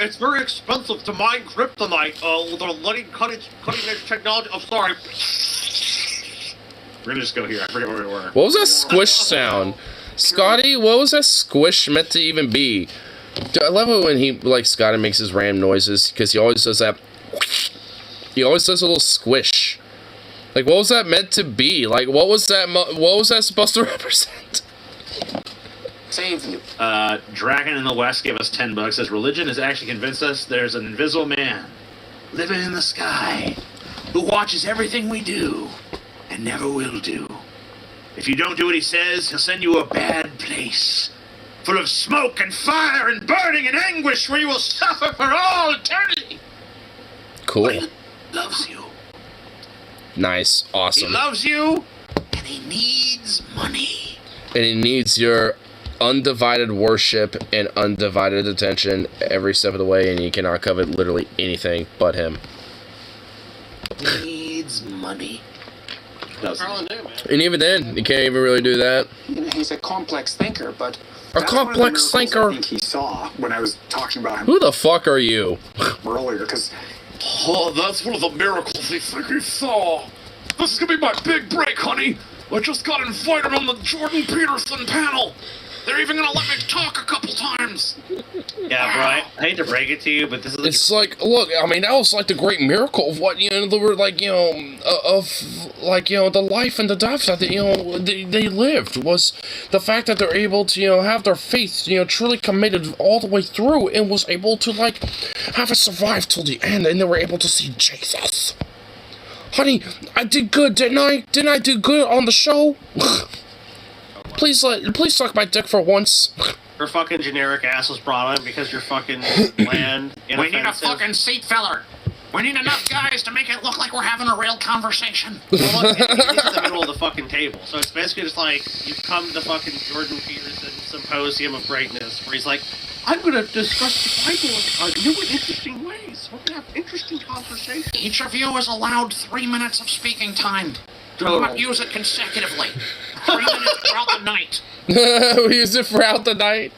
It's very expensive to mine kryptonite. They're cutting edge technology. I'm sorry. We're gonna just go here. I forget where we were. What was that squish sound? Scotty, what was that squish meant to even be? Dude, I love it when he, like, Scotty makes his random noises, because he always does that. He always does a little squish. Like, what was that meant to be? Like, what was that supposed to represent? Save you. Dragon in the West gave us $10. Says religion has actually convinced us there's an invisible man living in the sky who watches everything we do and never will do. If you don't do what he says, he'll send you a bad place full of smoke and fire and burning and anguish where you will suffer for all eternity. Cool. But he loves you. Nice. Awesome. He loves you and he needs money. And he needs your undivided worship and undivided attention every step of the way, and you cannot covet literally anything but him. Needs money. And even then, you can't even really do that. You know, he's a complex thinker, but A complex thinker. I think he saw when I was talking about him Who the fuck are you? earlier, because Oh, that's one of the miracles he think he saw. This is gonna be my big break, honey. I just got invited on the Jordan Peterson panel. They're even gonna let me talk a couple times. Yeah, bro, I hate to break it to you, but this is... It's like, look, I mean, that was like the great miracle of what, you know, they were like, you know, of, like, you know, the life and the death that, you know, they lived, was the fact that they're able to, you know, have their faith, you know, truly committed all the way through, and was able to, like, have it survive till the end, and they were able to see Jesus. Honey, I did good, didn't I? Didn't I do good on the show? Please suck my dick for once. Your fucking generic ass was brought on because you're fucking bland, We need a inoffensive. fucking seat filler. We need enough guys to make it look like we're having a real conversation. Well, look, he's in the middle of the fucking table, so it's basically just like you come to the fucking Jordan Peterson Symposium of Greatness, where he's like, I'm gonna discuss the Bible in new and interesting ways. We're gonna have interesting conversations. Each of you is allowed 3 minutes of speaking time. Do not use it consecutively. 3 minutes throughout the night. We use it throughout the night.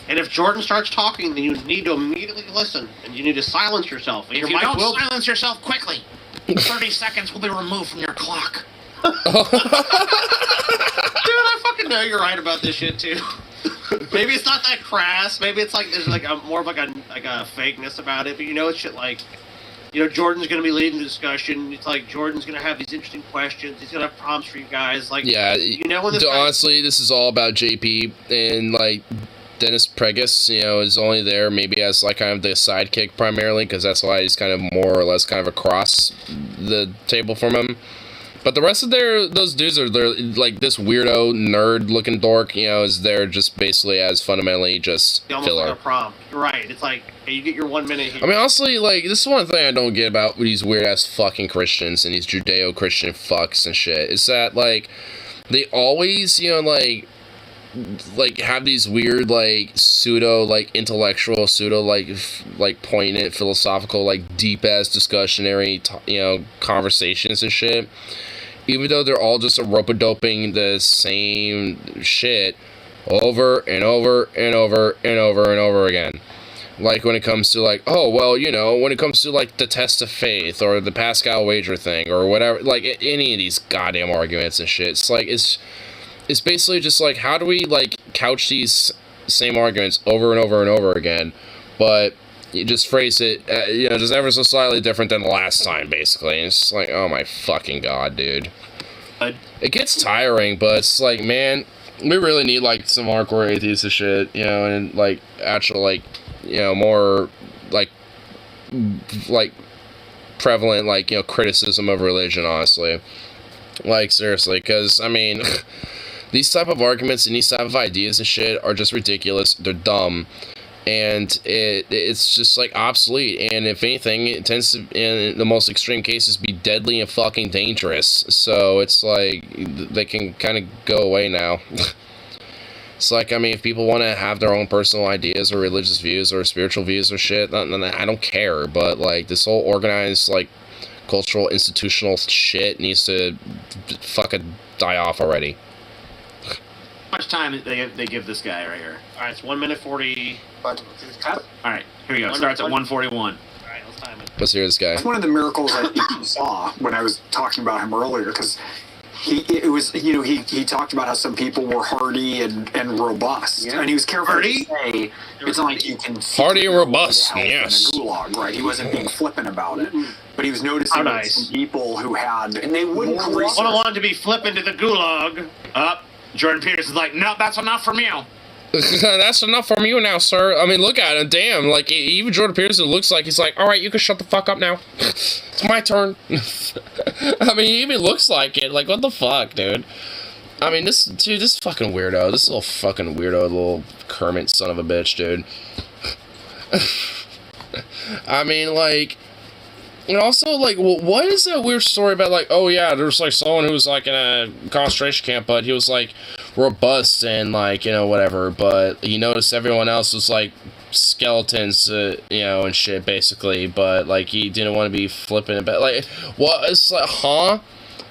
And if Jordan starts talking, then you need to immediately listen, and you need to silence yourself. And If your you mic don't will... silence yourself quickly, 30 seconds will be removed from your clock. Dude, I fucking know you're right about this shit too. Maybe it's not that crass. Maybe it's like there's like a more of like a fakeness about it. But you know, it's shit like, you know, Jordan's gonna be leading the discussion. It's like Jordan's gonna have these interesting questions. He's gonna have prompts for you guys. Like, Yeah, you know, when this guy... honestly, this is all about JP, and like Dennis Pregus, you know, is only there maybe as like kind of the sidekick primarily, because that's why he's kind of more or less kind of across the table from him. But the rest of those dudes are they're like this weirdo nerd looking dork, you know, is there just basically as fundamentally just almost filler. like a prompt. You're right. It's like, hey, you get your 1 minute here. I mean, honestly, like, this is one thing I don't get about these weird-ass fucking Christians and these Judeo-Christian fucks and shit, is that, like, they always, you know, like, have these weird, like, pseudo, like, intellectual, pseudo, like, poignant, philosophical, like, deep-ass discussionary, you know, conversations and shit, even though they're all just rope-a-doping the same shit over and over and over and over and over again. Like, when it comes to, like, oh, well, you know, when it comes to, like, the test of faith, or the Pascal wager thing, or whatever, like, any of these goddamn arguments and shit, it's like, it's basically just, like, how do we, like, couch these same arguments over and over and over again, but you just phrase it, you know, just ever so slightly different than the last time, basically, and it's just like, oh my fucking god, dude. It gets tiring, but it's like, man, we really need, like, some hardcore atheists and shit, you know, and, like, actual, like, you know, more, like, prevalent, like, you know, criticism of religion, honestly. Like, seriously, because, I mean, these type of arguments and these type of ideas and shit are just ridiculous, they're dumb, and it's just, like, obsolete, and if anything, it tends to, in the most extreme cases, be deadly and fucking dangerous, so it's like, they can kind of go away now. It's like, I mean, if people want to have their own personal ideas or religious views or spiritual views or shit, then I don't care, but, like, this whole organized, like, cultural, institutional shit needs to fucking die off already. How much time they give this guy right here? Alright, it's 1 minute 40. Alright, here we go. It starts at 141. Alright, let's time it. Let's hear this guy. that's one of the miracles I think he saw when I was talking about him earlier, because he talked about how some people were hardy and robust, and he was careful to say it's not like you can hardy and robust. Yes. In a gulag, right? He wasn't being flippant about it, but he was noticing some people who had, and they wouldn't. I don't want to be flipping to the gulag. Up, Jordan Peterson's like, no, that's enough from you. That's enough from you now, sir. I mean, look at him. Damn, like, even Jordan Peterson looks like he's like, all right, you can shut the fuck up now. It's my turn. I mean, he even looks like it. Like, what the fuck, dude? I mean, this fucking weirdo. This little fucking weirdo, little Kermit son of a bitch, dude. I mean, like... And also, like, what is that weird story about, like, oh, yeah, there's, like, someone who was, like, in a concentration camp, but he was, like, robust and, like, you know, whatever, but he noticed everyone else was, like, skeletons, you know, and shit, basically, but, like, he didn't want to be flipping about, like, what, it's like, huh?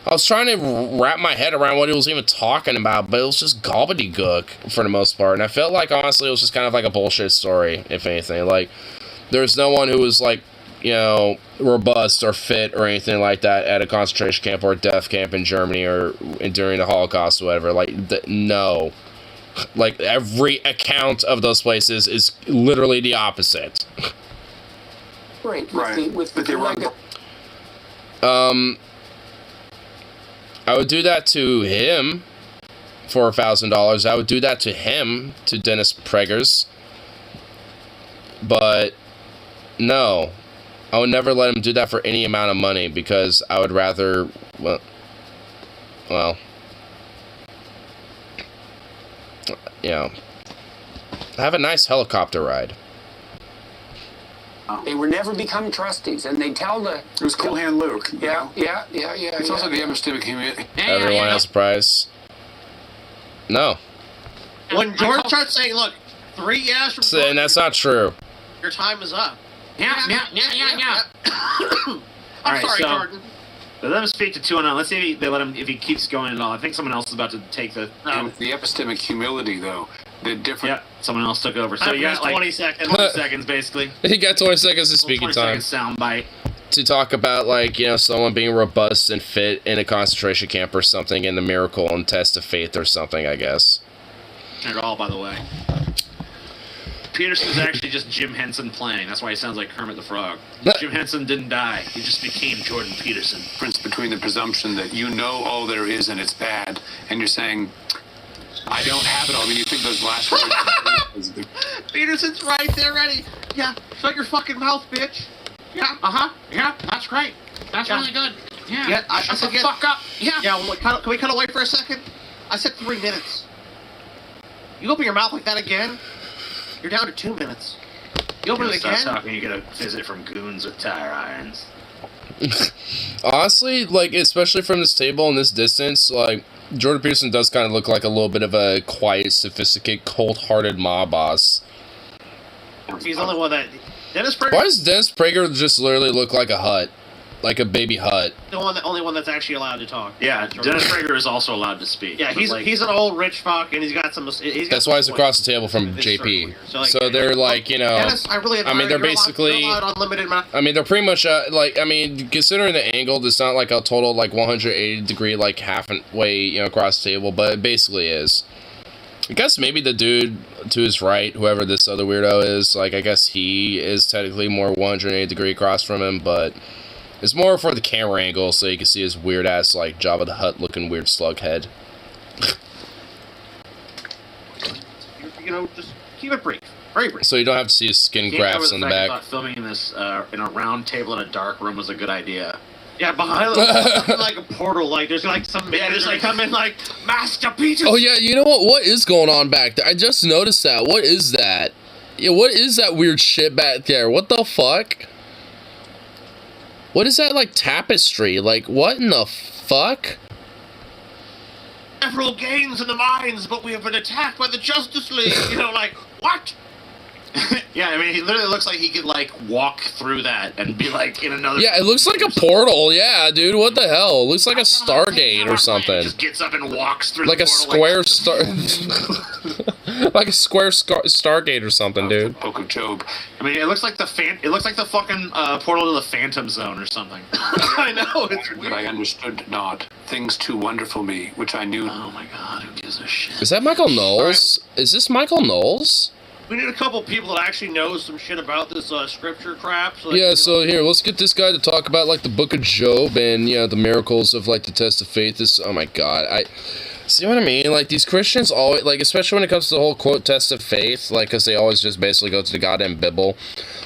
I was trying to wrap my head around what he was even talking about, but it was just gobbledygook, for the most part, and I felt like, honestly, it was just kind of, like, a bullshit story, if anything, like, there's no one who was, like, you know, robust or fit or anything like that at a concentration camp or a death camp in Germany or during the Holocaust or whatever. Like, no. Like, every account of those places is literally the opposite. Right. I would do that to him for $1,000. I would do that to him, to Dennis Prager's. But, no. I would never let him do that for any amount of money because I would rather, well, you know, have a nice helicopter ride. They would never become trustees, and they tell the... It was Cool Hand Luke. Yeah. It's also the epistemic humility. Everyone has a price. No. When George starts saying, look, 3 years from now, And that's not true. your time is up. Yeah. I'm sorry, Jordan. Let them speak to 209. Let's see if they let him, if he keeps going at all. I think someone else is about to take the... the epistemic humility, though, the different... Yep, someone else took over. So you got like 20 seconds. 20 seconds, basically. He got 20 seconds of speaking 20 time. seconds sound bite. To talk about, like, you know, someone being robust and fit in a concentration camp or something in the miracle and test of faith or something, I guess. At all, by the way. Peterson's actually just Jim Henson playing. That's why he sounds like Kermit the Frog. Jim Henson didn't die. He just became Jordan Peterson. Difference between the presumption that you know all there is and it's bad, and you're saying, I don't have it all. I mean, you think those last words... Peterson's right there, ready. Yeah, shut your fucking mouth, bitch. Yeah, Yeah, that's great. That's really good. Yeah, I said, fuck up. Yeah. Yeah, can we cut away for a second? I said 3 minutes. You open your mouth like that again, you're down to 2 minutes. You open it again. Stop talking. You get a visit from goons with tire irons. Honestly, like, especially from this table and this distance, like, Jordan Peterson does kind of look like a little bit of a quiet, sophisticated, cold-hearted mob boss. He's the only one that... Dennis Prager... Why does Dennis Prager just literally look like a hut? Like a baby hut. The only one that's actually allowed to talk. Yeah, Dennis Prager is also allowed to speak. Yeah, he's an old rich fuck, and he's got some... That's why he's across the table from JP. So they're like, you know... Dennis, I really admire I mean, they're you're basically... allowed unlimited amount. I mean, they're pretty much, like, I mean, considering the angle, it's not like a total, like, 180 degree, like, halfway, you know, across the table, but it basically is. I guess maybe the dude to his right, whoever this other weirdo is, like, I guess he is technically more 180 degree across from him, but it's more for the camera angle so you can see his weird ass, like, Jabba the Hutt looking weird slug head. You know, just keep it brief. Very brief. So you don't have to see his skin grafts on the back. I thought filming this in a round table in a dark room was a good idea. Yeah, behind like a portal, like there's like some man just like come in like Master Peter. Oh yeah, you know what? What is going on back there? I just noticed that. What is that? Yeah, what is that weird shit back there? What the fuck? What is that, like, tapestry? Like, what in the fuck? Several gains in the mines, but we have been attacked by the Justice League. You know, like what? Yeah, I mean, he literally looks like he could, like, walk through that and be, like, in another... Yeah, it looks like a portal. Yeah, dude, what the hell? It looks like a Stargate or something. He just gets up and walks through like the a portal, square star... Like a square Stargate or something, dude. Book of Job. I mean, it looks like the fucking portal to the Phantom Zone or something. I know, it's weird. But I understood not. Things too wonderful me, which I knew. Oh my god, who gives a shit? Is that Michael Knowles? Is this Michael Knowles? We need a couple people that actually know some shit about this scripture crap. So Yeah, so here, let's get this guy to talk about, like, the Book of Job and, you know, the miracles of, like, the test of faith. Oh my god, see what I mean? Like, these Christians always, like, especially when it comes to the whole, quote, test of faith, like, because they always just basically go to the goddamn Bible.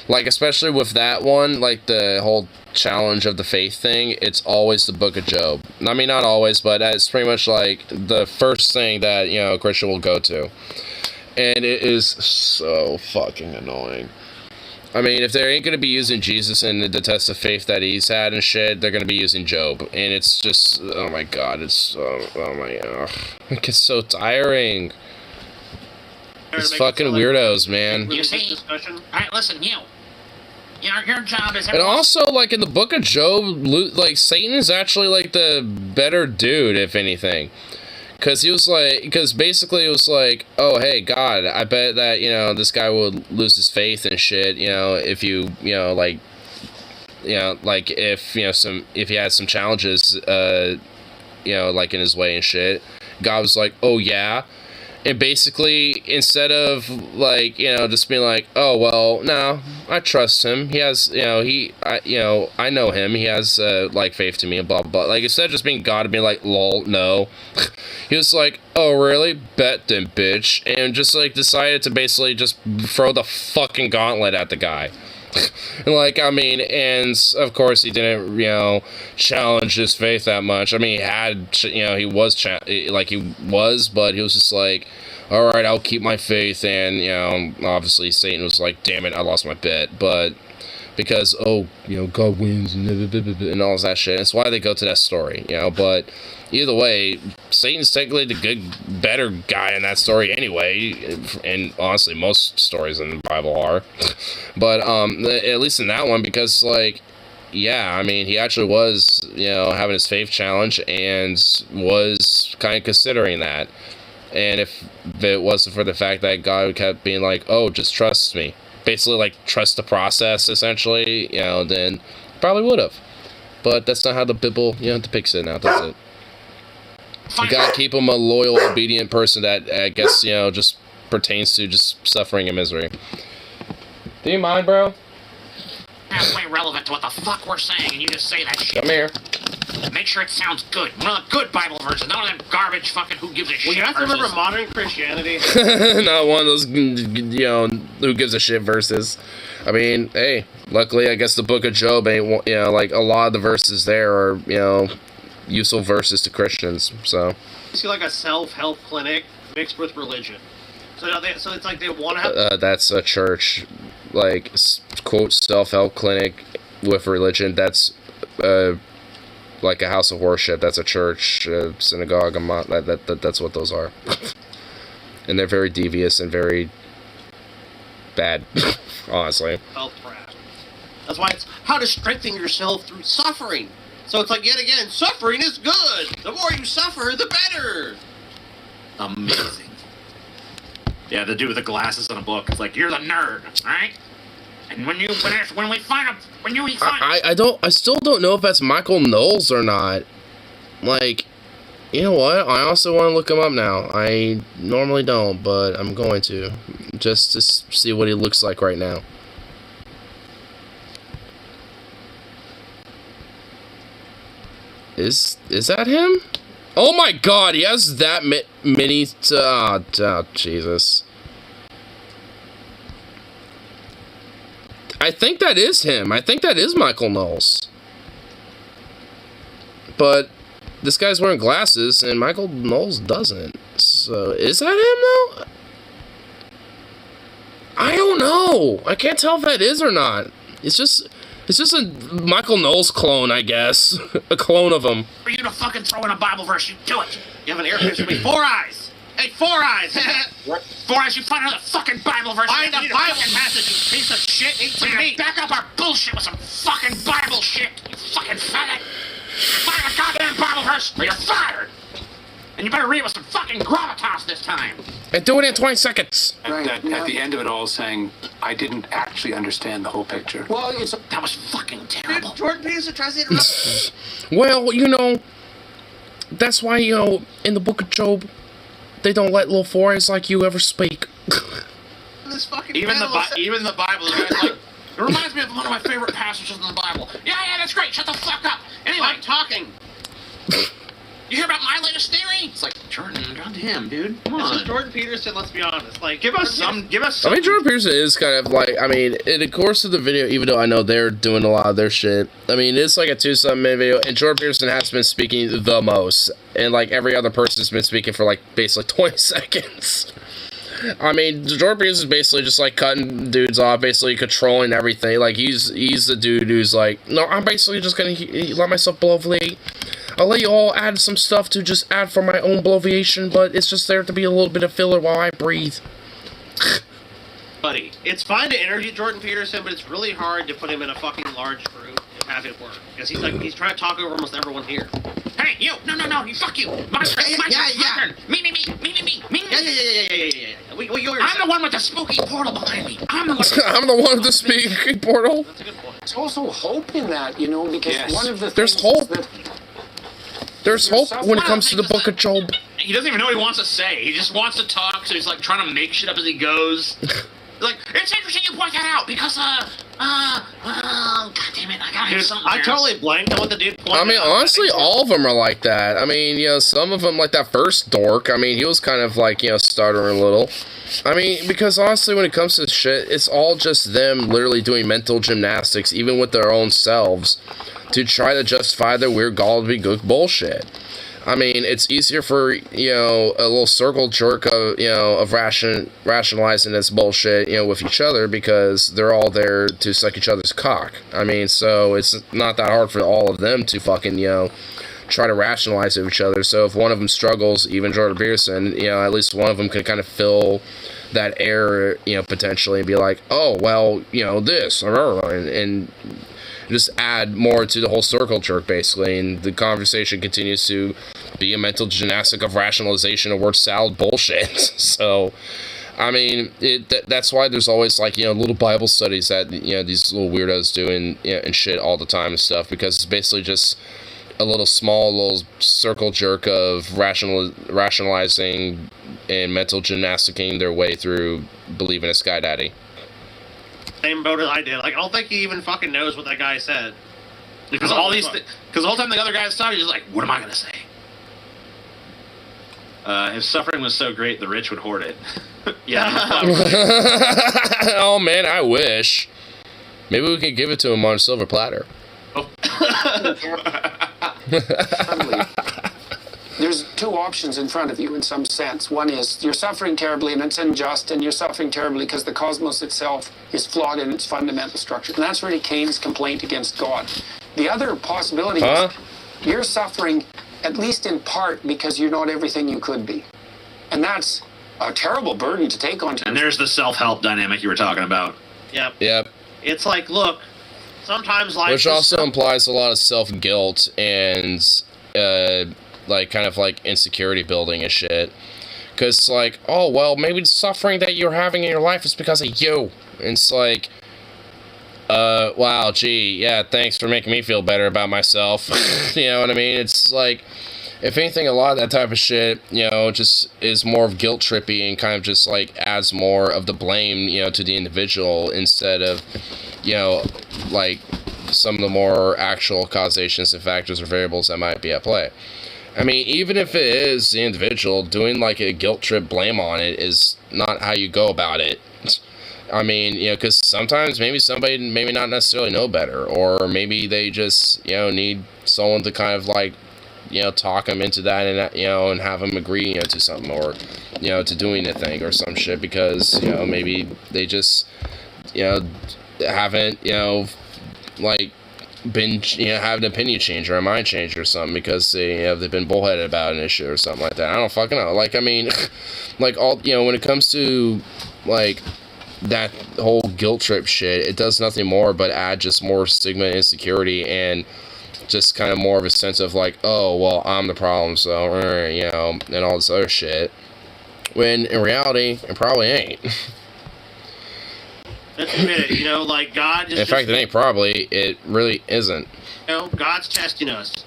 Like, especially with that one, like, the whole challenge of the faith thing, it's always the Book of Job. I mean, not always, but it's pretty much, like, the first thing that, you know, a Christian will go to. And it is so fucking annoying. I mean, if they ain't going to be using Jesus and the test of faith that he's had and shit, they're going to be using Job. And it's just, oh my god, it's so, oh my god. It gets so tiring. It's fucking weirdos, man. You see? Alright, listen, you. Your job is... And also, like, in the Book of Job, like, Satan is actually, like, the better dude, if anything. Because basically it was like, oh, hey, God, I bet that, you know, this guy would lose his faith and shit, you know, if if he had some challenges, you know, like, in his way and shit. God was like, oh, yeah. And basically, instead of, like, you know, just being like, oh, well, no, I trust him. He has, you know, I know him. He has, like, faith to me and blah, blah, blah. Like, instead of just being God and being like, lol, no. He was like, oh, really? Bet then, bitch. And just, like, decided to basically just throw the fucking gauntlet at the guy. And, like, I mean, and of course he didn't, you know, challenge his faith that much. I mean, he had, you know, he was, but he was just like, alright, I'll keep my faith. And, you know, obviously Satan was like, damn it, I lost my bet. But because, oh, you know, God wins and all that shit. That's why they go to that story, you know, but either way, Satan's technically the better guy in that story anyway, and honestly, most stories in the Bible are, but, at least in that one, because, like, yeah, I mean, he actually was, you know, having his faith challenge, and was kind of considering that, and if it wasn't for the fact that God kept being like, oh, just trust me, basically, like, trust the process, essentially, you know, then probably would have, but that's not how the Bible, you know, depicts it now, does it? You gotta keep him a loyal, obedient person that, I guess, you know, just pertains to just suffering and misery. Do you mind, bro? Halfway relevant to what the fuck we're saying, and you just say that shit. Come here. Make sure it sounds good. One of the good Bible versions, not one of them garbage fucking who gives a shit. Well, you have to remember modern Christianity. Not one of those, you know, who gives a shit verses. I mean, hey, luckily, I guess the Book of Job ain't, you know, like, a lot of the verses there are, you know, useful verses to Christians, so. You see, like, a self-help clinic mixed with religion. So it's like they want to have... that's a church, like, quote, self-help clinic with religion. That's, like a house of worship. That's a church, synagogue, that's what those are. And they're very devious and very bad, honestly. That's why it's how to strengthen yourself through suffering. So it's like, yet again, suffering is good. The more you suffer, the better. Amazing. Yeah, the dude with the glasses on a book. It's like, you're the nerd, alright? And when you find I still don't know if that's Michael Knowles or not. Like, you know what? I also want to look him up now. I normally don't, but I'm going to. Just to see what he looks like right now. Is that him? Oh my god, he has that many... Oh, Jesus. I think that is him. I think that is Michael Knowles. But this guy's wearing glasses, and Michael Knowles doesn't. So, is that him, though? I don't know. I can't tell if that is or not. It's just a Michael Knowles clone, I guess. A clone of him. For you to fucking throw in a Bible verse, you do it. You have an ear piercing me. 4 eyes. Hey, 4 eyes. What? 4 eyes, you find another fucking Bible verse. Find a Bible passage, you piece of shit. Eat some meat. Back up our bullshit with some fucking Bible shit, you fucking faggot. Find a goddamn Bible verse or you're fired. And you better read it with some fucking gravitas this time. And do it in 20 seconds. Right. At the end of it all, saying, I didn't actually understand the whole picture. Well, that was fucking terrible. Dude, Jordan Peterson tries to interrupt. Well, you know, that's why, you know, in the book of Job, they don't let little foreigners like you ever speak. This fucking even the Bible, the guy's like, it reminds me of one of my favorite passages in the Bible. Yeah, that's great. Shut the fuck up. Anyway, I'm talking. You hear about my latest theory? It's like, Jordan, goddamn, dude. Come on. This is Jordan Peterson, let's be honest. Like, give us some. I mean, Jordan Peterson is kind of like, I mean, in the course of the video, even though I know they're doing a lot of their shit, I mean, it's like a 2-something minute video, and Jordan Peterson has been speaking the most, and like every other person's been speaking for like basically 20 seconds. I mean, Jordan Peterson is basically just like cutting dudes off, basically controlling everything. Like, he's the dude who's like, no, I'm basically just gonna let myself bloviate. I'll let you all add some stuff to just add for my own bloviation, but it's just there to be a little bit of filler while I breathe. Buddy, it's fine to interview Jordan Peterson, but it's really hard to put him in a fucking large group and have it work. Because he's trying to talk over almost everyone here. Hey, you! No, you! Fuck you! My turn! Me! Yeah. I'm the one with the spooky portal behind me. I'm the one with the spooky portal. That's a good point. There's also hope in that, you know, because one of the There's things hope. There's hope when it comes to the book of Job. He doesn't even know what he wants to say. He just wants to talk, so he's like trying to make shit up as he goes. Like, it's interesting you point that out because, God damn it, I gotta hear something. I totally blanked on what the dude pointed out. I mean, honestly, all of them are like that. I mean, you know, some of them, like that first dork, I mean, he was kind of like, you know, stuttering a little. I mean, because honestly, when it comes to shit, it's all just them literally doing mental gymnastics, even with their own selves, to try to justify their weird gobbledygook bullshit. I mean, it's easier for, you know, a little circle jerk of, you know, of rationalizing this bullshit, you know, with each other because they're all there to suck each other's cock. I mean, so it's not that hard for all of them to fucking, you know, try to rationalize it with each other. So if one of them struggles, even Jordan Peterson, you know, at least one of them can kind of fill that air, you know, potentially and be like, oh, well, you know, this, and just add more to the whole circle jerk, basically, and the conversation continues to be a mental gymnastic of rationalization of word salad bullshit. So, I mean, that's why there's always, like, you know, little Bible studies that, you know, these little weirdos do and, you know, and shit all the time and stuff, because it's basically just a little circle jerk of rationalizing and mental gymnasticking their way through believing a sky daddy. Same boat as I did. Like, I don't think he even fucking knows what that guy said. Because because the whole time the other guy was talking, he's just like, what am I gonna say? If suffering was so great, the rich would hoard it. Yeah. Oh man, I wish. Maybe we could give it to him on a silver platter. Oh. There's two options in front of you in some sense. One is you're suffering terribly and it's unjust, and you're suffering terribly because the cosmos itself is flawed in its fundamental structure. And that's really Cain's complaint against God. The other possibility is you're suffering at least in part because you're not everything you could be. And that's a terrible burden to take on. And there's the self-help dynamic you were talking about. Yep. It's like, look, sometimes life... Which also implies a lot of self-guilt and... like, kind of, like, insecurity building and shit. Because, like, oh, well, maybe the suffering that you're having in your life is because of you. And it's like, wow, gee, yeah, thanks for making me feel better about myself. You know what I mean? It's like, if anything, a lot of that type of shit, you know, just is more of guilt trippy and kind of just, like, adds more of the blame, you know, to the individual instead of, you know, like, some of the more actual causations and factors or variables that might be at play. I mean, even if it is the individual, doing like a guilt trip blame on it is not how you go about it. I mean, you know, because sometimes maybe somebody maybe not necessarily know better, or maybe they just, you know, need someone to kind of like, you know, talk them into that and, you know, and have them agree, you know, to something, or, you know, to doing a thing or some shit, because, you know, maybe they just, you know, haven't, you know, like, been, you know, have an opinion change or a mind change or something because they, you know, they've been bullheaded about an issue or something like that. I don't fucking know. Like, I mean, like, all, you know, when it comes to, like, that whole guilt trip shit, it does nothing more but add just more stigma and insecurity and just kind of more of a sense of, like, oh, well, I'm the problem, so, you know, and all this other shit. When in reality, it probably ain't. Let's admit it, you know, like God just... In fact, it ain't probably, it really isn't. You know, God's testing us.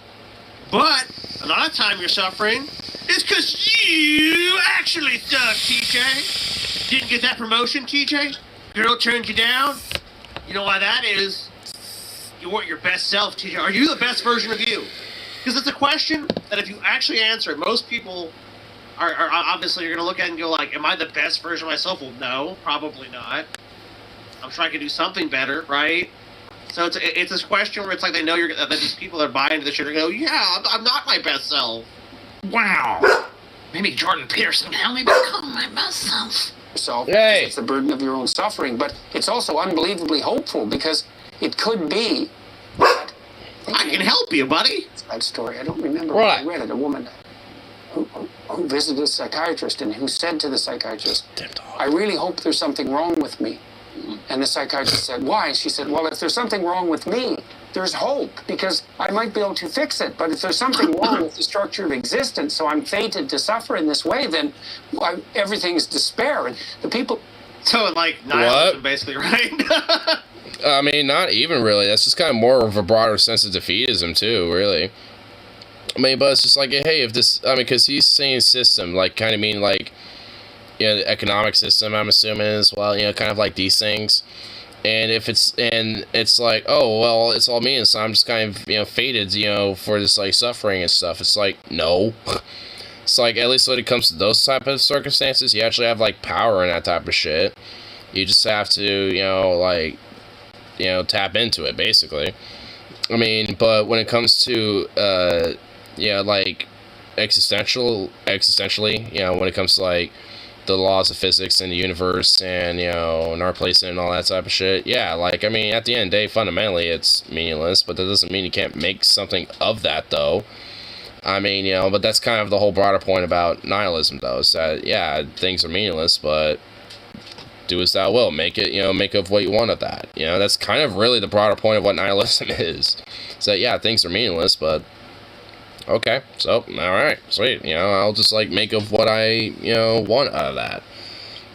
But a lot of time you're suffering is because you actually suck, TJ. Didn't get that promotion, TJ? Girl turned you down? You know why that is? You weren't your best self, TJ. Are you the best version of you? Because it's a question that if you actually answer it, most people are obviously you're going to look at it and go like, am I the best version of myself? Well, no, probably not. I'm sure I can do something better, right? So it's this question where it's like they know that these people that are buying into the shit are going to go, yeah, I'm not my best self. Wow. Maybe Jordan Peterson can help me become my best self. Yourself, it's the burden of your own suffering, but it's also unbelievably hopeful because it could be that I can help you, buddy. It's that story. I don't remember where I read it. A woman who visited a psychiatrist and who said to the psychiatrist, I really hope there's something wrong with me. And the psychiatrist said, why? She said, well, if there's something wrong with me, there's hope, because I might be able to fix it. But if there's something wrong with the structure of existence, so I'm fated to suffer in this way, then everything's despair. And the people... So, like, nihilism, basically, right? I mean, not even really. That's just kind of more of a broader sense of defeatism, too, really. I mean, but it's just like, hey, if this... I mean, because he's saying system, like, kind of mean, like... You know, the economic system, I'm assuming, as well, you know, kind of like these things. And if it's like, oh, well, it's all me, and so I'm just kind of, you know, fated, you know, for this, like, suffering and stuff. It's like, no. It's like, at least when it comes to those type of circumstances, you actually have, like, power in that type of shit. You just have to, you know, like, you know, tap into it, basically. I mean, but when it comes to, yeah, like, existentially, you know, when it comes to, like, the laws of physics and the universe and, you know, and our place in and all that type of shit. Yeah, like, I mean, at the end of the day, fundamentally, it's meaningless, but that doesn't mean you can't make something of that, though. I mean, you know, but that's kind of the whole broader point about nihilism, though, is that, yeah, things are meaningless, but do as thou will. Make it, you know, make of what you want of that. You know, that's kind of really the broader point of what nihilism is. So, yeah, things are meaningless, but... Okay, so, alright, sweet, you know, I'll just, like, make of what I, you know, want out of that.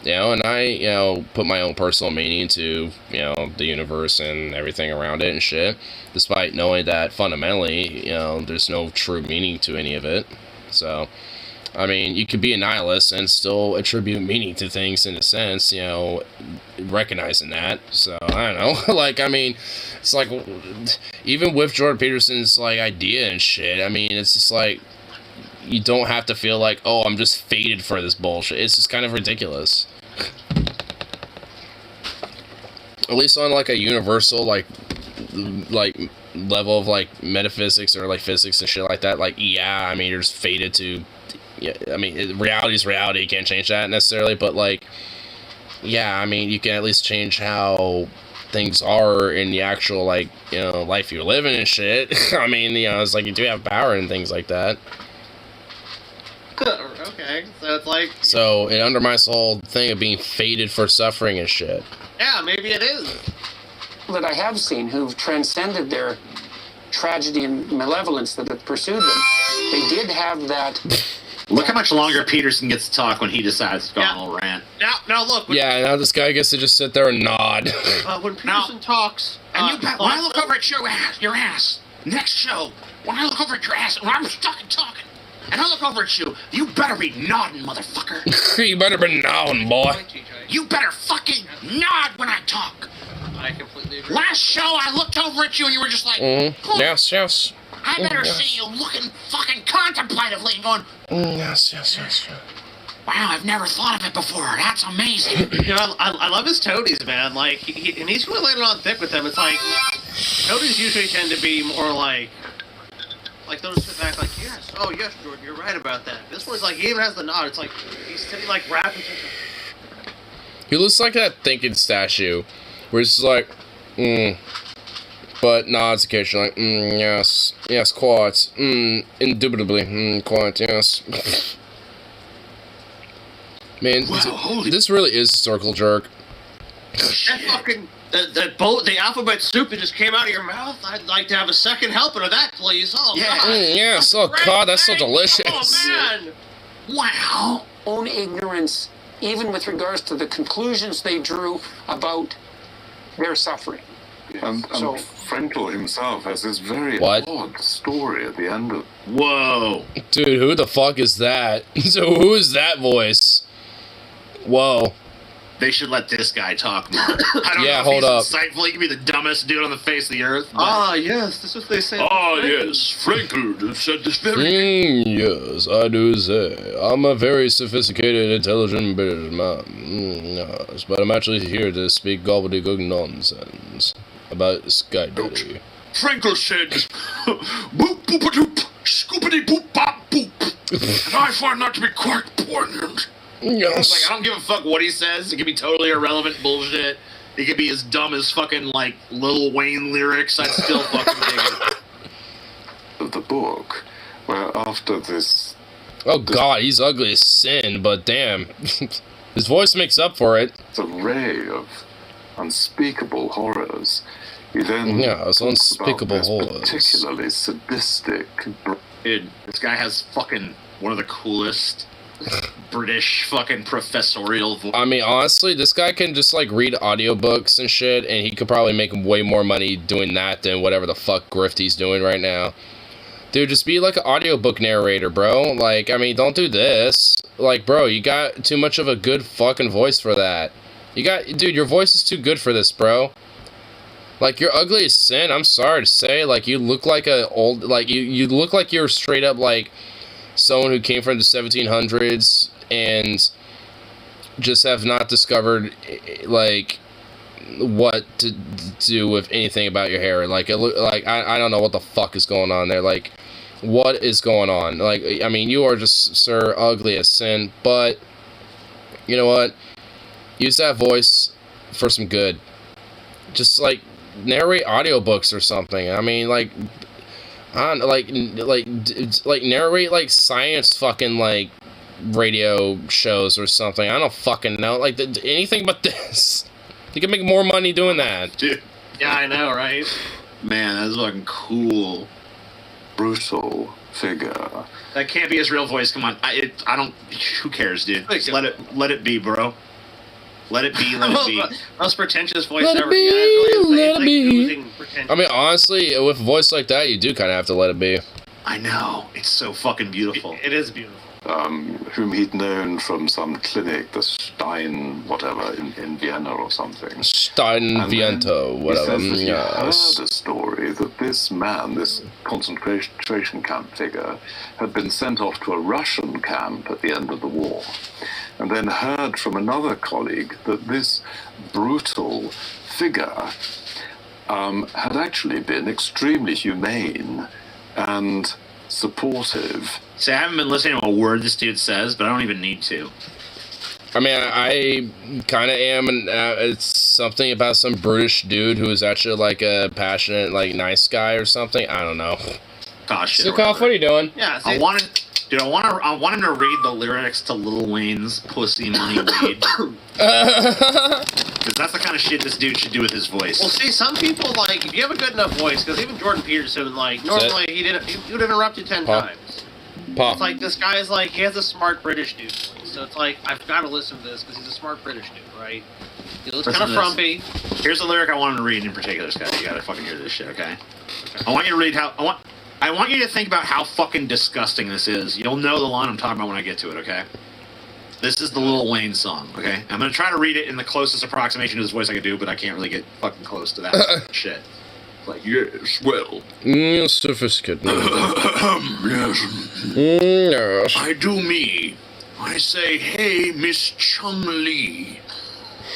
You know, and I, you know, put my own personal meaning to, you know, the universe and everything around it and shit, despite knowing that fundamentally, you know, there's no true meaning to any of it. So, I mean, you could be a nihilist and still attribute meaning to things in a sense, you know, recognizing that. So, I don't know. Like, I mean, it's like, even with Jordan Peterson's, like, idea and shit, I mean, it's just like, you don't have to feel like, oh, I'm just fated for this bullshit. It's just kind of ridiculous. At least on, like, a universal, like, level of, like, metaphysics or, like, physics and shit like that, like, yeah, I mean, you're just fated to... Yeah, I mean, reality's reality. You can't change that necessarily, but, like, yeah, I mean, you can at least change how things are in the actual, like, you know, life you're living and shit. I mean, you know, it's like you do have power and things like that. Okay, so it's like... So, it undermines the whole thing of being fated for suffering and shit. Yeah, maybe it is. That I have seen who've transcended their tragedy and malevolence that have pursued them. They did have that... Look how much longer Peterson gets to talk when he decides to go on a little rant. Now look. Yeah, now this guy gets to just sit there and nod. When Peterson talks... And when I look over at your ass, next show, when I look over at your ass, when I'm fucking talking, and I look over at you, you better be nodding, motherfucker. You better be nodding, boy. You better fucking nod when I talk. I completely agree. Last show, I looked over at you and you were just like, Yes, yes. I better see you looking fucking contemplatively and going, yes. Wow, I've never thought of it before. That's amazing. You know, I love his toadies, man. Like, and he's really laying it on thick with them. It's like, toadies usually tend to be more like those sit back like, yes, oh yes, Jordan, you're right about that. This one's like, he even has the nod. It's like, he's sitting like rapping. He looks like that thinking statue, where it's like, but nods occasionally, like, yes, quite, indubitably, quite, yes. Man, this really is circle jerk. That fucking, the alphabet soup that just came out of your mouth, I'd like to have a second helping of that, please. Oh, yeah. God. Yes, oh, God, that's so delicious. Oh, man. Wow. own ignorance, even with regards to the conclusions they drew about their suffering. And So- Frankel himself has this very What? odd story at the end of. Whoa. Dude, who the fuck is that? So who is that voice? Whoa. They should let this guy talk more. I don't Yeah, know if hold he's up. insightful. He could be the dumbest dude on the face of the earth. but- Ah, yes, this is what they say. Ah, yes, Frankel said this very. Yes, I do say. I'm a very sophisticated, intelligent British man. Yes, but I'm actually here to speak gobbledygook nonsense about Skydaddy. Frankel said, boop boop a doop, scoopity boop bop boop. And I find that to be quite poignant. It's like, I don't give a fuck what he says. It could be totally irrelevant bullshit. It could be as dumb as fucking, like, Lil Wayne lyrics. I'd still fucking dig it. Of the book, where after this. Oh god, he's ugly as sin, but damn. His voice makes up for it. Array of unspeakable horrors. He then Yeah, it's talks unspeakable about this horrors. particularly sadistic. Dude, this guy has fucking one of the coolest British fucking professorial voices. I mean, honestly, this guy can just, like, read audiobooks and shit, and he could probably make way more money doing that than whatever the fuck grift he's doing right now. Dude, just be, like, an audiobook narrator, bro. Like, I mean, don't do this. Like, bro, you got too much of a good fucking voice for that. Dude, your voice is too good for this, bro. Like, you're ugly as sin, I'm sorry to say. Like, you look like you look like you're straight up, like, someone who came from the 1700s and just have not discovered, like, what to do with anything about your hair. Like, I don't know what the fuck is going on there. Like, what is going on? Like, I mean, you are just, sir, ugly as sin, but you know what? Use that voice for some good. Just, like, narrate audiobooks or something. I mean, like, I don't know, like narrate, like, science fucking, like, radio shows or something. I don't fucking know. Like, anything but this. You can make more money doing that. Dude. Yeah, I know, right? Man, that's fucking cool. Brutal figure. That can't be his real voice. Come on, I don't. Who cares, dude? Just let it be, bro. Let it be. Let it be. Most pretentious voice Let it ever. be, Yeah, it's let like it be. losing pretension. I mean, honestly, with a voice like that, you do kind of have to let it be. I know. It's so fucking beautiful. It is beautiful. Whom he'd known from some clinic, the Stein, whatever, in Vienna or something. Stein Viento, whatever. He says that he Yes. heard a story that this man, this concentration camp figure, had been sent off to a Russian camp at the end of the war, and then heard from another colleague that this brutal figure had actually been extremely humane and supportive. See, I haven't been listening to a word this dude says, but I don't even need to. I mean, I kind of am, and it's something about some British dude who is actually, like, a passionate, like, nice guy or something. I don't know. Gosh, So, Koff, what are you doing? Yeah, I want him to read the lyrics to Lil Wayne's "Pussy Money Weed," because that's the kind of shit this dude should do with his voice. Well, see, some people, like, if you have a good enough voice, because even Jordan Peterson, like, normally he would interrupt you 10 Pop. times. Pop. It's like, this guy's like, he has a smart British dude voice. So it's like, I've got to listen to this, because he's a smart British dude, right? He looks kind of frumpy. Here's the lyric I want him to read in particular, Scott. You gotta fucking hear this shit, okay? I want you to read I want you to think about how fucking disgusting this is. You'll know the line I'm talking about when I get to it, okay? This is the Lil Wayne song, okay? I'm gonna try to read it in the closest approximation to his voice I could do, but I can't really get fucking close to that shit. Like, yes, well. Sophisticated. Yes. Yes. I do me. I say, hey, Miss Chung Lee.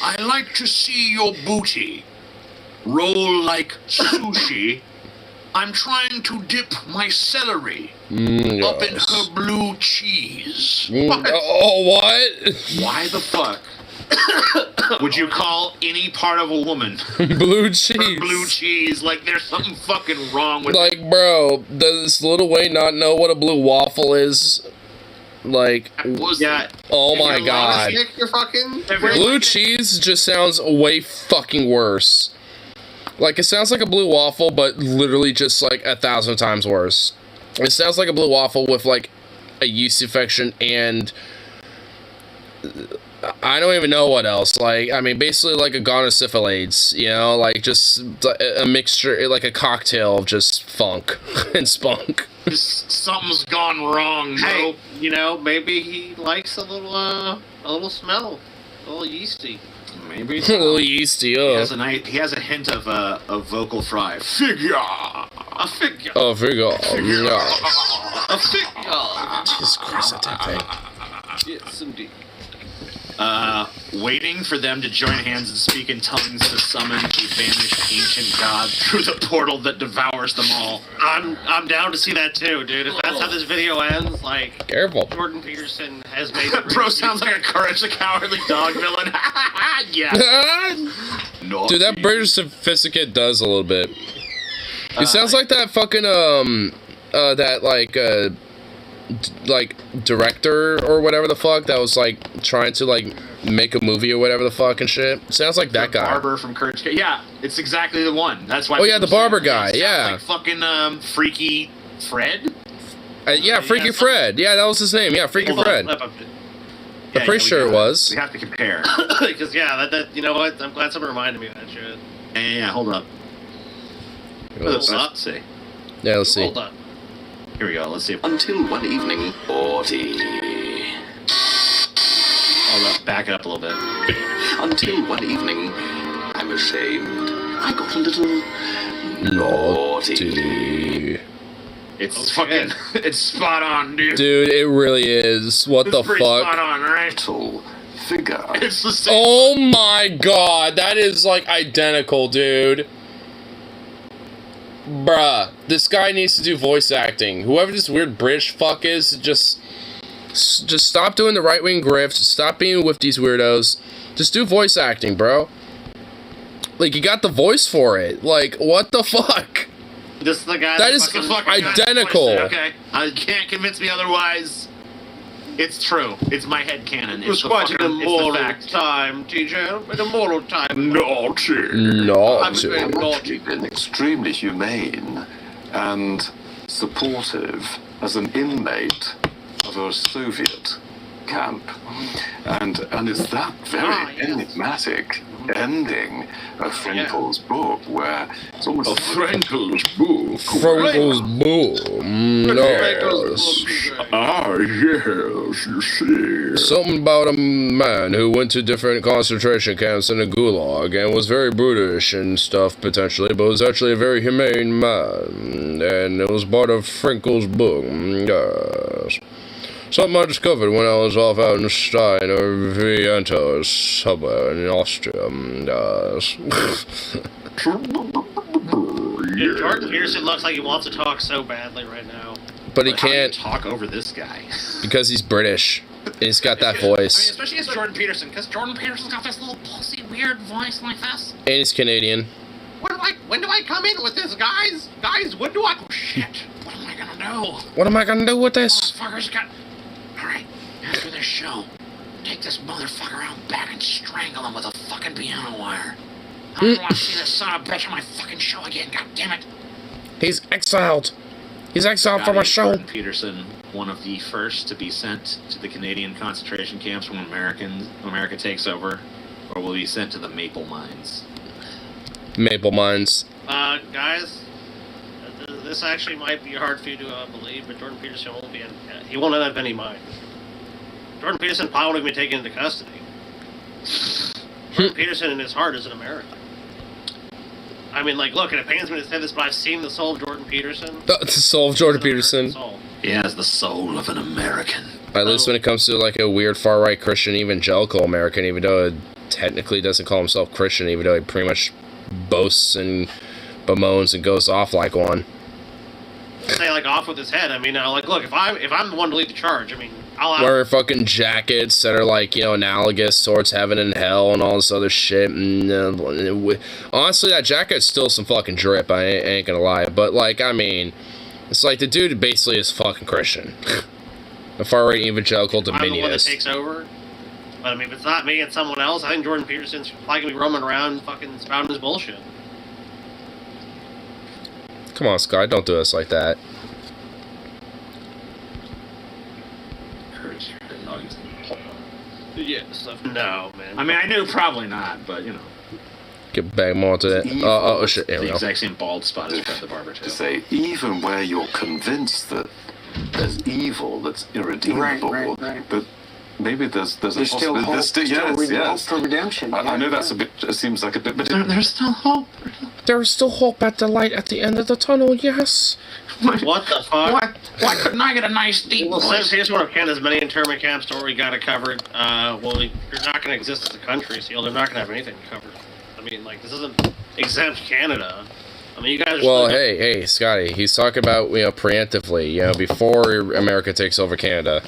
I like to see your booty. Roll like sushi. I'm trying to dip my celery up in Yes. her blue cheese. Oh, what? Why the fuck would you call any part of a woman Blue cheese. blue cheese? Like, there's something fucking wrong with Like, bro, does Little Wayne not know what a blue waffle is? Like, Yeah. oh my If you're god. Stick, you're fucking... Blue cheese just sounds way fucking worse. Like, it sounds like a blue waffle, but literally just, like, 1,000 times worse. It sounds like a blue waffle with, like, a yeast infection and I don't even know what else. Like, I mean, basically like a gonosyphilades, you know, like just a mixture, like a cocktail of just funk and spunk. Just something's gone wrong, bro. Hey, you know, maybe he likes a little smell, a little yeasty. Maybe a little yeasty. He has a hint of vocal fry. Figure. A figure. Oh, figure. A figure. Jesus Christ, that thing. Yes, indeed. Waiting for them to join hands and speak in tongues to summon a vanished ancient god through the portal that devours them all. I'm down to see that too, dude. If that's how this video ends, like, careful. Jordan Peterson has made Bro sounds like a Courage the Cowardly Dog villain. Yeah. Dude, that British sophisticate does a little bit. It sounds like that fucking that like director or whatever the fuck that was like trying to like make a movie or whatever the fuck and shit. Sounds like that guy. Barber from Courage. Yeah, it's exactly the one. That's why. Oh yeah, the barber guy. Yeah. Like fucking Freaky Fred. Yeah, Freaky Fred. Yeah, that was his name. Yeah, Freaky Fred. I'm pretty sure it was. We have to compare. Because that you know what? I'm glad someone reminded me of that shit. Yeah, hold up. Let's see. Yeah, let's see. Hold up. Here we go. Let's see. Until one evening, 40. Hold up. Back it up a little bit. Until one evening, I'm ashamed. I got a little naughty. It's fucking. It's spot on, dude. Dude, it really is. What the fuck? Spot on, right? Figure. It's the same. Oh my god, that is like identical, dude. Bruh, this guy needs to do voice acting. Whoever this weird British fuck is, just stop doing the right-wing grifts. Stop being with these weirdos. Just do voice acting, bro. Like, you got the voice for it. Like, what the fuck? This is the guy that is identical. Okay, can't convince me otherwise. It's true. It's my headcanon. It's the quite fucking, an immoral fact. time, TJ. An immoral time. Naughty. Extremely humane and supportive as an inmate of a Soviet camp. And it's that very enigmatic ending of Frankel's book where it's almost Frankel's book. Frankel's book. Yes. Ah, yes, you see. Something about a man who went to different concentration camps in the Gulag and was very brutish and stuff potentially, but was actually a very humane man. And it was part of Frankel's book. Yes. Something I discovered when I was off out in Stein or Vienna or somewhere in Austria. Dude, Jordan Peterson looks like he wants to talk so badly right now. But he How do you can't talk over this guy. because he's British. And he's got that voice. I mean, especially as Jordan Peterson, because Jordan Peterson's got this little pussy weird voice like this. And he's Canadian. When do I come in with this, guys? Guys, when do I go? Shit. What am I gonna do? What am I gonna do with this? Motherfucker's got. Alright, after this show, take this motherfucker out back and strangle him with a fucking piano wire. I don't want to see this son of a bitch on my fucking show again, god damn it. He's exiled. He's exiled from our show. Jordan Peterson, one of the first to be sent to the Canadian concentration camps when America takes over, or will be sent to the Maple Mines? Maple Mines. Guys, this actually might be hard for you to believe, but Jordan Peterson won't be he won't have any mind. Jordan Peterson probably won't be taken into custody. Jordan Peterson in his heart is an American. I mean, like, look, and it pains me to say this, but I've seen the soul of Jordan Peterson. The soul of Jordan Peterson. He has the soul of an American. At least when it comes to like a weird far-right Christian evangelical American, even though it technically doesn't call himself Christian, even though he pretty much boasts and bemoans and goes off like one. Say like off with his head. I mean, like, look, if I'm the one to lead the charge, I mean, wear fucking jackets that are like, you know, analogous towards heaven and hell and all this other shit. And honestly, that jacket's still some fucking drip. I ain't gonna lie, but like, I mean, it's like the dude basically is fucking Christian, a far-right evangelical dominionist. I'm the one that takes over. But I mean, if it's not me and someone else, I think Jordan Peterson's probably gonna be roaming around fucking spouting his bullshit. Come on, Sky, don't do us like that. Yes, no, man. I mean, I knew probably not, but, you know. Get back more to that. Oh, shit. There we The go. exact same bald spot as Fred the Barber, too. To say, even where you're convinced that there's evil that's irredeemable, but maybe there's a still possibility. hope. There's still hope for redemption. I know that's a bit. It seems like a bit, but There's still hope. There is still hope at the light at the end of the tunnel, yes. What the fuck? Why couldn't I get a nice deep Well, voice? here's one of Canada's many internment camps story we got it covered. Well, you're not going to exist as a country, so they're not going to have anything covered. I mean, like, this doesn't exempt Canada. I mean, you guys are Well, still- hey, Scotty, he's talking about, preemptively, before America takes over Canada.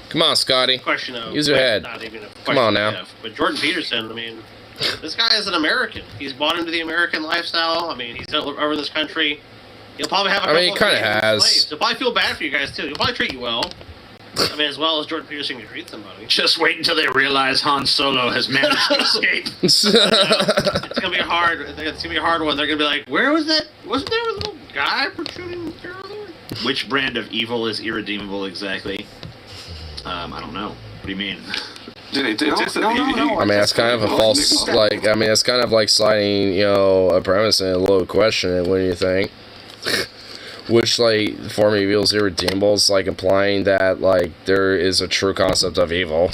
Come on, Scotty. Question of Use your head. Not even a Come on question now. of, but Jordan Peterson, I mean, this guy is an American. He's bought into the American lifestyle. I mean, he's over this country. He'll probably have a couple I mean, he kind of has. slaves. He'll probably feel bad for you guys, too. He'll probably treat you well. I mean, as well as Jordan Peterson can treat somebody. Just wait until they realize Han Solo has managed to escape. It's gonna be hard. It's gonna be a hard one. They're gonna be like, "Where was that? Wasn't there a little guy protruding through there?" Which brand of evil is irredeemable exactly? I don't know. What do you mean? I mean, that's kind of a false, it's kind of like sliding, a premise in a little question, what do you think? Which, form of evil is irredeemable, is, implying that, there is a true concept of evil.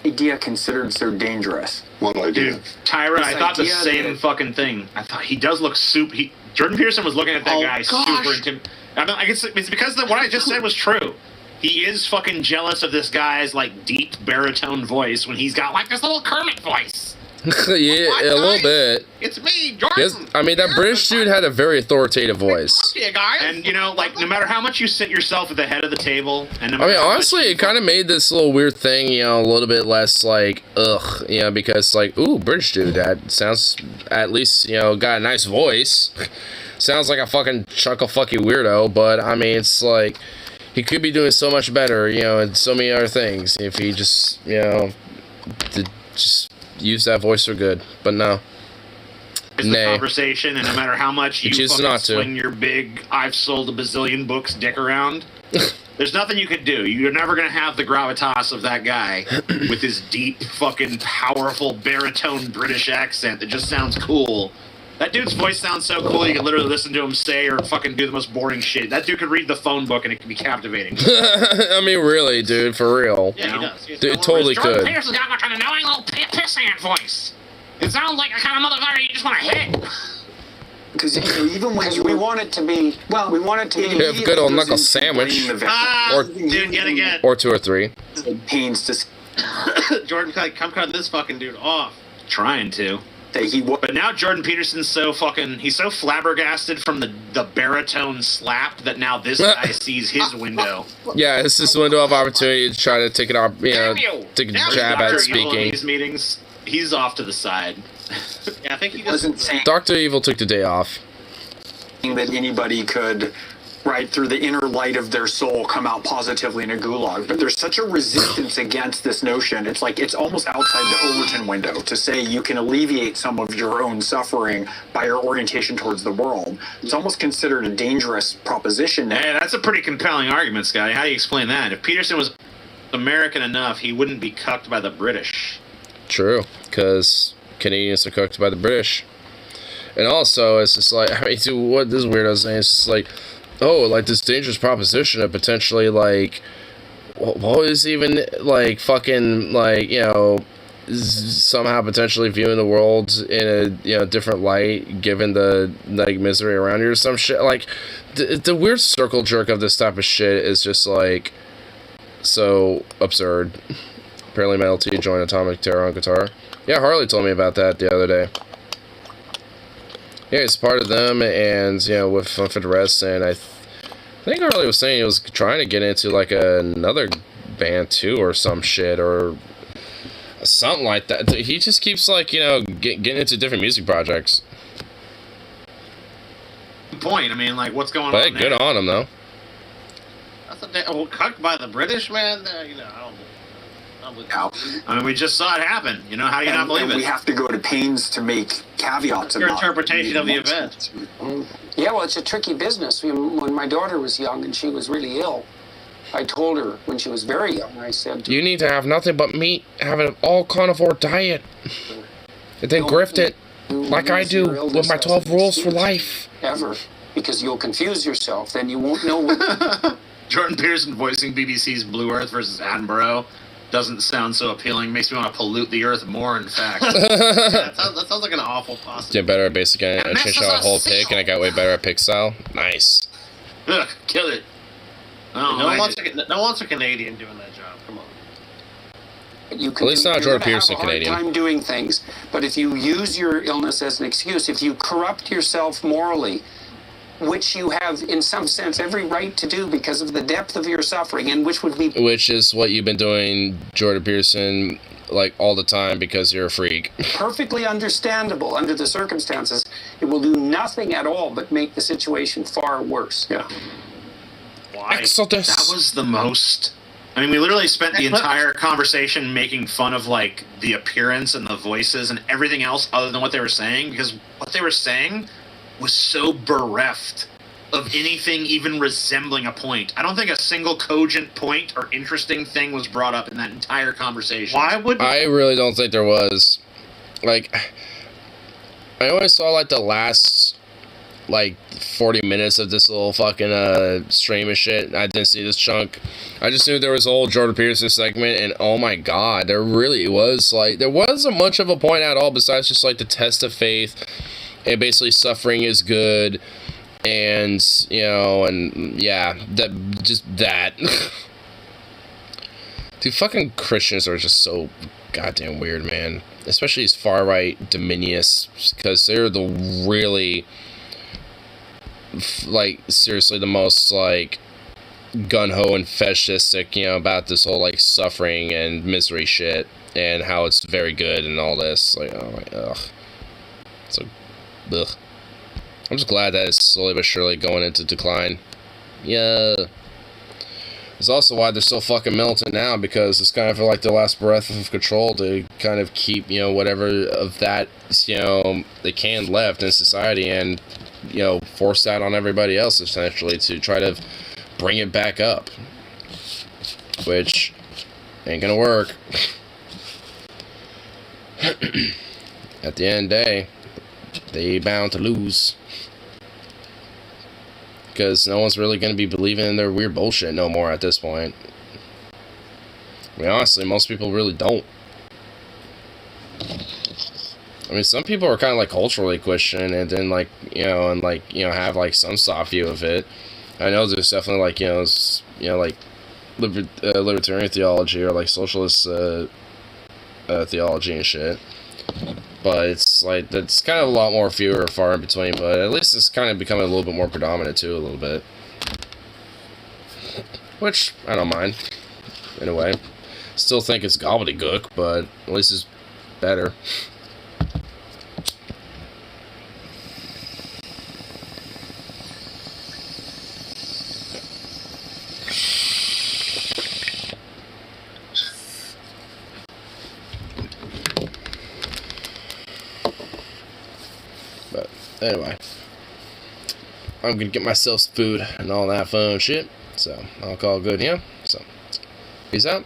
Idea considered so dangerous. What idea? Dude, Tyra, I thought the idea same that- fucking thing. I thought he does look super. Jordan Peterson was looking at that guy super intimidating. I guess it's because what I just said was true. He is fucking jealous of this guy's deep baritone voice when he's got this little Kermit voice. Yeah, a little bit. It's me, Jordan. Yes, I mean, that British dude had a very authoritative voice. Yeah, guys. And no matter how much you sit yourself at the head of the table, and no I mean, matter how honestly, it kind of made this little weird thing, a little bit less ugh, because ooh, British dude, that sounds at least, got a nice voice. Sounds like a fucking chuckle-fucky weirdo, but I mean, it's he could be doing so much better, and so many other things if he just, did just use that voice for good. But no. it's the conversation, and no matter how much you chooses fucking not to. swing your big "I've sold a bazillion books" dick around, there's nothing you could do. You're never gonna have the gravitas of that guy with his deep, fucking, powerful baritone British accent that just sounds cool. That dude's voice sounds so cool you can literally listen to him say or fucking do the most boring shit. That dude could read the phone book and it could be captivating. I mean, really, dude, for real. Yeah, he does. Dude, totally Jordan could. Peterson's got an annoying little pissant voice. It sounds like a kind of motherfucker you just want to hit. Because even when we want it to be, we want it to be. Yeah, good old knuckle sandwich. Or dude, yet again. Or 2 or 3. Pains to. Jordan, come cut this fucking dude off. Trying to. But now Jordan Peterson's so flabbergasted from the baritone slap that now this guy sees his window. Yeah, it's this window of opportunity to try to take it off, take a jab at Dr. Evil in speaking. these meetings, he's off to the side. Yeah, I think he wasn't saying Dr. Evil took the day off. that anybody could, right through the inner light of their soul, come out positively in a gulag. But there's such a resistance against this notion. It's it's almost outside the Overton window to say you can alleviate some of your own suffering by your orientation towards the world. It's almost considered a dangerous proposition now. Hey, that's a pretty compelling argument, Scotty. How do you explain that? If Peterson was American enough, he wouldn't be cucked by the British. True, because Canadians are cooked by the British. And also, it's just dude, what this weirdo is saying, it's just this dangerous proposition of potentially, what is even, fucking, somehow potentially viewing the world in a, different light, given the, misery around you or some shit. The weird circle jerk of this type of shit is just, so absurd. Apparently Metal T joined Atomic Terror on guitar. Yeah, Harley told me about that the other day. Yeah, he's part of them, and, with Fun for the Rest, and I think Harley was saying he was trying to get into, another band, too, or some shit, or something like that. He just keeps, getting into different music projects. Good point. I mean, what's going But on hey, good there? on him, though. That's cucked by the British, man. I don't. I mean, we just saw it happen. How do you not believe and it? we have to go to pains to make caveats Your about interpretation of the event. Yeah, well, it's a tricky business. When my daughter was young and she was really ill, I told her when she was very young, I said, You need to have nothing but meat, have an all carnivore diet, and then grift it like I do with my 12 rules for life. Ever. Because you'll confuse yourself, then you won't know what... Jordan Peterson voicing BBC's Blue Earth versus Attenborough doesn't sound so appealing. Makes me want to pollute the earth more, in fact. Yeah, that sounds like an awful possibility. Get better at basic. I changed out a whole pick, and I got way better at pick style. Nice. Ugh, kill it. No one wants a Canadian doing that job. Come on. You At least not Jordan Peterson have a hard Canadian. time doing things, but if you use your illness as an excuse, if you corrupt yourself morally, which you have in some sense every right to do because of the depth of your suffering, and which would be... Which is what you've been doing, Jordan Peterson, like all the time because you're a freak. Perfectly understandable under the circumstances. It will do nothing at all but make the situation far worse. Yeah. Why? Exodus. That was the most... I mean, we literally spent the entire conversation making fun of, like, the appearance and the voices and everything else other than what they were saying, because what they were saying was so bereft of anything even resembling a point. I don't think a single cogent point or interesting thing was brought up in that entire conversation. Why would... I really don't think there was. Like, I only saw, like, the last, like, 40 minutes of this little fucking stream and shit. I didn't see this chunk. I just knew there was a whole Jordan Peterson segment, and oh my god, there really was, like, there wasn't much of a point at all besides just, like, the test of faith. And basically, suffering is good, and, you know, and, yeah, that. Dude, fucking Christians are just so goddamn weird, man. Especially these far-right Dominionists, because they're the really, like, seriously, the most, like, gun-ho and fascistic, you know, about this whole, like, suffering and misery shit, and how it's very good and all this. Like, oh my, ugh. So, ugh. I'm just glad that it's slowly but surely going into decline. Yeah. It's also why they're so fucking militant now, because it's kind of like the last breath of control to kind of keep, you know, whatever of that, you know, they can left in society, and, you know, force that on everybody else, essentially, to try to bring it back up. Which ain't gonna work. At the end of the day, they bound to lose. Because no one's really going to be believing in their weird bullshit no more at this point. I mean, honestly, most people really don't. I mean, some people are kind of like culturally Christian, and then like, you know, and like, you know, have like some soft view of it. I know there's definitely like, you know, like libertarian theology or like socialist theology and shit. But it's like, that's kind of a lot more fewer or far in between, but at least it's kind of becoming a little bit more predominant too, a little bit. Which, I don't mind, in a way. Still think it's gobbledygook, but at least it's better. Anyway, I'm gonna get myself some food and all that fun shit, so I'll call it good, yeah? So, peace out.